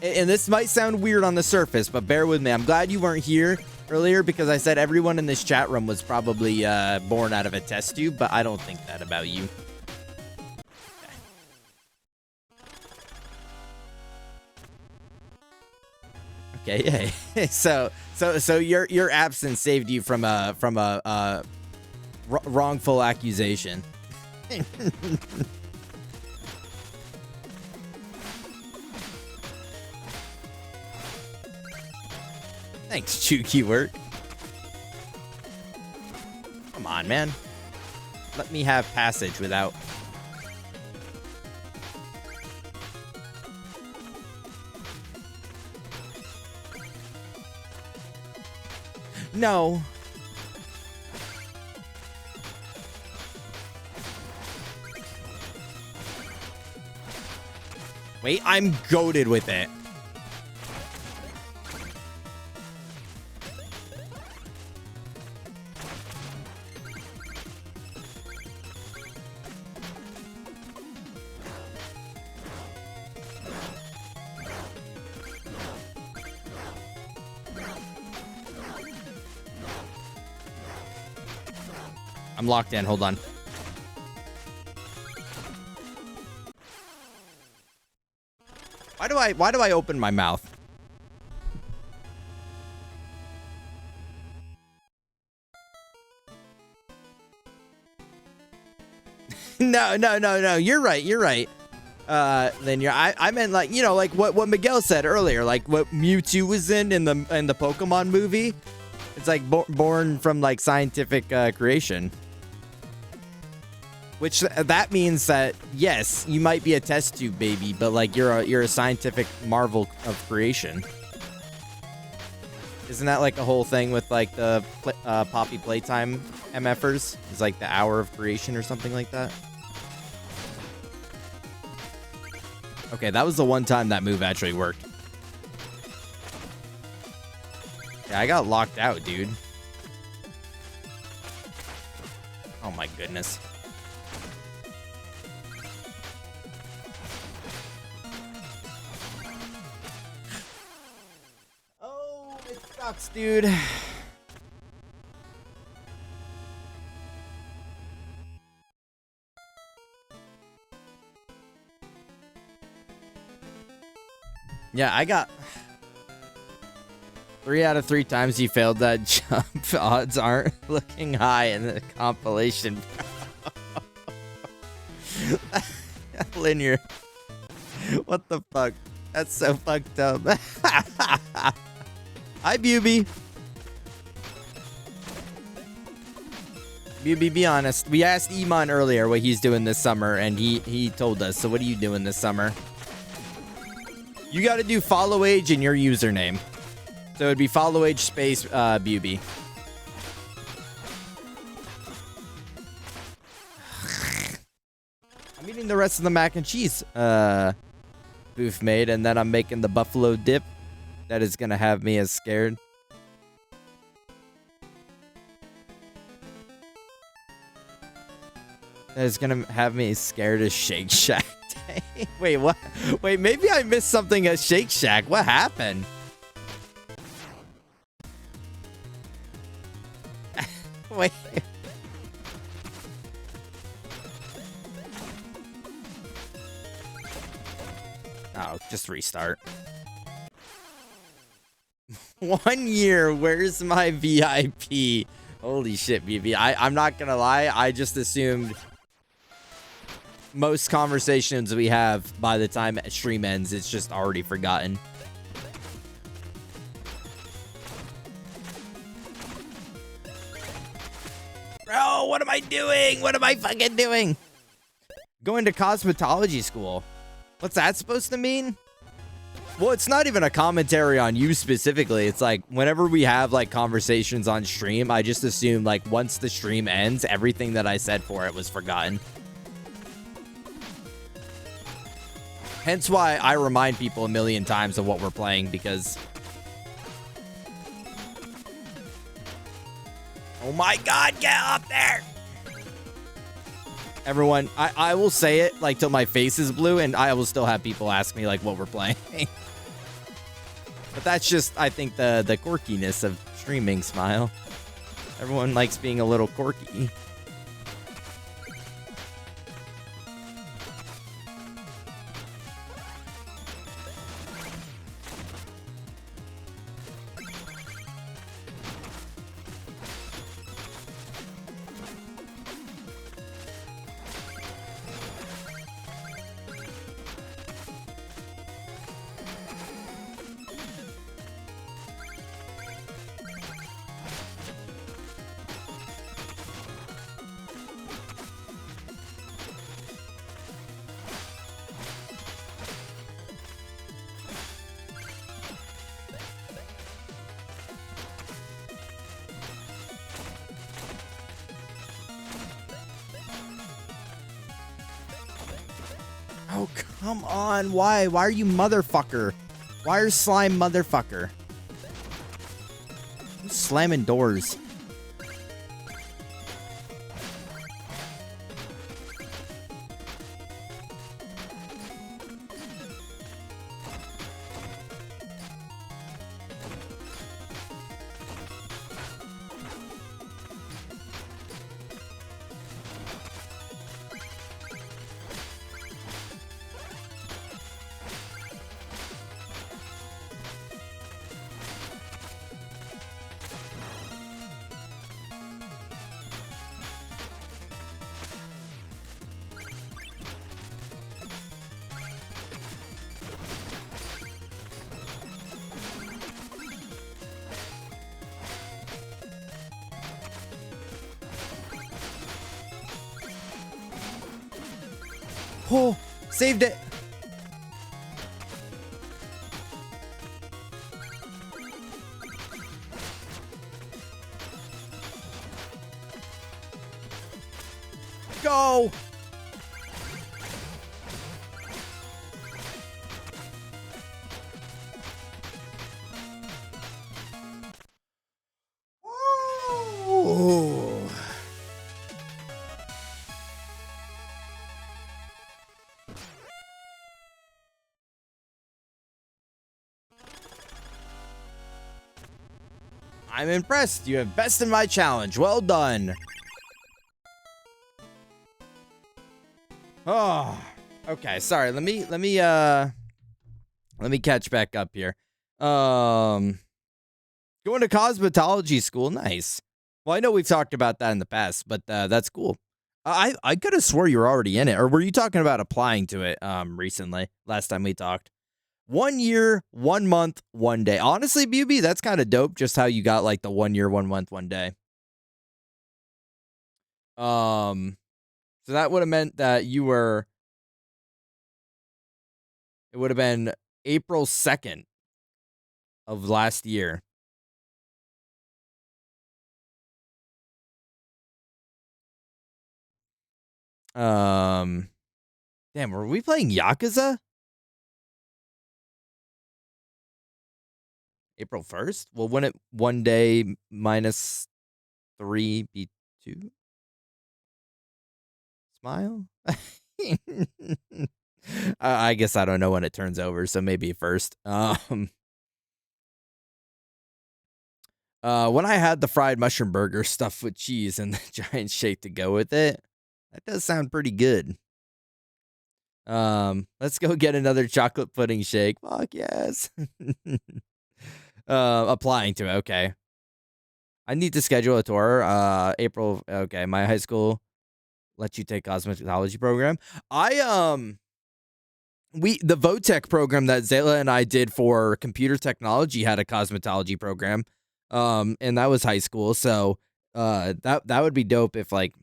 and this might sound weird on the surface, but bear with me. I'm glad you weren't here earlier because I said everyone in this chat room was probably born out of a test tube, but I don't think that about you. Okay, yeah. So your absence saved you from a wrongful accusation. Thanks, Chooky Work. Come on, man. Let me have passage without... No. Wait, I'm goated with it. I'm locked in. Hold on. Why do I open my mouth? No. You're right. Then I meant like, you know, like what Miguel said earlier, like what Mewtwo was in the Pokemon movie. It's like born from like scientific creation. Which that means that yes, you might be a test tube baby, but like you're a scientific marvel of creation. Isn't that like a whole thing with like the Poppy Playtime MFers? It's like the hour of creation or something like that. Okay, that was the one time that move actually worked. Yeah, I got locked out, dude. Oh my goodness. Oh, it sucks, dude. Yeah, I got 3 out of 3 times you failed that jump. Odds aren't looking high in the compilation. Linear. What the fuck? That's so fucked up. Hi, Buby. Buby, be honest. We asked Iman earlier what he's doing this summer, and he told us. So what are you doing this summer? You got to do follow age in your username. So it'd be follow age space Buby. I'm eating the rest of the mac and cheese Boof made, and then I'm making the buffalo dip. That is gonna have me as scared. That is gonna have me as scared as Shake Shack. Wait, what? Wait, maybe I missed something at Shake Shack. What happened? Wait. Oh, just restart. 1 year. Where's my VIP? Holy shit, BB. I'm not gonna lie. I just assumed most conversations we have by the time stream ends, it's just already forgotten. Bro, what am I doing? What am I fucking doing? Going to cosmetology school. What's that supposed to mean? Well, it's not even a commentary on you specifically. It's like whenever we have like conversations on stream, I just assume like once the stream ends, everything that I said for it was forgotten. Hence why I remind people a million times of what we're playing, because... Oh my god, get up there! Everyone, I will say it like till my face is blue, and I will still have people ask me like what we're playing. But that's just, I think, the quirkiness of streaming, Smile. Everyone likes being a little quirky. Oh, come on. Why? Why are you motherfucker? Why are slime motherfucker? I'm slamming doors. Oh, saved it. Go. Ooh. I'm impressed. You have bested my challenge. Well done. Oh, okay. Sorry. Let me catch back up here. Going to cosmetology school. Nice. Well, I know we've talked about that in the past, but that's cool. I could have swore you were already in it, or were you talking about applying to it recently? Last time we talked. 1 year, 1 month, 1 day. Honestly, BB, that's kind of dope. Just how you got like the 1 year, 1 month, 1 day. So that would have meant that you were. It would have been April 2nd of last year. Damn, were we playing Yakuza? April 1st? Well, wouldn't it 1 day minus 3 be 2? Smile? I guess I don't know when it turns over, so maybe first. When I had the fried mushroom burger stuffed with cheese and the giant shake to go with it, that does sound pretty good. Let's go get another chocolate pudding shake. Fuck yes. Applying to it. Okay. I need to schedule a tour. April. Okay. My high school lets you take cosmetology program. The VOTEC program that Zayla and I did for computer technology had a cosmetology program. And that was high school. So, that would be dope if like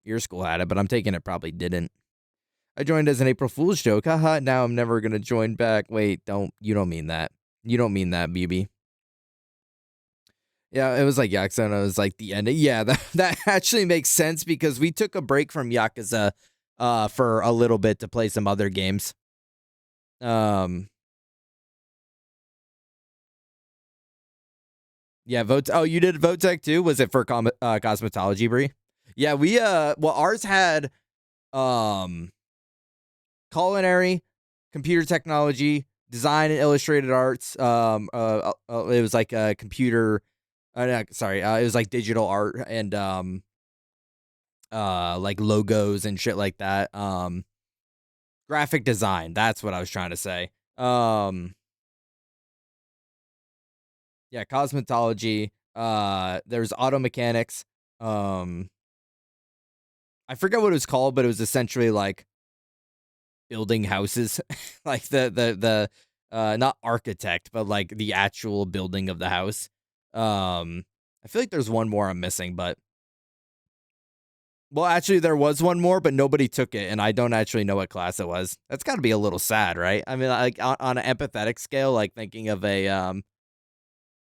your school had it, but I'm taking it probably didn't. I joined as an April Fool's joke. Haha, now I'm never going to join back. Wait, you don't mean that. You don't mean that, BB. Yeah, it was like Yakuza, and it was like the end. Yeah, that actually makes sense because we took a break from Yakuza for a little bit to play some other games. Yeah, vote. Oh, you did VOTEC too? Was it for cosmetology, Bree? Yeah, we well, ours had culinary, computer technology, design and illustrated arts. It was like a computer. No, sorry, it was like digital art and like logos and shit like that. Graphic design. That's what I was trying to say. Yeah, cosmetology. There's auto mechanics. I forget what it was called, but it was essentially like building houses, like the not architect, but like the actual building of the house. I feel like there's one more I'm missing, but well, actually there was one more, but nobody took it, and I don't actually know what class it was. That's got to be a little sad, right? I mean, like on an empathetic scale, like thinking of a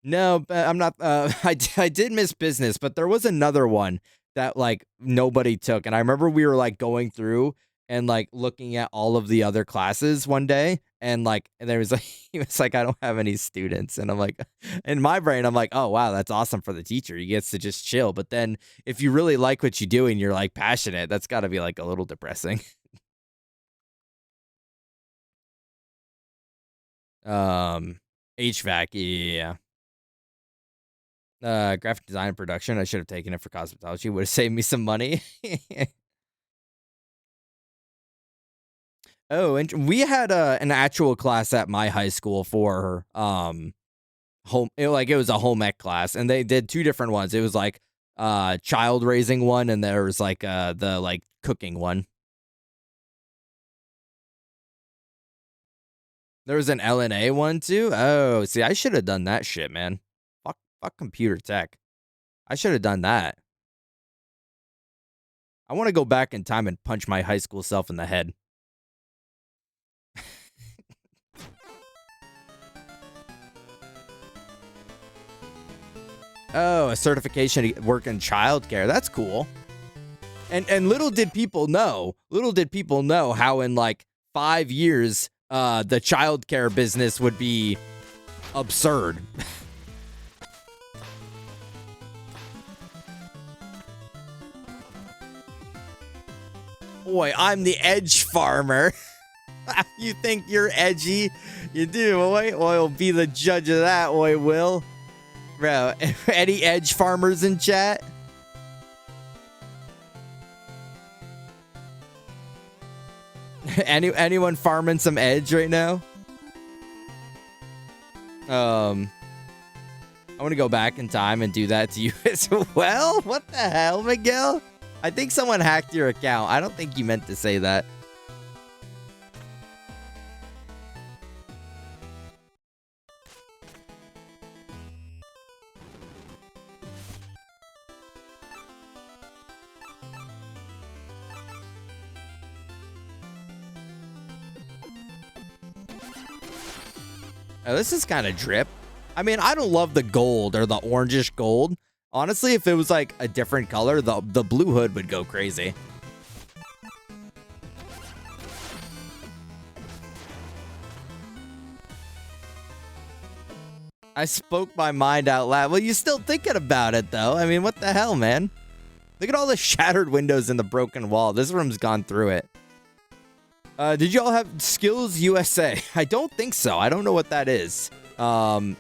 no, but I'm not. I did miss business, but there was another one that like nobody took, and I remember we were like going through and like looking at all of the other classes one day, and like and there was like he was like, I don't have any students, and I'm like, in my brain, I'm like, oh wow, that's awesome for the teacher. He gets to just chill. But then if you really like what you do and you're like passionate, that's got to be like a little depressing. HVAC, yeah. Graphic design and production. I should have taken it for cosmetology. Would have saved me some money. Oh, and we had an actual class at my high school for home. It was a home ec class, and they did two different ones. It was like child raising one, and there was like the like cooking one. There was an LNA one too. Oh, see, I should have done that shit, man. Fuck computer tech. I should have done that. I want to go back in time and punch my high school self in the head. Oh, a certification to work in childcare. That's cool. And little did people know how in like 5 years the childcare business would be absurd. Boy, I'm the edge farmer. You think you're edgy? You do, boy. I'll be the judge of that, boy, Will. Bro, any edge farmers in chat? Anyone farming some edge right now? I want to go back in time and do that to you as well. What the hell, Miguel? I think someone hacked your account. I don't think you meant to say that. Oh, this is kind of drip. I mean, I don't love the gold or the orangish gold. Honestly, if it was like a different color, the blue hood would go crazy. I spoke my mind out loud. Well, you're still thinking about it, though. I mean, what the hell, man? Look at all the shattered windows and the broken wall. This room's gone through it. Did you all have Skills USA? I don't think so. I don't know what that is.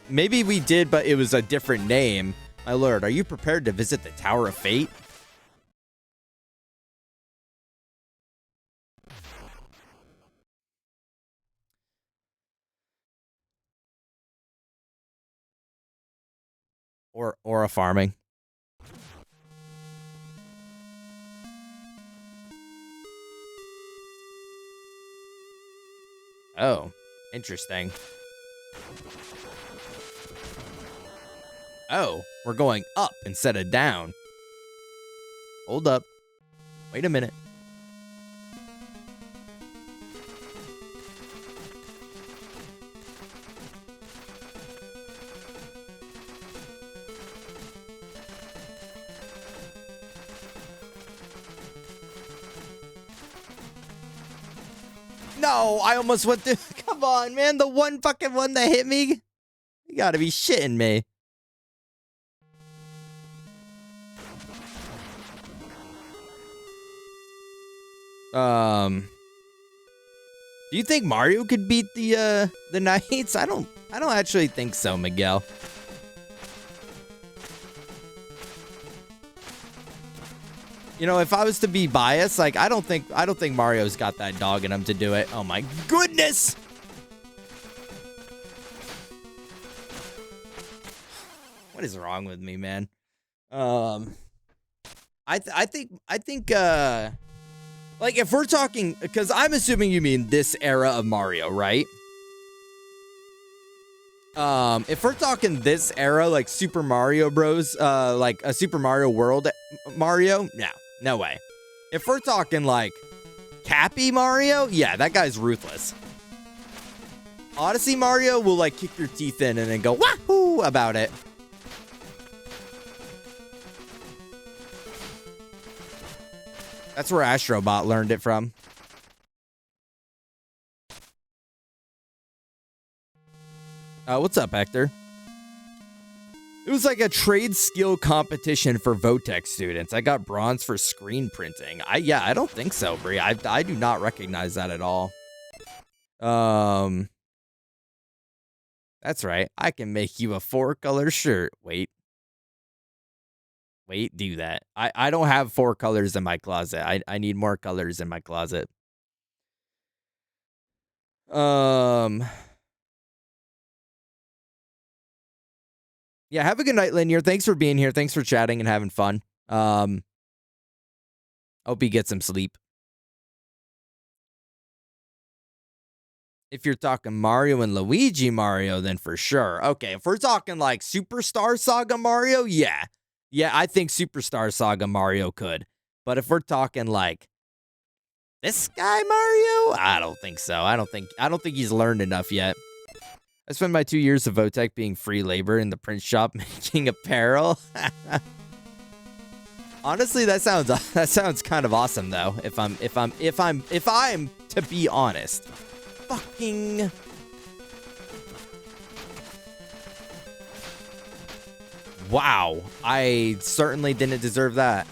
Maybe we did, but it was a different name. My lord, are you prepared to visit the Tower of Fate? Or a farming. Oh, interesting. Oh, we're going up instead of down. Hold up. Wait a minute. No, I almost went through. Come on, man. The one fucking one that hit me. You gotta be shitting me. Do you think Mario could beat the Knights? I don't actually think so, Miguel. You know, if I was to be biased, like I don't think Mario's got that dog in him to do it. Oh my goodness! What is wrong with me, man? I think like if we're talking, because I'm assuming you mean this era of Mario, right? If we're talking this era, like Super Mario Bros, like a Super Mario World Mario, no way. If we're talking like Cappy Mario, yeah, that guy's ruthless. Odyssey Mario will like kick your teeth in and then go wahoo about it. That's where Astrobot learned it from. What's up, Hector? It was like a trade skill competition for Votech students. I got bronze for screen printing. I don't think so, Bree. I do not recognize that at all. That's right. I can make you a 4-color shirt. Wait, do that. I don't have 4 colors in my closet. I need more colors in my closet. Yeah, have a good night, Linear. Thanks for being here. Thanks for chatting and having fun. Hope you get some sleep. If you're talking Mario and Luigi Mario, then for sure. Okay, if we're talking like Superstar Saga Mario, yeah. Yeah, I think Superstar Saga Mario could. But if we're talking like this guy Mario, I don't think so. I don't think he's learned enough yet. I spent my 2 years of Votech being free labor in the print shop making apparel. Honestly, that sounds kind of awesome though. If I'm to be honest. Fucking wow, I certainly didn't deserve that.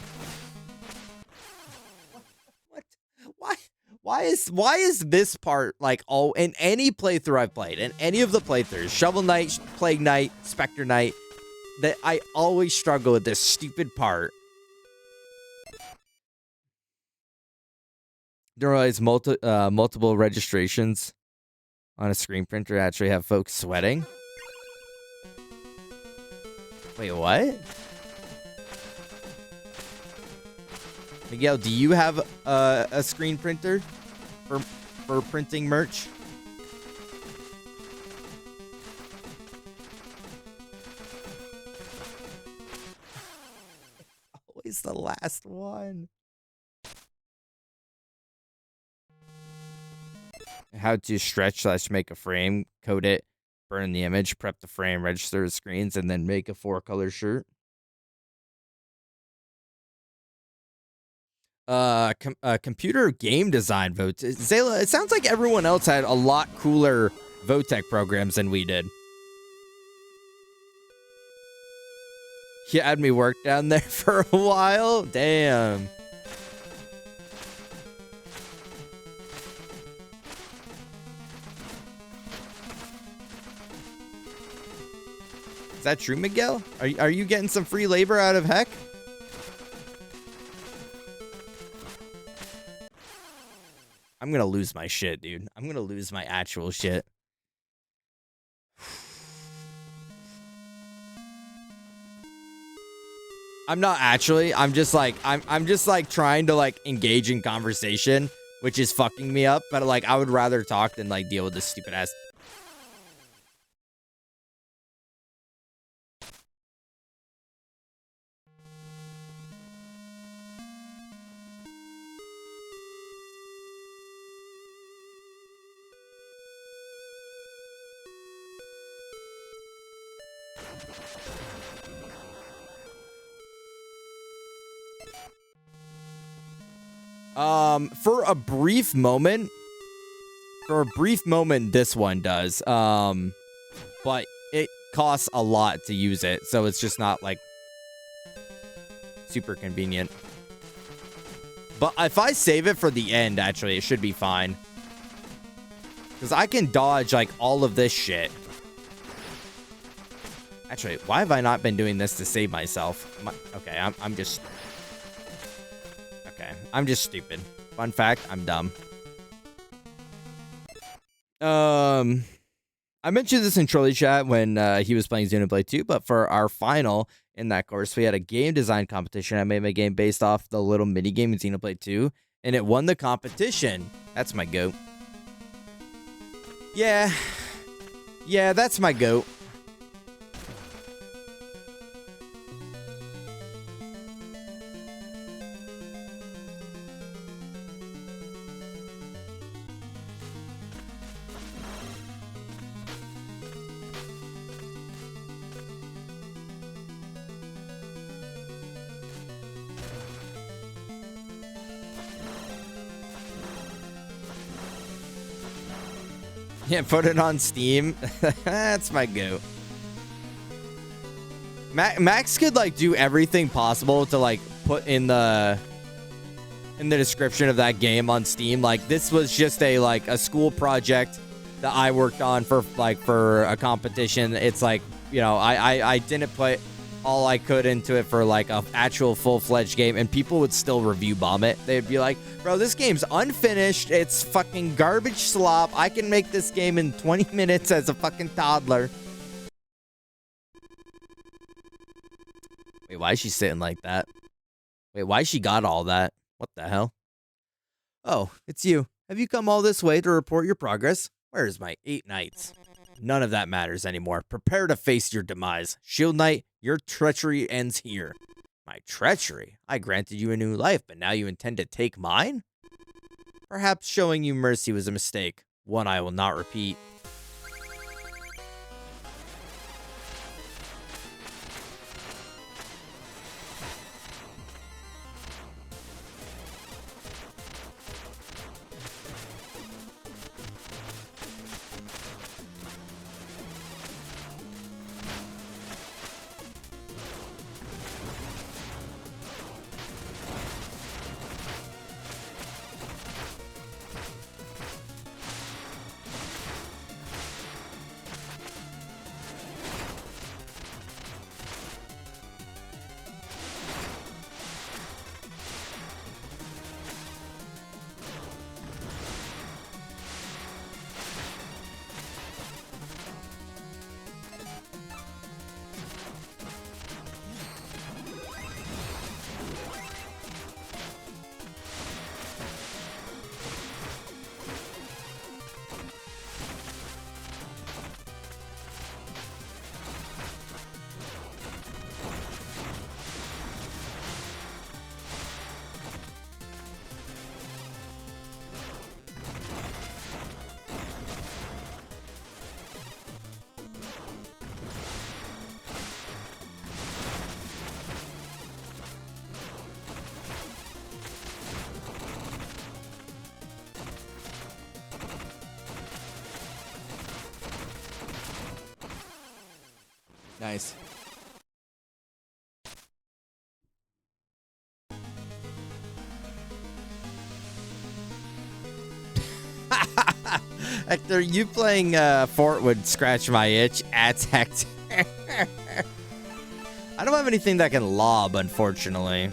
What? Why is this part like all in any playthrough I've played, in any of the playthroughs, Shovel Knight, Plague Knight, Specter Knight, that I always struggle with this stupid part. Don't realize multiple registrations on a screen printer actually have folks sweating. Wait, what? Miguel, do you have a screen printer for printing merch? Always the last one. How to stretch / make a frame, code it, burn the image, prep the frame, register the screens, and then make a 4-color shirt. Computer game design votes. Zayla, it sounds like everyone else had a lot cooler Votech programs than we did. You had me work down there for a while? Damn. Is that true, Miguel? Are you getting some free labor out of Heck? I'm gonna lose my shit, dude. I'm gonna lose my actual shit. I'm not actually. I'm just like trying to like engage in conversation, which is fucking me up. But like I would rather talk than like deal with this stupid ass. For a brief moment, this one does. But it costs a lot to use it, so it's just not like super convenient. But if I save it for the end, actually, it should be fine. Because I can dodge, like, all of this shit. Actually, why have I not been doing this to save myself? Okay, I'm just... Okay, I'm just stupid. Fun fact, I'm dumb. I mentioned this in Trolley Chat when he was playing Xenoblade 2, but for our final in that course, we had a game design competition. I made my game based off the little mini game in Xenoblade 2, and it won the competition. That's my goat. Yeah, that's my goat. Yeah, put it on Steam. That's my goat. Max could like do everything possible to like put in the description of that game on Steam. Like this was just a school project that I worked on for a competition. It's like, you know, I didn't put all I could into it for like a actual full-fledged game, and people would still review bomb it. They'd be like, bro, this game's unfinished. It's fucking garbage slop. I can make this game in 20 minutes as a fucking toddler. Wait, why is she sitting like that? Wait, why she got all that? What the hell? Oh, it's you. Have you come all this way to report your progress? Where's my 8 nights? None of that matters anymore. Prepare to face your demise. Shield Knight, your treachery ends here. My treachery? I granted you a new life, but now you intend to take mine? Perhaps showing you mercy was a mistake. One I will not repeat. Nice. Hector, you playing Fort would scratch my itch. At Hector. I don't have anything that can lob, unfortunately.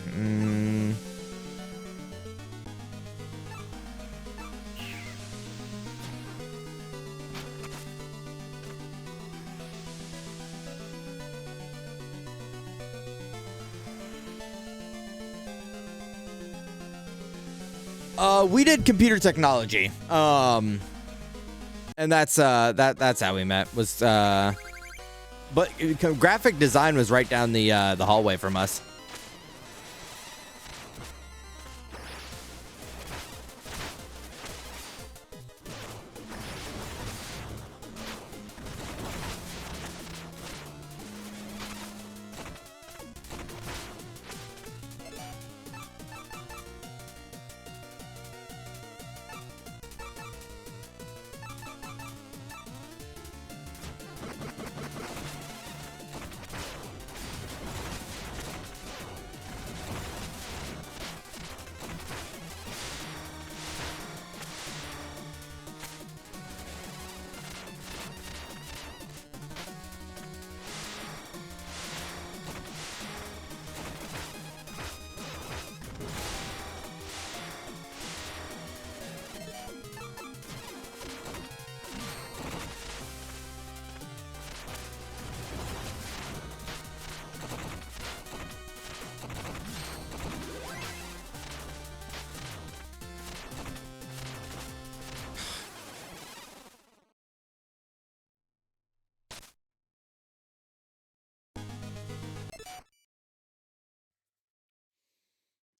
We did computer technology. And that's how we met. But graphic design was right down the hallway from us.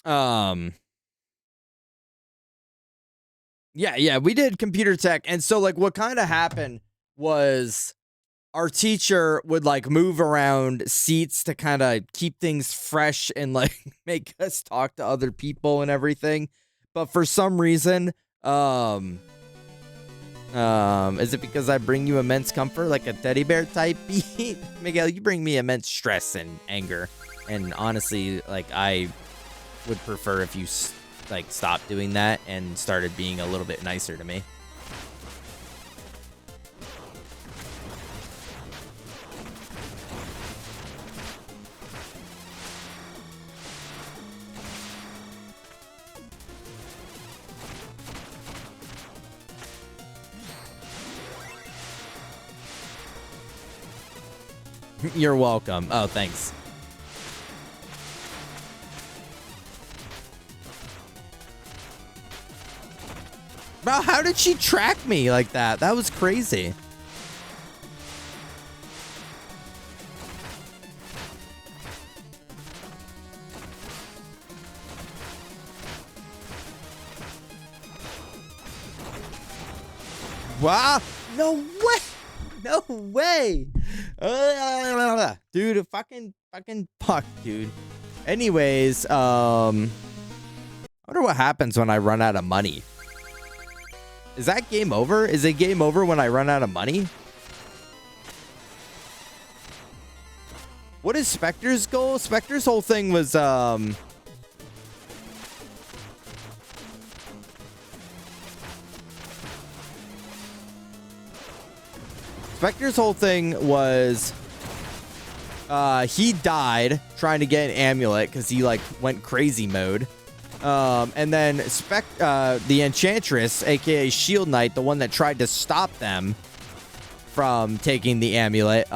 Um. Yeah, we did computer tech, and so like what kind of happened was our teacher would like move around seats to kind of keep things fresh and like make us talk to other people and everything. But for some reason, is it because I bring you immense comfort like a teddy bear type beat? Miguel, you bring me immense stress and anger. And honestly, like I would prefer if you like stopped doing that and started being a little bit nicer to me. You're welcome. Oh, thanks. Bro, how did she track me like that? That was crazy. Wow. No way. No way. Dude, fucking fuck, dude. Anyways, I wonder what happens when I run out of money. Is that game over? Is it game over when I run out of money? What is Specter's goal? Specter's whole thing was, Specter's whole thing was, he died trying to get an amulet because he, like, went crazy mode. And then the Enchantress, aka Shield Knight, the one that tried to stop them from taking the amulet,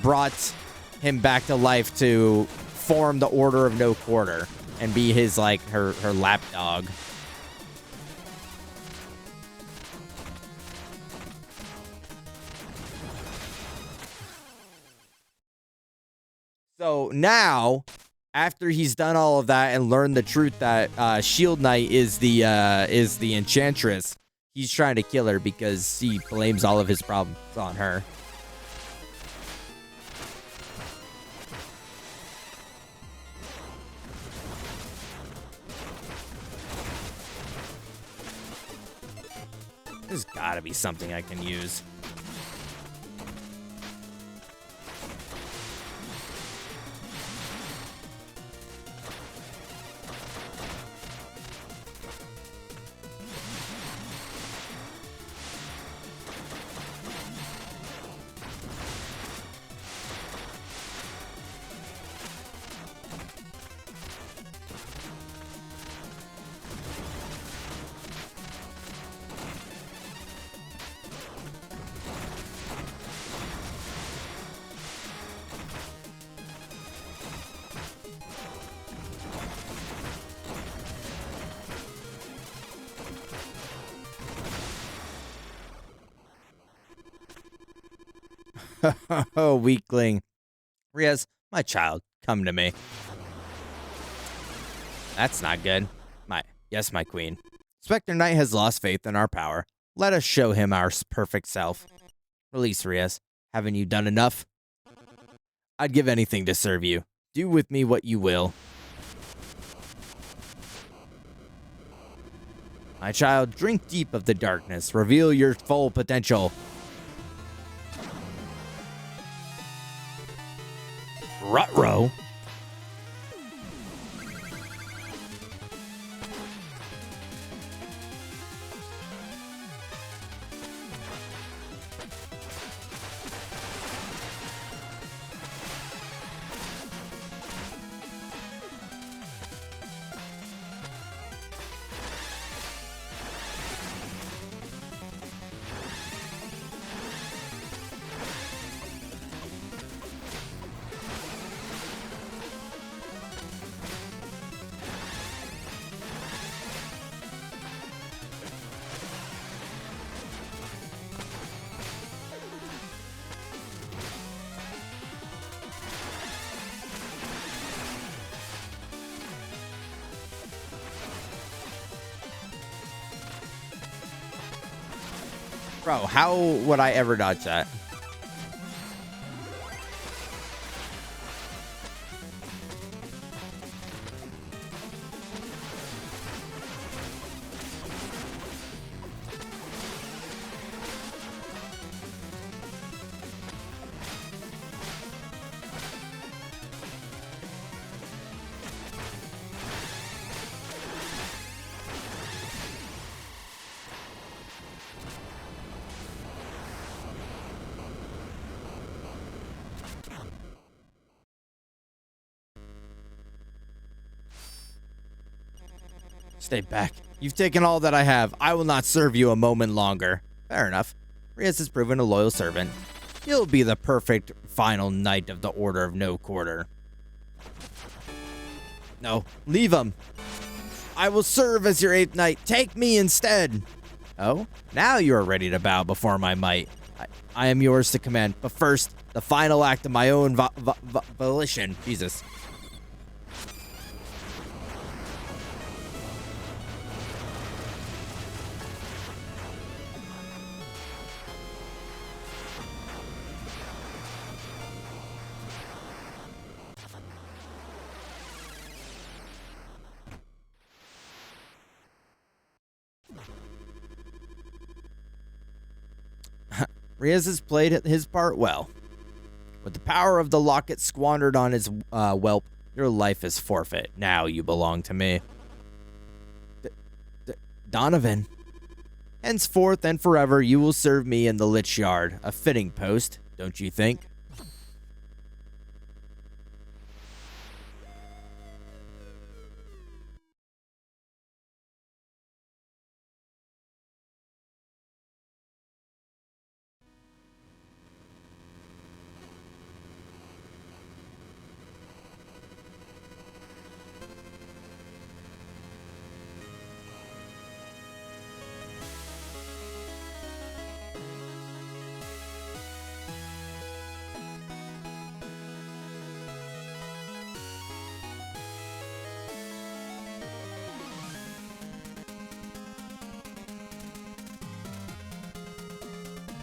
brought him back to life to form the Order of No Quarter and be his, like, her lapdog. So now, after he's done all of that and learned the truth that Shield Knight is the Enchantress, he's trying to kill her because he blames all of his problems on her. There's gotta be something I can use. Oh, weakling. Riaz, my child, come to me. That's not good. Yes, my queen. Specter Knight has lost faith in our power. Let us show him our perfect self. Release, Riaz. Haven't you done enough? I'd give anything to serve you. Do with me what you will. My child, drink deep of the darkness. Reveal your full potential. Ruh-roh. Bro, how would I ever dodge that? Stay back. You've taken all that I have. I will not serve you a moment longer. Fair enough. Riaz has proven a loyal servant. He'll be the perfect final knight of the Order of No Quarter. No, leave him. I will serve as your 8th knight. Take me instead. Oh, now you are ready to bow before my might. I am yours to command. But first, the final act of my own volition. Jesus. Riaz has played his part well. With the power of the locket squandered on his whelp, your life is forfeit. Now you belong to me. Donovan. Henceforth and forever, you will serve me in the Lich Yard. A fitting post, don't you think?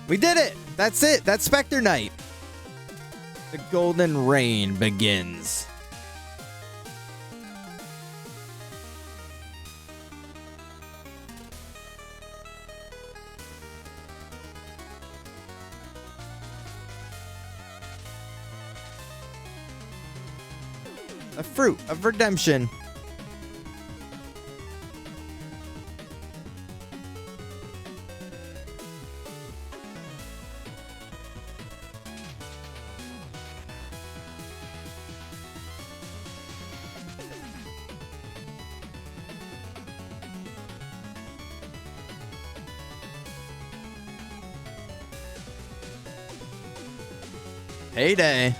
We did it! That's it! That's Specter Night! The golden reign begins. A fruit of redemption. Heyday.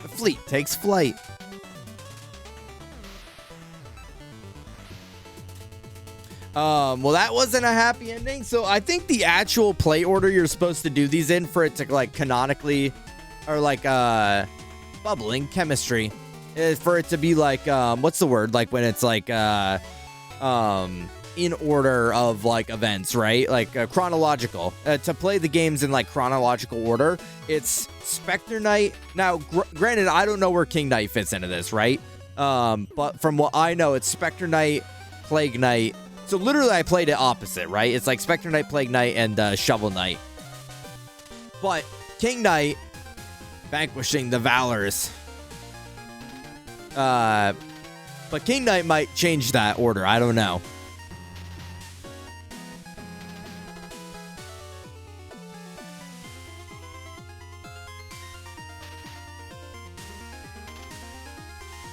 The fleet takes flight. Well, that wasn't a happy ending. So I think the actual play order you're supposed to do these in for it to like canonically or like bubbling chemistry is for it to be like what's the word, like when it's like in order of like events, right? Like chronological. To play the games in like chronological order, it's Specter Knight. Now, granted, I don't know where King Knight fits into this, right? But from what I know, it's Specter Knight, Plague Knight. So literally I played it opposite, right? It's like Specter Knight, Plague Knight, and Shovel Knight. But King Knight vanquishing the Valors. But King Knight might change that order. I don't know.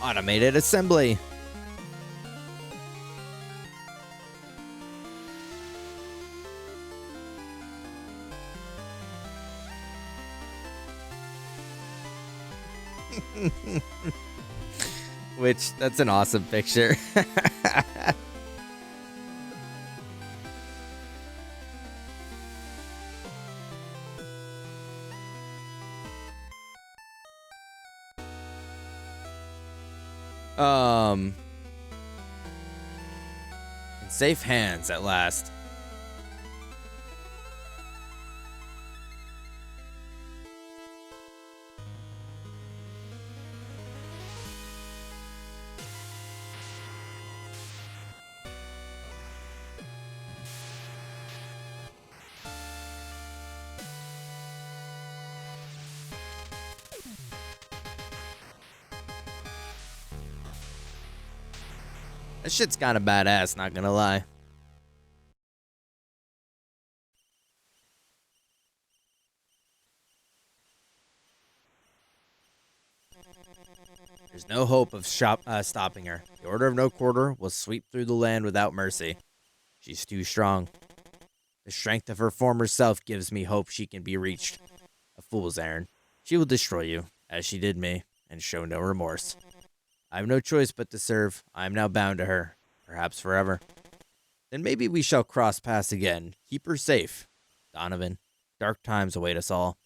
Automated assembly. Which, that's an awesome picture. In safe hands at last. That shit's kind of badass, not gonna lie. There's no hope of stopping her. The Order of No Quarter will sweep through the land without mercy. She's too strong. The strength of her former self gives me hope she can be reached. A fool's errand. She will destroy you, as she did me, and show no remorse. I have no choice but to serve. I am now bound to her, perhaps forever. Then maybe we shall cross paths again. Keep her safe, Donovan. Dark times await us all.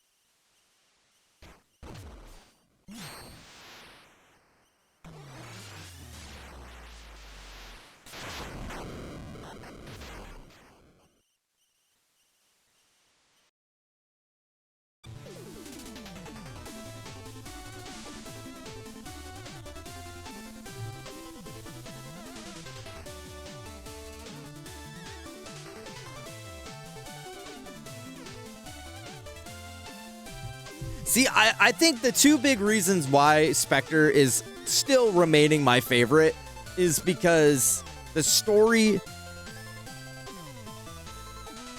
See, I think the two big reasons why Specter is still remaining my favorite is because the story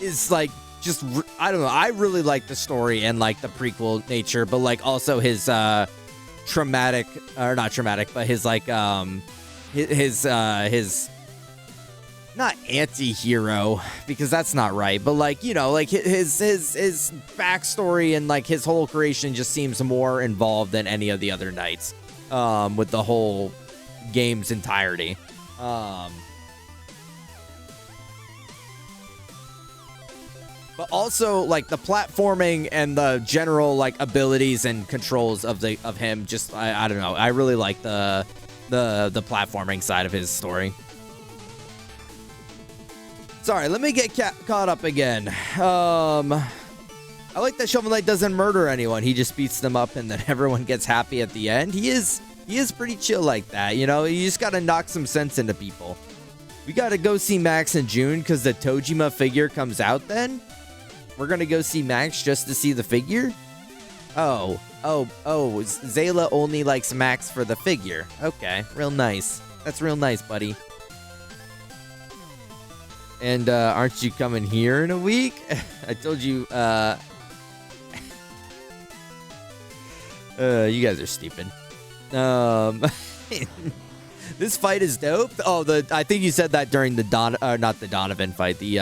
is like just, I don't know. I really like the story and like the prequel nature, but like also his traumatic, or not traumatic, but his like his not anti-hero, because that's not right, but like, you know, like his backstory and like his whole creation just seems more involved than any of the other knights, with the whole game's entirety. But also like the platforming and the general like abilities and controls of him, just I don't know, I really like the platforming side of his story. Sorry, let me get caught up again. I like that Shovel Knight doesn't murder anyone. He just beats them up and then everyone gets happy at the end. He is pretty chill like that, you know? You just gotta knock some sense into people. We gotta go see Max in June because the Tojima figure comes out then? We're gonna go see Max just to see the figure? Oh, Zayla only likes Max for the figure. Okay, real nice. That's real nice, buddy. And aren't you coming here in a week? I told you, you guys are stupid. This fight is dope. Oh, I think you said that during the not the Donovan fight, the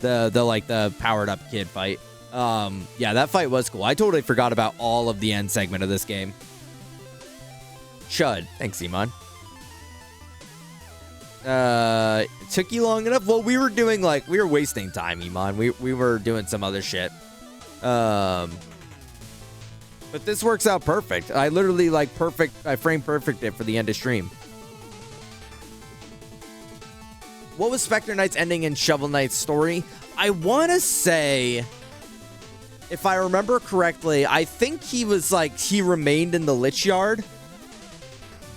like the powered up kid fight. Yeah, that fight was cool. I totally forgot about all of the end segment of this game. Chud. Thanks, Iman. It took you long enough? Well, we were wasting time, Iman. We were doing some other shit. But this works out perfect. I literally I frame perfect it for the end of stream. What was Specter Knight's ending in Shovel Knight's story? I want to say, if I remember correctly, I think he remained in the Lich Yard.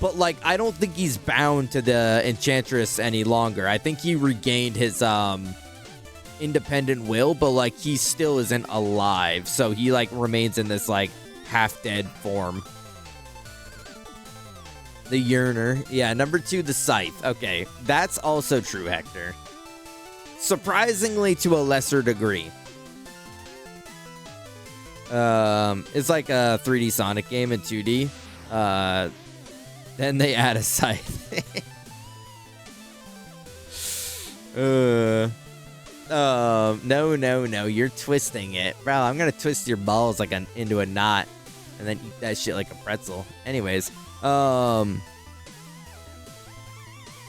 But, like, I don't think he's bound to the Enchantress any longer. I think he regained his, independent will, but, like, he still isn't alive. So he, like, remains in this, like, half-dead form. The Yearner. Yeah, number 2, the Scythe. Okay, that's also true, Hector. Surprisingly to a lesser degree. It's like a 3D Sonic game in 2D. Then they add a scythe. No, you're twisting it. Bro, I'm gonna twist your balls into a knot and then eat that shit like a pretzel. Anyways, I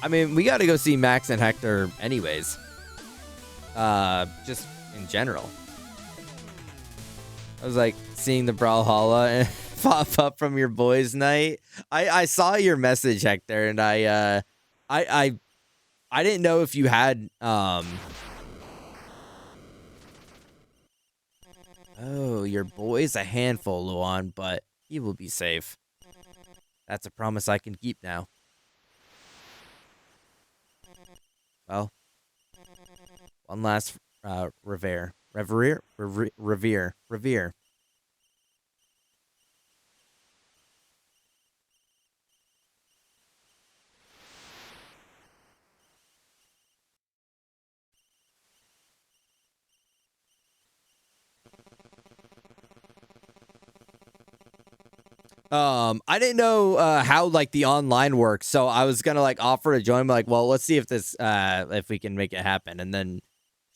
mean, we got to go see Max and Hector anyways. Just in general. I was like seeing the Brawlhalla pop up from your boys' night. I saw your message, Hector, and I didn't know if you had Oh, your boy's a handful, Luan, but he will be safe. That's a promise I can keep now. Well, one last revere. I didn't know how like the online works, so I was gonna like offer to join, but like, well, let's see if this if we can make it happen. And then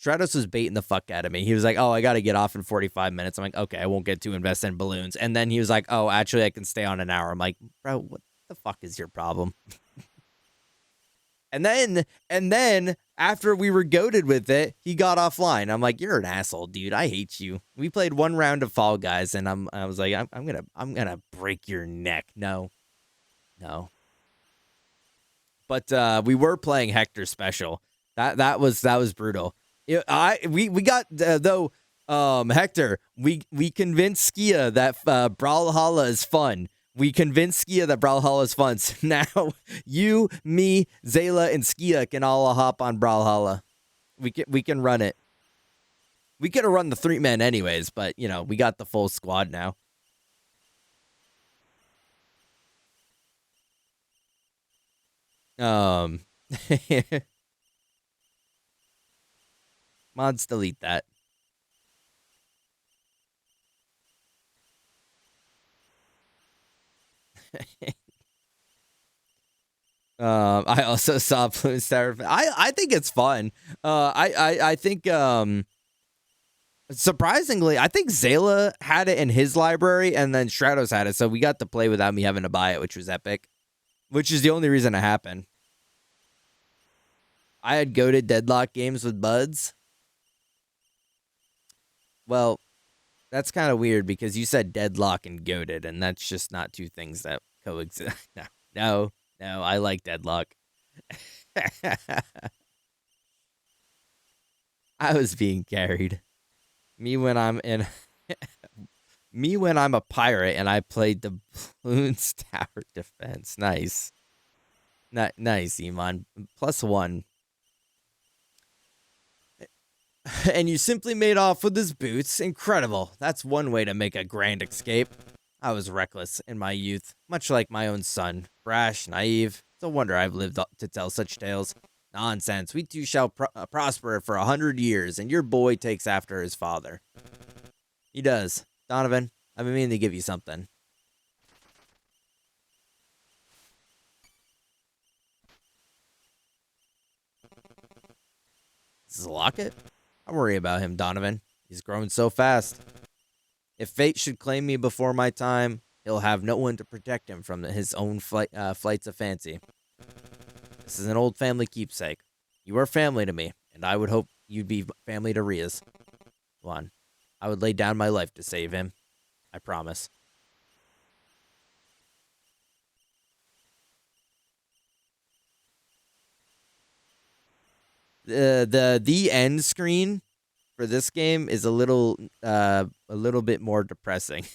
Stratos was baiting the fuck out of me. He was like, "Oh, I gotta get off in 45 minutes." I'm like, "Okay, I won't get too invested in balloons." And then he was like, "Oh, actually, I can stay on an hour." I'm like, "Bro, what the fuck is your problem?" And then after we were goaded with it, he got offline. I'm like, "You're an asshole, dude. I hate you." We played one round of Fall Guys, and I was like, I'm gonna break your neck." No. But we were playing Hector Special. That was brutal. We got though Hector. We convinced Skia that Brawlhalla is fun. We convinced Skia that Brawlhalla is fun. So now you, me, Zayla, and Skia can all hop on Brawlhalla. We can run it. We could have run the 3-man anyways, but you know we got the full squad now. Mods delete that. I also saw Bloon Star. I think it's fun. I think surprisingly, I think Zayla had it in his library, and then Stratos had it, so we got to play without me having to buy it, which was epic. Which is the only reason it happened. I had goated Deadlock games with buds. Well, that's kind of weird because you said Deadlock and goated, and that's just not two things that coexist. No, I like Deadlock. I was being carried. Me when I'm a pirate and I played the Bloons Tower Defense. Nice. Nice, Iman. +1. And you simply made off with his boots. Incredible. That's one way to make a grand escape. I was reckless in my youth, much like my own son. Brash, naive. It's a wonder I've lived to tell such tales. Nonsense. We two shall prosper for 100 years, and your boy takes after his father. He does. Donovan, I've been meaning to give you something. This is a locket? I worry about him, Donovan. He's grown so fast. If fate should claim me before my time, he'll have no one to protect him from his own flights of fancy. This is an old family keepsake. You are family to me, and I would hope you'd be family to Ria's. Go on. I would lay down my life to save him. I promise. The end screen for this game is a little bit more depressing.